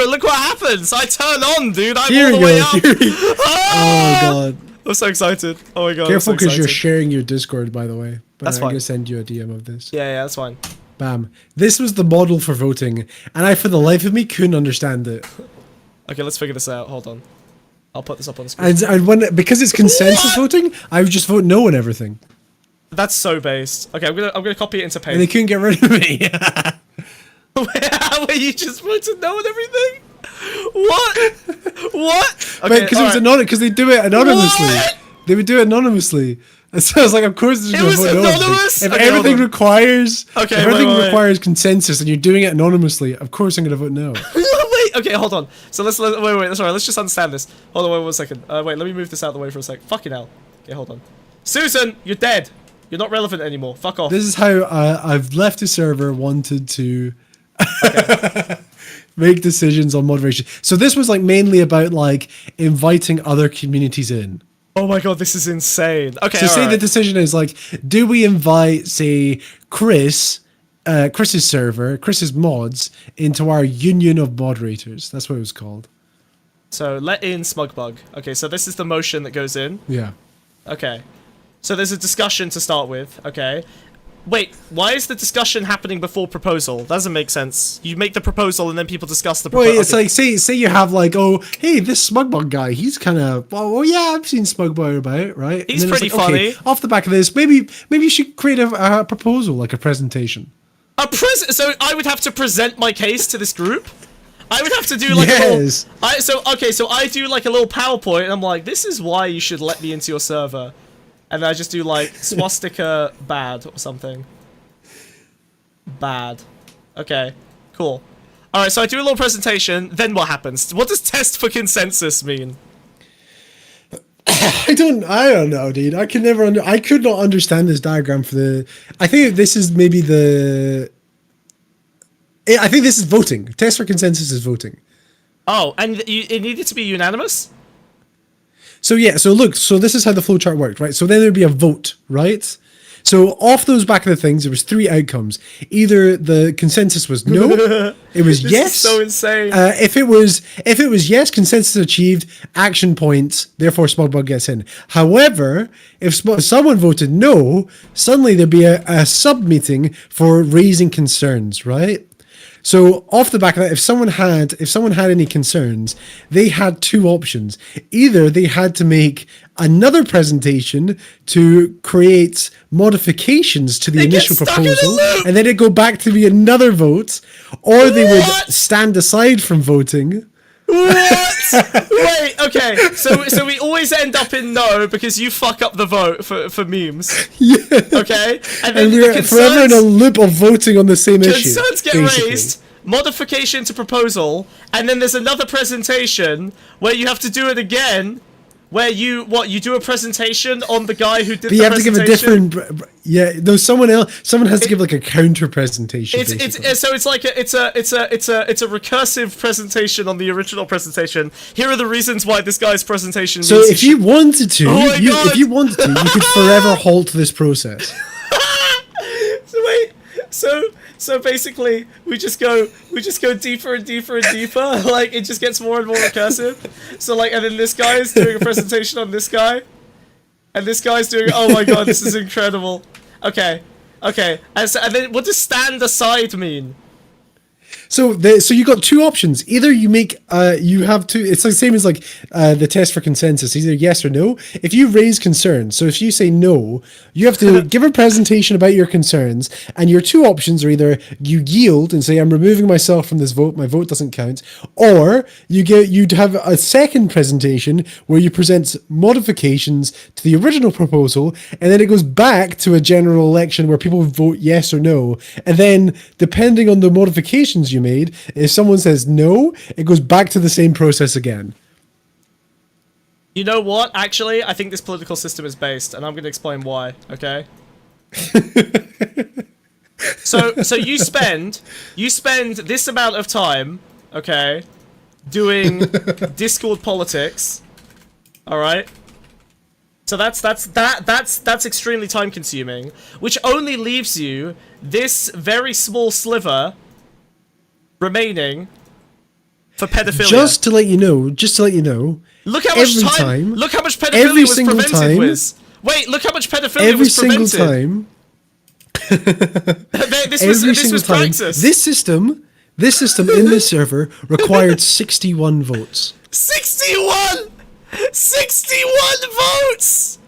Look what happens. I turn on, dude. I'm all the way up. Oh god. I'm so excited. Oh my god. Careful, because you're sharing your Discord, by the way. But That's fine. I'm gonna send you a DM of this. Yeah, that's fine. Bam. This was the model for voting, and I, for the life of me, couldn't understand it. Okay, let's figure this out. Hold on. I'll put this up on the screen. And because it's consensus voting, I would just vote no on everything. That's so based. Okay, I'm gonna copy it into Paint. And they couldn't get rid of me. Wait, you just voted no on everything? What? Okay, because it was anonymous. Because they do it anonymously. What? They would do it anonymously. And so I was like, of course, there's it was anonymous. If everything requires, requires consensus, and you're doing it anonymously, of course I'm gonna vote no. Wait, okay, hold on. So let's sorry, let's just understand this. Hold on, wait 1 second. Wait, let me move this out of the way for a sec. Fucking hell. Okay, hold on. Susan, you're dead. You're not relevant anymore. Fuck off. This is how I've left the server, wanted to make decisions on moderation. So this was like mainly about like inviting other communities in. Oh my god, this is insane. Okay, so say the decision is like, do we invite, say, Chris's server, Chris's mods, into our union of moderators? That's what it was called. So let in Smugbug. Okay, so this is the motion that goes in. Yeah. Okay. So there's a discussion to start with. Okay. Wait, why is the discussion happening before proposal? That doesn't make sense. You make the proposal and then people discuss the proposal. Wait, it's like, say you have like, oh, hey, this Smugbug guy, he's kind of, oh yeah, I've seen Smugbug about, right? He's pretty funny. Okay, off the back of this, maybe you should create a proposal, like a presentation. So I would have to present my case to this group? I would have to do like yes. So I do like a little PowerPoint and I'm like, this is why you should let me into your server. And then I just do like swastika bad or something. Bad. Okay, cool. Alright, so I do a little presentation, then what happens? What does test for consensus mean? I don't know, dude. I could not understand this diagram for the. I think this is maybe the. I think this is voting. Test for consensus is voting. Oh, and it needed to be unanimous? So yeah, so look, so this is how the flowchart worked, right? So then there'd be a vote, right? So off those back of the things, there was 3 outcomes. Either the consensus was no, it was this yes. Is so insane. If it was yes, consensus achieved, action points, therefore Smugbug gets in. However, if someone voted no, suddenly there'd be a sub-meeting for raising concerns, right? So off the back of that, if someone had any concerns, they had 2 options. Either they had to make another presentation to create modifications to the initial proposal, and then it'd go back to be another vote, or they would stand aside from voting, What? Wait, okay. So we always end up in no because you fuck up the vote for memes. Yeah. Okay? And we're forever in a loop of voting on the same issue. Concerns get raised, modification to proposal, and then there's another presentation where you have to do it again. Where you do a presentation on the guy who did the presentation. But you have to give a different, someone has to give like a counter presentation. It's a recursive presentation on the original presentation. Here are the reasons why this guy's presentation. So if you wanted to, you could forever halt this process. So basically, we just go deeper and deeper and deeper. Like it just gets more and more recursive. So like, and then this guy is doing a presentation on this guy, and this guy's doing. Oh my god, this is incredible. Okay. And then what does stand aside mean? So you got two options. Either you make you have to. It's the same as like the test for consensus. Either yes or no. If you raise concerns, so if you say no, you have to give a presentation about your concerns, and your two options are either you yield and say I'm removing myself from this vote. My vote doesn't count, or you'd have a second presentation where you present modifications to the original proposal, and then it goes back to a general election where people vote yes or no, and then depending on the modifications you made, if someone says no, it goes back to the same process again. You know what? Actually, I think this political system is based, and I'm going to explain why. Okay. So you spend this amount of time, okay, doing Discord politics. All right. So that's extremely time consuming, which only leaves you this very small sliver remaining for pedophilia. Just to let you know. Look how much time. Look how much pedophilia was prevented with. Wait, look how much pedophilia was prevented. This was Praxis. This system in this server required 61 votes. 61 votes.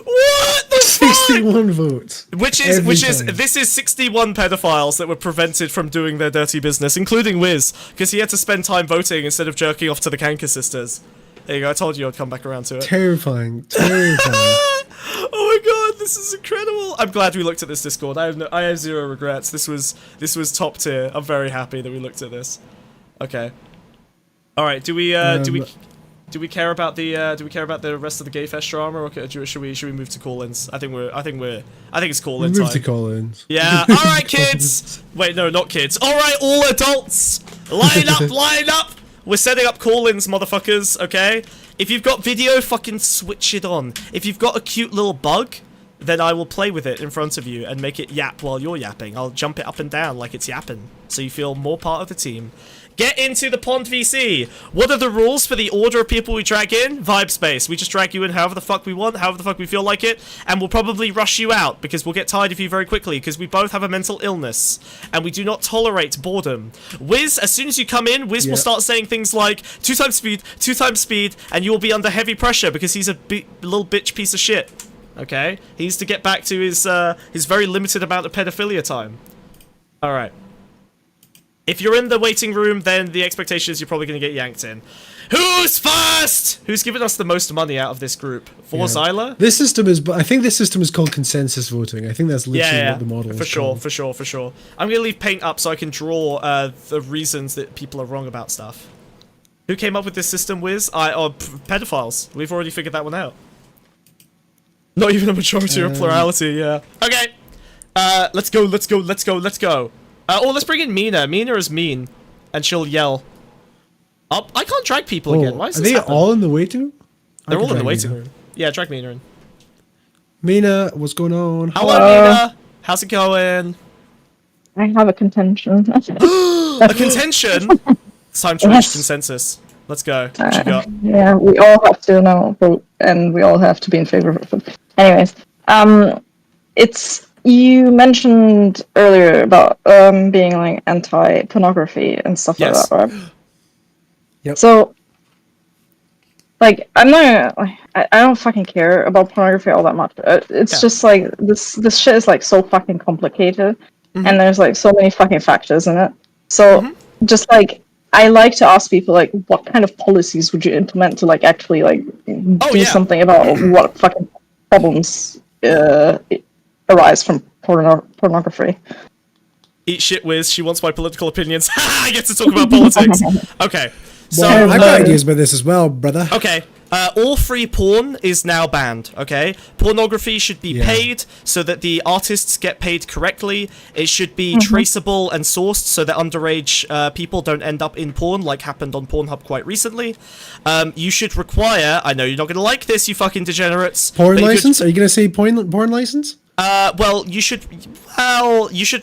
What the 61 votes. This is 61 pedophiles that were prevented from doing their dirty business, including Wiz, because he had to spend time voting instead of jerking off to the Kanker sisters. There you go, I told you I'd come back around to it. Terrifying. Oh my god, this is incredible. I'm glad we looked at this Discord. I have zero regrets. This was top tier. I'm very happy that we looked at this. Okay. Alright, do we care about the rest of the Gay Fest drama, or should we move to call-ins? I think it's call-in time. Move to call-ins. Yeah. All right, kids. Wait, no, not kids. All right, all adults, line up. We're setting up call-ins, motherfuckers. Okay. If you've got video, fucking switch it on. If you've got a cute little bug, then I will play with it in front of you and make it yap while you're yapping. I'll jump it up and down like it's yapping, so you feel more part of the team. Get into the Pond VC. What are the rules for the order of people we drag in? Vibe space. We just drag you in however the fuck we want, however the fuck we feel like it, and we'll probably rush you out because we'll get tired of you very quickly because we both have a mental illness and we do not tolerate boredom. Wiz, as soon as you come in, Wiz will start saying things like 2 times speed, and you will be under heavy pressure because he's a little bitch piece of shit. Okay? He needs to get back to his very limited amount of pedophilia time. Alright. If you're in the waiting room, then the expectation is you're probably going to get yanked in. Who's first? Who's given us the most money out of this group? Zyla? I think this system is called consensus voting. I think that's literally what the model is called. For sure. I'm going to leave paint up so I can draw the reasons that people are wrong about stuff. Who came up with this system, Wiz? Pedophiles. We've already figured that one out. Not even a majority or a plurality, yeah. Okay. Let's go. Let's bring in Mina. Mina is mean, and she'll yell. I can't drag people again. Why is this happening? All in the waiting room? They're all in the waiting room. Yeah, drag Mina in. Mina, what's going on? Hello, Mina. How's it going? I have a contention. A contention? It's time to reach consensus. Let's go. What you got? Yeah, we all have to know, and we all have to be in favor of it. Anyways, you mentioned earlier about being like anti-pornography and stuff like that, right? Yep. So, like, I'm not. I don't fucking care about pornography all that much. It's just like this shit is like so fucking complicated, and there's like so many fucking factors in it. So, just like I like to ask people like, what kind of policies would you implement to like actually like do something about what fucking problems arise from pornography? Eat shit, Wiz. She wants my political opinions. I get to talk about politics. Okay. So Well, I got ideas about this as well, brother. Okay. All free porn is now banned, okay? Pornography should be paid so that the artists get paid correctly. It should be traceable and sourced so that underage people don't end up in porn like happened on Pornhub quite recently. You should require, I know you're not going to like this, you fucking degenerates. Porn license? Are you going to say porn license? Well, you should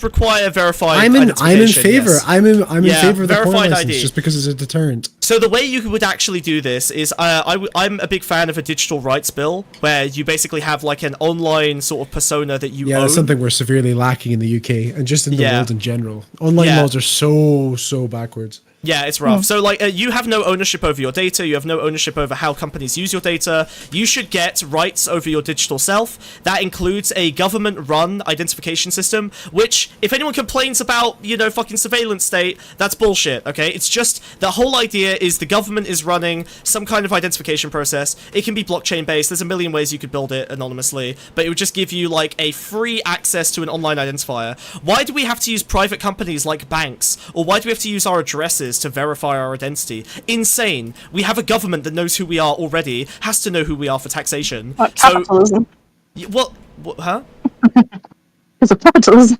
require verified I'm in identification, favor. yes. I'm in favor of the porn verified license ID. just because it's a deterrent. So the way you would actually do this is, I'm a big fan of a digital rights bill where you basically have like an online sort of persona that you own. That's something we're severely lacking in the UK and just in the world in general. Online laws are so backwards. Yeah, it's rough. So, like, you have no ownership over your data. You have no ownership over how companies use your data. You should get rights over your digital self. That includes a government-run identification system, which, if anyone complains about, you know, fucking surveillance state, that's bullshit, okay? It's just, the whole idea is the government is running some kind of identification process. It can be blockchain-based. There's a million ways you could build it anonymously, but it would just give you, like, a free access to an online identifier. Why do we have to use private companies like banks? Or why do we have to use our addresses to verify our identity? Insane. We have a government that knows who we are already, has to know who we are for taxation. Capitalism. What, huh? Because of capitalism.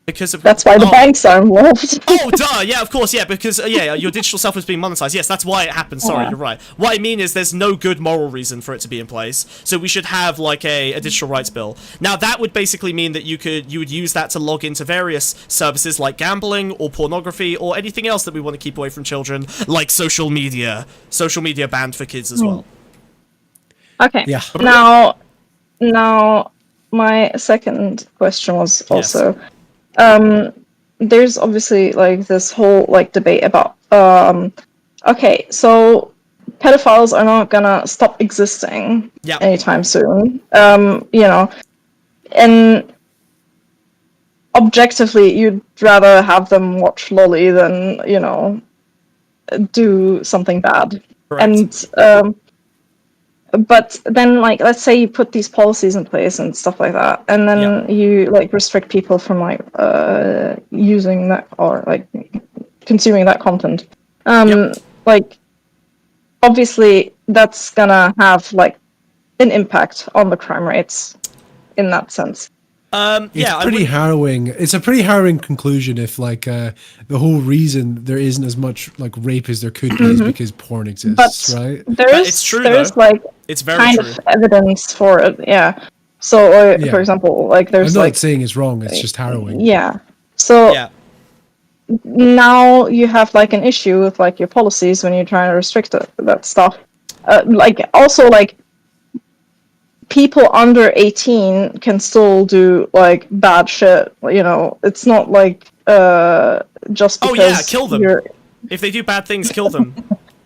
Because of that's why the banks are involved. Oh, duh! Yeah, of course, yeah, because your digital self is being monetized. Yes, that's why it happens. Sorry, you're right. What I mean is, there's no good moral reason for it to be in place. So we should have like a digital rights bill. Now that would basically mean that you would use that to log into various services like gambling or pornography or anything else that we want to keep away from children, like social media. Social media banned for kids as well. Okay. Yeah. Now, my second question was also. There's obviously like this whole like debate about okay, so pedophiles are not gonna stop existing anytime soon. You know, and objectively you'd rather have them watch lolly than, you know, do something bad. Correct. And but then, like, let's say you put these policies in place and stuff like that, and then you like restrict people from like using that or like consuming that content. Like, obviously, that's gonna have like an impact on the crime rates in that sense. It's pretty harrowing. It's a pretty harrowing conclusion if like the whole reason there isn't as much like rape as there could be is because porn exists, right? It's true. There's like it's very kind of evidence for it. Yeah. So, for example, like there's I'm not like saying it's wrong. It's just harrowing. Yeah. So now you have like an issue with like your policies when you're trying to restrict that stuff. Like also like. People under 18 can still do like bad shit. You know, it's not like just because. Kill them. If they do bad things, kill them.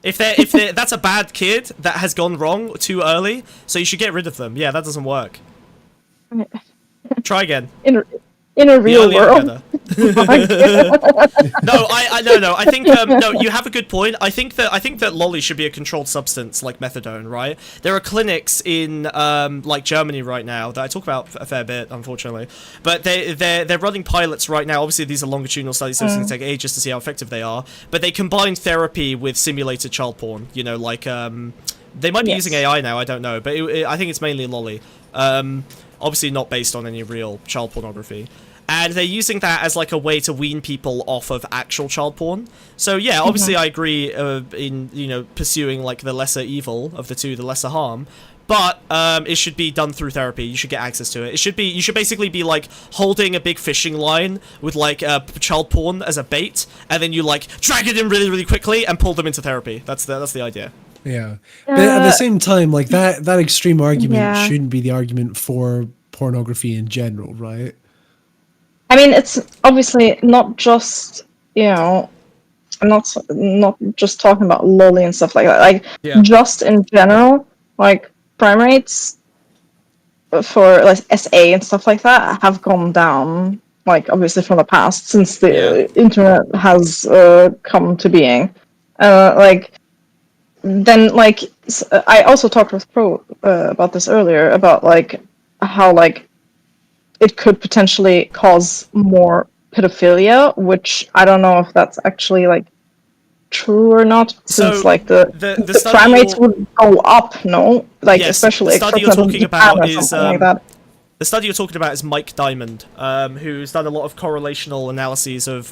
if they that's a bad kid that has gone wrong too early, so you should get rid of them. Yeah, that doesn't work. Try again. In a real world. No, I think no, you have a good point. I think that lolly should be a controlled substance like methadone, right? There are clinics in like Germany right now that I talk about a fair bit, unfortunately, but they're running pilots right now. Obviously, these are longitudinal studies, so it's going to take ages to see how effective they are. But they combine therapy with simulated child porn. You know, like they might be using AI now. I don't know, but I think it's mainly lolly. Obviously not based on any real child pornography. And they're using that as like a way to wean people off of actual child porn. So yeah, obviously I agree in, you know, pursuing like the lesser evil of the two, the lesser harm. But it should be done through therapy. You should get access to it. You should basically be like holding a big fishing line with like child porn as a bait, and then you like drag it in really, really quickly and pull them into therapy. That's the idea. Yeah, but at the same time, like that extreme argument shouldn't be the argument for pornography in general, right? I mean, it's obviously not just, you know, I'm not just talking about lolly and stuff like that. Like, just in general, like crime rates for like SA and stuff like that have gone down like obviously from the past, since the internet has come to being. Then like I also talked with Pro about this earlier, about like how like it could potentially cause more pedophilia, which I don't know if that's actually like true or not, since like the crime rates would go up, no? Like especially the study you're talking about is like that. The study you're talking about is Mike Diamond, who's done a lot of correlational analyses of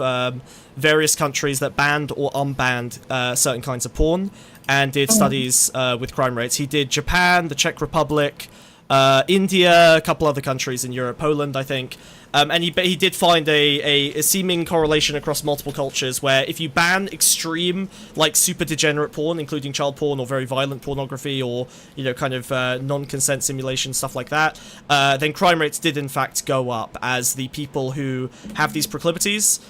various countries that banned or unbanned certain kinds of porn, and did studies with crime rates. He did Japan, the Czech Republic, India, a couple other countries in Europe, Poland, I think. And he did find a seeming correlation across multiple cultures, where if you ban extreme, like super degenerate porn, including child porn or very violent pornography, or kind of non-consent simulation, stuff like that, then crime rates did in fact go up, as the people who have these proclivities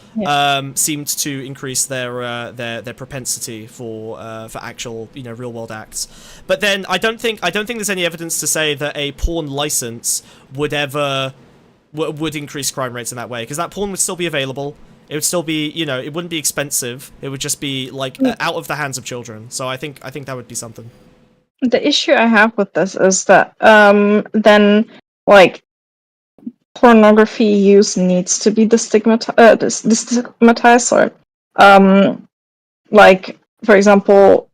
seemed to increase their propensity for actual real world acts. But then I don't think there's any evidence to say that a porn license would increase crime rates in that way, because that porn would still be available. It would still be, it wouldn't be expensive. It would just be like out of the hands of children. So I think that would be something. The issue I have with this is that then like pornography use needs to be destigmatized. Sorry. Like for example,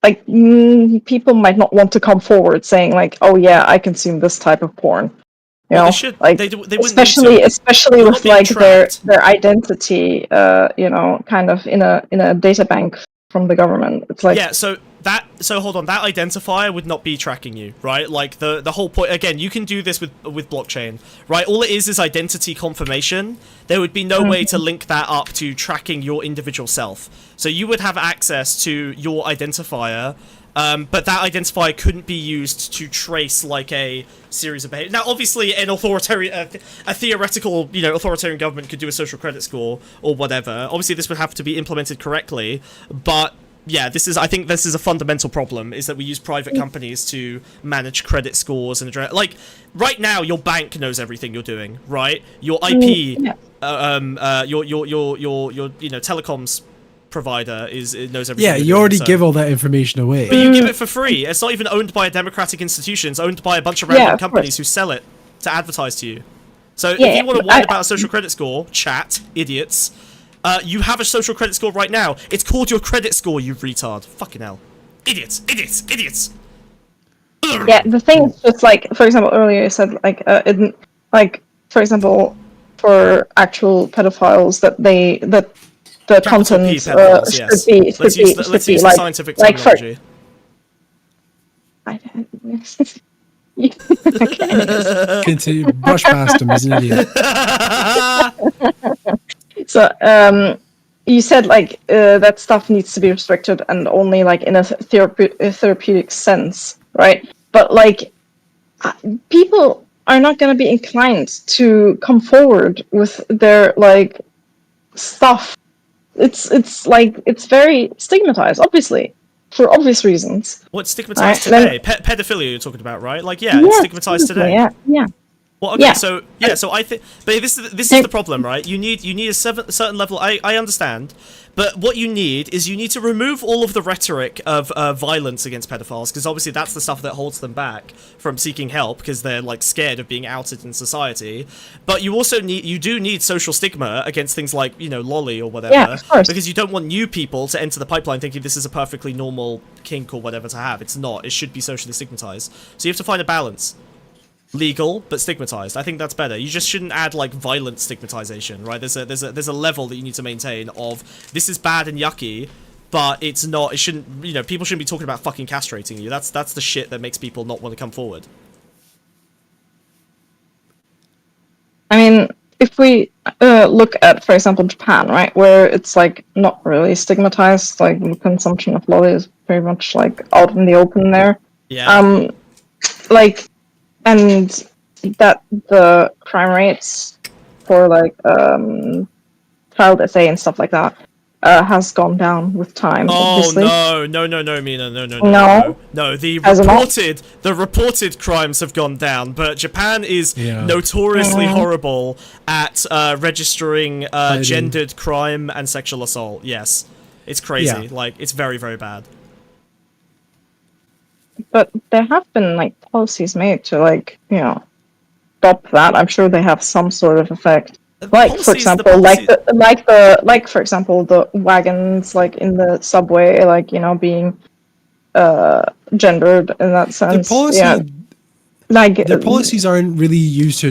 like people might not want to come forward saying like, oh yeah, I consume this type of porn. They should. Like they especially with like their identity, kind of in a data bank from the government. It's like So hold on, that identifier would not be tracking you, right? Like the whole point. Again, you can do this with blockchain, right? All it is identity confirmation. There would be no way to link that up to tracking your individual self. So you would have access to your identifier. But that identifier couldn't be used to trace like a series of behavior. Now, obviously, a theoretical, authoritarian government could do a social credit score or whatever. Obviously, this would have to be implemented correctly. But yeah, I think this is a fundamental problem: is that we use private companies to manage credit scores and address. Like right now, your bank knows everything you're doing, right? Your IP, your telecoms provider knows everything. Yeah, you already give all that information away. But you give it for free. It's not even owned by a democratic institution. It's owned by a bunch of random companies who sell it to advertise to you. So if you want to whine about a social credit score, chat, idiots, you have a social credit score right now. It's called your credit score, you retard. Fucking hell. Idiots. Yeah, the thing is just like, for example, earlier you said like, for example, for actual pedophiles that the content should be let's use the scientific terminology. Continue. Brush past him. He's an idiot. So you said like that stuff needs to be restricted and only like in a therapeutic sense, right? But like people are not going to be inclined to come forward with their like stuff. It's like it's very stigmatized, obviously, for obvious reasons. What's stigmatized today? Pedophilia you're talking about, right? Like, it's stigmatized today. Yeah. Well, okay, so I think, but this is the problem, right? You need a certain level. I understand, but what you need is to remove all of the rhetoric of violence against pedophiles, because obviously that's the stuff that holds them back from seeking help, because they're like scared of being outed in society. But you also need social stigma against things like lolly or whatever, because you don't want new people to enter the pipeline thinking this is a perfectly normal kink or whatever to have. It's not. It should be socially stigmatized. So you have to find a balance. Legal but stigmatized. I think that's better. You just shouldn't add like violent stigmatization, right? There's a level that you need to maintain of this is bad and yucky, but it's not. It shouldn't. People shouldn't be talking about fucking castrating you. That's the shit that makes people not want to come forward. I mean, if we look at, for example, Japan, right, where it's like not really stigmatized, like the consumption of lolly is very much like out in the open there. Yeah. And that the crime rates for like child SA and stuff like that has gone down with time. Oh obviously. no, Mina, no. The reported crimes have gone down, but Japan is notoriously horrible at registering gendered crime and sexual assault. Yes, it's crazy. Like, it's very, very bad. But there have been like policies made to stop that. I'm sure they have some sort of effect. Like, for example, for example, the wagons like in the subway, being gendered in that sense. Their policies aren't really used to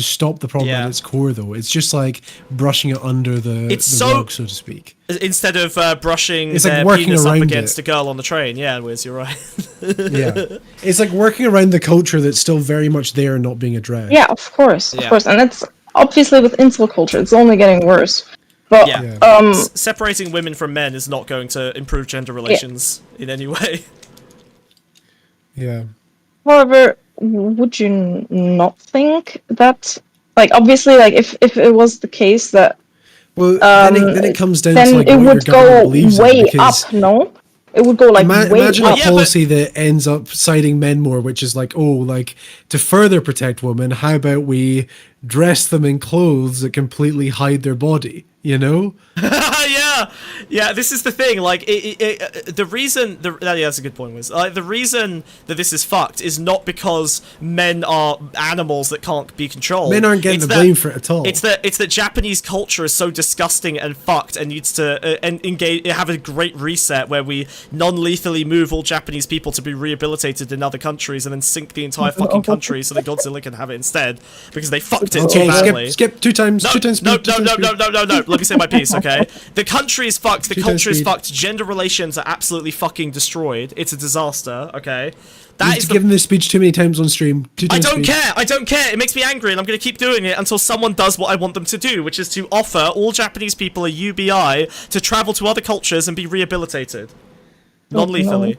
stop the problem at its core, though. It's just like brushing it under the rug, so to speak. Instead of brushing it's their like working penis up around against a girl on the train. Yeah, Wiz, you're right. It's like working around the culture that's still very much there and not being addressed. Yeah, of course, and it's obviously with incel culture, it's only getting worse. But separating women from men is not going to improve gender relations in any way. Yeah. However, would you not think that, obviously, if it was the case that, then it comes down to it would go way up, no? It would go way imagine up. a policy that ends up citing men more, which is to further protect women, how about we dress them in clothes that completely hide their body, you know? Yeah, this is the thing. The reason that's a good point. The reason that this is fucked is not because men are animals that can't be controlled. Men aren't getting the blame for it at all. It's that Japanese culture is so disgusting and fucked, and needs to have a great reset where we non-lethally move all Japanese people to be rehabilitated in other countries, and then sink the entire fucking country so that Godzilla can have it instead because they fucked it too badly. Skip two times. No. Let me say my piece, okay? The country is fucked. The culture is fucked. Gender relations are absolutely fucking destroyed. It's a disaster, okay? You've given this speech too many times on stream. I don't care. It makes me angry, and I'm going to keep doing it until someone does what I want them to do, which is to offer all Japanese people a UBI to travel to other cultures and be rehabilitated. Non-lethally.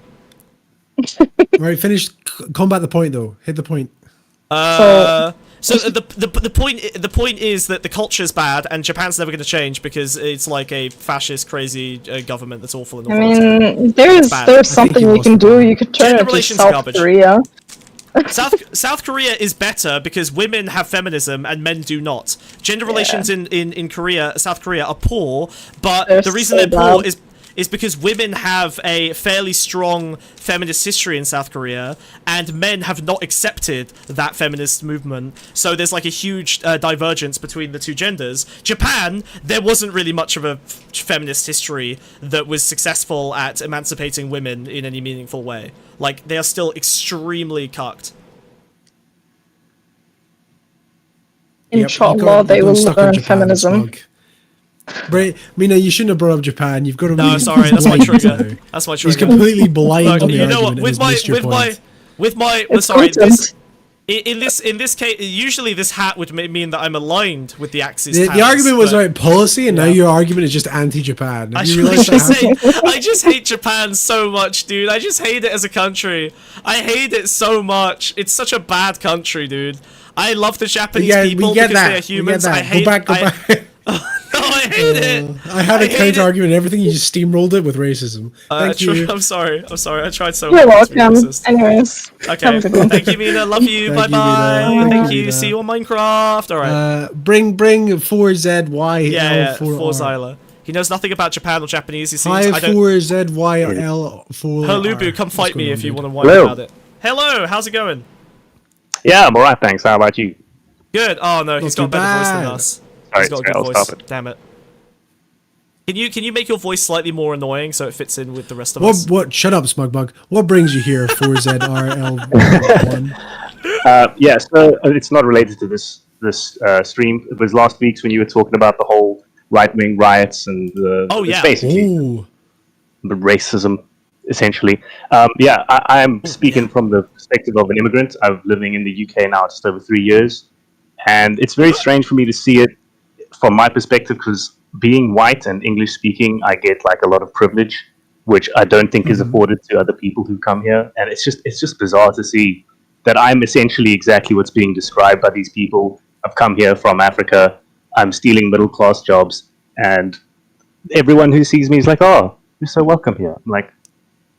Right, finish. Combat the point, though. Hit the point. So the point is that the culture is bad, and Japan's never going to change because it's like a fascist, crazy government that's awful. There's something you can do. You could turn it to South Korea. South Korea is better because women have feminism and men do not. Gender relations in South Korea are poor, but the reason they're poor is because women have a fairly strong feminist history in South Korea, and men have not accepted that feminist movement. So there's a huge divergence between the two genders. Japan, there wasn't really much of a feminist history that was successful at emancipating women in any meaningful way. They are still extremely cucked. Inshallah, they will learn feminism. Right, Mina, you shouldn't have brought up Japan. You've got to. No, sorry, that's my trigger. That's my trigger. He's completely blind on the argument. In this case, usually this hat would mean that I'm aligned with the Axis. The argument was about policy, and now your argument is just anti-Japan. I just hate Japan so much, dude. I just hate it as a country. I hate it so much. It's such a bad country, dude. I love the Japanese people because they're humans. I hate. Go back. No, I hate it. I had a counter argument and everything. You just steamrolled it with racism. Thank you. I'm sorry. I tried so hard. You're welcome. Anyways. Okay. Thank you, Mina. Love you. Bye bye. Thank you. See you on Minecraft. All right. Bring 4ZY. Yeah. 4Zyla. He knows nothing about Japan or Japanese. He seems. Hi 4ZYL4. Herlubu, come fight me if you want to whine about it. Hello. How's it going? Yeah, I'm alright. Thanks. How about you? Good. Oh no, he's got a better voice than us. He's got a good voice. Damn it. Can you make your voice slightly more annoying so it fits in with the rest of us? What? Shut up, Smugbug. What brings you here, 4ZRL1? Yeah, so it's not related to this stream. It was last week's when you were talking about the whole right-wing riots and basically the racism, essentially. I'm speaking from the perspective of an immigrant. I'm living in the UK now just over 3 years, and it's very strange for me to see it from my perspective because being white and English speaking, I get a lot of privilege, which I don't think is afforded to other people who come here. And it's just bizarre to see that I'm essentially exactly what's being described by these people. I've come here from Africa. I'm stealing middle class jobs, and everyone who sees me is like, "Oh, you're so welcome here." I'm like,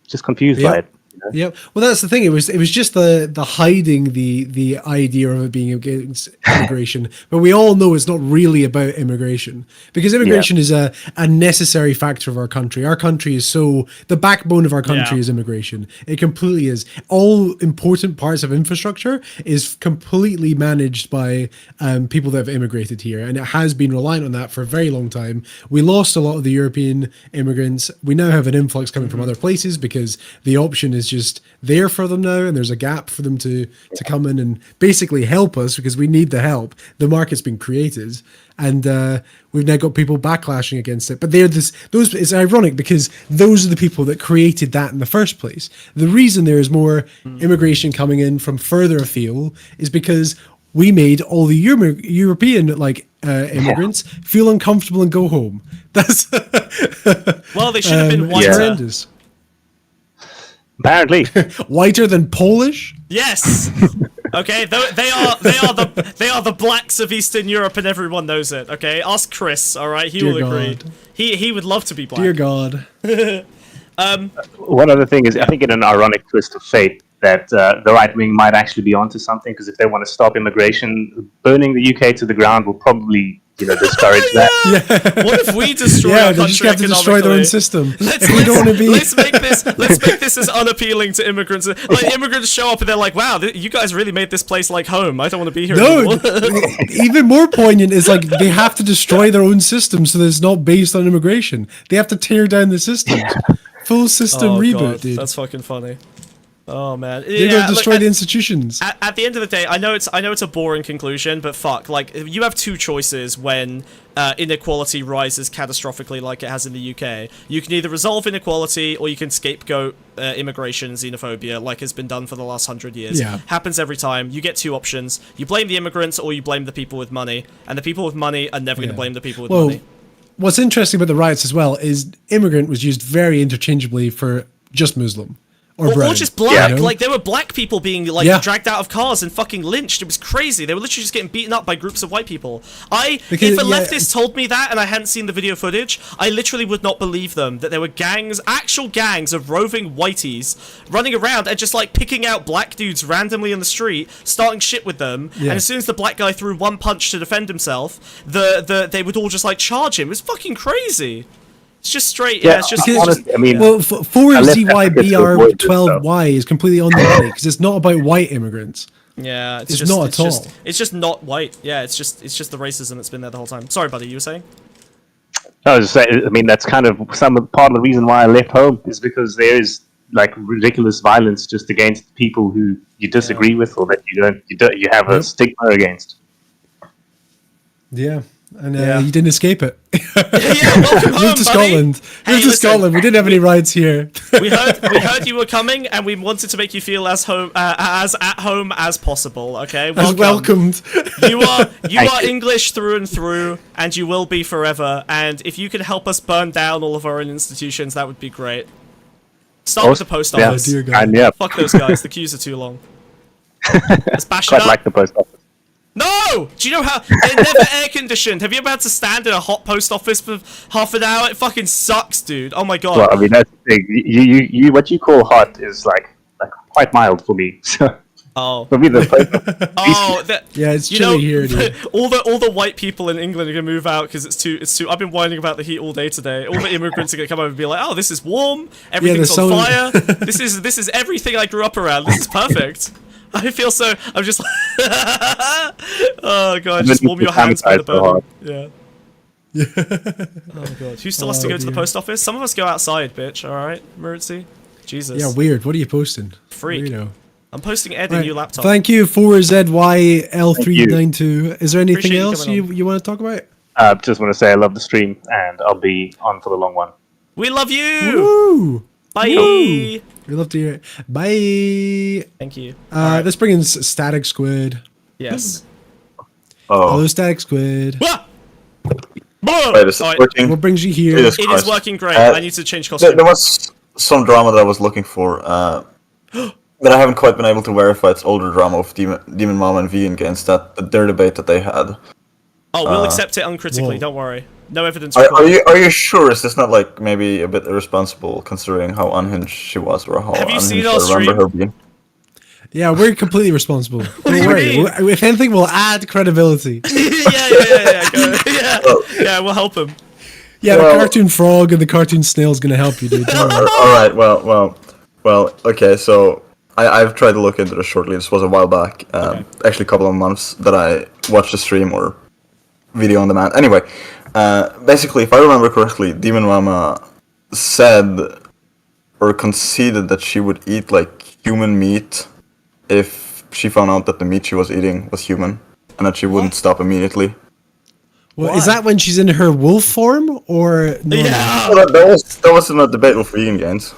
just confused by it. Yep. Well, that's the thing. It was just the hiding the idea of it being against immigration, but we all know it's not really about immigration, because immigration is a necessary factor of our country. Our country is the backbone of our country is immigration. It completely is. All important parts of infrastructure is completely managed by people that have immigrated here, and it has been reliant on that for a very long time. We lost a lot of the European immigrants. We now have an influx coming from other places because the option is just there for them now, and there's a gap for them to come in and basically help us because we need the help. The market's been created, and we've now got people backlashing against it. But it's ironic because those are the people that created that in the first place. The reason there is more immigration coming in from further afield is because we made all the European immigrants feel uncomfortable and go home. That's well, they should have been whiter. Apparently, whiter than Polish. Yes. Okay, they are the blacks of Eastern Europe, and everyone knows it. Okay, ask Chris. All right, he will agree. He would love to be black. Dear God. One other thing is, I think in an ironic twist of fate, that the right wing might actually be onto something, because if they want to stop immigration, burning the UK to the ground will probably discourage that. What if we destroy our country? They just have to destroy their own system. Let's make this as unappealing to immigrants. Like, immigrants show up and they're like, "Wow, you guys really made this place like home. I don't want to be here anymore." Even more poignant is like they have to destroy their own system so that it's not based on immigration. They have to tear down the system. Full system reboot, God, dude. That's fucking funny. Oh man, they're gonna destroy the institutions. At the end of the day, I know it's a boring conclusion, but fuck, like, you have two choices when inequality rises catastrophically like it has in the UK. You can either resolve inequality, or you can scapegoat immigration and xenophobia, like has been done for the last 100 years. Happens every time. You get two options: you blame the immigrants, or you blame the people with money. And the people with money are never going to blame the people with money. What's interesting about the riots as well is immigrant was used very interchangeably for just Muslim. Or just black. Like, there were black people being dragged out of cars and fucking lynched. It was crazy. They were literally just getting beaten up by groups of white people. If a leftist told me that and I hadn't seen the video footage, I literally would not believe them, that there were actual gangs of roving whiteys running around and just like picking out black dudes randomly in the street, starting shit with them. And as soon as the black guy threw one punch to defend himself, they would all just like charge him. It was fucking crazy. It's just straight, it's just... Honestly, I mean... Well, 4ZYBR12Y is completely on the money, because it's not about white immigrants. Yeah, it's just not at all. It's just not white. Yeah, it's just the racism that's been there the whole time. Sorry, buddy, you were saying? I was just saying, I mean, that's kind of part of the reason why I left home, is because there is, like, ridiculous violence just against people who you disagree with, or that you have a stigma against. Yeah. And you didn't escape it. Welcome home, Moved to Scotland. Moved to Scotland. We didn't have any rights here. We heard you were coming, and we wanted to make you feel as at home as possible. Okay, welcomed. You are English through and through, and you will be forever. And if you could help us burn down all of our own institutions, that would be great. Start with the post office. Dear God. Fuck those guys. The queues are too long. Let's bash it up. Quite like the post office. No! Do you know how they're never air conditioned? Have you ever had to stand in a hot post office for half an hour? It fucking sucks, dude. Oh my god. Well, I mean, that's the thing. You what you call hot is like quite mild for me. So for me, the post office. It's chilly here, dude. all the white people in England are gonna move out because it's too. I've been whining about the heat all day today. All the immigrants are gonna come over and be like, "Oh, this is warm. Everything's on fire. This is everything I grew up around. This is perfect." I feel so. I'm just like, oh god, just warm your hands by the burn. Yeah. Oh god, who still has to go to the post office? Some of us go outside, bitch. All right, Maritzi. Jesus. Yeah, weird. What are you posting? Freak. Weirdo. I'm posting Ed a new laptop. Thank you for ZYL392. Is there anything else you want to talk about? Just want to say I love the stream, and I'll be on for the long one. We love you. Woo! Bye. Woo! We love to hear it. Bye. Thank you. Let's bring in Static Squid. Yes. Hello, Static Squid. Wait, is it working? What brings you here? It is working great. I need to change costume. There was some drama that I was looking for, that I haven't quite been able to verify. It's older drama of Demonmama and V against their debate that they had. Oh, we'll accept it uncritically. Don't worry. No evidence. Are you sure? Is this not like maybe a bit irresponsible considering how unhinged she was, or how Have you unhinged seen I our remember stream? her being? Yeah, we're completely responsible. Don't do you worry. mean? If anything, we'll add credibility. Yeah, we'll help him. Yeah, the cartoon frog and the cartoon snail is gonna help you, dude. Don't worry. All right. Well. Okay. So I've tried to look into this shortly. This was a while back. Actually, a couple of months that I watched a stream or video on demand. Anyway, basically, if I remember correctly, Demonmama said or conceded that she would eat like human meat if she found out that the meat she was eating was human, and that she wouldn't stop immediately. Well, is that when she's in her wolf form, or no? Yeah. Well, that was in a debate with vegan gains.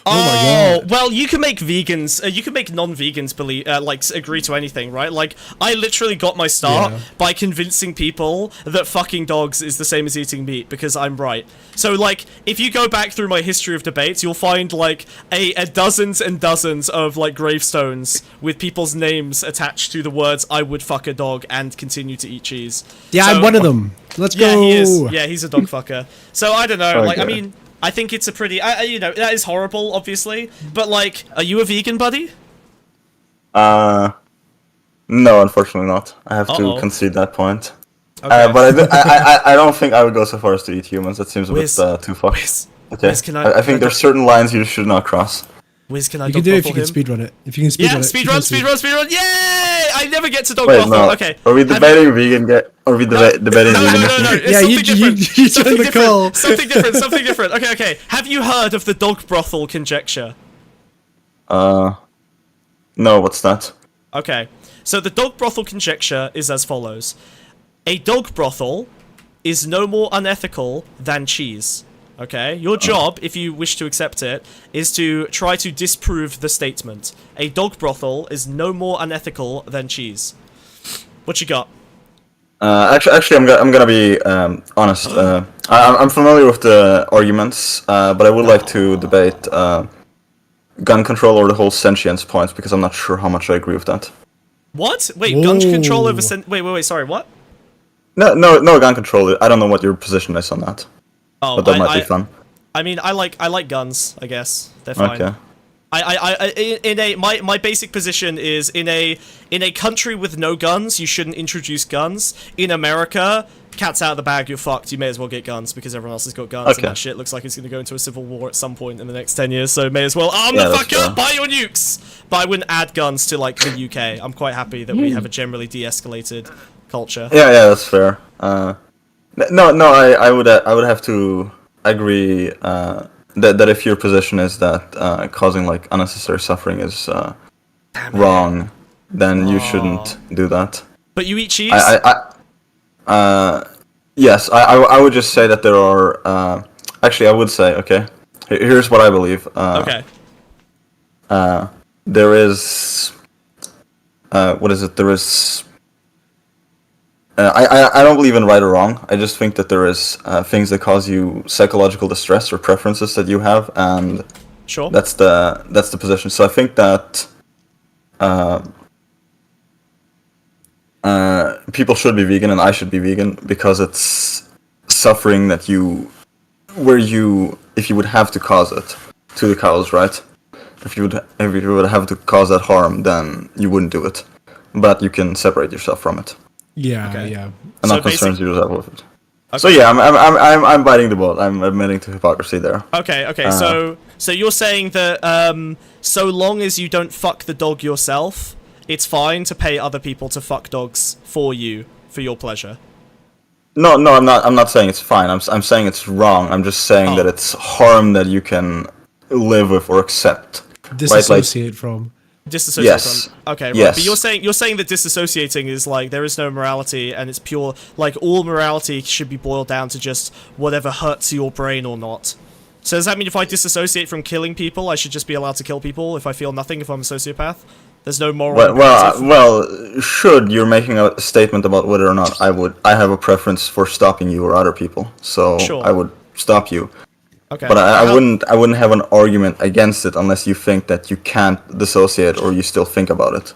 Oh my god. Well, you can make vegans, you can make non-vegans believe, agree to anything, right? Like, I literally got my start by convincing people that fucking dogs is the same as eating meat, because I'm right. So, like, if you go back through my history of debates, you'll find, like, a dozens and dozens of, like, gravestones with people's names attached to the words, I would fuck a dog and continue to eat cheese. Yeah, So, I'm one of them. Let's go. Yeah, he is. Yeah, he's a dog fucker. So, I don't know, Okay. like, I mean... I think it's a pretty, that is horrible, obviously. But, like, are you a vegan, buddy? No, unfortunately not. I have to concede that point. Okay. But I don't think I would go so far as to eat humans. That seems a bit too fucked. Okay. Wiz, I think there's certain lines you should not cross. Wiz, can I You can do it if you can speedrun it. If you can speedrun it. Speedrun! Yay! I never get to dog Wait, brothel. no. Okay. Are we debating vegan? Are we debating vegan? No. It's Yeah, something you different. you Something took the call. different. Something different. Okay. Have you heard of the dog brothel conjecture? No, what's that? Okay. So the dog brothel conjecture is as follows. A dog brothel is no more unethical than cheese. Okay? Your job, if you wish to accept it, is to try to disprove the statement. A dog brothel is no more unethical than cheese. What you got? Actually, I'm gonna be honest. I'm familiar with the arguments, but I would like to debate gun control or the whole sentience points because I'm not sure how much I agree with that. What? Wait, gun control over wait, sorry, what? No, gun control. I don't know what your position is on that. Oh, but that might be fun. I mean, I like guns, I guess. They're fine. Okay. My basic position is in a country with no guns, you shouldn't introduce guns. In America, cat's out of the bag, you're fucked. You may as well get guns because everyone else has got guns, and that shit looks like it's gonna go into a civil war at some point in the next 10 years. So may as well arm the fuck up, buy your nukes. But I wouldn't add guns to like the UK. I'm quite happy that we have a generally de-escalated culture. Yeah, that's fair. No, I would have to agree that if your position is that causing like unnecessary suffering is wrong, then you shouldn't do that. But you eat cheese? Yes, I would just say that there are. Actually, I would say, okay, here's what I believe. Okay. There is. What is it? There is. I don't believe in right or wrong. I just think that there is things that cause you psychological distress or preferences that you have, and sure, that's the position. So I think that people should be vegan, and I should be vegan because it's suffering that if you would have to cause it to the cows, right? If you would have to cause that harm, then you wouldn't do it, but you can separate yourself from it. Yeah. And not concern yourself with it. Okay. So yeah, I'm biting the bullet. I'm admitting to hypocrisy there. Okay. So you're saying that so long as you don't fuck the dog yourself, it's fine to pay other people to fuck dogs for you for your pleasure. No, I'm not saying it's fine. I'm saying it's wrong. I'm just saying that it's harm that you can live with or accept. Disassociate from. Disassociate from. Okay, right. But you're saying that disassociating is like there is no morality and it's pure, like all morality should be boiled down to just whatever hurts your brain or not. So does that mean if I disassociate from killing people, I should just be allowed to kill people if I feel nothing if I'm a sociopath? There's no moral. Well, should you're making a statement about whether or not I have a preference for stopping you or other people, so sure. I would stop you. Okay. But I wouldn't have an argument against it unless you think that you can't dissociate or you still think about it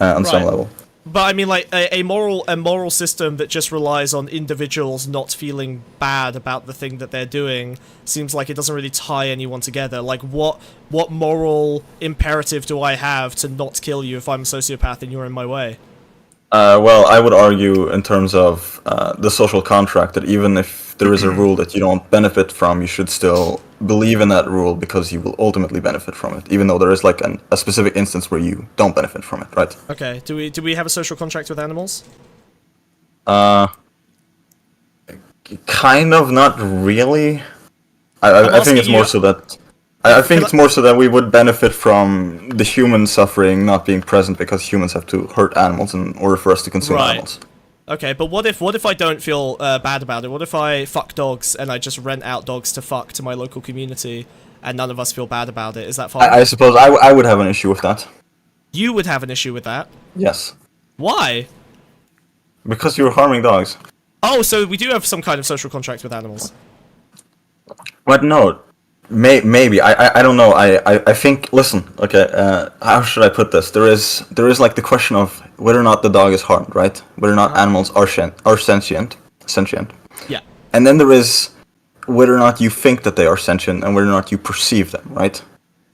on some level. But I mean, like a moral system that just relies on individuals not feeling bad about the thing that they're doing seems like it doesn't really tie anyone together. Like, what moral imperative do I have to not kill you if I'm a sociopath and you're in my way? Well, I would argue in terms of the social contract that even if there is a rule that you don't benefit from, you should still believe in that rule because you will ultimately benefit from it, even though there is like a specific instance where you don't benefit from it, right? Okay. Do we have a social contract with animals? Kind of, not really. I think it's more so that I think it's more so that we would benefit from the human suffering not being present because humans have to hurt animals in order for us to consume animals. Okay, but what if I don't feel bad about it? What if I fuck dogs and I just rent out dogs to fuck to my local community and none of us feel bad about it? Is that fine? I suppose I would have an issue with that. You would have an issue with that? Yes. Why? Because you're harming dogs. Oh, so we do have some kind of social contract with animals. But no, maybe I don't know. I think. Listen, okay. How should I put this? There is like the question of whether or not the dog is harmed, right? Whether or not animals are sentient. Yeah. And then there is whether or not you think that they are sentient and whether or not you perceive them, right?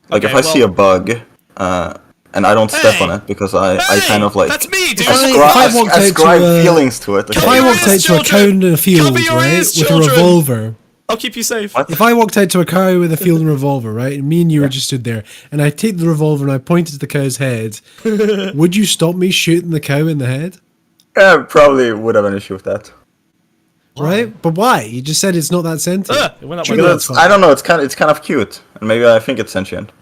Like if I see a bug, and I don't step on it because I kind of like that's me, dude. ascribe feelings to it. If I walked out to a cow in a field, right, with a revolver. I'll keep you safe. If I walked out to a cow with a field and revolver, right, and me and you were just stood there, and I take the revolver and I point it at the cow's head, would you stop me shooting the cow in the head? Yeah, probably would have an issue with that. Right? But why? You just said it's not that sentient. I don't know. It's kind of cute, and maybe I think it's sentient.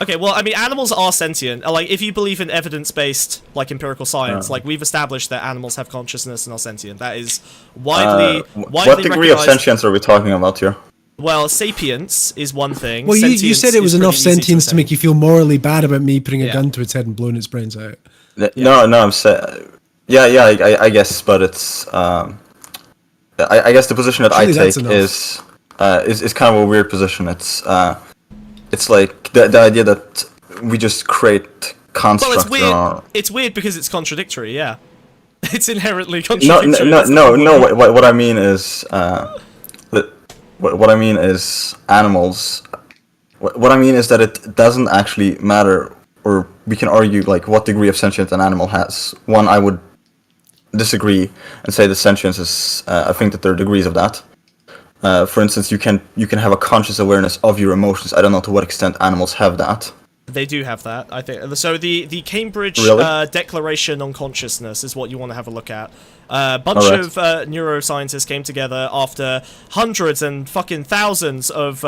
Okay, well, I mean, animals are sentient. Like, if you believe in evidence-based, like, empirical science, like, we've established that animals have consciousness and are sentient. That is widely what degree of sentience are we talking about here? Well, sapience is one thing. Well, you said it was enough sentience to make you feel morally bad about me putting a gun to its head and blowing its brains out. No, I'm saying... Yeah, I guess, but it's... I guess the position that I take is kind of a weird position. It's like the idea that we just create constructs. Well, it's weird because it's contradictory. Yeah, it's inherently contradictory. No. What I mean is, what I mean is animals. What I mean is that it doesn't actually matter, or we can argue like what degree of sentience an animal has. One, I would disagree and say that sentience is. I think that there are degrees of that. For instance, you can have a conscious awareness of your emotions. I don't know to what extent animals have that. They do have that, I think. So the Cambridge Declaration on Consciousness is what you want to have a look at. A bunch of neuroscientists came together after hundreds and fucking thousands of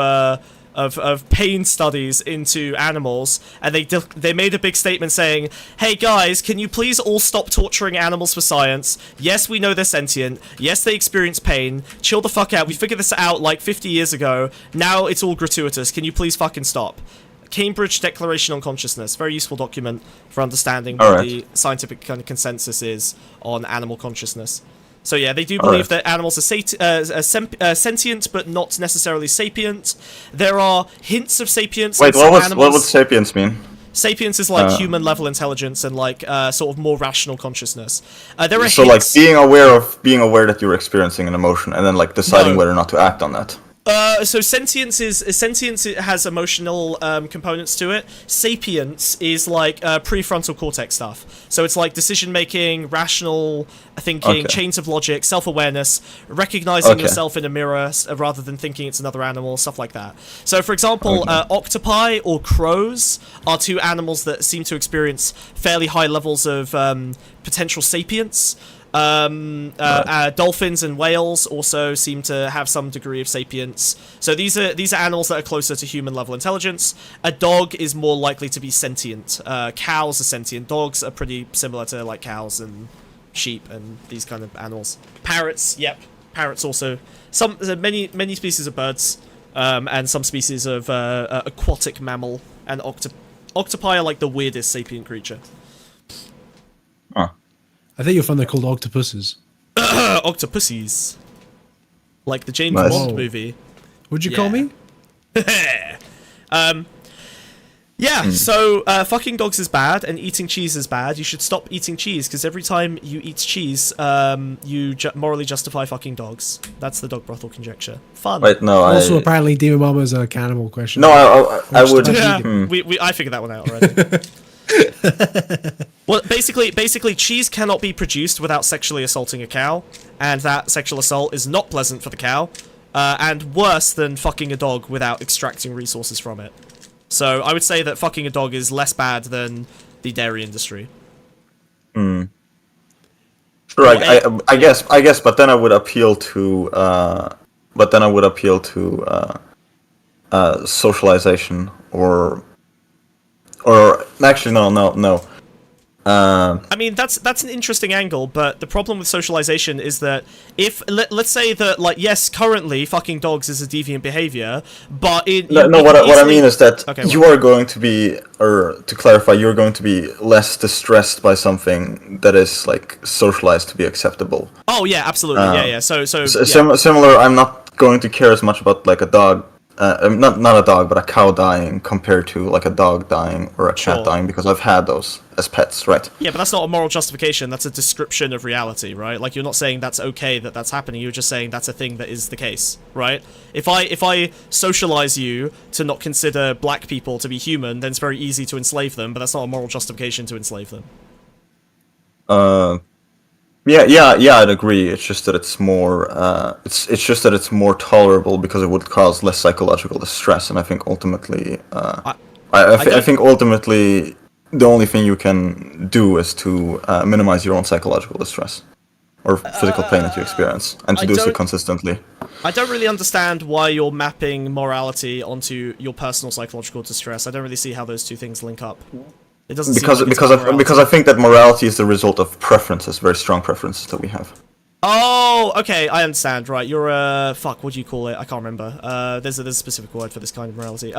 pain studies into animals, and they made a big statement saying, hey guys, can you please all stop torturing animals for science? Yes, we know they're sentient. Yes, they experience pain. Chill the fuck out. We figured this out like 50 years ago. Now it's all gratuitous. Can you please fucking stop? Cambridge Declaration on Consciousness. Very useful document for understanding what the scientific kind of consensus is on animal consciousness. So yeah, they do believe that animals are sentient, but not necessarily sapient. There are hints of sapience. Wait, what would sapience mean? Sapience is like human-level intelligence and like sort of more rational consciousness. There are so hints. Like being aware that you're experiencing an emotion and then like deciding whether or not to act on that. So sentience has emotional components to it. Sapience is like prefrontal cortex stuff. So it's like decision making, rational thinking, chains of logic, self-awareness, recognizing yourself in a mirror rather than thinking it's another animal, stuff like that. So for example, octopi or crows are two animals that seem to experience fairly high levels of potential sapience. Dolphins and whales also seem to have some degree of sapience. So these are animals that are closer to human level intelligence. A dog is more likely to be sentient. Cows are sentient. Dogs are pretty similar to like cows and sheep and these kind of animals. Parrots, yep. Parrots also. Many species of birds, and some species of aquatic mammal, and octopi are like the weirdest sapient creature. I think you'll find they're called octopuses. Octopussies. Like the James Bond movie. What'd you call me? Yeah, so fucking dogs is bad and eating cheese is bad. You should stop eating cheese because every time you eat cheese, you morally justify fucking dogs. That's the dog brothel conjecture. Fun. Wait, no. Also, apparently, Demonmama is a cannibal question. No, I would. Yeah, I figured that one out already. Well, basically, cheese cannot be produced without sexually assaulting a cow, and that sexual assault is not pleasant for the cow, and worse than fucking a dog without extracting resources from it. So I would say that fucking a dog is less bad than the dairy industry. Sure, I guess, but then I would appeal to, socialization or actually no. I mean, that's an interesting angle, but the problem with socialization is that if let's say that, like, yes, currently fucking dogs is a deviant behavior, but what I mean is that you are going to be, or to clarify, you're going to be less distressed by something that is like socialized to be acceptable. Oh yeah, absolutely, yeah. So yeah. Similar. I'm not going to care as much about like a dog. Not a dog, but a cow dying compared to like a dog dying or a cat dying, because I've had those as pets, right? Yeah, but that's not a moral justification. That's a description of reality, right? Like, you're not saying that's okay that that's happening. You're just saying that's a thing that is the case, right? If I socialize you to not consider black people to be human, then it's very easy to enslave them. But that's not a moral justification to enslave them. Yeah, I'd agree. It's just that it's more, it's just that it's more tolerable because it would cause less psychological distress, and I think ultimately, I think ultimately the only thing you can do is to minimize your own psychological distress or physical pain that you experience, and to do so consistently. I don't really understand why you're mapping morality onto your personal psychological distress. I don't really see how those two things link up. It doesn't because I think that morality is the result of preferences, very strong preferences that we have. Oh, okay, I understand. Right, you're fuck. What do you call it? I can't remember. There's a specific word for this kind of morality.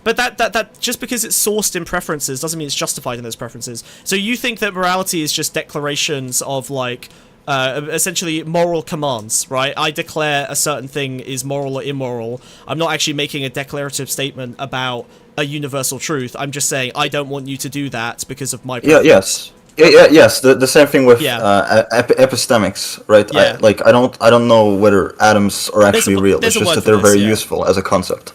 But that just because it's sourced in preferences doesn't mean it's justified in those preferences. So you think that morality is just declarations of like essentially moral commands, right? I declare a certain thing is moral or immoral. I'm not actually making a declarative statement about a universal truth. I'm just saying I don't want you to do that because of my preference. Yes. The same thing with epistemics, right? Yeah. I don't know whether atoms are actually real. It's just that they're very useful as a concept.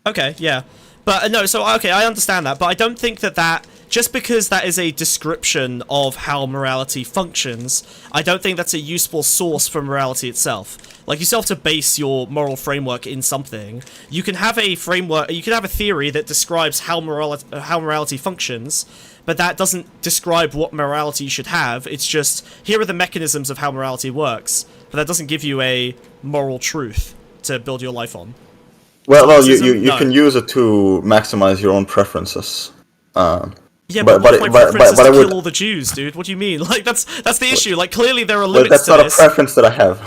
Okay, yeah. But no, so okay, I understand that, but I don't think that just because that is a description of how morality functions, I don't think that's a useful source for morality itself. Like, you still have to base your moral framework in something. You can have a framework, you can have a theory that describes how morality functions, but that doesn't describe what morality you should have. It's just, here are the mechanisms of how morality works, but that doesn't give you a moral truth to build your life on. Well, you can use it to maximize your own preferences. Yeah, but my preference is to kill all the Jews, dude. What do you mean? Like, that's the issue. Like, clearly there are limits to this. That's not a preference that I have.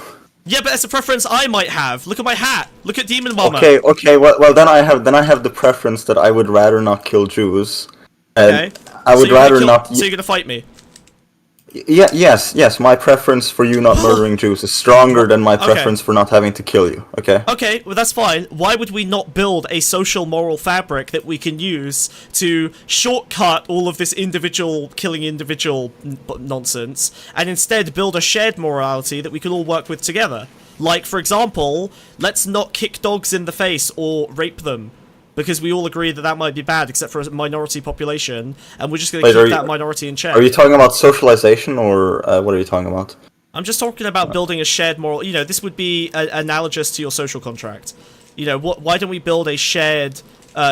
Yeah, but it's a preference I might have. Look at my hat. Look at Demonmama. Okay. Well, then I have the preference that I would rather not kill Jews. And I would rather not. So you're gonna fight me? Yeah. Yes. My preference for you not murdering Jews is stronger than my preference for not having to kill you. Okay. Okay. Well, that's fine. Why would we not build a social moral fabric that we can use to shortcut all of this killing individual nonsense, and instead build a shared morality that we can all work with together? Like, for example, let's not kick dogs in the face or rape them, because we all agree that that might be bad, except for a minority population, and we're just going to keep that minority in check. Are you talking about socialization, or what are you talking about? I'm just talking about building a shared moral... this would be analogous to your social contract. Why don't we build a shared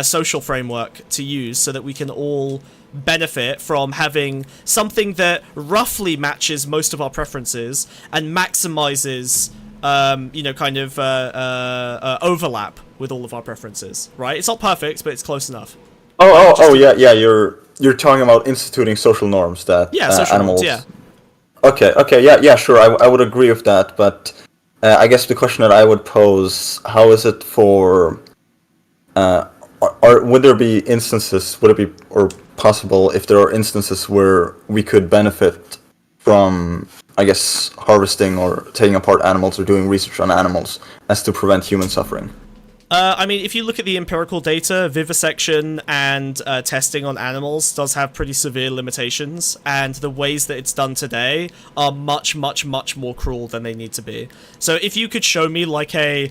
social framework to use so that we can all benefit from having something that roughly matches most of our preferences and maximizes... overlap with all of our preferences, right? It's not perfect, but it's close enough. Yeah. You're talking about instituting social norms that social animals. Norms, yeah. Okay. Yeah. Sure. I would agree with that, but I guess the question that I would pose: how is it for? Would there be instances? Would it be possible if there are instances where we could benefit from, I guess, harvesting or taking apart animals or doing research on animals as to prevent human suffering? I mean, if you look at the empirical data, vivisection and testing on animals does have pretty severe limitations, and the ways that it's done today are much, much, much more cruel than they need to be. So if you could show me, like, a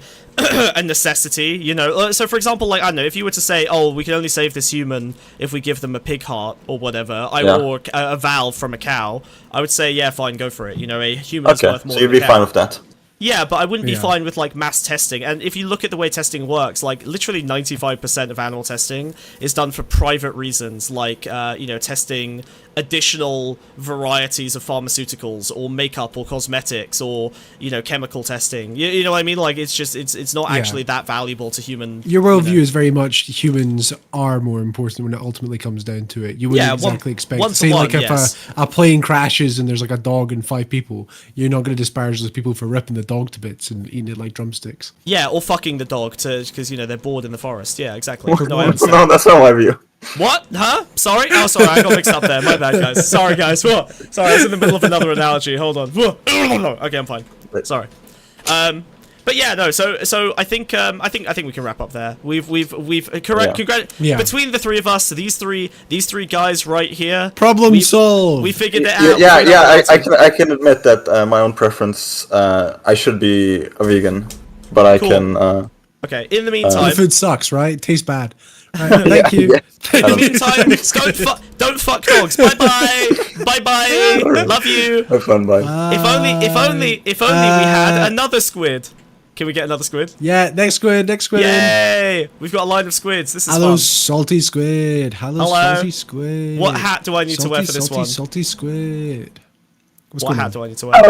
necessity, you know, so for example, like, I don't know, if you were to say, oh, we can only save this human if we give them a pig heart or whatever, or a valve from a cow, I would say, yeah, fine, go for it. You know, a human is worth more so you'd than a be cow. fine with that. Yeah, but I wouldn't be fine with, like, mass testing. And if you look at the way testing works, like, literally 95% of animal testing is done for private reasons, like, you know, testing additional varieties of pharmaceuticals or makeup or cosmetics or, you know, chemical testing. You know what I mean? Like, it's just, it's not actually that valuable to human... Your worldview is very much humans are more important when it ultimately comes down to it. You wouldn't exactly expect... Say, like, if a plane crashes and there's, like, a dog and 5 people, you're not going to disparage those people for ripping the dog to bits and eating it like drumsticks. Yeah, or fucking the dog because, you know, they're bored in the forest. Yeah, exactly. No, that's not my view. What? Huh? Sorry? Oh, sorry, I got mixed up there. My bad, guys. Sorry, guys. Whoa. Sorry, I was in the middle of another analogy. Hold on. Whoa. Okay, I'm fine. Sorry. But yeah, no. So I think we can wrap up there. We've between the three of us, these three guys right here. Problem solved. We figured it out. I can admit that my own preference. I should be a vegan, but I can. Okay. In the meantime, the food sucks, right? It tastes bad. Right, thank you. In the meantime, don't fuck dogs. Bye bye. Love you. Have fun, bye. If only we had another squid. Can we get another squid? Yeah, next squid. Yay! We've got a line of squids. This is Hello, fun. salty squid. Hello, salty squid. What hat do I need to wear for this one? Salty squid. What hat do I need to wear?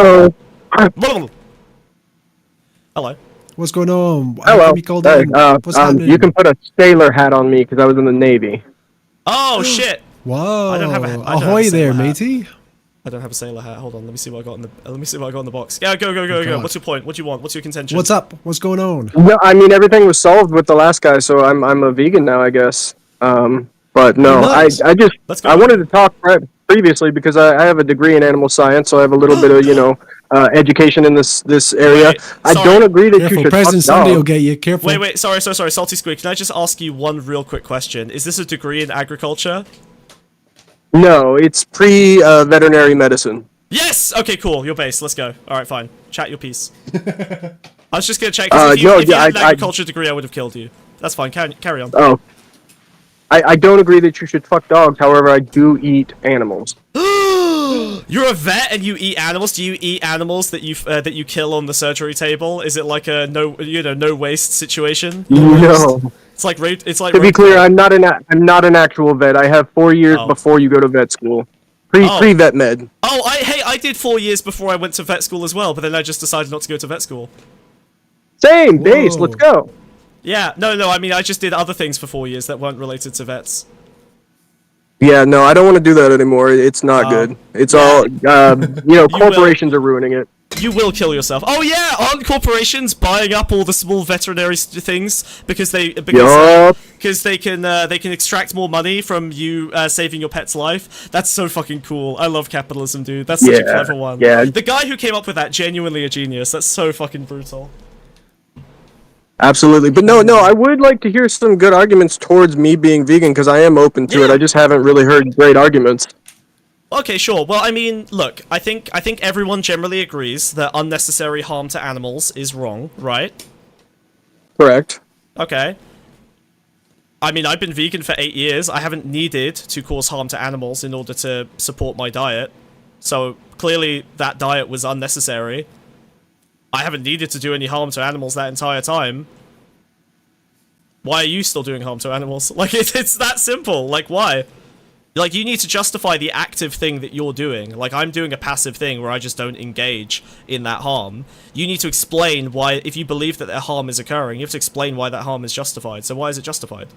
Hello. What's going on? Hello. What's happening? You can put a sailor hat on me because I was in the Navy. Oh shit! Whoa! I don't have a Ahoy there, matey. I don't have a sailor hat. Hold on, let me see what I got in the box. Yeah, go. What's your point? What do you want? What's your contention? What's up? What's going on? No, I mean everything was solved with the last guy, so I'm a vegan now, I guess. But no, nice. I wanted to talk previously because I have a degree in animal science, so I have a little bit of education in this area. Wait, I don't agree that you should President fuck Sunday will dogs. get you. Careful. Wait, sorry, Salty Squid. Can I just ask you one real quick question? Is this a degree in agriculture? No, it's pre-veterinary medicine. Yes! Okay, cool. You're based. Let's go. Alright, fine. Chat your piece. I was just gonna check, because if you had an agriculture degree, I would have killed you. That's fine. Carry on. Oh. I don't agree that you should fuck dogs, however, I do eat animals. You're a vet and you eat animals. Do you eat animals that you kill on the surgery table? Is it like a no waste situation? No. It's like to be clear, I'm not an actual vet. I have 4 years before you go to vet school. Pre-vet med. Oh, I did 4 years before I went to vet school as well, but then I just decided not to go to vet school. Same base. Let's go. Yeah, no. I mean, I just did other things for 4 years that weren't related to vets. Yeah, no, I don't want to do that anymore. It's not good. It's all, corporations are ruining it. You will kill yourself. Oh yeah, aren't corporations buying up all the small veterinary things because they can extract more money from you saving your pet's life? That's so fucking cool. I love capitalism, dude. That's such a clever one. Yeah. The guy who came up with that, genuinely a genius. That's so fucking brutal. Absolutely, but no, I would like to hear some good arguments towards me being vegan because I am open to it. I just haven't really heard great arguments. Okay, sure. Well, I mean, look, I think everyone generally agrees that unnecessary harm to animals is wrong, right? Correct. Okay. I mean, I've been vegan for 8 years. I haven't needed to cause harm to animals in order to support my diet. So, clearly, that diet was unnecessary. I haven't needed to do any harm to animals that entire time. Why are you still doing harm to animals? Like, it's that simple. Like, why? Like, you need to justify the active thing that you're doing. Like, I'm doing a passive thing where I just don't engage in that harm. You need to explain why, if you believe that that harm is occurring, you have to explain why that harm is justified. So why is it justified?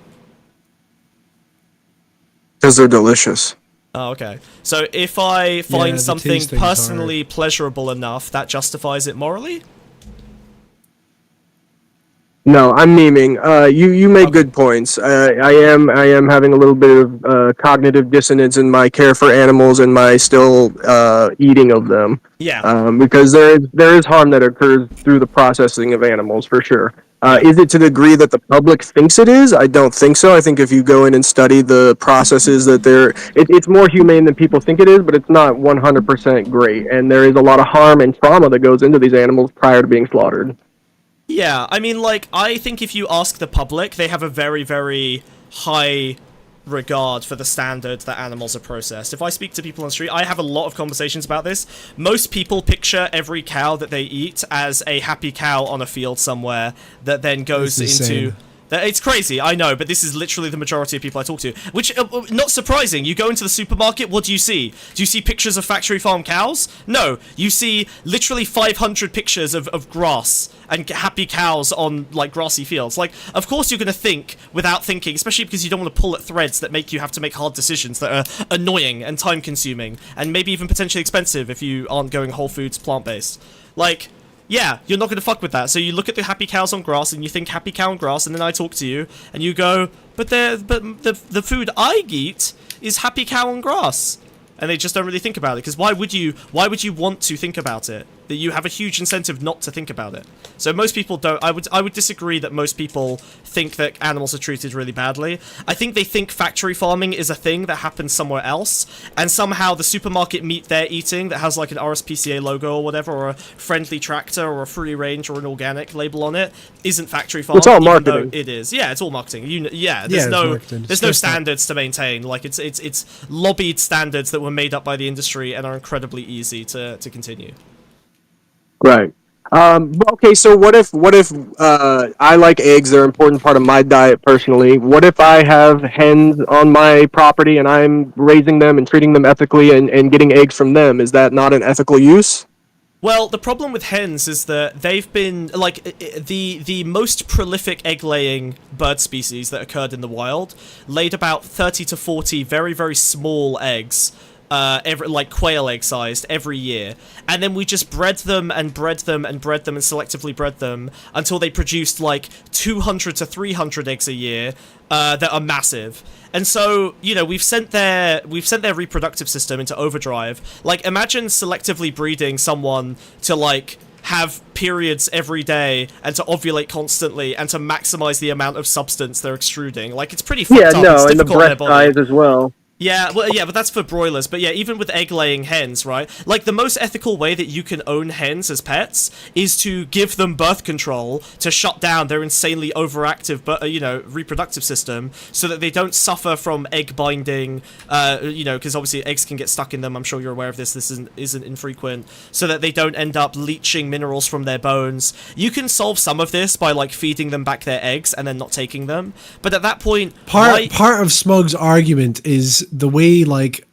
Because they're delicious. Oh, okay. So if I find something personally pleasurable enough, that justifies it morally? No, I'm memeing. You make good points. I am having a little bit of cognitive dissonance in my care for animals and my still eating of them. Yeah. Because there is harm that occurs through the processing of animals, for sure. Is it to the degree that the public thinks it is? I don't think so. I think if you go in and study the processes that it's more humane than people think it is, but it's not 100% great. And there is a lot of harm and trauma that goes into these animals prior to being slaughtered. Yeah, I mean, like, I think if you ask the public, they have a very, very high regard for the standard that animals are processed. If I speak to people on the street, I have a lot of conversations about this. Most people picture every cow that they eat as a happy cow on a field somewhere that then goes into... It's crazy, I know, but this is literally the majority of people I talk to. Which, not surprising, you go into the supermarket, what do you see? Do you see pictures of factory farm cows? No, you see literally 500 pictures of grass and happy cows on, like, grassy fields. Like, of course you're going to think without thinking, especially because you don't want to pull at threads that make you have to make hard decisions that are annoying and time-consuming, and maybe even potentially expensive if you aren't going whole foods plant-based. Like... yeah, you're not going to fuck with that. So you look at the happy cows on grass and you think happy cow on grass, and then I talk to you and you go, but the food I eat is happy cow on grass. And they just don't really think about it, because why would you want to think about it? That you have a huge incentive not to think about it. So most people don't. I would disagree that most people think that animals are treated really badly. I think they think factory farming is a thing that happens somewhere else, and somehow the supermarket meat they're eating that has like an RSPCA logo or whatever, or a friendly tractor or a free range or an organic label on it, isn't factory farming. It's all marketing. It is. Yeah, it's all marketing. There's no standards to maintain. Like it's lobbied standards that were made up by the industry and are incredibly easy to continue. Right. Okay, so what if I like eggs? They're an important part of my diet personally. What if I have hens on my property and I'm raising them and treating them ethically and getting eggs from them? Is that not an ethical use? Well, the problem with hens is that they've been, like, the most prolific egg-laying bird species that occurred in the wild laid about 30 to 40 very, very small eggs, like quail egg sized every year, and then we just bred them and selectively bred them until they produced like 200 to 300 eggs a year that are massive. And so, you know, we've sent their reproductive system into overdrive. Like, imagine selectively breeding someone to like have periods every day and to ovulate constantly and to maximize the amount of substance they're extruding. Like, it's pretty fucked up. Yeah, it's and the breast size as well. Yeah, well, yeah, but that's for broilers. But yeah, even with egg-laying hens, right? Like, the most ethical way that you can own hens as pets is to give them birth control to shut down their insanely overactive, reproductive system, so that they don't suffer from egg binding. Because obviously eggs can get stuck in them. I'm sure you're aware of this. This isn't infrequent. So that they don't end up leaching minerals from their bones. You can solve some of this by like feeding them back their eggs and then not taking them. But at that point, part of Smug's argument is the way like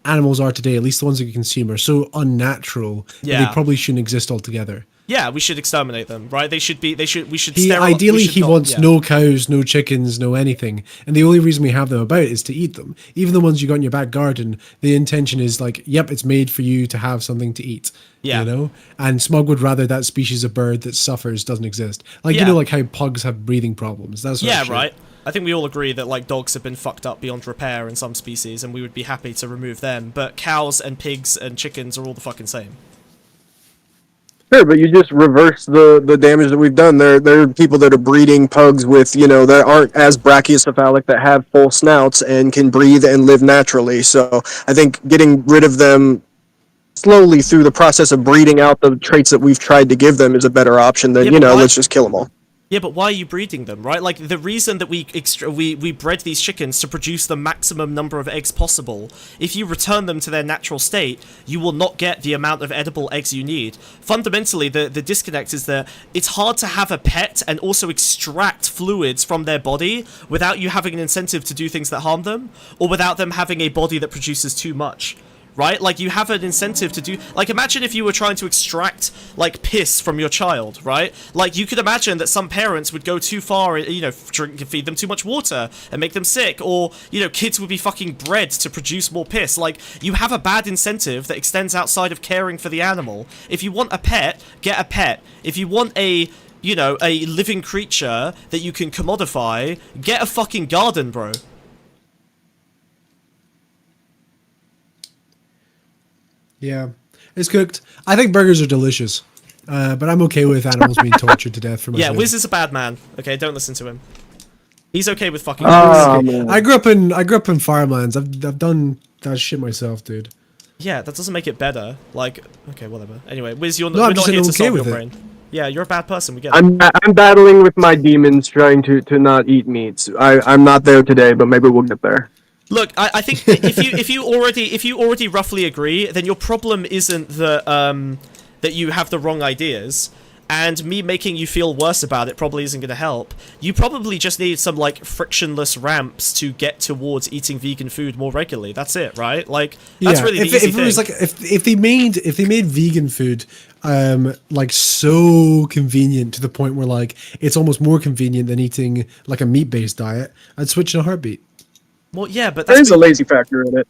animals are today, at least the ones that you consume, are so unnatural that they probably shouldn't exist altogether. Yeah, we should exterminate them, right? We should Ideally, he wants no cows, no chickens, no anything. And the only reason we have them about is to eat them. Even the ones you got in your back garden, the intention is like, yep, it's made for you to have something to eat. Yeah. You know? And Smug would rather that species of bird that suffers doesn't exist. Like, you know, like how pugs have breathing problems. That's right. I think we all agree that like dogs have been fucked up beyond repair in some species, and we would be happy to remove them. But cows and pigs and chickens are all the fucking same. Sure, but you just reverse the damage that we've done. There are people that are breeding pugs with, that aren't as brachiocephalic, that have full snouts and can breathe and live naturally. So I think getting rid of them slowly through the process of breeding out the traits that we've tried to give them is a better option than, let's just kill them all. Yeah, but why are you breeding them, right? Like, the reason that we bred these chickens to produce the maximum number of eggs possible. If you return them to their natural state, you will not get the amount of edible eggs you need. Fundamentally, the disconnect is that it's hard to have a pet and also extract fluids from their body without you having an incentive to do things that harm them, or without them having a body that produces too much. Right? Like, you have an incentive to do... Like, imagine if you were trying to extract, like, piss from your child, right? Like, you could imagine that some parents would go too far, feed them too much water and make them sick, or, kids would be fucking bred to produce more piss. Like, you have a bad incentive that extends outside of caring for the animal. If you want a pet, get a pet. If you want a living creature that you can commodify, get a fucking garden, bro. Yeah, it's cooked. I think burgers are delicious. But I'm okay with animals being tortured to death for my Yeah, sins. Wiz is a bad man. Okay, don't listen to him. He's okay with fucking. I grew up in farmlands. I've done that shit myself, dude. Yeah, that doesn't make it better. Like, okay, whatever. Anyway, Wiz, we're I'm not just here to okay solve your with it. brain. Yeah, you're a bad person. We get it. I'm battling with my demons, trying to not eat meats. I'm not there today, but maybe we'll get there. Look, I think if you already roughly agree, then your problem isn't that you have the wrong ideas, and me making you feel worse about it probably isn't going to help. You probably just need some like frictionless ramps to get towards eating vegan food more regularly. That's it, right? Like that's really the easy thing. It was like if they made vegan food like so convenient to the point where like it's almost more convenient than eating like a meat-based diet, I'd switch in a heartbeat. Well, yeah, but there's a lazy factor in it.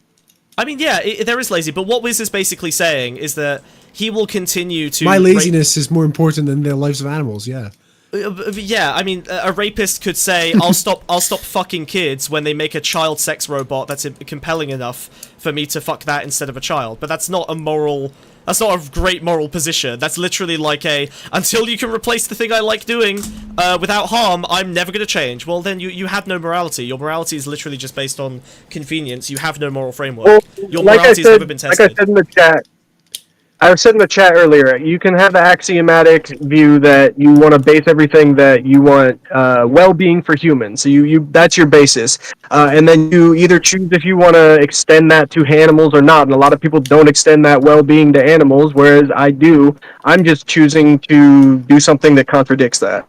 I mean, yeah, there is lazy, but what Wiz is basically saying is that he will continue to. My laziness is more important than the lives of animals. Yeah. Yeah, I mean, a rapist could say, "I'll stop fucking kids" when they make a child sex robot that's compelling enough for me to fuck that instead of a child. But that's not a moral. That's not a great moral position. That's literally like until you can replace the thing I like doing without harm, I'm never going to change. Well, then you had no morality. Your morality is literally just based on convenience. You have no moral framework. Well, Your morality has never been tested. Like I said in the chat, I said in the chat earlier, you can have the axiomatic view that you want to base everything that you want well-being for humans. So you that's your basis, and then you either choose if you want to extend that to animals or not. And a lot of people don't extend that well-being to animals, whereas I do. I'm just choosing to do something that contradicts that.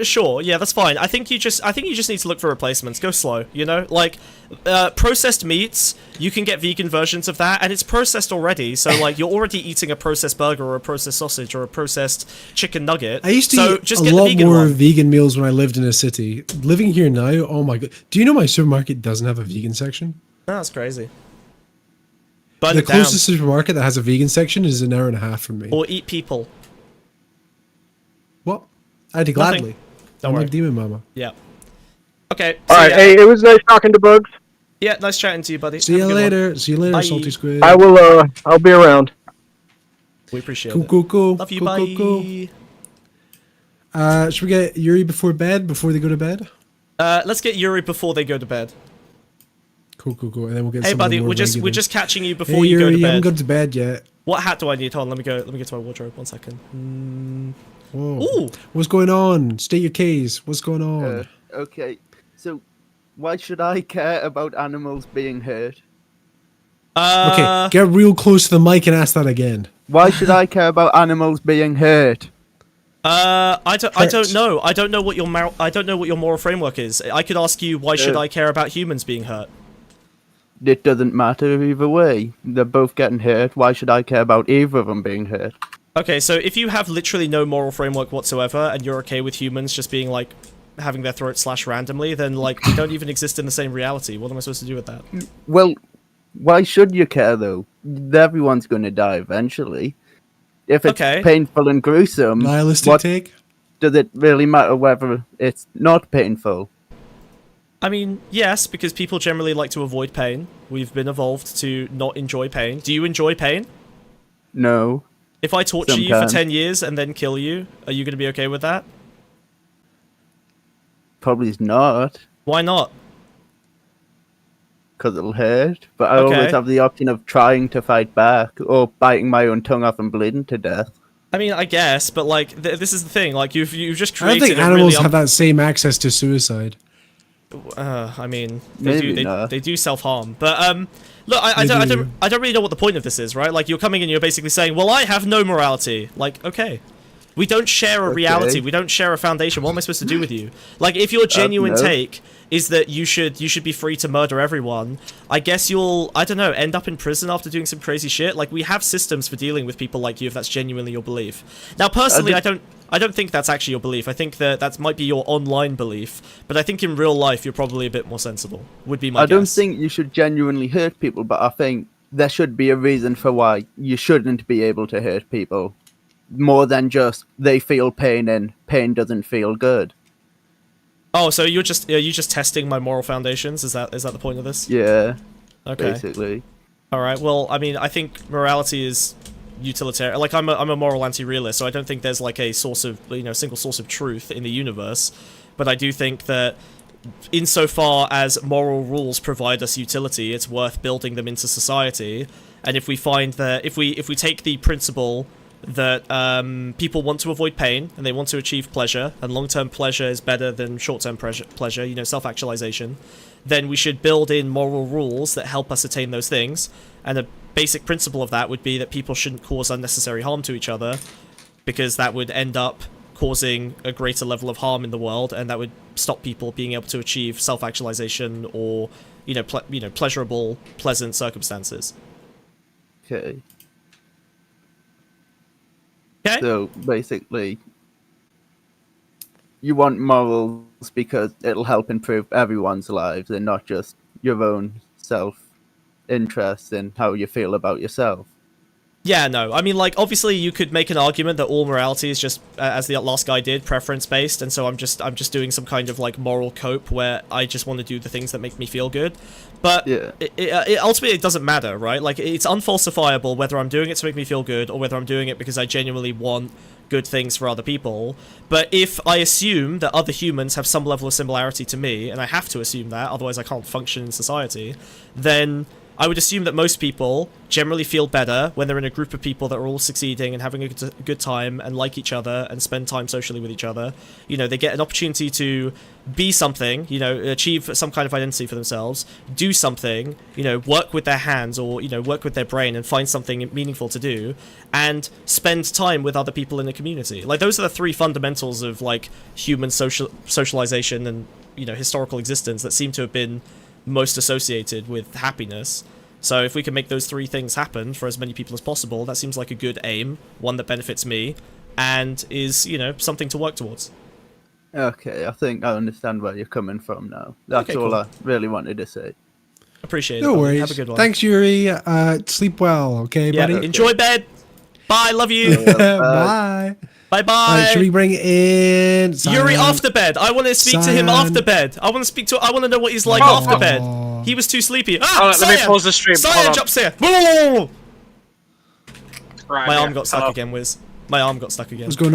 Sure, yeah, that's fine. I think you just need to look for replacements. Go slow, you know? Like, processed meats, you can get vegan versions of that, and it's processed already, so, like, you're already eating a processed burger or a processed sausage or a processed chicken nugget. I used to eat just a get lot the vegan more one. vegan meals when I lived in a city. Living here now, oh my god. Do you know my supermarket doesn't have a vegan section? No, that's crazy. The closest supermarket that has a vegan section is an hour and a half from me. Or eat people. What? I'd gladly. Nothing. Don't I'm worry. like Demonmama. Yeah. Okay. All right. Hey, it was nice talking to Bugs. Yeah, nice chatting to you, buddy. See you Have a good one. later. See you later, Bye. Salty Squid. I will. I'll be around. We appreciate Cool, it. cool, cool. Love you. Cool, Bye. cool, cool. Should we get Yuri before they go to bed? Let's get Yuri before they go to bed. Cool, cool, cool. And then we'll get. Hey, some buddy, more we're just regular. catching you Hey, before you Yuri, go to you bed. haven't gone to bed yet. What hat do I need? Hold on, let me get to my wardrobe. 1 second. Whoa. Ooh. What's going on? State your case. What's going on? Okay, so why should I care about animals being hurt? Okay, get real close to the mic and ask that again. Why should I care about animals being hurt? I don't know. I don't know what your moral framework is. I could ask you, why should I care about humans being hurt? It doesn't matter either way. They're both getting hurt. Why should I care about either of them being hurt? Okay, so if you have literally no moral framework whatsoever, and you're okay with humans just being like having their throats slashed randomly, then like we don't even exist in the same reality. What am I supposed to do with that? Well, why should you care though? Everyone's going to die eventually. If it's painful and gruesome, nihilistic take? Does it really matter whether it's not painful? I mean, yes, because people generally like to avoid pain. We've been evolved to not enjoy pain. Do you enjoy pain? No. If I torture you for 10 years and then kill you, are you going to be okay with that? Probably not. Why not? Because it'll hurt. But I always have the option of trying to fight back or biting my own tongue off and bleeding to death. I mean, I guess, but like, this is the thing. Like, you've just created. I don't think animals have that same access to suicide. I mean, they do self-harm, but look, I don't really know what the point of this is, right? Like, you're coming in, you're basically saying, well, I have no morality. Like, okay, we don't share a reality, we don't share a foundation. What am I supposed to do with you? Like, if your genuine take is that you should be free to murder everyone, I guess you'll, I don't know, end up in prison after doing some crazy shit. Like, we have systems for dealing with people like you if that's genuinely your belief. Now, personally, I don't think that's actually your belief. I think that might be your online belief, but I think in real life you're probably a bit more sensible, would be my guess. I don't think you should genuinely hurt people, but I think there should be a reason for why you shouldn't be able to hurt people. More than just they feel pain and pain doesn't feel good. Oh, so are you just testing my moral foundations? Is that the point of this? Yeah. Okay. Basically. All right. Well, I mean, I think morality is utilitarian. Like I'm a moral anti-realist, so I don't think there's like a source of single source of truth in the universe. But I do think that insofar as moral rules provide us utility, it's worth building them into society. And if we find that if we take the principle that people want to avoid pain and they want to achieve pleasure, and long-term pleasure is better than short-term pleasure, self-actualization, then we should build in moral rules that help us attain those things. And a basic principle of that would be that people shouldn't cause unnecessary harm to each other, because that would end up causing a greater level of harm in the world, and that would stop people being able to achieve self-actualization or pleasurable, pleasant circumstances. Okay. So basically, you want morals because it'll help improve everyone's lives and not just your own self-interest and how you feel about yourself. Yeah, no. I mean, like, obviously you could make an argument that all morality is just, as the last guy did, preference-based, and so I'm just doing some kind of, like, moral cope where I just want to do the things that make me feel good. But ultimately it doesn't matter, right? Like, it's unfalsifiable whether I'm doing it to make me feel good or whether I'm doing it because I genuinely want good things for other people. But if I assume that other humans have some level of similarity to me, and I have to assume that, otherwise I can't function in society, then I would assume that most people generally feel better when they're in a group of people that are all succeeding and having a good time and like each other and spend time socially with each other. They get an opportunity to be something, achieve some kind of identity for themselves, do something, work with their hands or, work with their brain and find something meaningful to do, and spend time with other people in the community. Like, those are the three fundamentals of, like, human socialization and, historical existence that seem to have been most associated with happiness. So if we can make those three things happen for as many people as possible, that seems like a good aim, one that benefits me, and is, something to work towards. Okay, I think I understand where you're coming from now. That's all I really wanted to say. Appreciate it. No worries. Have a good one. Thanks, Yuri. Sleep well, okay, buddy? Okay. Enjoy bed. Bye, love you. Bye. Bye-bye. Right, should we bring in Yuri after bed? I want to speak to him after bed. I want to know what he's like after bed. He was too sleepy. Let me pause the stream. Cyan jumps here. Right, My arm got stuck again, Wiz. My arm got stuck again. What's going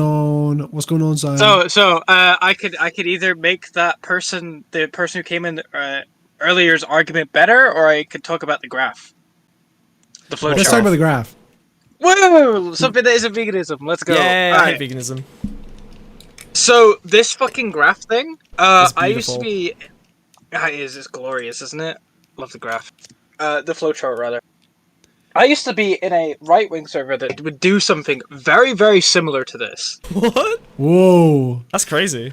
on, Zion? So I could either make the person who came in earlier's argument better, or I could talk about the graph. The flowchart. Let's talk about the graph. Woo! Something that isn't veganism. Let's go. Yeah, I hate veganism. So this fucking graph thing, I used to be. It's glorious, isn't it? Love the graph. The flowchart rather. I used to be in a right-wing server that would do something very, very similar to this. What? Whoa, that's crazy.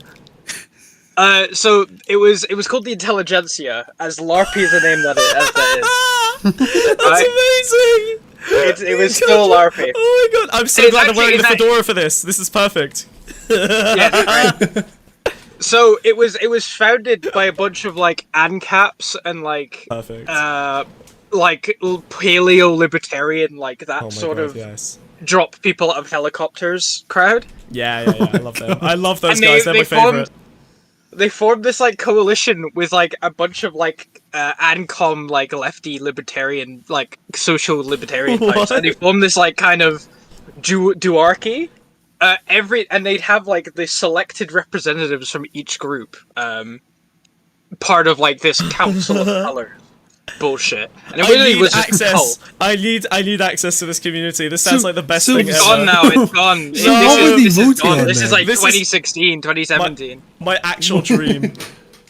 So it was called the Intelligentsia, as LARPy is the name that is. That's amazing. It was still LARPy. Oh my god! I'm so glad I'm wearing the fedora for this. This is perfect. Yeah, right. So it was founded by a bunch of like ANCAPs and like perfect. Like paleo libertarian, like that sort of drop people out of helicopters crowd. Yeah, I love them. I love those guys. They're my favorite. They formed this like coalition with like a bunch of like ANCOM like lefty libertarian like social libertarian types, and they formed this like kind of duarchy. And they'd have like the selected representatives from each group, part of like this council of color bullshit. And it really was just access. I need access to this community. This sounds like the best thing ever. It's gone now. It's gone. This is gone. This is like 2016, 2017. My actual dream.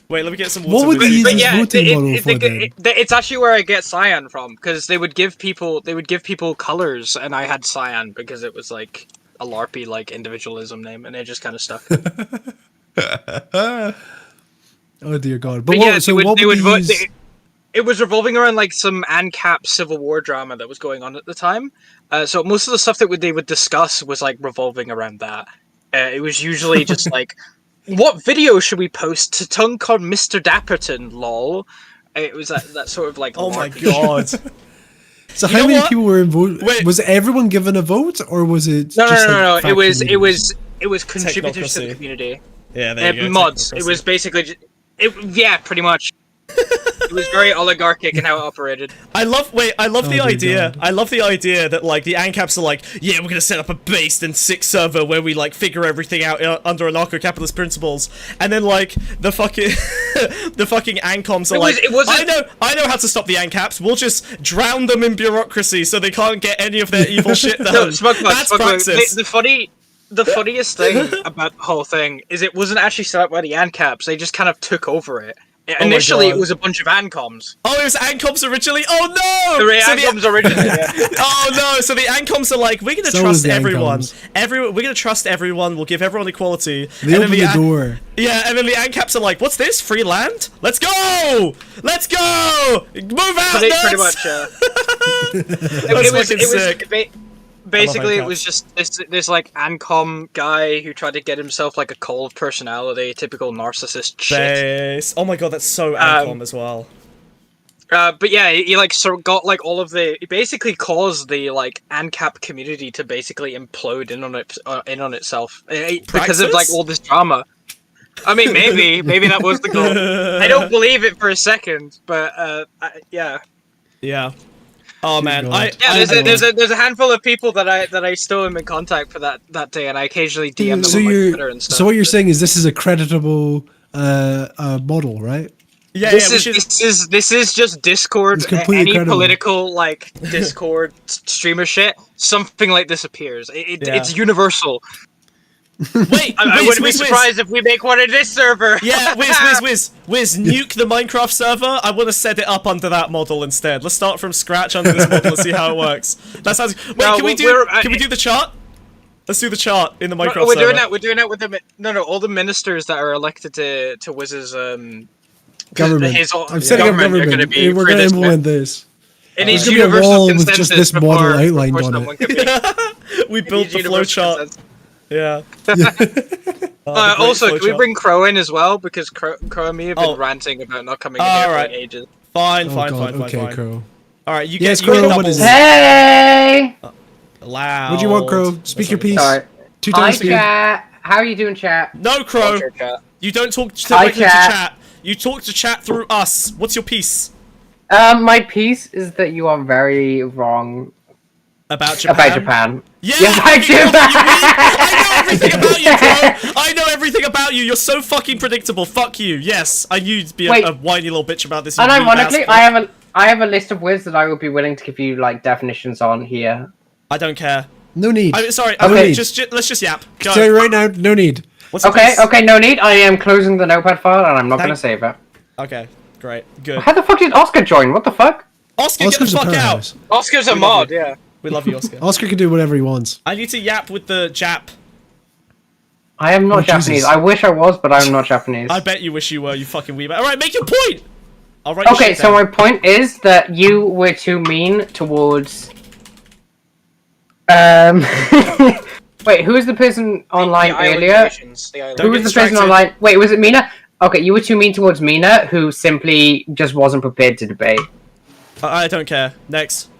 Wait, let me get some water. What would they use this voting model for then? It's actually where I get Cyan from, because they would give people colors, and I had Cyan because it was like a LARPy like individualism name, and it just kind of stuck. Oh dear God! But what, what would they use? It was revolving around like some ANCAP Civil War drama that was going on at the time. So most of the stuff that they would discuss was like revolving around that. It was usually just like, what video should we post to tunk on Mr. Dapperton, lol. It was that sort of like. Oh my God. So how many people were in vote? Was everyone given a vote, or was it? No. It was contributors to the community. Yeah, there you go. Mods. It was basically. Yeah, pretty much. It was very oligarchic in how it operated. I love the idea. God. I love the idea that like the ANCAPs are like, yeah, we're gonna set up a based and sick server where we like figure everything out under anarcho-capitalist principles, and then like the fucking the fucking ANCOMs are I know how to stop the ANCAPs. We'll just drown them in bureaucracy so they can't get any of their evil shit done. No, That's praxis. The funniest thing about the whole thing is it wasn't actually set up by the ANCAPs. They just kind of took over it. Initially, it was a bunch of ANCOMs. Oh, it was ANCOMs originally? Oh, no! The ANCOMs originally, yeah. Oh, no! So the ANCOMs are like, we're going to trust everyone. We're going to trust everyone. We'll give everyone equality. They open the door. Yeah, and then the ANCAPs are like, what's this? Free land? Let's go! Let's go! Move out, Pretty much, it was sick. Basically, it was just this like ANCOM guy who tried to get himself like a cult of personality, typical narcissist shit. Oh my god, that's so ANCOM as well. But yeah, he like got like all of the. He basically caused the like ANCAP community to basically implode in on itself because of like all this drama. I mean, maybe that was the goal. I don't believe it for a second, but yeah. Yeah. Oh man, there's a handful of people that I still am in contact for that day, and I occasionally DM them on my Twitter and stuff. So what you're saying is this is a creditable model, right? Yeah, this is just Discord. Any credible. Political like Discord streamer shit, something like this appears. It's universal. Wait, I wouldn't be surprised if we make one in this server. Yeah, Wiz, nuke the Minecraft server. I want to set it up under that model instead. Let's start from scratch under this model and see how it works. That sounds. Wait, can we do the chart? Let's do the chart in the Minecraft server. We're doing that with the all the ministers that are elected to Wiz's government. I'm setting up government. We're going to implement this. It needs going to be a wall with just this model outlined on it. We built the flowchart. Yeah. Also, can we bring Crow in as well? Because Crow and me have been ranting about not coming in here for like ages. Fine. Okay, Crow. Alright, you get Crow, what is it? Hey! Loud. What do you want, Crow? Speak your piece. Sorry. 2 times speed. Chat. How are you doing, chat? No, Crow. You don't talk directly to chat. You talk to chat through us. What's your piece? My piece is that you are very wrong. About Japan? Yeah, about Japan! I know everything about you, bro! I know everything about you! You're so fucking predictable. Fuck you. Yes, I knew you'd be a whiny little bitch about this. And ironically, I have a list of words that I would be willing to give you like definitions on here. I don't care. No need. Sorry, okay. Let's just yap. Go. Tell you right now, no need. Okay, no need. I am closing the notepad file and I'm not going to save it. Okay, great. Good. How the fuck did Oscar join? What the fuck? Oscar, get the fuck out! Oscar's a mod, yeah. We love you, Oscar. Oscar can do whatever he wants. I need to yap with the Jap. I am not Japanese. Jesus. I wish I was, but I'm not Japanese. I bet you wish you were, you fucking weeb. Alright, make your point! I'll write Okay, so my point is that you were too mean towards... Wait, who was the person online earlier? Who was the person online? Wait, was it Mina? Okay, you were too mean towards Mina, who simply just wasn't prepared to debate. I don't care. Next.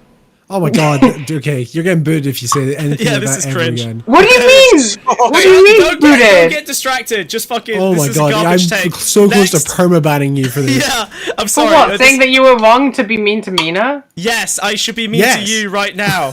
Oh my god, okay, you're getting booed if you say anything about this is cringe. again. What do you mean? What do you mean booted? Don't get distracted, just fucking, oh my god, I'm so close to permabanning you for this. Yeah, I'm sorry. For what, saying that you were wrong to be mean to Mina? Yes, I should be mean to you right now.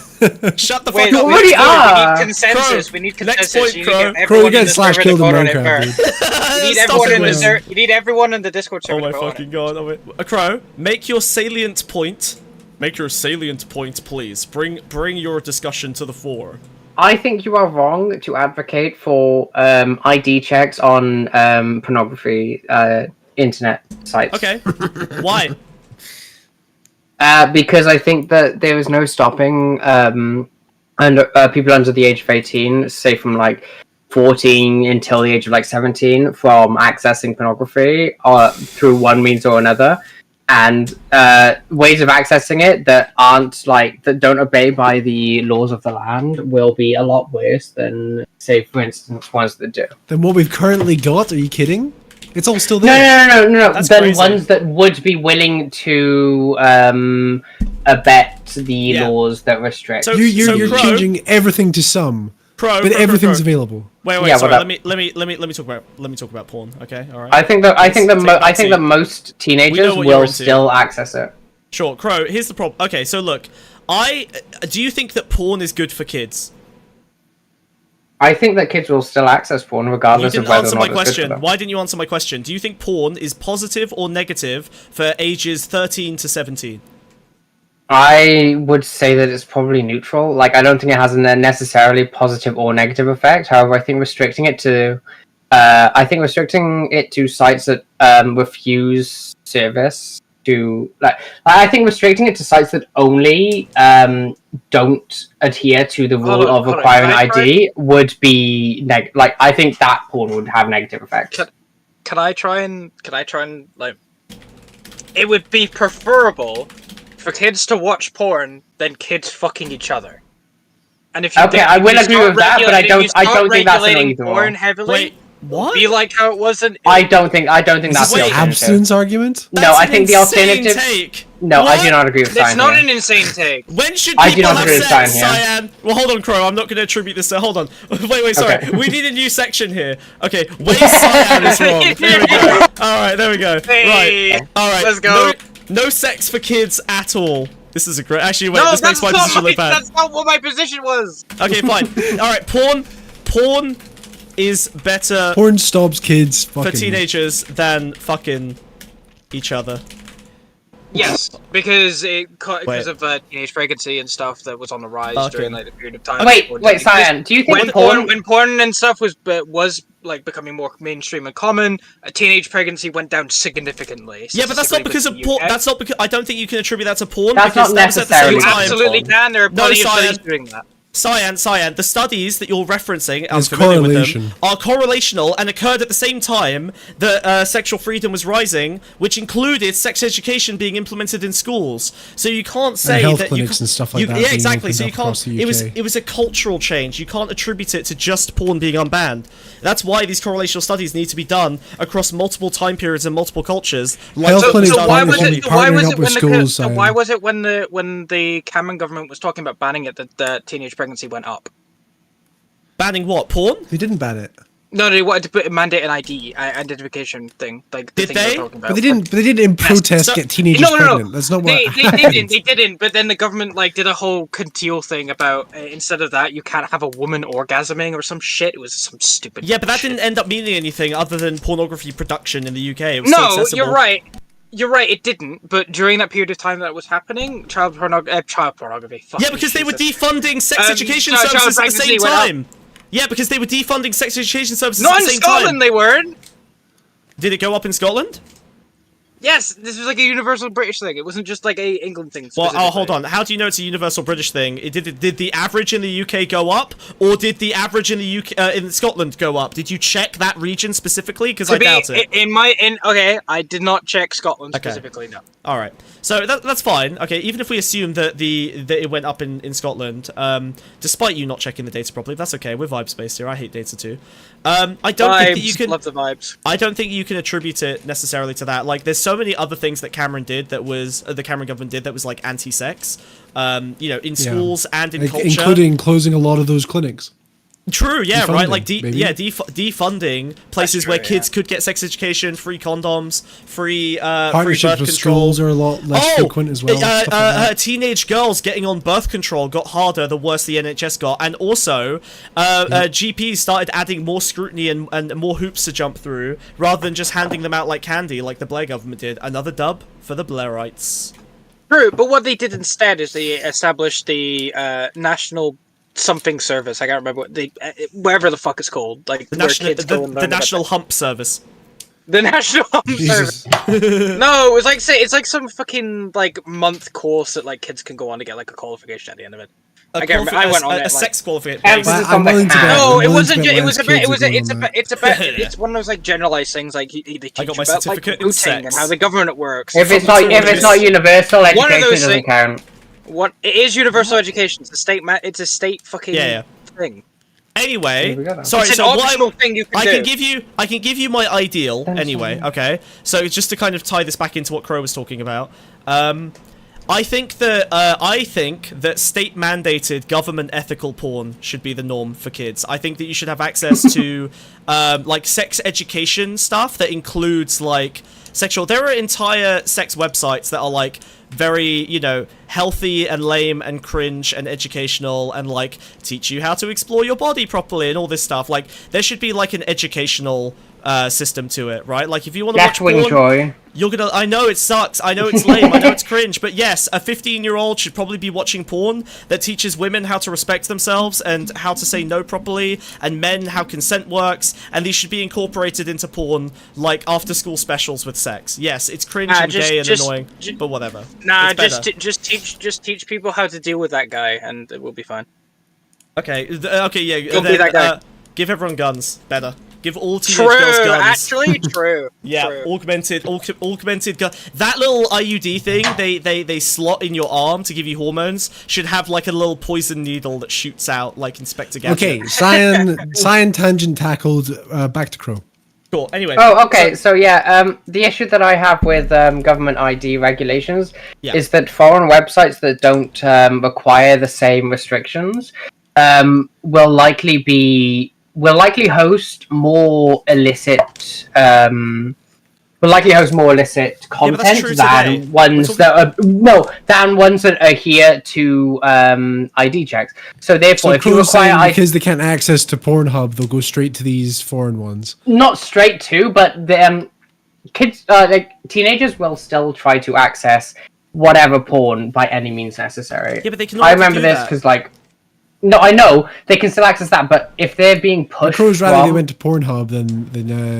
Shut the fuck up. You already are. We need consensus, we need consensus. Next point, Crow, you're getting slash killed in Minecraft, You need everyone in the Discord server. Oh my fucking god. Crow, make your salient point. Make your salient point, please. Bring your discussion to the fore. I think you are wrong to advocate for ID checks on pornography internet sites. Okay. Why? Because I think that there is no stopping people under the age of 18, say from like 14 until the age of like 17, from accessing pornography through one means or another. And ways of accessing it that don't obey by the laws of the land will be a lot worse than, say, for instance, ones that do. Than what we've currently got? Are you kidding? It's all still there. No. Then ones that would be willing to abet the laws that restrict. You're changing everything to some. Crow, but Crow, everything's Crow. available. Wait, Yeah, sorry. what Let me talk about porn. Okay, all right. I think that most teenagers will still access it. Sure, Crow. Here's the problem. Okay, so look, do you think that porn is good for kids? I think that kids will still access porn regardless of whether or not it's good for them. Why didn't you answer my question? Do you think porn is positive or negative for ages 13 to 17? I would say that it's probably neutral. Like, I don't think it has a necessarily positive or negative effect. However, I think restricting it to sites that refuse service I think restricting it to sites that only don't adhere to the rule of requiring ID would be I think that porn would have negative effects. Can I try and like? It would be preferable for kids to watch porn than kids fucking each other. And if you I will agree with that, but I don't think that's an either porn heavily. Wait, what? Be like how it wasn't. I don't think that's the alternative. Abstinence argument? No, I think the alternative. Take. No, I do not agree with Cyan. It's not an insane take. When should people have sex, Cyan? Well, hold on, Crow. I'm not going to attribute this. Hold on. Wait. Sorry. Okay. We need a new section here. Okay. Wait, Cyan is wrong. There we go. All right. There we go. Hey, right. All right. Let's go. No sex for kids at all. This is a great. Actually, wait. This makes my position look bad. That's not what my position was. Okay. Fine. All right. Porn is better. Porn stops kids for teenagers than fucking each other. Yes, because of teenage pregnancy and stuff that was on the rise during like the period of time. Wait, Cyan, do you think when porn and stuff was like becoming more mainstream and common, a teenage pregnancy went down significantly? Yeah, but that's not because of porn. That's not because I don't think you can attribute that to porn. That's because not necessarily. You absolutely can. There are plenty of studies doing that. Cyan, the studies that you're referencing, I'm familiar with them, are correlational and occurred at the same time that sexual freedom was rising, which included sex education being implemented in schools. So you can't say and health that clinics and stuff like that. Yeah, exactly. So you can't. It was a cultural change. You can't attribute it to just porn being unbanned. That's why these correlational studies need to be done across multiple time periods and multiple cultures. Health clinics why was it when the Cameron government was talking about banning it that the teenage pregnancy went up? Banning what? Porn? They didn't ban it. No, they wanted to mandate an ID identification thing. Like did they? But they didn't. But they didn't in protest get teenagers pregnant. That's not what. They didn't. But then the government did a whole conceal thing about instead of that you can't have a woman orgasming or some shit. It was some stupid. Yeah, but that didn't end up meaning anything other than pornography production in the UK. It was no, you're right. You're right, it didn't, but during that period of time that was happening, child pornography. Yeah, because they were defunding sex education services at the same time. Yeah, because they were defunding sex education services at the same time. Not in Scotland, they weren't. Did it go up in Scotland? Yes, this was like a universal British thing. It wasn't just like a England thing. Well, hold on. How do you know it's a universal British thing? Did the average in the UK go up, or did the average in the UK in Scotland go up? Did you check that region specifically? Because I doubt it. Okay, I did not check Scotland specifically. No. All right, so that's fine. Okay, even if we assume that it went up in Scotland, despite you not checking the data properly, that's okay. We're vibe based here. I hate data too. I don't think that you can love the vibes. I don't think you can attribute it necessarily to that. Like, there's so many other things that Cameron did that was the Cameron government did that was like anti-sex. In schooles and in culture, including closing a lot of those clinics. True, yeah, right. Like, defunding places where kids could get sex education, free condoms, free partnerships with schools are a lot less frequent as well. Teenage girls getting on birth control got harder the worse the NHS got, and also GPs started adding more scrutiny and more hoops to jump through rather than just handing them out like candy, like the Blair government did. Another dub for the Blairites. True, but what they did instead is they established the National something service. I can't remember what whatever the fuck it's called. Like the National Hump Service. The National Hump Service. No, it was like it's like some fucking month course that kids can go on to get a qualification at the end of it. I can't remember. I went on a sex qualification. No, it wasn't. It's one of those generalized things. They teach I got my certificate in sex and how the government works. If it's not universal education, it doesn't count. What it is universal education? It's a state. It's a state fucking thing. Anyway, sorry. It's an optional thing you can do. I can give you my ideal anyway. Okay, so just to kind of tie this back into what Crow was talking about. I think that state mandated government ethical porn should be the norm for kids. I think that you should have access to like sex education stuff that includes like sexual. There are entire sex websites that are like very, you know, healthy and lame and cringe and educational and like teach you how to explore your body properly and all this stuff. Like there should be like an educational system to it, right? Like if you want to watch porn, you're gonna. I know it sucks. I know it's lame. I know it's cringe. But yes, a 15-year-old should probably be watching porn that teaches women how to respect themselves and how to say no properly, and men how consent works. And these should be incorporated into porn, like after-school specials with sex. Yes, it's cringe and gay and annoying, but whatever. Nah, just teach people how to deal with that guy, and it will be fine. Okay. Okay. Yeah. Don't be that guy. Give everyone guns. Better. Give all teenage girls guns. Actually, true. Yeah, true. augmented gun. That little IUD thing they slot in your arm to give you hormones should have like a little poison needle that shoots out like Inspector Gadget. Okay, Cyan tangent tackled. Back to Crow. Cool. Anyway. Oh, okay. So yeah, the issue that I have with government ID regulations is that foreign websites that don't require the same restrictions will likely host more illicit content than ones that adhere to ID checks. So therefore, if you require because they can't access to Pornhub, they'll go straight to these foreign ones. Not straight to, but the kids, like teenagers, will still try to access whatever porn by any means necessary. Yeah, but they can. I remember this because like. No, I know they can still access that, but if they're being pushed, Crow's rather they went to Pornhub than.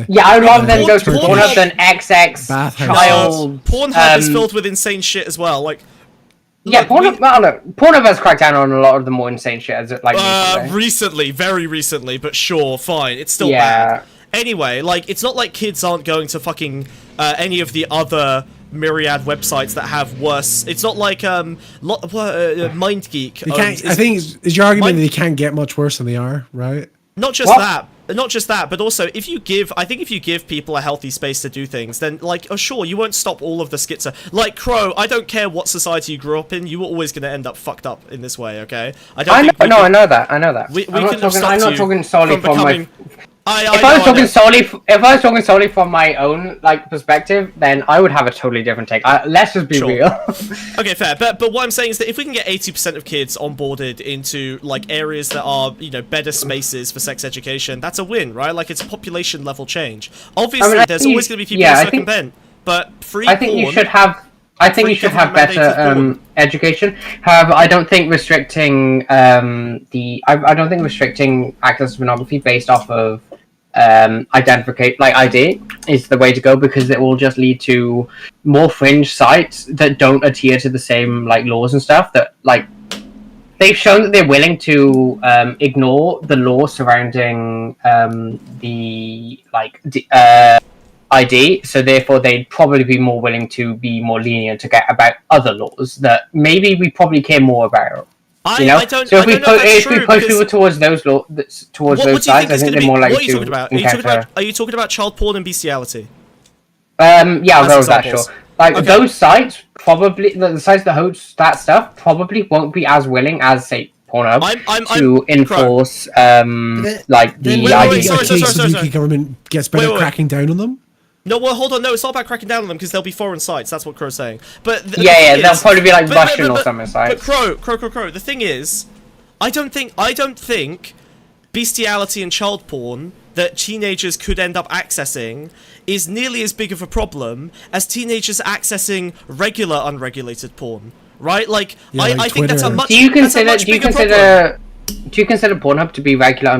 Yeah, I'd rather them go to Pornhub than XX child. Pornhub is filled with insane shit as well. Like, yeah, Pornhub. Pornhub has cracked down on a lot of the more insane shit. As it like recently, very recently, but sure, fine. It's still bad. Anyway, like, it's not like kids aren't going to fucking any of the other myriad websites that have worse. It's not like MindGeek. I think is your argument that they can't get much worse than they are, right? Not just that, but also if you give people a healthy space to do things, then like, oh sure, you won't stop all of the schizo. Like Crow, I don't care what society you grew up in, you were always going to end up fucked up in this way. Okay, I know that. I'm not talking solely from my. If I was talking solely from my own like perspective, then I would have a totally different take. Let's just be real. Okay, fair. But what I'm saying is that if we can get 80% of kids onboarded into like areas that are, you know, better spaces for sex education, that's a win, right? Like, it's a population level change. Obviously, there's always going to be people who circumvent, but I think you should have better education. However, I don't think restricting restricting access to pornography based off of ID is the way to go, because it will just lead to more fringe sites that don't adhere to the same like laws and stuff. That like they've shown that they're willing to ignore the law surrounding ID, so therefore they'd probably be more willing to be more lenient to get about other laws that maybe we probably care more about. You know? So if we push people towards those those sites, I think they're more likely to encounter. Are you talking about child porn and bestiality? Yeah, I'll go with that, sure. Like, those sites, probably, the sites that host that stuff probably won't be as willing as, say, Pornhub to enforce, like, the ID. The UK government gets better at cracking down on them? No, well, hold on. No, it's not about cracking down on them, because they'll be foreign sites. That's what Crow's saying. But they'll probably be like Russian or something sites. But Crow. The thing is, I don't think bestiality and child porn that teenagers could end up accessing is nearly as big of a problem as teenagers accessing regular unregulated porn. Right? Like, I think that's a much. Do you consider Pornhub to be regular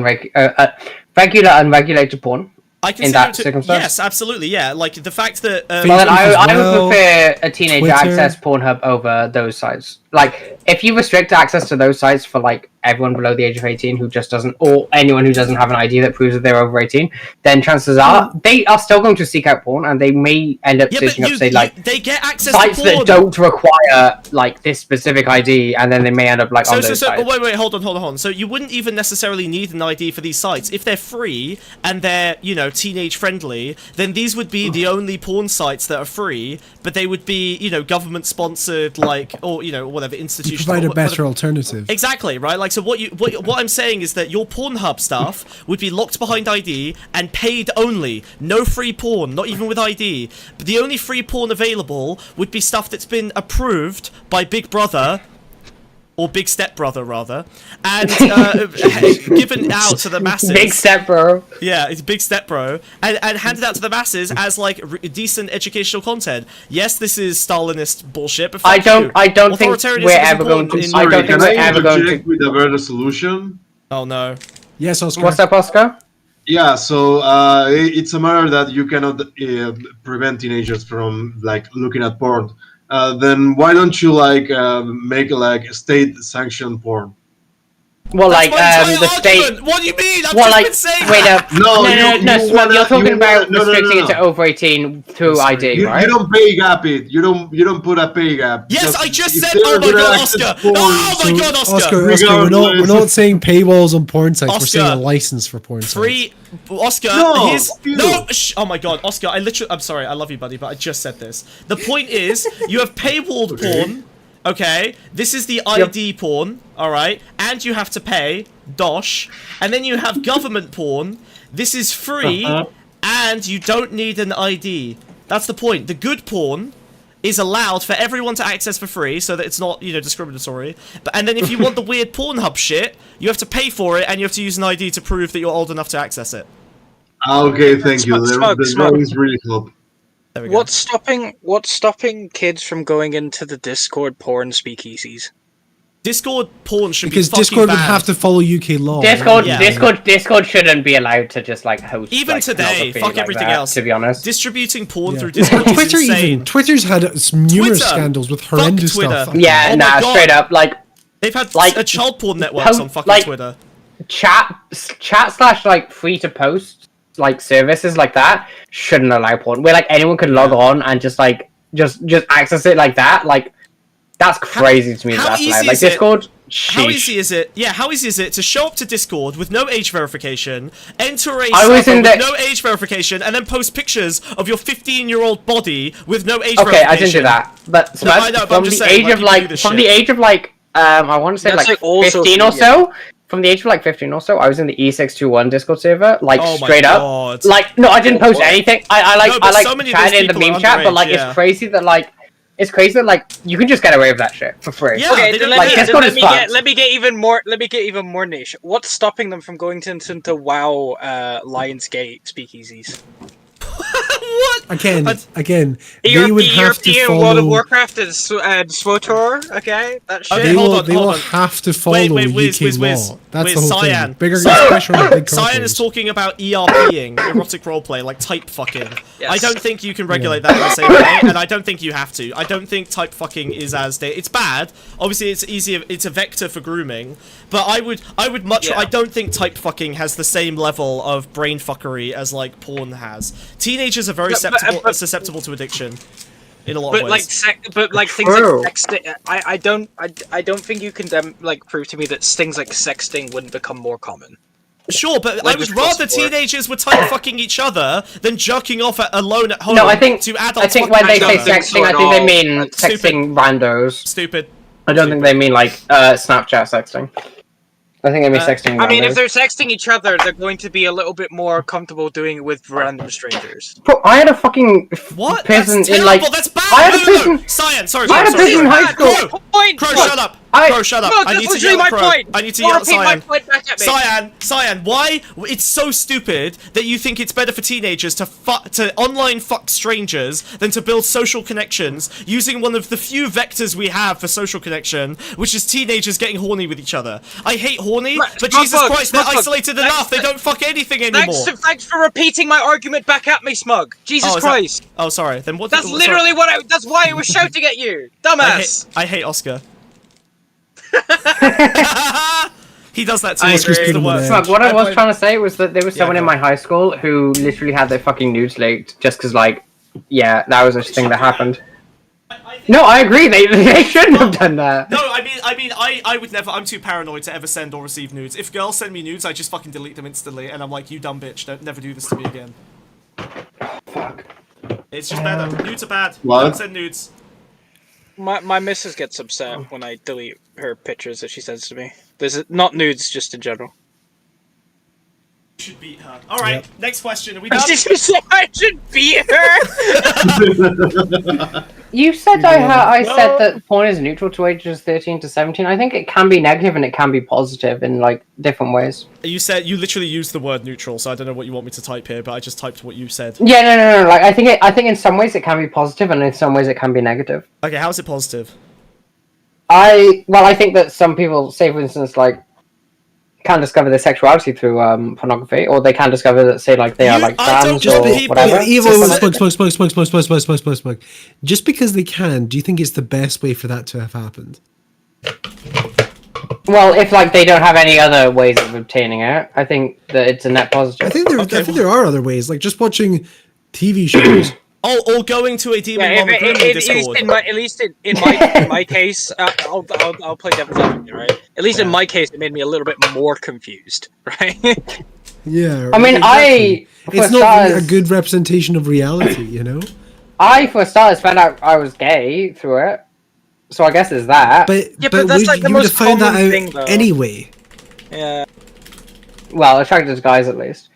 unregulated porn? I consider yes, absolutely, yeah. Like the fact that I would prefer a teenager access Pornhub over those sites. Like, if you restrict access to those sites for like everyone below the age of 18 who just doesn't, or anyone who doesn't have an ID that proves that they're over 18, then chances are they are still going to seek out porn, and they may end up searching up, say, like, they get access sites to porn that don't require like this specific ID, and then they may end up like on those sites. Wait, hold on. So you wouldn't even necessarily need an ID for these sites if they're free and they're, you know, teenage friendly. Then these would be the only porn sites that are free, but they would be, you know, government sponsored, like, or, you know, whatever institution. Provide a better alternative. Exactly, right? Like, so what I'm saying is that your Pornhub stuff would be locked behind ID and paid only. No free porn, not even with ID. But the only free porn available would be stuff that's been approved by Big Brother, or Big Step Brother, rather, and given out to the masses. Big Step Bro. Yeah, it's Big Step Bro, and handed out to the masses as like decent educational content. Yes, this is Stalinist bullshit, but I don't think we're ever going to. I don't think we're ever going to. With a better solution. Oh no. Yes, Oscar. What's up, Oscar? Yeah, so it's a matter that you cannot prevent teenagers from like looking at porn. Then why don't you like make like a state-sanctioned porn? Well, like the state. What do you mean? Well, like, wait up. No, you're talking about restricting it to over 18 through ID, right? You don't pay gap it. You don't put a pay gap. Yes, I just said. Oh my god, Oscar! Oh my god, Oscar! We're not saying paywalls on porn sites. We're saying a license for porn sites. Free, Oscar. No. Oh my god, Oscar! I'm sorry. I love you, buddy, but I just said this. The point is, you have paywalled porn. Okay, this is the ID porn, alright? And you have to pay, dosh. And then you have government porn. This is free, and you don't need an ID. That's the point. The good porn is allowed for everyone to access for free, so that it's not, you know, discriminatory. And then if you want the weird Pornhub shit, you have to pay for it, and you have to use an ID to prove that you're old enough to access it. Okay, thank you. That is really helpful. What's stopping kids from going into the Discord porn speakeasies? Discord porn should because be fucking Discord would banned. have to follow UK law. Discord shouldn't be allowed to just like host. Even like, today, fuck like everything that, else. To be honest, distributing porn through Discord is Twitter insane. Twitter's had numerous scandals with horrendous stuff. Yeah, straight up, like they've had like a child porn networks on fucking Twitter. Chat / like free to post. Like services like that shouldn't allow porn where like anyone could log on and just access it like that. Like that's crazy to me. How easy like is Discord. How easy is it? Yeah, how easy is it to show up to Discord with no age verification, enter a server with no age verification, and then post pictures of your 15-year-old body with no age verification? Okay, I didn't do that. But from the age of like I want to say that's like 15 or so. From the age of like 15 or so, I was in the E621 Discord server, like straight up. Like, no, I didn't post anything. I chatted in the meme chat, but like, it's crazy that like you can just get away with that shit for free. Yeah, okay, let me get even more niche. What's stopping them from going into WoW Lionsgate speakeasies? What? Again, they would have to follow. World of Warcraft and SWTOR, okay? That shit. They will have to follow UK law. That's the whole Cyan. thing. Bigger pressure on big Cyan is talking about ERPing, erotic roleplay, like type fucking. Yes. I don't think you can regulate that in the same way, and I don't think you have to. I don't think type fucking is as it's bad. Obviously, it's easier. It's a vector for grooming, but I would much. I don't think type fucking has the same level of brain fucking as like porn has. Teenagers are very susceptible to addiction in a lot of ways. But things like sexting, I don't think you can like prove to me that things like sexting wouldn't become more common. Sure, but like I would rather teenagers were type fucking each other than jerking off alone at home. No, I think to adults. I think when they say sexting, I think they mean texting randos. Stupid. I don't think they mean like Snapchat sexting. I think they mean sexting. I mean, if they're sexting each other, they're going to be a little bit more comfortable doing it with random strangers. Bro, I had a fucking what? person That's in like. That's bad. I had a person. Science. Sorry. I had a person in high school. Crow, shut up. Crow, shut up. I need to yell at Crow. I need to yell at Cyan. Cyan, why? It's so stupid that you think it's better for teenagers to online fuck strangers than to build social connections using one of the few vectors we have for social connection, which is teenagers getting horny with each other. I hate horny, but Jesus Christ, they're isolated enough. They don't fuck anything anymore. Thanks for repeating my argument back at me, Smug. Jesus Christ. Oh, sorry. Then what? That's literally that's why I was shouting at you, dumbass. I hate Oscar. He does that too. Smug, what I was trying to say was that there was someone in my high school who literally had their fucking nudes leaked just because, like, yeah, that was a thing that happened. No, I agree. They shouldn't have done that. No, I would never. I'm too paranoid to ever send or receive nudes. If girls send me nudes, I just fucking delete them instantly, and I'm like, you dumb bitch, don't never do this to me again. Fuck. It's just better. Nudes are bad. What? Don't send nudes. My missus gets upset when I delete her pictures that she sends to me. Not nudes, just in general. You should beat her. All right, next question. Are we done? Did you say I should beat her? You said I said that porn is neutral to ages 13 to 17. I think it can be negative and it can be positive in like different ways. You said you literally used the word neutral, so I don't know what you want me to type here, but I just typed what you said. Yeah, no. Like I think in some ways it can be positive and in some ways it can be negative. Okay, how is it positive? I think that some people, say for instance, like, can discover their sexuality through pornography, or they can discover that, say, like, they are like trans or whatever. Smoke. Just because they can, do you think it's the best way for that to have happened? Well, if like they don't have any other ways of obtaining it, I think that it's a net positive. I think there are other ways, like just watching TV shows. Or going to a Demonmama Discord. At least in my case, I'll play devil's advocate, right? At least in my case, it made me a little bit more confused, right? Yeah. I mean, exactly. It's not a good representation of reality, you know. I, for starters, found out I was gay through it, so I guess there's that. But that's like the most common thing, though. Anyway. Yeah. Well, attracted to guys at least.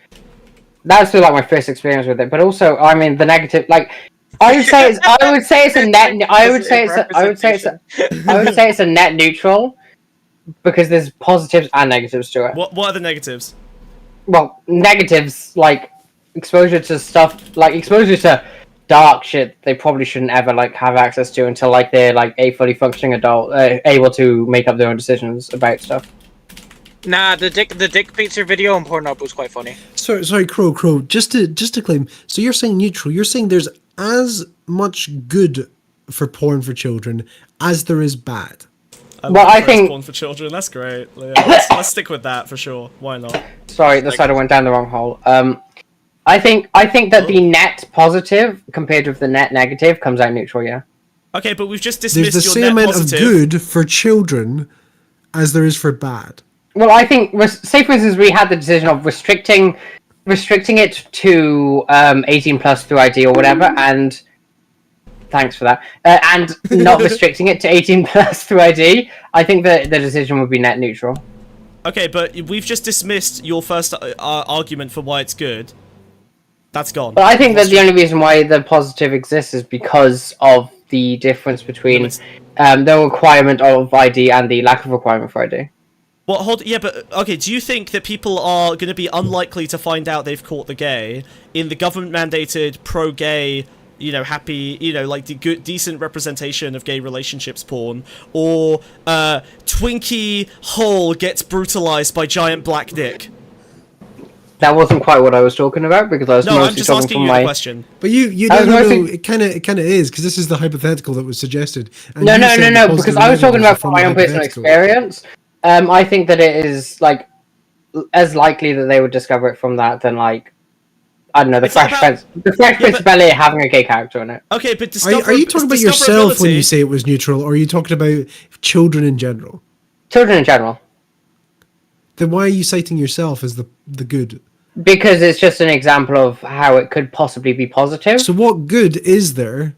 That was still like my first experience with it, but also, I mean, the negative, like, I would say it's a net neutral because there's positives and negatives to it. What are the negatives? Well, negatives like exposure to stuff, like exposure to dark shit they probably shouldn't ever like have access to until like they're like a fully functioning adult, able to make up their own decisions about stuff. Nah, the dick picture video on Pornhub was quite funny. Sorry, Crow. Just to claim. So you're saying neutral. You're saying there's as much good for porn for children as there is bad. I think porn for children. That's great. Yeah, let's stick with that for sure. Why not? Sorry, the side I went down the wrong hole. I think that the net positive compared with the net negative comes out neutral. Yeah. Okay, but we've just dismissed there's the same amount of good for children as there is for bad. Well, I think, say for instance, we had the decision of restricting it to 18 plus through ID or whatever, and thanks for that, and not restricting it to 18 plus through ID. I think that the decision would be net neutral. Okay, but we've just dismissed your first argument for why it's good. That's gone. But I think that the only reason why the positive exists is because of the difference between the requirement of ID and the lack of requirement for ID. Well, okay, do you think that people are going to be unlikely to find out they've caught the gay in the government-mandated pro-gay, happy, like the good, decent representation of gay relationships porn, or Twinkie Hole gets brutalized by giant black dick? That wasn't quite what I was talking about, because I was mostly I'm just talking asking from you my... the question. But no, it kind of is, because this is the hypothetical that was suggested. And No, because I was talking about from my own personal experience. I think that it is like as likely that they would discover it from that than like I don't know, the Fresh Prince of Bel-Air having a gay character in it. Okay, but are you talking about yourself when you say it was neutral, or are you talking about children in general? Children in general. Then why are you citing yourself as the good? Because it's just an example of how it could possibly be positive. So what good is there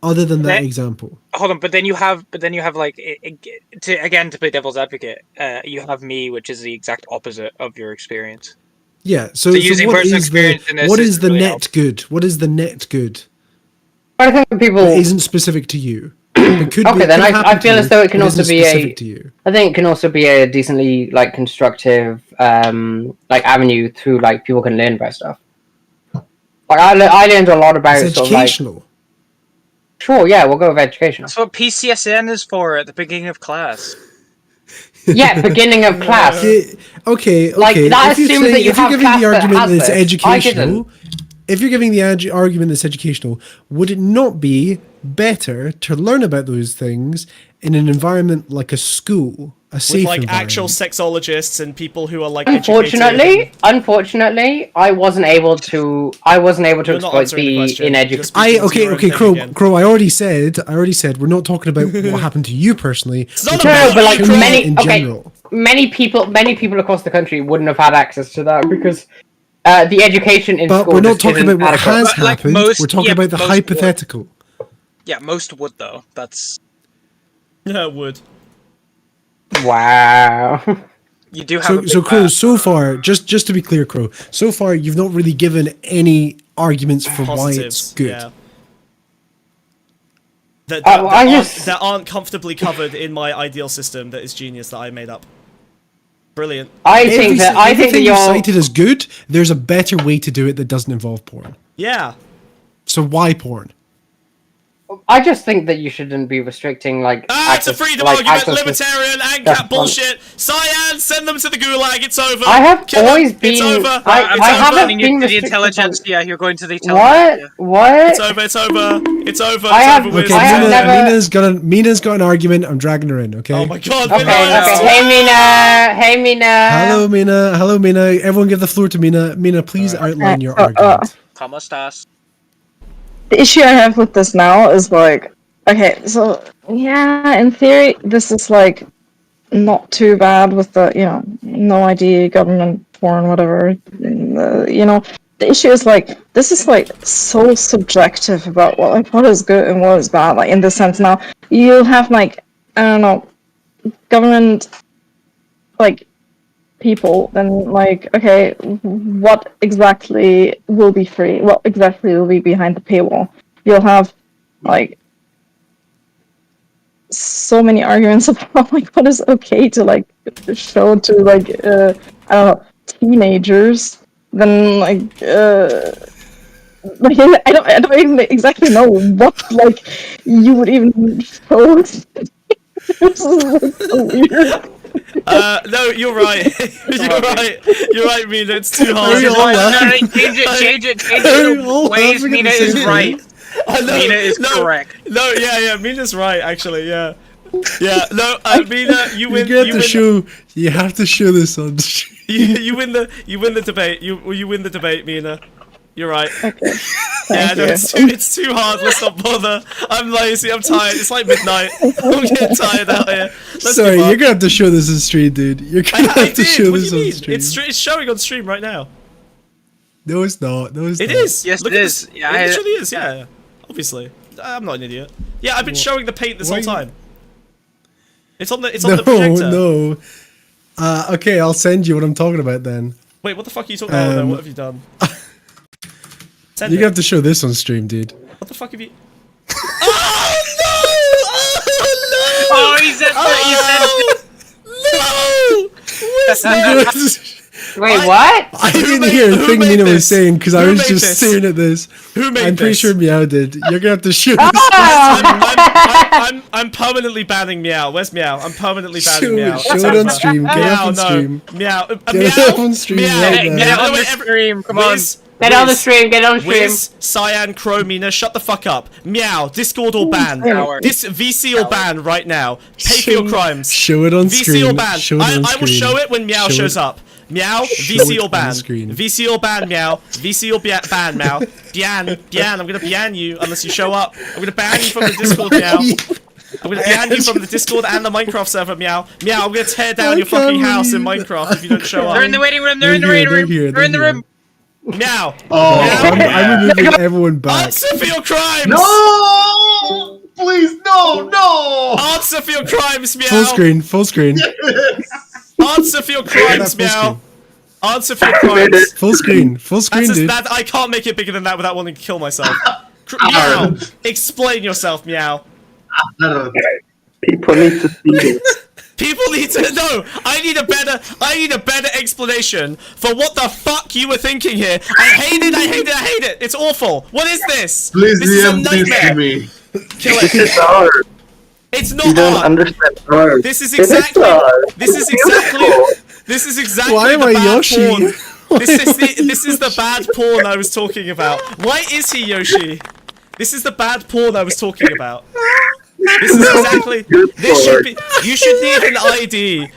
other than that example? Hold on, but then you have like to play devil's advocate, you have me, which is the exact opposite of your experience. Yeah. So what is the net good? What is the net good? I think people that isn't specific to you. I feel as though it can also be I think it can also be a decently like constructive like avenue through like people can learn about stuff. Like I learned a lot about it's educational. Sort of, like, sure, yeah, we'll go with educational. That's what PCSN is for at the beginning of class. Yeah, beginning of class. Okay. Like that assumes that you have class that has this. Educational, if you're giving the argument that's educational, would it not be better to learn about those things in an environment like a school A safe with like environment. actual sexologists and people who are like Unfortunately, I wasn't able to exploit the ineducation. Okay, Crow. I already said we're not talking about what happened to you personally. No, but like in general. many people across the country wouldn't have had access to that because the education in school. But we're not talking about what adequate. has happened. We're talking about the hypothetical. Yeah, most would though. That's would. Wow. You do have so Crow, so far, just to be clear, Crow, so far you've not really given any arguments for why it's good. Yeah. That aren't comfortably covered in my ideal system that is genius that I made up. Brilliant. I think that you've cited as good, there's a better way to do it that doesn't involve porn. Yeah. So why porn? I just think that you shouldn't be restricting like. It's a freedom argument, libertarian, ANCAP bullshit. Cyan, send them to the gulag. It's over. I have always been. It's over. I haven't been to the intelligence. Yeah, you're going to the intelligence. What? It's over. It's over. It's over. Okay, Mina's got an argument. I'm dragging her in. Okay. Oh my god. Okay. Hey Mina. Hello Mina. Everyone, give the floor to Mina. Mina, please outline your argument. ¿Cómo estás? The issue I have with this now is like, okay, so yeah, in theory, this is like not too bad with the, no ID, government, porn, whatever. The issue is like, this is like so subjective about what is good and what is bad. Like in this sense now, you have like, I don't know, government, like people, then like, okay, what exactly will be free? What exactly will be behind the paywall? You'll have like so many arguments about like what is okay to like show to like I don't know, teenagers. Then like I don't even exactly know what like you would even show. This is like so weird. No, you're right. You're right, Mina. It's too hard. Change it. Ways Mina is right. Mina is correct. No, yeah, Mina's right. Actually, yeah. No, Mina, you win. You have to show this on. You win the debate. You win the debate, Mina. You're right. Okay. It's too hard. Let's not bother. I'm lazy. I'm tired. It's like midnight. I'm getting tired out here. Sorry, you're gonna have to show this on stream, dude. You're gonna have to show this on stream. It's showing on stream right now. No, it's not. It is. Yes, Look it is. Yeah, it literally is. Yeah, obviously. I'm not an idiot. Yeah, I've been showing the paint this whole time. It's on the projector. No. Okay, I'll send you what I'm talking about then. Wait, what the fuck are you talking about? Then? What have you done? You're gonna have to show this on stream, dude. What the fuck have you? Oh no! Oh, he said No! Wait, what? I didn't hear a thing Mina was saying because I was just staring at this. Who made I'm pretty this? sure Meow did. You're gonna have to show this. I'm permanently banning Meow. Where's Meow? I'm permanently banning Meow. Show it on stream. Get it on stream. Meow. Get it on stream. Get it on the stream. Come on. Get on the stream. Get on the stream. Wiz, Cyan, Crow, Mina, shut the fuck up. Meow. Discord or ban. This VC or ban right now. Pay for your crimes. Show it on screen. VC or ban. I will show it when Meow shows up. Meow, VC or ban. VC or ban, Meow. VC or ban, Meow. Bian, I'm gonna ban you unless you show up. I'm gonna ban you from the Discord, Meow. I'm gonna ban you from the Discord and the Minecraft server, Meow. Meow, I'm gonna tear down your fucking house in Minecraft if you don't show up. They're in the waiting room. They're in the waiting room. They're in the room. Meow. I'm removing everyone back. Answer for your crimes. No! Please, no! Answer for your crimes, Meow. Full screen. Answer for your crimes, Meow. Answer for your crimes. Full screen, dude. I can't make it bigger than that without wanting to kill myself. Meow. Explain yourself, Meow. People need to see this. People need to know. I need a better explanation for what the fuck you were thinking here. I hate it. It's awful. What is this? Please this is a DM this nightmare. to me. Kill This it. is hard. It's not You don't hard. understand art. This is exactly. Why am I the bad Yoshi? porn. This is the bad porn I was talking about. Why is he Yoshi? This is the bad porn I was talking about. This is exactly. This should be. You should need an ID.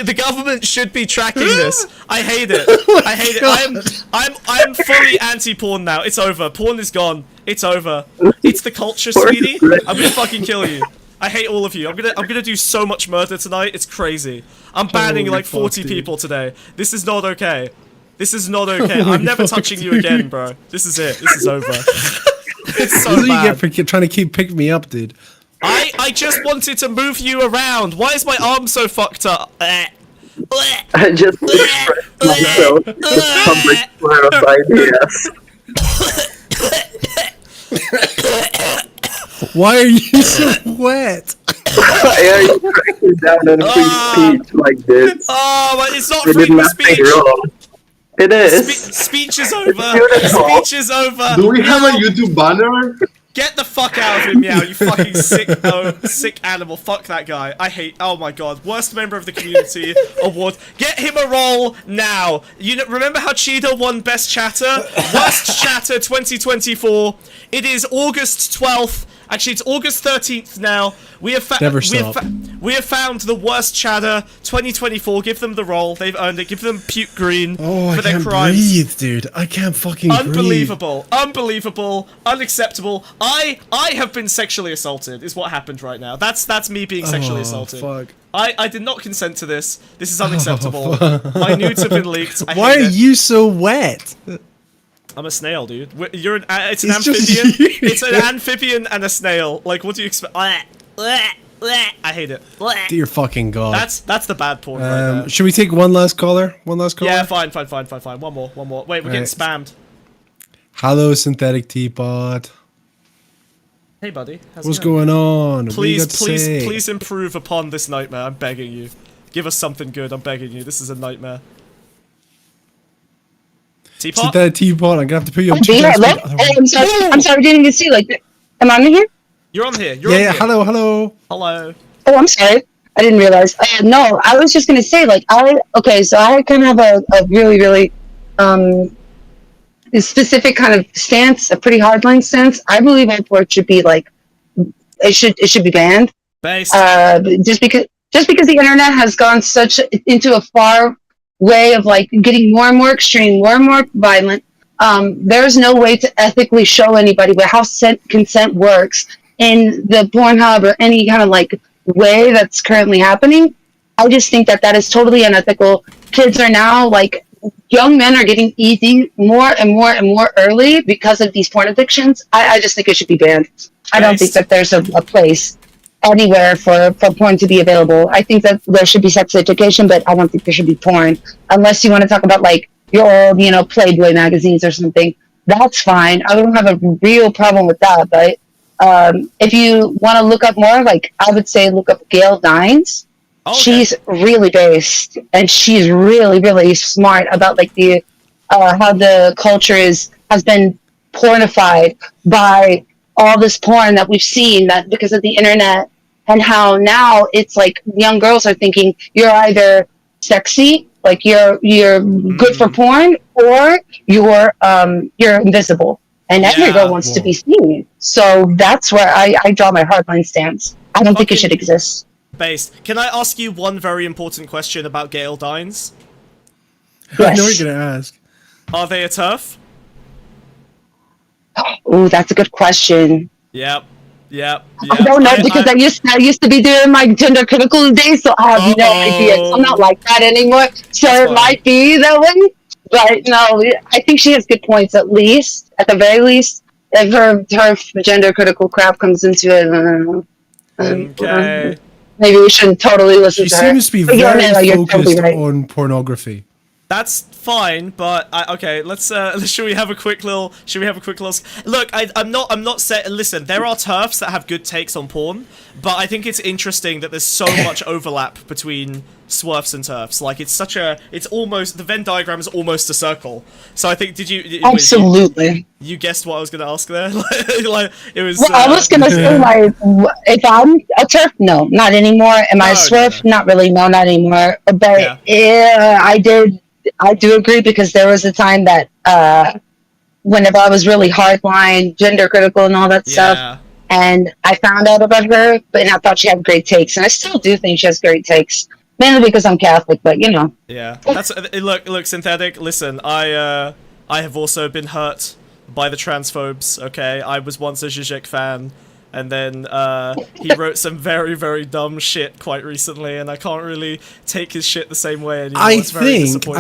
The government should be tracking this. I hate it. I hate it. I'm fully anti-porn now. It's over. Porn is gone. It's over. It's the culture, sweetie. I'm gonna fucking kill you. I hate all of you. I'm gonna do so much murder tonight. It's crazy. I'm banning like 40 people today. This is not okay. This is not okay. I'm never touching you again, bro. This is it. This is over. It's so bad. You get for trying to keep picking me up, dude. I just wanted to move you around. Why is my arm so fucked up? I just expressed myself with public flow of ideas. Why are you so wet? Why are you cracking down on free speech like this? Oh, but it's not freedom of speech. Wrong. It is. Speech is over. Speech is over. Do we have a YouTube banner? Get the fuck out of here, Meow, you fucking sick animal. Fuck that guy. I hate. Oh my god. Worst member of the community award. Get him a role now. Remember how Cheetah won Best Chatter? Worst Chatter 2024. It is August 12th. Actually, it's August 13th now. We have found the worst chatter 2024. Give them the role. They've earned it. Give them puke green for their crimes. Breathe, dude. I can't fucking Unbelievable. Breathe. Unbelievable. Unacceptable. I have been sexually assaulted is what happened right now. That's me being sexually assaulted. Fuck. I did not consent to this. This is unacceptable. My nudes have been leaked. Why are you so wet? I'm a snail, dude. It's an amphibian. It's an amphibian and a snail. Like, what do you expect? I hate it. Dear fucking god. That's the bad porn right there. Should we take one last caller? Yeah, fine. One more. Wait, we're getting spammed. Hello, Synthetic Teapot. Hey, buddy. What's going on? Please improve upon this nightmare. I'm begging you. Give us something good. I'm begging you. This is a nightmare. Teapot? Synthetic Teapot. I'm gonna have to put you on. I'm sorry. Didn't you see? Like, am I on here? You're on here. Yeah. Hello. Oh, I'm sorry. I didn't realize. No, I was just gonna say, like, so I kind of have a really, really specific kind of stance, a pretty hardline stance. I believe import should be like, it should be banned. Based. Just because the internet has gone into a far way of like getting more and more extreme, more and more violent. There's no way to ethically show anybody how consent works in the Pornhub or any kind of like way that's currently happening. I just think that is totally unethical. Kids are now like, young men are getting ED more and more and more early because of these porn addictions. I just think it should be banned. I don't think that there's a place anywhere for porn to be available. I think that there should be sex education, but I don't think there should be porn. Unless you want to talk about like your old, Playboy magazines or something. That's fine. I don't have a real problem with that. But if you want to look up more, like I would say look up Gail Dines. Okay. She's really based and she's really, really smart about like the how the culture has been pornified by all this porn that we've seen that because of the internet, and how now it's like young girls are thinking you're either sexy, like you're good for porn, or you're invisible, and every girl wants to be seen. So that's where I draw my hardline stance. I don't think it should exist. Based. Can I ask you one very important question about Gail Dines? Yes. I know you're gonna ask. Are they a TERF? Oh, that's a good question. Yep. I don't know because I used to be doing my gender critical days, so I have no idea. I'm not like that anymore. So it might be that way, but no, I think she has good points at the very least. If her gender critical crap comes into it, okay. Maybe we shouldn't totally listen to her. She seems to be very focused on pornography. That's fine, but okay. Let's. Should we have a quick little? Look, I'm not saying. Listen, there are TERFs that have good takes on porn, but I think it's interesting that there's so much overlap between SWERFs and TERFs. Like it's almost the Venn diagram is almost a circle. So I think absolutely. You guessed what I was going to ask there. Like it was. Well, I was going to say like, if I'm a TERF, no, not anymore. Am I a SWERF? No. Not really, no, not anymore. But I do agree because there was a time that whenever I was really hardline, gender critical, and all that stuff, And I found out about her, but I thought she had great takes, and I still do think she has great takes. Mainly because I'm Catholic, but you know. Yeah, that's look, Synthetic. Listen, I have also been hurt by the transphobes. Okay, I was once a Zizek fan, and then he wrote some very, very dumb shit quite recently, and I can't really take his shit the same way anymore. I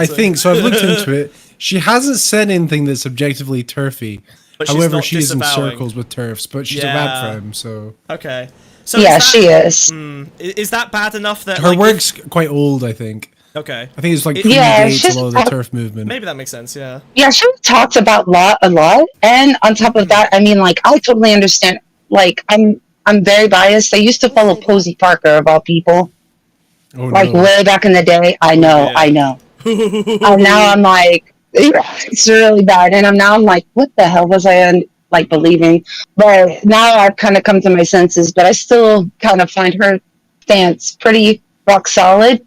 think so. I've looked into it. She hasn't said anything that's objectively turfy. But she's However, not she's in disavowing. circles with turfs, but she's a Yeah. bad femme, so. Okay. So Yeah, is that, she is. Is that bad enough that Her like, work's quite old, I think. Okay. I think it's like Yeah, predates she's- a lot of the turf movement. Maybe that makes sense. Yeah. Yeah, she talks about a lot, and on top of that, I mean, like, I totally understand. Like, I'm very biased. I used to follow Posey Parker of all people, like way back in the day. I know. And now I'm like, it's really bad, and I'm like, what the hell was I like believing? But now I've kind of come to my senses, but I still kind of find her stance pretty rock solid.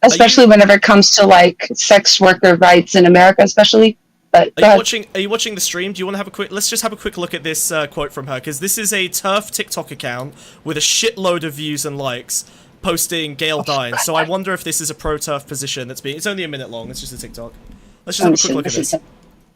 Especially whenever it comes to like sex worker rights in America, especially. But Are you watching the stream? Do you want to have a quick? Let's just have a quick look at this quote from her, because this is a TERF TikTok account with a shitload of views and likes, posting Gail Dines. So I wonder if this is a pro-TERF position that's being. It's only a minute long. It's just a TikTok. Let's just have a quick look at this. The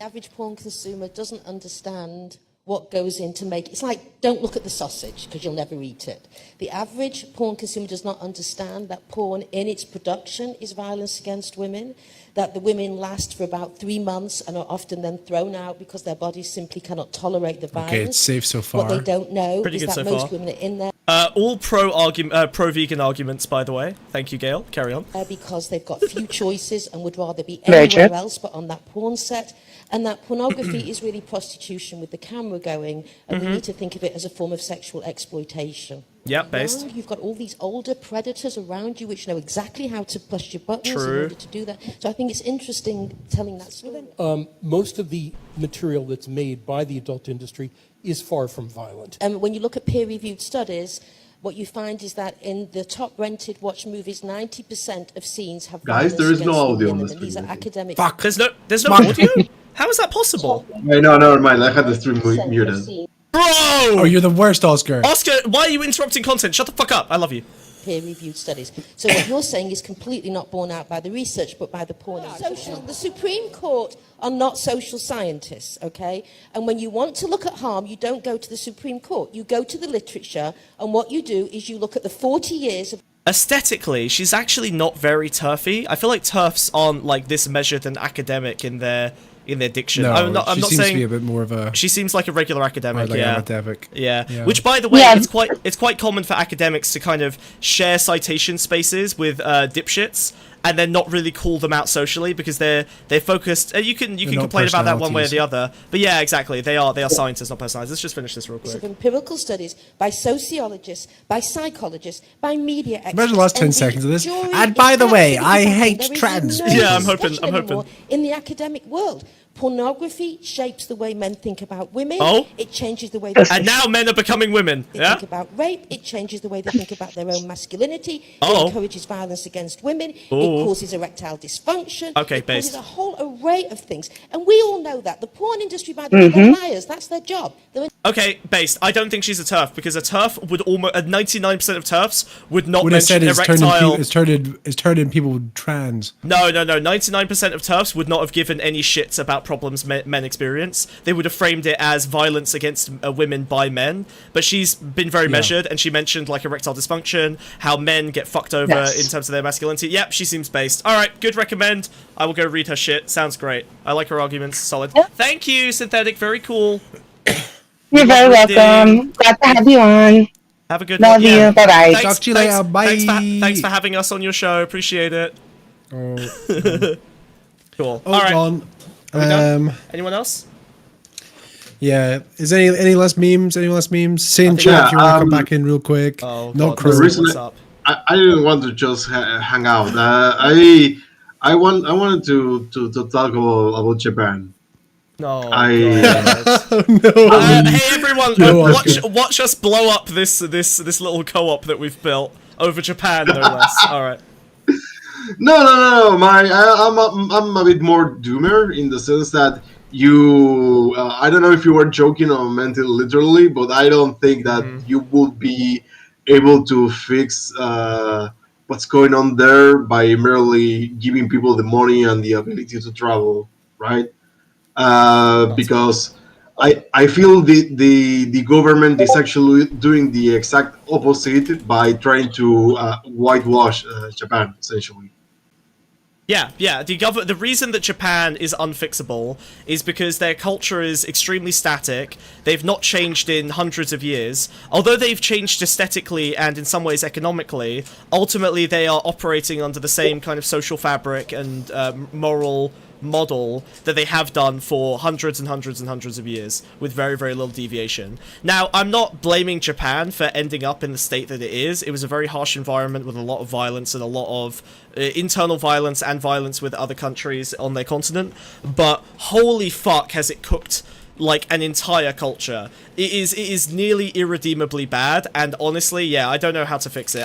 average porn consumer doesn't understand what goes into make. It's like, don't look at the sausage because you'll never eat it. The average porn consumer does not understand that porn in its production is violence against women, that the women last for about 3 months and are often then thrown out because their bodies simply cannot tolerate the violence. Okay, it's safe so far. What they don't know Pretty is good that so most far. women are in there All pro-vegan arguments, by the way. Thank you, Gail. Carry on. because they've got few choices and would rather be Very anywhere true. else but on that porn set. And that pornography is really prostitution with the camera going, and we need to think of it as a form of sexual exploitation. Yeah, based. Now you've got all these older predators around you which know exactly how to push your buttons in True. order to do that. So I think it's interesting telling that story. Most of the material that's made by the adult industry is far from violent. When you look at peer-reviewed studies, what you find is that in the top rented watch movies, 90% of scenes have Guys, violence there is no against audio on women, the and these are stream. academic. Fuck. There's no audio. How is that possible? Wait, no, never mind. I had the stream muted. Bro! Oh, you're the worst, Oscar. Oscar, why are you interrupting content? Shut the fuck up. I love you. Peer-reviewed studies. So what you're saying is completely not borne out by the research, but by the porn. The Supreme Court are not social scientists, okay? And when you want to look at harm, you don't go to the Supreme Court. You go to the literature, and what you do is you look at the 40 years of Aesthetically, she's actually not very turfy. I feel like TERFs aren't like this measured and academic in their diction. No, I'm not she seems saying to be a bit more of a. she seems like a regular academic. like Yeah. academic. Yeah. Which, by the way, it's quite common for academics to kind of share citation spaces with dipshits, and then not really call them out socially because they're focused. You can not complain about that one way or personalities. the other, but yeah, exactly. They are scientists, not personalities. Let's just finish this real quick. of empirical studies by sociologists, by psychologists, by media experts. Imagine the last 10 and seconds of this. jury And by the way, I absolutely hate there is trans no people. Yeah, I'm hoping- discussion anymore in the academic world. Pornography shapes the way men think about women. Oh. It changes the way they And now men are becoming women. Yeah. think about rape. It changes the way they think about their own masculinity. Oh. It encourages violence against women. Ooh. It causes erectile dysfunction. Okay, it causes based. a whole array of things. And we all know that. The porn industry, by the way, they're liars. That's their job. They're Okay, based. I don't think she's a TERF because a TERF would almost 99% of TERFs would not What I said mention is erectile. it's turning people trans. No. 99% of TERFs would not have given any shits about problems men experience. They would have framed it as violence against women by men. But she's been very measured, and she mentioned like erectile dysfunction, how men get fucked over in terms of their masculinity. Yep, she seems based. All right, good recommend. I will go read her shit. Sounds great. I like her arguments. Solid. Thank you, Synthetic. Very cool. You're very welcome. Glad to have you on. Have a good Love one. you. Yeah. Bye-bye. Thanks- Talk to you thanks- later. Bye. Thanks for having us on your show. Appreciate it. Cool. Oh, All right. John. Are we done? Anyone else? Yeah. Is any less memes? Any less memes? Say in chat if you want to come back in real quick. Oh, Not God, crew. The reason I didn't want to just hang out. I wanted to talk about Japan. No. no. Hey everyone, No, watch us blow up this little co-op that we've built over Japan, no less. All right. No. I'm a bit more doomer in the sense that you I don't know if you were joking or meant it literally, but I don't think that you would be able to fix what's going on there by merely giving people the money and the ability to travel, right? Because I feel the government is actually doing the exact opposite by trying to whitewash Japan, essentially. Yeah. The reason that Japan is unfixable is because their culture is extremely static. They've not changed in hundreds of years. Although they've changed aesthetically and in some ways economically, ultimately they are operating under the same kind of social fabric and moral model that they have done for hundreds and hundreds and hundreds of years with very, very little deviation. Now, I'm not blaming Japan for ending up in the state that it is. It was a very harsh environment with a lot of violence and a lot of internal violence and violence with other countries on their continent, but holy fuck has it cooked like an entire culture. It is nearly irredeemably bad, and honestly, yeah, I don't know how to fix it.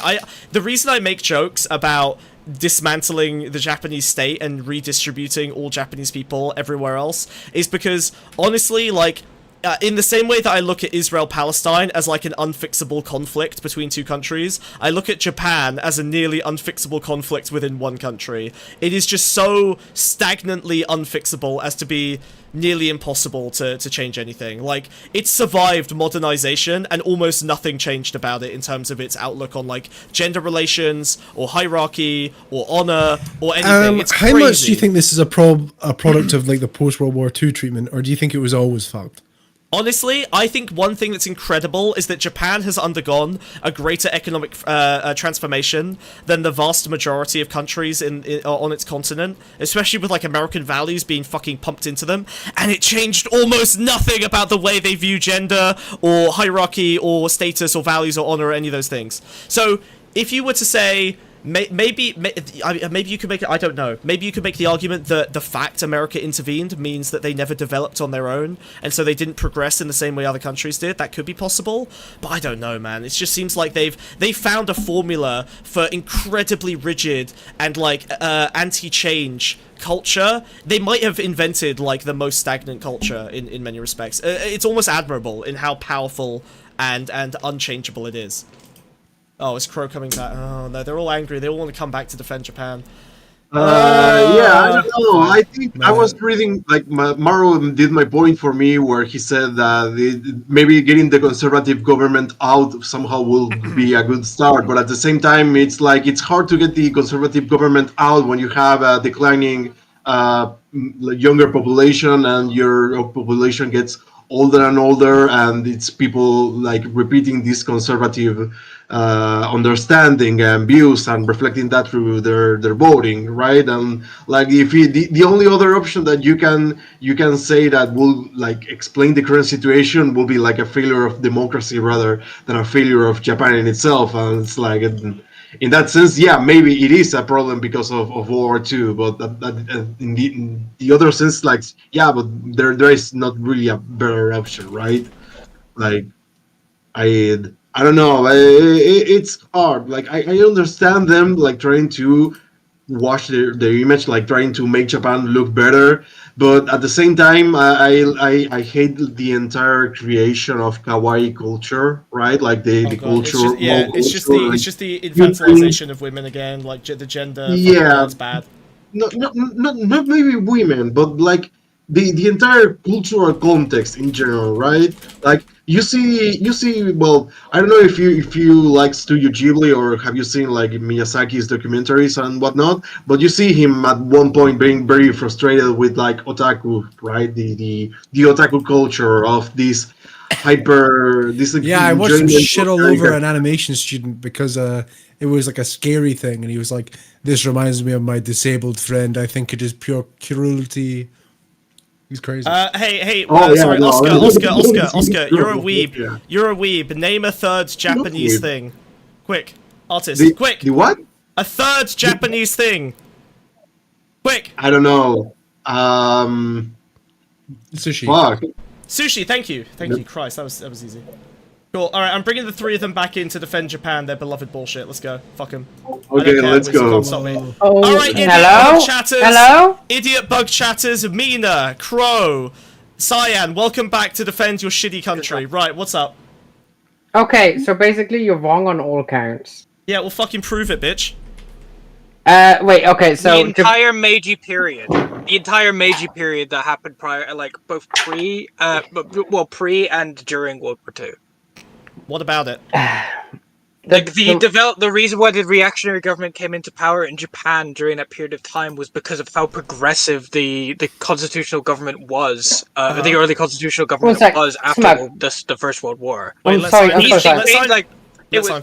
The reason I make jokes about dismantling the Japanese state and redistributing all Japanese people everywhere else is because, honestly, like, in the same way that I look at Israel-Palestine as like an unfixable conflict between two countries, I look at Japan as a nearly unfixable conflict within one country. It is just so stagnantly unfixable as to be nearly impossible to change anything. Like, it survived modernization and almost nothing changed about it in terms of its outlook on like gender relations or hierarchy or honor or anything. It's how crazy. much do you think this is a product of like the post-World War II treatment, or do you think it was always fucked? Honestly, I think one thing that's incredible is that Japan has undergone a greater economic transformation than the vast majority of countries on its continent, especially with like American values being fucking pumped into them, and it changed almost nothing about the way they view gender or hierarchy or status or values or honor or any of those things. So if you were to say, maybe you could make it, I don't know, maybe you could make the argument that the fact America intervened means that they never developed on their own, and so they didn't progress in the same way other countries did. That could be possible, but I don't know, man. It just seems like they found a formula for incredibly rigid and like anti-change culture. They might have invented like the most stagnant culture in many respects. It's almost admirable in how powerful and unchangeable it is. Oh, is Crow coming back? Oh no, they're all angry. They all want to come back to defend Japan. Yeah, I don't know. I think I was reading, like, Maru did my point for me where he said that maybe getting the conservative government out somehow will be a good start. But at the same time, it's like it's hard to get the conservative government out when you have a declining younger population and your population gets older and older, and it's people like repeating this conservative understanding and views and reflecting that through their voting, right? And like if the only other option that you can say that will like explain the current situation will be like a failure of democracy rather than a failure of Japan in itself. And it's like in that sense, yeah, maybe it is a problem because of World War II, but in the other sense, like, yeah, but there is not really a better option, right? Like, I don't know. It's hard. Like, I understand them like trying to wash their image, like trying to make Japan look better, but at the same time, I hate the entire creation of kawaii culture, right? Like the culture. It's just the infantilization of women again, like the gender. Yeah, it's bad. Not maybe women, but like the entire cultural context in general, right? Like you see. Well, I don't know if you like Studio Ghibli or have you seen like Miyazaki's documentaries and whatnot, but you see him at one point being very frustrated with like otaku, right? The otaku culture of this hyper. This like, I watched him shit all over an animation student because it was like a scary thing, and he was like, "This reminds me of my disabled friend. I think it is pure cruelty." He's crazy. Sorry, Oscar, you're a weeb. Yeah. You're a weeb. Name a third Japanese thing. Quick. Artist, quick. The what? A third Japanese thing. Quick. I don't know. Sushi. Fuck. Sushi, thank you. Thank you, Christ. That was easy. Cool. All right, I'm bringing the three of them back in to defend Japan. Their beloved bullshit. Let's go. Fuck them. Okay, let's go. All right, idiot bug chatters. Hello? Idiot bug chatters. Mina, Crow, Cyan, welcome back to defend your shitty country. Right, what's up? Okay, so basically you're wrong on all counts. Yeah, well, fucking prove it, bitch. Wait, okay, so... The entire Meiji period. The entire Meiji period that happened prior, like, both pre and during World War II. What about it? The reason why the reactionary government came into power in Japan during that period of time was because of how progressive the constitutional government was. The early constitutional government was after the First World War. Wait, let's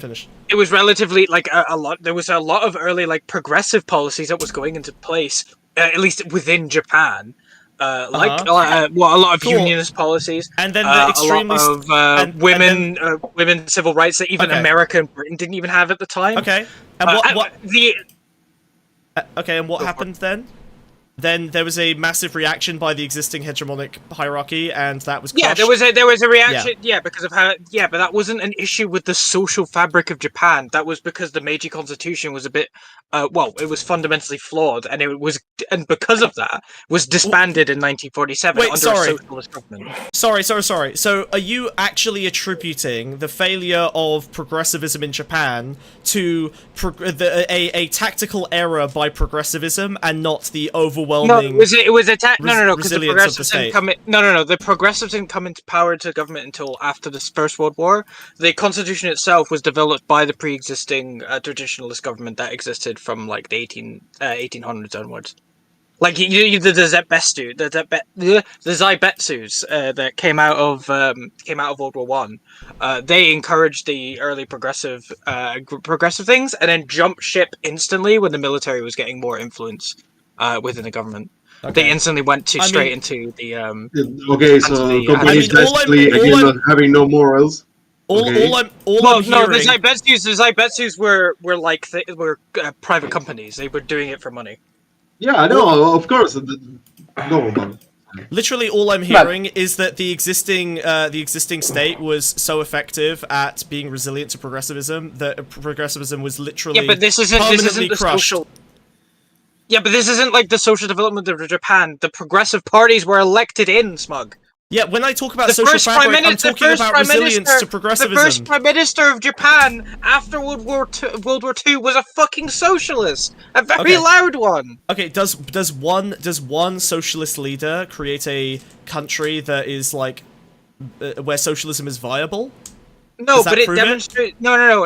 finish. It was relatively like a lot. There was a lot of early like progressive policies that was going into place, at least within Japan. A lot of unionist policies, and then the extremely a lot of women civil rights that even America and Britain didn't even have at the time. Okay, and what happened then? Then there was a massive reaction by the existing hegemonic hierarchy, and that was crushed. Yeah, there was a reaction. Yeah, because of how. Yeah, but that wasn't an issue with the social fabric of Japan. That was because the Meiji Constitution was a bit. It was fundamentally flawed, and because of that, was disbanded in 1947 under a socialist government. Sorry. So, are you actually attributing the failure of progressivism in Japan to a tactical error by progressivism and not the overwhelming? No, it was a no, because the progressives didn't come in. No, the progressives didn't come into power to government until after the First World War. The constitution itself was developed by the pre-existing traditionalist government that existed from like the 1800s onwards. Like the Zaibetsus that came out of World War One. They encouraged the early progressive things, and then jumped ship instantly when the military was getting more influence within the government. Okay. They instantly went straight into the. Okay, so companies basically again having no morals. The Zaibetsus were private companies. They were doing it for money. Yeah, I know, of course. No. Literally, all I'm hearing is that the existing state was so effective at being resilient to progressivism that progressivism was literally permanently crushed. Yeah, but this isn't like the social development of Japan. The progressive parties were elected in, Smug. Yeah, when I talk about social fabric, I'm talking about resilience to progressivism. The first prime minister of Japan after World War II was a fucking socialist, a very loud one. Okay, does one socialist leader create a country that is like where socialism is viable? No, but it demonstrates. No.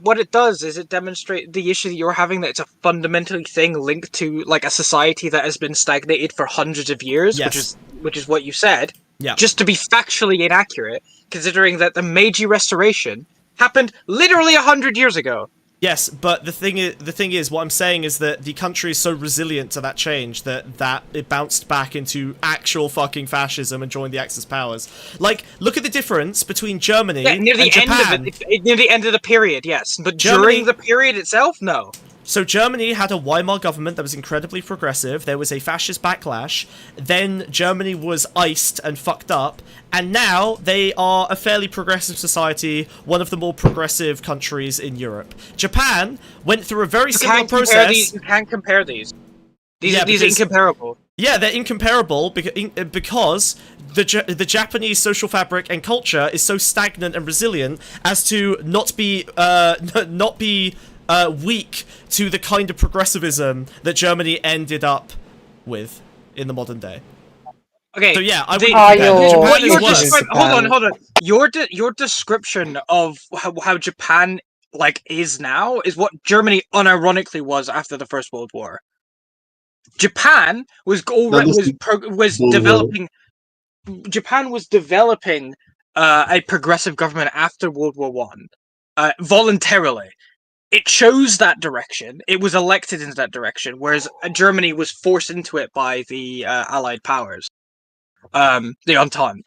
What it does is it demonstrates the issue that you're having, that it's a fundamentally thing linked to like a society that has been stagnated for hundreds of years, which is what you said. Yeah. Just to be factually inaccurate, considering that the Meiji Restoration happened literally 100 years ago. Yes, but the thing is, what I'm saying is that the country is so resilient to that change that it bounced back into actual fucking fascism and joined the Axis powers. Like, look at the difference between Germany and Japan. Near the end of the period, yes, but during the period itself, no. So Germany had a Weimar government that was incredibly progressive. There was a fascist backlash. Then Germany was iced and fucked up. And now they are a fairly progressive society, one of the more progressive countries in Europe. Japan went through a very similar process. You can't compare these. These are incomparable. Yeah, they're incomparable because the Japanese social fabric and culture is so stagnant and resilient as to not be weak to the kind of progressivism that Germany ended up with in the modern day. Okay. So yeah, hold on. Your description of how Japan like is now is what Germany unironically was after the First World War. Japan was developing. Japan was developing a progressive government after World War One, voluntarily. It chose that direction. It was elected into that direction, whereas Germany was forced into it by the Allied powers, the Entente.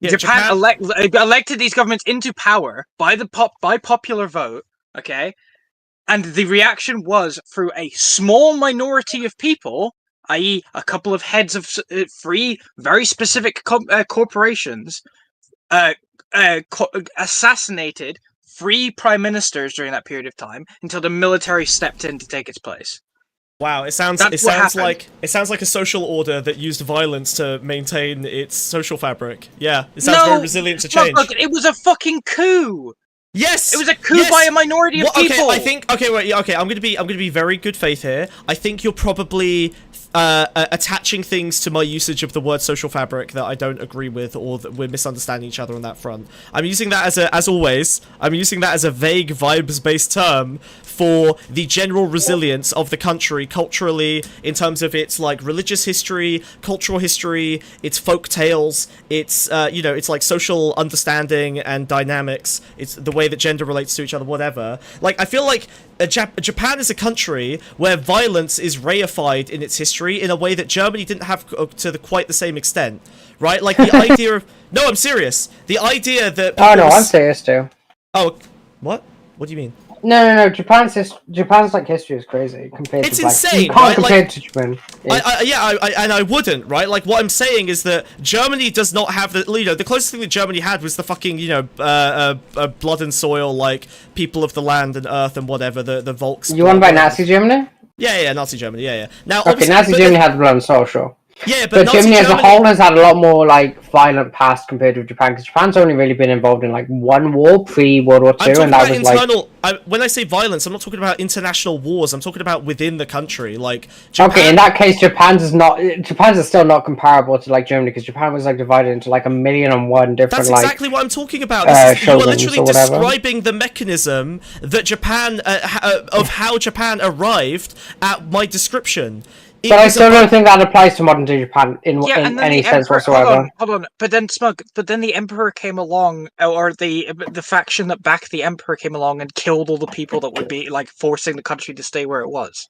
Yeah, Japan elected these governments into power by popular vote. Okay, and the reaction was through a small minority of people, i.e., a couple of heads of very specific corporations, assassinated 3 prime ministers during that period of time until the military stepped in to take its place. Wow, it sounds like a social order that used violence to maintain its social fabric. Yeah, it sounds very resilient to change. Look, it was a fucking coup. Yes, it was a coup by a minority of people. I'm gonna be very good faith here. I think you're probably attaching things to my usage of the word social fabric that I don't agree with, or that we're misunderstanding each other on that front. I'm using that as always, I'm using that as a vague vibes-based term for the general resilience of the country culturally, in terms of its like religious history, cultural history, its folk tales, its it's like social understanding and dynamics. It's the way that gender relates to each other, whatever. Like, I feel like Japan is a country where violence is reified in its history in a way that Germany didn't have to quite the same extent, right? Like, the idea of... No, I'm serious. The idea that... Oh, no, I'm serious too. Oh, what? What do you mean? No. Japan's like history is crazy compared to insane, you can't compare it to Japan. I wouldn't, right? Like, what I'm saying is that Germany does not have the the closest thing that Germany had was the fucking blood and soil, like people of the land and earth and whatever, the Volks. You want by Nazi Germany? Yeah, Nazi Germany. Yeah. Now, okay, Nazi Germany had the blood and soil, sure. Yeah, but Germany as a whole has had a lot more like violent past compared with Japan, because Japan's only really been involved in like one war pre-World War II, and that was internal, when I say violence, I'm not talking about international wars. I'm talking about within the country. Like, Japan... Okay, in that case, Japan's is still not comparable to like Germany, because Japan was like divided into like 1,000,001 different. That's exactly what I'm talking about. You are literally describing the mechanism that Japan of how Japan arrived at my description. But I still don't think that applies to modern day Japan in any sense whatsoever. Hold on. But then the Emperor came along, or the faction that backed the Emperor came along and killed all the people that would be like forcing the country to stay where it was.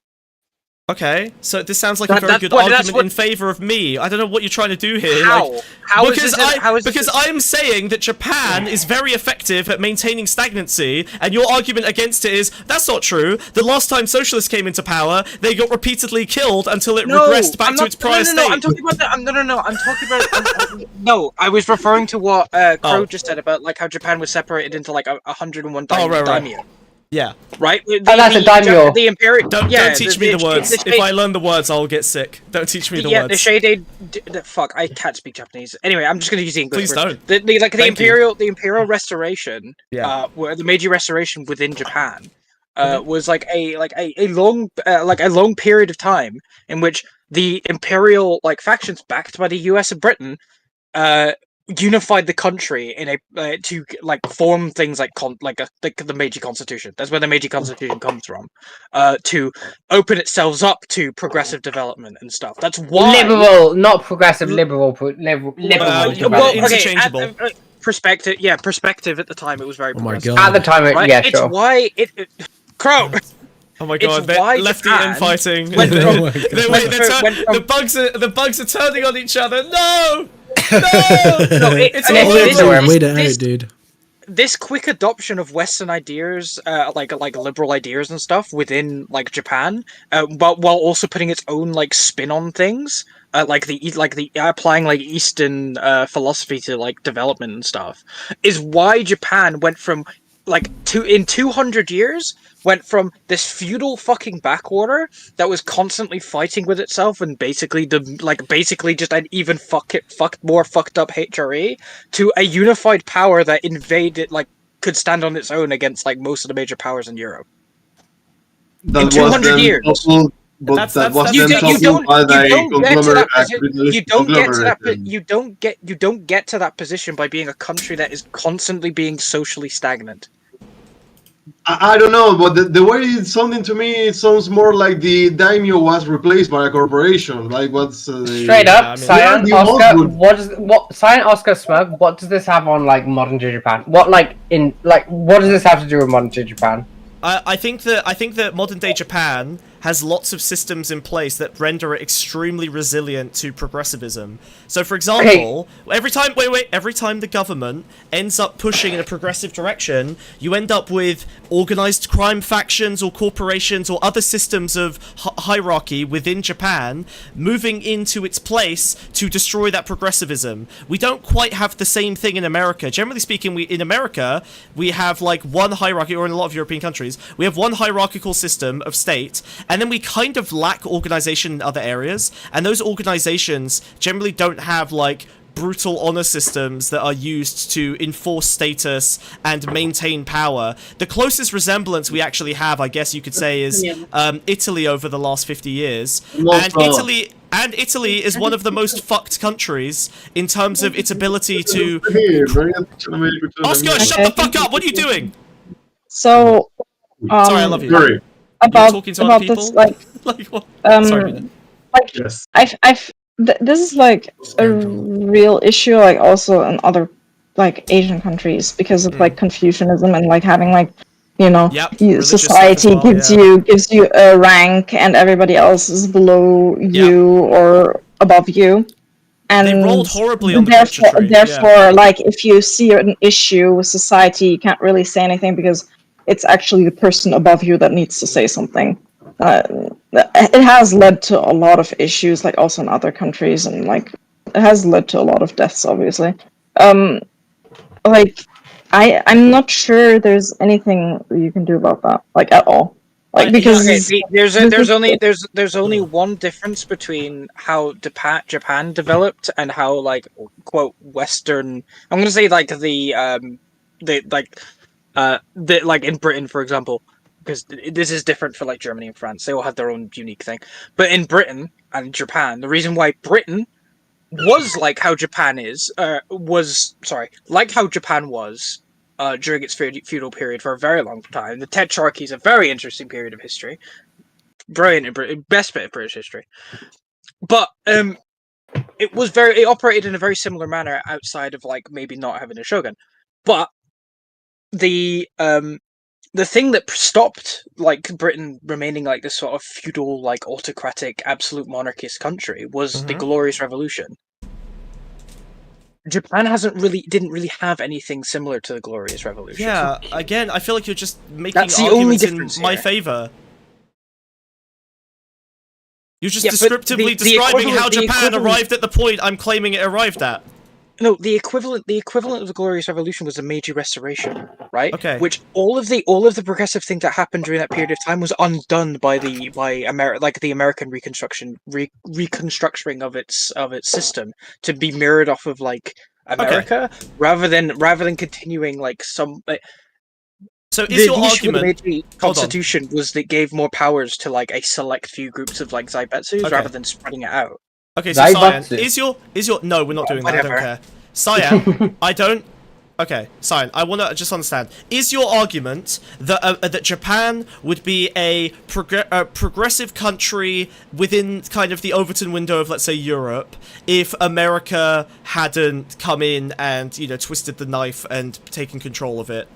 Okay, so this sounds like a very good argument in favor of me. I don't know what you're trying to do here. How? Because I'm saying that Japan is very effective at maintaining stagnancy, and your argument against it is that's not true. The last time socialists came into power, they got repeatedly killed until it regressed back to its prior state. I'm talking about that. I'm talking about. No, I was referring to what Crow just said about like how Japan was separated into like 101 daimyo. Yeah. Right? That's a daimyo. The Imperial... Don't teach me the words. If I learn the words, I'll get sick. Don't teach me the words. Yeah, the Shade... Fuck, I can't speak Japanese. Anyway, I'm just going to use the English Please word. don't. The Imperial Restoration, where the Meiji Restoration within Japan, was like a long period of time in which the Imperial like factions backed by the US and Britain unified the country in a to like form things like the Meiji Constitution. That's where the Meiji Constitution comes from. To open itself up to progressive development and stuff. That's why liberal, not progressive, liberal. Interchangeable. Perspective at the time it was very progressive. At the time, it's why it Crow. Oh my god, they're lefty infighting. The bugs are turning on each other. No! This quick adoption of Western ideas, like liberal ideas and stuff within like Japan, while also putting its own like spin on things, like the applying like Eastern philosophy to like development and stuff, is why Japan went from in 200 years. Went from this feudal fucking backwater that was constantly fighting with itself and basically just an even more fucked up HRE to a unified power that invaded could stand on its own against most of the major powers in Europe. That in 200 years. You don't get to that position by being a country that is constantly being socially stagnant. I don't know, but the way it's sounding to me, it sounds more like the daimyo was replaced by a corporation. Like what's straight up, Cyan Oscar Smug? What does this have on modern day Japan? What does this have to do with modern day Japan? I think that modern day Japan has lots of systems in place that render it extremely resilient to progressivism. So, for example, every time the government ends up pushing in a progressive direction, you end up with organized crime factions or corporations or other systems of hierarchy within Japan moving into its place to destroy that progressivism. We don't quite have the same thing in America. Generally speaking, in America, we have like one hierarchy, or in a lot of European countries, we have one hierarchical system of state, and then we kind of lack organization in other areas, and those organizations generally don't have like brutal honor systems that are used to enforce status and maintain power. The closest resemblance we actually have, I guess you could say, is Italy over the last 50 years. And Italy is one of the most fucked countries in terms of its ability to... Oscar, shut the fuck up! What are you doing? So... sorry, I love you. Sorry. About people? this, like... like what? Sorry, like, yes. This is like a real issue, like also in other like Asian countries, because of like Confucianism and like having like, you know, society gives you a rank and everybody else is below you or above you. And they rolled horribly on the therefore, tree. Therefore, like if you see an issue with society, you can't really say anything because it's actually the person above you that needs to say something. It has led to a lot of issues, like also in other countries, and like it has led to a lot of deaths, obviously. Like I'm not sure there's anything you can do about that, like at all. Like because there's only one difference between how Japan developed and how like quote Western. I'm gonna say like the like in Britain, for example. Because this is different for like Germany and France. They all have their own unique thing. But in Britain and Japan, the reason why Britain was like how Japan is, like how Japan was during its feudal period for a very long time. The Tetrarchy is a very interesting period of history. Brilliant in Britain, best bit of British history. But it operated in a very similar manner outside of like maybe not having a shogun. But the thing that stopped like Britain remaining like this sort of feudal, like autocratic, absolute monarchist country was the Glorious Revolution. Japan didn't really have anything similar to the Glorious Revolution. Yeah, again, I feel like you're just making arguments in my favor. You're just descriptively describing how Japan arrived at the point I'm claiming it arrived at. No, the equivalent of the Glorious Revolution was the Meiji Restoration, right? Okay. Which all of the progressive things that happened during that period of time was undone by the American reconstructing of its system to be mirrored off of like America, rather than continuing like some. So is your argument? The Meiji Constitution was that gave more powers to like a select few groups of like Zaibatsus rather than spreading it out. Okay, so Cyan, is your no, we're not doing that. I don't care. Cyan, Cyan, I want to just understand. Is your argument that that Japan would be a progressive country within kind of the Overton window of, let's say, Europe, if America hadn't come in and, you know, twisted the knife and taken control of it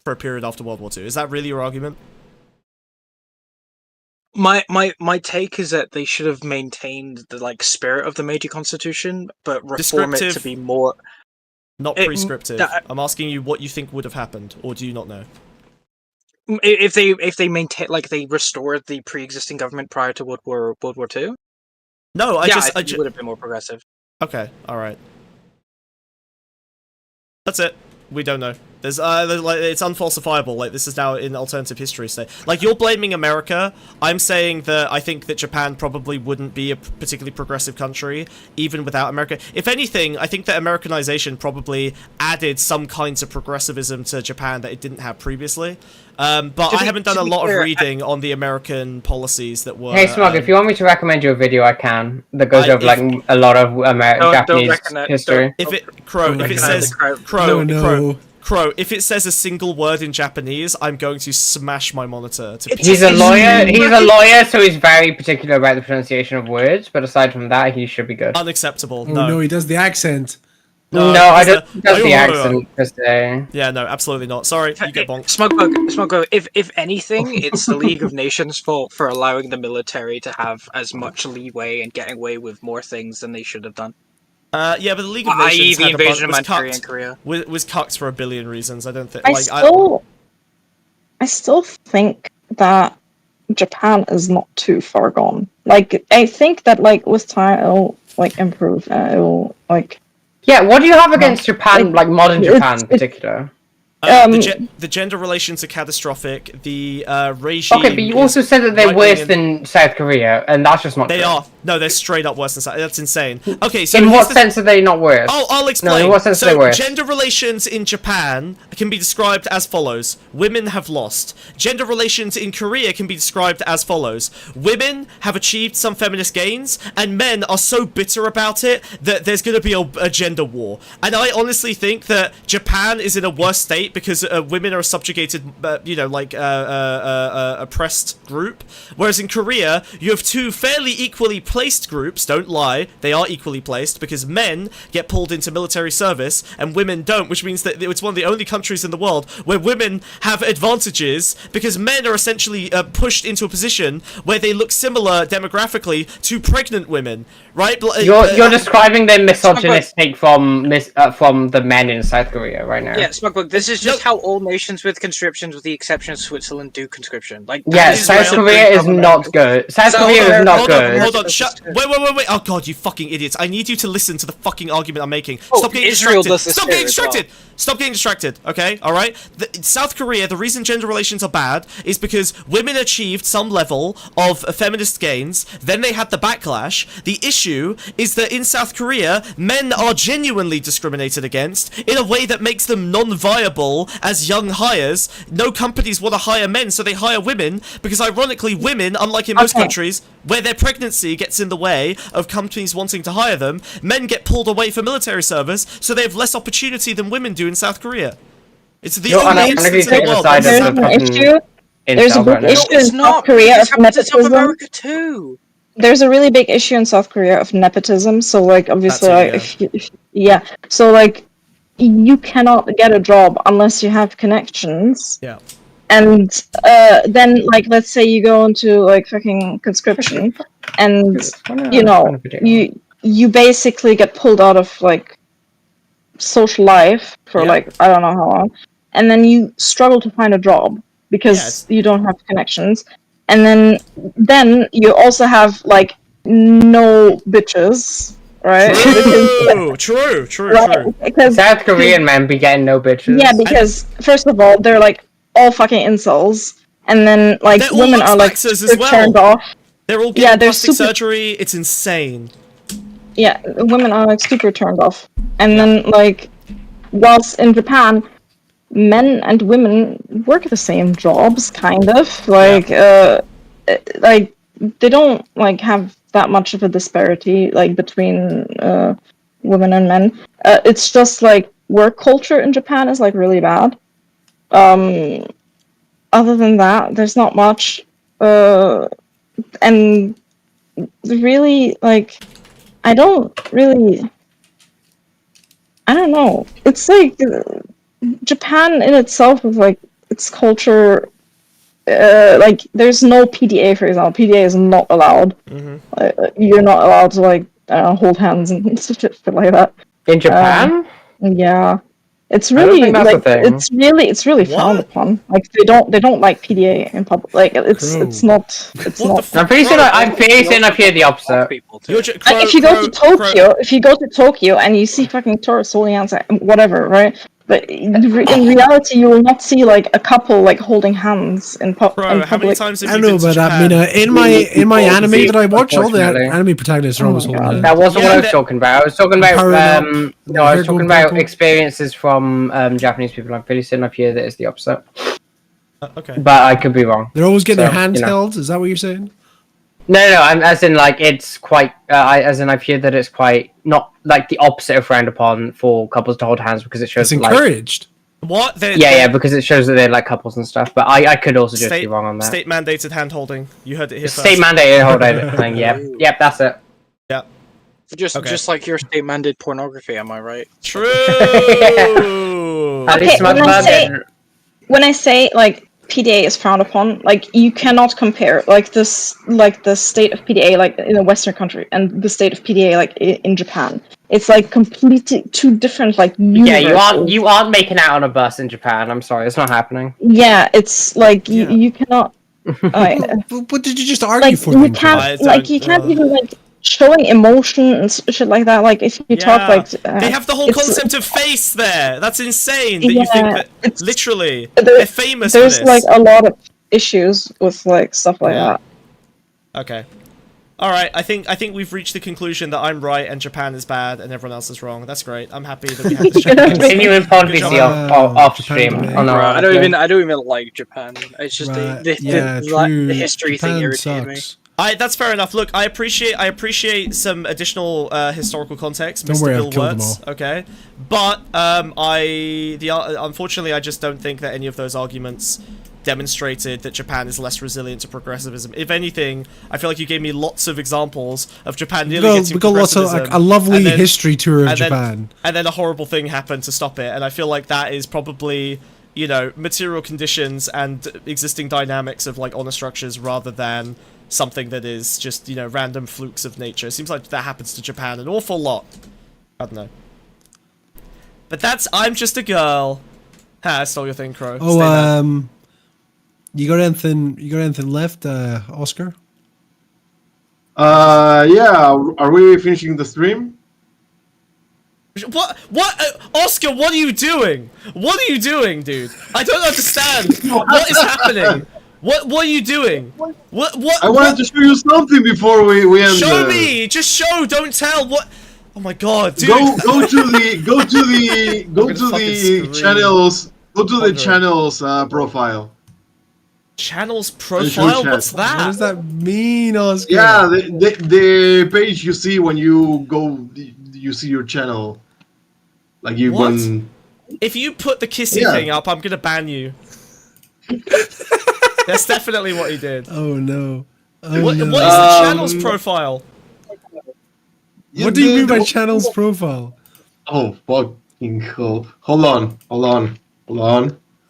for a period after World War II? Is that really your argument? My take is that they should have maintained the like spirit of the Meiji Constitution, but reform it to be more not prescriptive. I'm asking you what you think would have happened, or do you not know? If they maintain, like they restored the pre-existing government prior to World War II. No, I think it would have been more progressive. Okay, all right. That's it. We don't know. There's like, it's unfalsifiable. Like, this is now in alternative history state. Like, you're blaming America. I'm saying that I think that Japan probably wouldn't be a particularly progressive country even without America. If anything, I think that Americanization probably added some kinds of progressivism to Japan that it didn't have previously. But I haven't done a lot of reading on the American policies that were... Hey, Smog, if you want me to recommend you a video, I can. That goes over, like, a lot of Japanese history. If it if it says a single word in Japanese, I'm going to smash my monitor. He's a lawyer, so he's very particular about the pronunciation of words, but aside from that, he should be good. Unacceptable. Oh, no, he does the accent. No, I don't think that's the accent per se. Yeah, no, absolutely not. Sorry, you get bonked. Smugglug, if anything, it's the League of Nations' fault for allowing the military to have as much leeway and getting away with more things than they should have done. Yeah, but the League of i.e. Nations the had invasion of was Manchuria and cucked, Korea. was cucked for a billion reasons. I don't think. I still think that Japan is not too far gone. Like, I think that like with time it'll like improve and it'll like. Yeah, what do you have against Japan, like modern Japan in particular? The gender relations are catastrophic. The regime. Okay, but you also said that they're worse than South Korea, and that's just not true. They are. No, they're straight up worse than South. That's insane. Okay, so in what sense are they not worse? I'll explain. No, in what sense are they worse? Gender relations in Japan can be described as follows: women have lost. Gender relations in Korea can be described as follows: women have achieved some feminist gains, and men are so bitter about it that there's going to be a gender war. And I honestly think that Japan is in a worse state because women are a subjugated, oppressed group. Whereas in Korea, you have two fairly equally placed groups. Don't lie, they are equally placed because men get pulled into military service and women don't, which means that it's one of the only countries in the world where women have advantages because men are essentially pushed into a position where they look similar demographically to pregnant women, right? You're describing them misogynistic from the men in South Korea right now. Yeah, Smugglug, this is just how all nations with conscriptions, with the exception of Switzerland, do conscription. Like, yeah, South Korea is not good. South Korea is not good. Hold on, wait. Oh god, you fucking idiots. I need you to listen to the fucking argument I'm making. Stop getting distracted. Stop getting distracted. Stop getting distracted, okay? Alright? South Korea, the reason gender relations are bad is because women achieved some level of feminist gains, then they had the backlash. The issue is that in South Korea, men are genuinely discriminated against in a way that makes them non-viable as young hires. No companies want to hire men, so they hire women, because ironically, women, unlike in most countries, where their pregnancy gets in the way of companies wanting to hire them, men get pulled away for military service, so they have less opportunity than women do in South Korea. It's the only instance in the world. There's a big issue in South Korea of nepotism. America too. There's a really big issue in South Korea of nepotism. So, like, obviously, so like, you cannot get a job unless you have connections. Yeah. And then, like, let's say you go into like fucking conscription, and you basically get pulled out of like social life for like I don't know how long, and then you struggle to find a job because you don't have connections, and then you also have like no bitches, right? True. Right? Because South Korean men be getting no bitches. Yeah, because first of all, they're like all fucking incels, and then like women are like super turned off. They're all getting plastic surgery. It's insane. Yeah, women are like super turned off, and then like, whilst in Japan, men and women work the same jobs, kind of like like they don't like have that much of a disparity like between women and men. It's just like work culture in Japan is like really bad. Other than that, there's not much, and really like. I don't know. It's like Japan in itself is like its culture. Like there's no PDA, for example. PDA is not allowed. You're not allowed to like hold hands and shit like that. In Japan? Yeah. It's really like it's really frowned upon. Like they don't like PDA in public. Like it's not. I'm pretty sure I hear the opposite. If you go to Tokyo and you see fucking tourists holding hands, whatever, right? But in reality, you will not see like a couple like holding hands in public. How many times have I don't know, but I mean, in my anime that I watch, all the anime protagonists are always holding hands. That wasn't what I was talking about. I was talking about experiences from Japanese people. I'm pretty certain up here that it's the opposite. Okay, but I could be wrong. They're always getting their hands held. Is that what you're saying? No, I'm as in like it's quite. As in I've heard that it's quite not like the opposite of frowned upon for couples to hold hands because it shows it's encouraged. What? Yeah, because it shows that they're like couples and stuff. But I could also just be wrong on that. State mandated hand holding. You heard it here first. State mandated hand holding. Yep, that's it. Yeah. Just like your state mandated pornography, am I right? True. Okay, when I say like PDA is frowned upon, like you cannot compare like the state of PDA like in a Western country and the state of PDA like in Japan. It's like completely two different like universes. Yeah, you aren't making out on a bus in Japan. I'm sorry, it's not happening. Yeah, it's like you cannot. What did you just argue for? You can't even like showing emotion and shit like that. Like if you talk like they have the whole concept of face there. That's insane. That you think that literally they're famous. There's for this. like a lot of issues with like stuff like that. Okay. All right. I think we've reached the conclusion that I'm right and Japan is bad and everyone else is wrong. That's great. I'm happy that we have this chat. Continue in PodVC off stream. I don't even like Japan. It's just the history thing irritated me. That's fair enough. Look, I appreciate some additional historical context, Don't Mr. worry, Bill I've killed them Wirtz. all. Okay, but unfortunately, I just don't think that any of those arguments demonstrated that Japan is less resilient to progressivism. If anything, I feel like you gave me lots of examples of Japan nearly getting we got lots of like, a lovely history tour of Japan, and then a horrible thing happened to stop it. And I feel like that is probably, you know, material conditions and existing dynamics of like honor structures rather than something that is just, you know, random flukes of nature. It seems like that happens to Japan an awful lot. I don't know. But that's I'm just a girl. Ha, I stole your thing, Crow. Oh, you got anything left, Oscar? Yeah. Are we finishing the stream? What? Oscar, what are you doing? What are you doing, dude? I don't understand. What is happening? What are you doing? What? I wanted to show you something before we end. Show me! Just show, don't tell. What? Oh my god, dude. Go to the channels. Go to the channels profile. Channels profile? What's that? What does that mean, Oscar? Yeah, the page you see when you go, you see your channel. Like you what? When... If you put the kissy thing up, I'm gonna ban you. That's definitely what he did. Oh no. What is the channel's profile? What do you mean by channel's profile? Oh fucking hell. Hold on.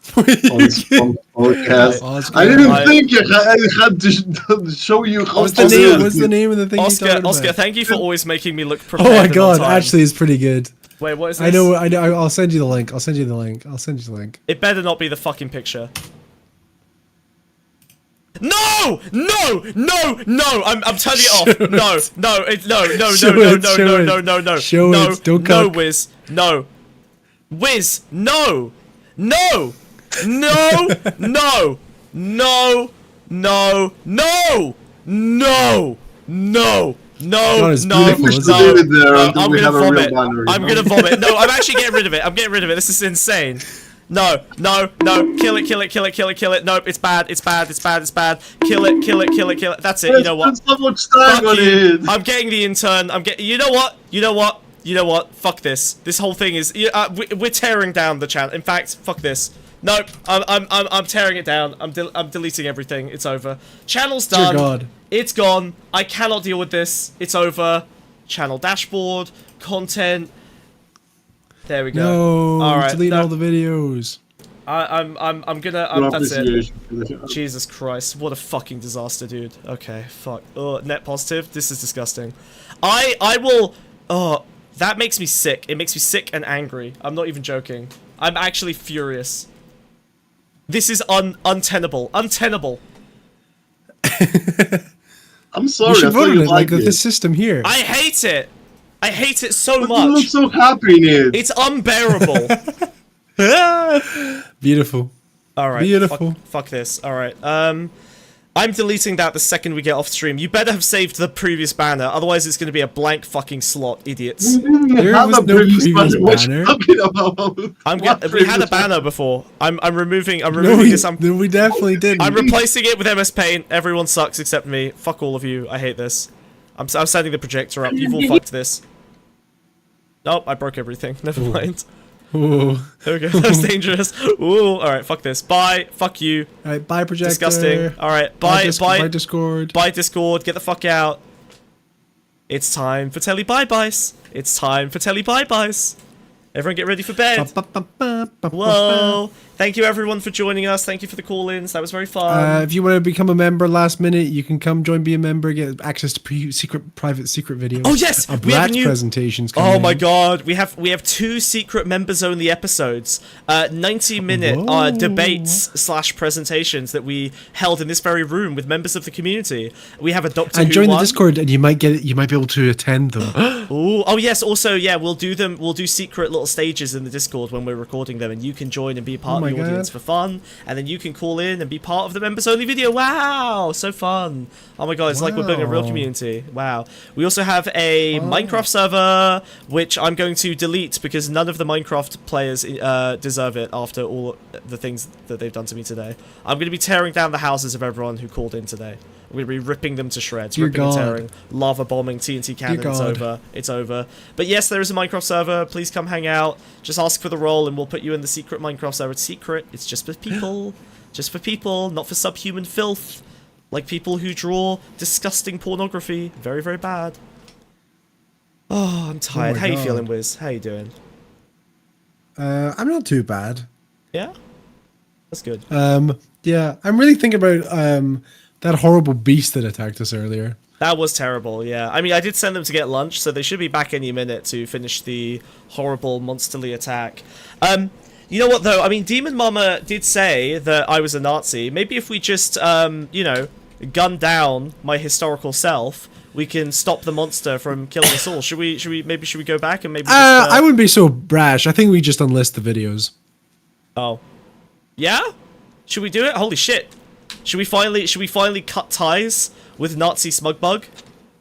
Podcast. I didn't think I had to show you how What's the name of the thing Oscar, you're talking Oscar, about? thank you for always making me look prepared. Oh my god, actually it's pretty good. Wait, what is this? I know, I'll send you the link. It better not be the fucking picture. No! I'm turning it off. No. Show it. Don't no, Wiz. No. Wiz, no. No. I'm gonna vomit. No, I'm actually getting rid of it. This is insane. No. Kill it. Nope, it's bad. Kill it. That's it. You know what? So much time on it. I'm getting the intern. You know what? Fuck this. This whole thing is. We're tearing down the channel. In fact, fuck this. Nope. I'm tearing it down. I'm deleting everything. It's over. Channel's done. Dear God. It's gone. I cannot deal with this. It's over. Channel dashboard. Content. There we go. No, all right, delete all the videos. I'm gonna. That's it. Jesus Christ! What a fucking disaster, dude. Okay, fuck. Net positive. This is disgusting. I will. That makes me sick. It makes me sick and angry. I'm not even joking. I'm actually furious. This is untenable. Untenable. I'm sorry. You should vote on it like this system here. I hate it. I hate it so much. You look so happy in it. It's unbearable. Beautiful. All right. Beautiful. Fuck this. All right. I'm deleting that the second we get off stream. You better have saved the previous banner, otherwise it's going to be a blank fucking slot, idiots. There was no previous banner. We had a banner before. I'm removing this. No, we definitely didn't. I'm replacing it with MS Paint. Everyone sucks except me. Fuck all of you. I hate this. I'm setting the projector up. You've all fucked this. Nope, I broke everything. Never mind. Ooh. There we go. That was dangerous. Ooh. Alright, fuck this. Bye. Fuck you. Alright, bye projector. Disgusting. Alright, bye. Bye Discord. Bye Discord. Get the fuck out. It's time for telly bye-byes. It's time for telly bye-byes. Everyone get ready for bed. Whoa. Thank you everyone for joining us. Thank you for the call-ins. That was very fun. If you want to become a member last minute, you can come join, be a member, get access to private secret videos. Oh yes, we have new presentations. Oh my god, we have 2 secret members only episodes, 90-minute debates / presentations that we held in this very room with members of the community. We have a Doctor Who and join one. the Discord, and you might be able to attend them. Ooh, oh yes, also yeah, we'll do secret little stages in the Discord when we're recording them, and you can join and be a part of the audience for fun, and then you can call in and be part of the members only video. Wow, so fun. Oh my god, it's like we're building a real community. Wow. We also have a Minecraft server, which I'm going to delete because none of the Minecraft players deserve it after all the things that they've done to me today. I'm going to be tearing down the houses of everyone who called in today. We're going to be ripping them to shreds, ripping and tearing, lava bombing, TNT cannon. It's over. It's over. But yes, there is a Minecraft server. Please come hang out. Just ask for the role and we'll put you in the secret Minecraft server. It's secret. It's just for people. Just for people, not for subhuman filth. Like people who draw disgusting pornography. Very, very bad. Oh, I'm tired. How you feeling, Wiz? How you doing? I'm not too bad. Yeah? That's good. Yeah, I'm really thinking about that horrible beast that attacked us earlier. That was terrible, yeah. I mean, I did send them to get lunch, so they should be back any minute to finish the horrible monsterly attack. You know what, though? I mean, Demonmama did say that I was a Nazi. Maybe if we just, you know, gun down my historical self, we can stop the monster from killing us all. Should we go back and maybe just, I wouldn't be so brash. I think we just unlist the videos. Oh. Yeah? Should we do it? Holy shit. Should we finally cut ties with Nazi Smugbug?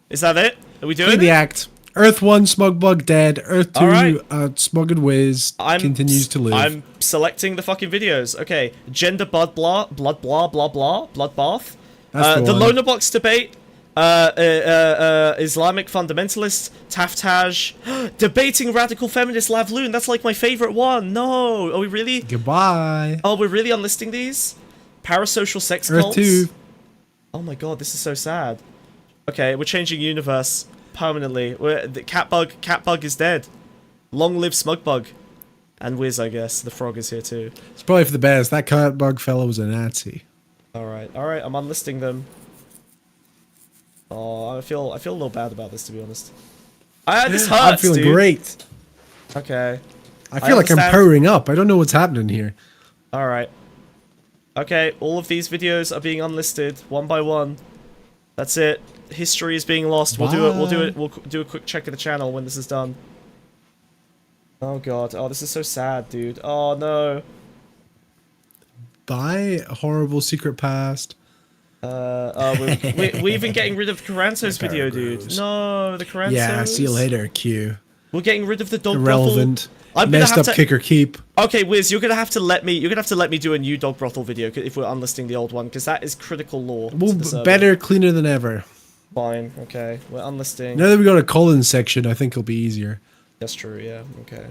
Is that it? Are we doing Clean the act. Earth 1, Smugbug dead. Earth 2, Smug and Wiz continues to live. I'm selecting the fucking videos. Okay. Gender bloodbath. The Loner Box debate. Islamic fundamentalist. Taftaj. Debating radical feminist Lavloon. That's like my favorite one. No. Are we really? Goodbye. Oh, we're really unlisting these? Parasocial sex Earth cults? 2. Oh my god, this is so sad. Okay, we're changing universe permanently. The Catbug is dead. Long live Smugbug. And Wiz, I guess. The frog is here too. It's probably for the best. That Catbug fellow was a Nazi. Alright, I'm unlisting them. Oh, I feel a little bad about this, to be honest. This hurts, I'm feeling great. Okay. I feel like I'm powering up. I don't know what's happening here. Alright. Okay, all of these videos are being unlisted one by one. That's it. History is being lost. We'll do it. We'll do a quick check of the channel when this is done. Oh god. Oh, this is so sad, dude. Oh no. Bye, horrible secret past. We're even getting rid of Caranto's video, dude. No, the Carantos. Yeah, see you later, Q. We're getting rid of the dog Irrelevant. I'm messed up kick or keep. Okay, Wiz, you're gonna have to let me do a new dog brothel video if we're unlisting the old one, because that is critical lore. Well, better, cleaner than ever. Fine. Okay, we're unlisting. Now that we got a Collins section, I think it'll be easier. That's true. Yeah. Okay.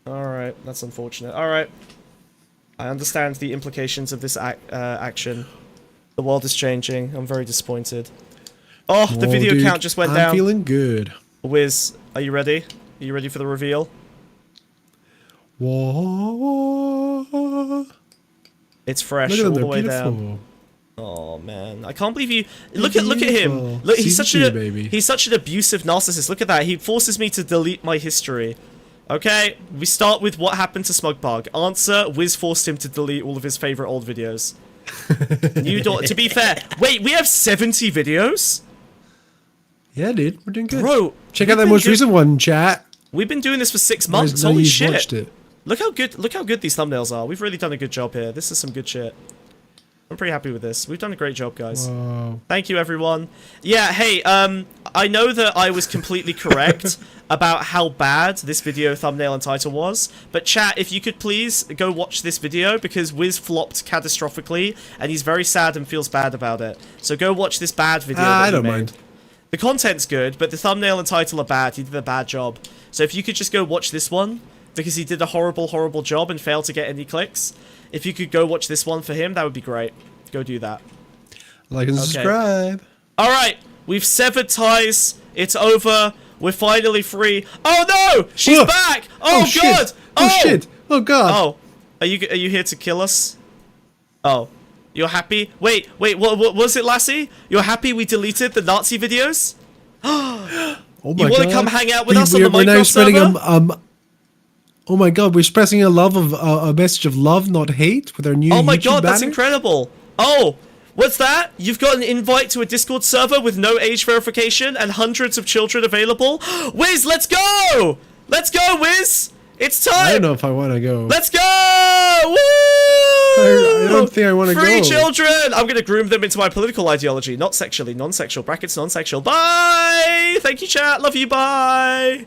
All right. That's unfortunate. All right. I understand the implications of this action. The world is changing. I'm very disappointed. Oh, the video count just went down. I'm feeling good. Wiz, are you ready? Are you ready for the reveal? Whoa. It's fresh all the way down. Oh man, I can't believe you. Look at him. Look, he's such an abusive narcissist. Look at that. He forces me to delete my history. Okay, we start with what happened to Smugbug. Answer: Wiz forced him to delete all of his favorite old videos. To be fair, wait, we have 70 videos. Yeah, dude, we're doing good. Bro, check out that most recent one, chat. We've been doing this for 6 months. Holy shit! Look how good these thumbnails are. We've really done a good job here. This is some good shit. I'm pretty happy with this. We've done a great job, guys. Whoa. Thank you, everyone. Yeah, hey, I know that I was completely correct about how bad this video thumbnail and title was, but chat, if you could please go watch this video, because Wiz flopped catastrophically, and he's very sad and feels bad about it. So go watch this bad video that I don't mind. The content's good, but the thumbnail and title are bad. He did a bad job. So if you could just go watch this one, because he did a horrible, horrible job and failed to get any clicks. If you could go watch this one for him, that would be great. Go do that. Like and subscribe. Alright, we've severed ties It's over. We're finally free. Oh no! She's back! Oh, shit. god! Oh shit! Oh god! Oh, are you here to kill us? Oh, you're happy? Wait, what was it, Lassie? You're happy we deleted the Nazi videos? Oh my you want to come hang out with us on the we're Minecraft now spreading server? Oh my god, we're spreading a message of love, not hate, with our new. Oh my YouTube god, that's banner? incredible! Oh, what's that? You've got an invite to a Discord server with no age verification and hundreds of children available. Wiz, let's go! Let's go, Wiz! It's time! I don't know if I want to go. Let's go! Woo! I don't think I want to go. Free children! I'm going to groom them into my political ideology. Not sexually, non-sexual. Brackets non-sexual. Bye! Thank you, chat. Love you. Bye!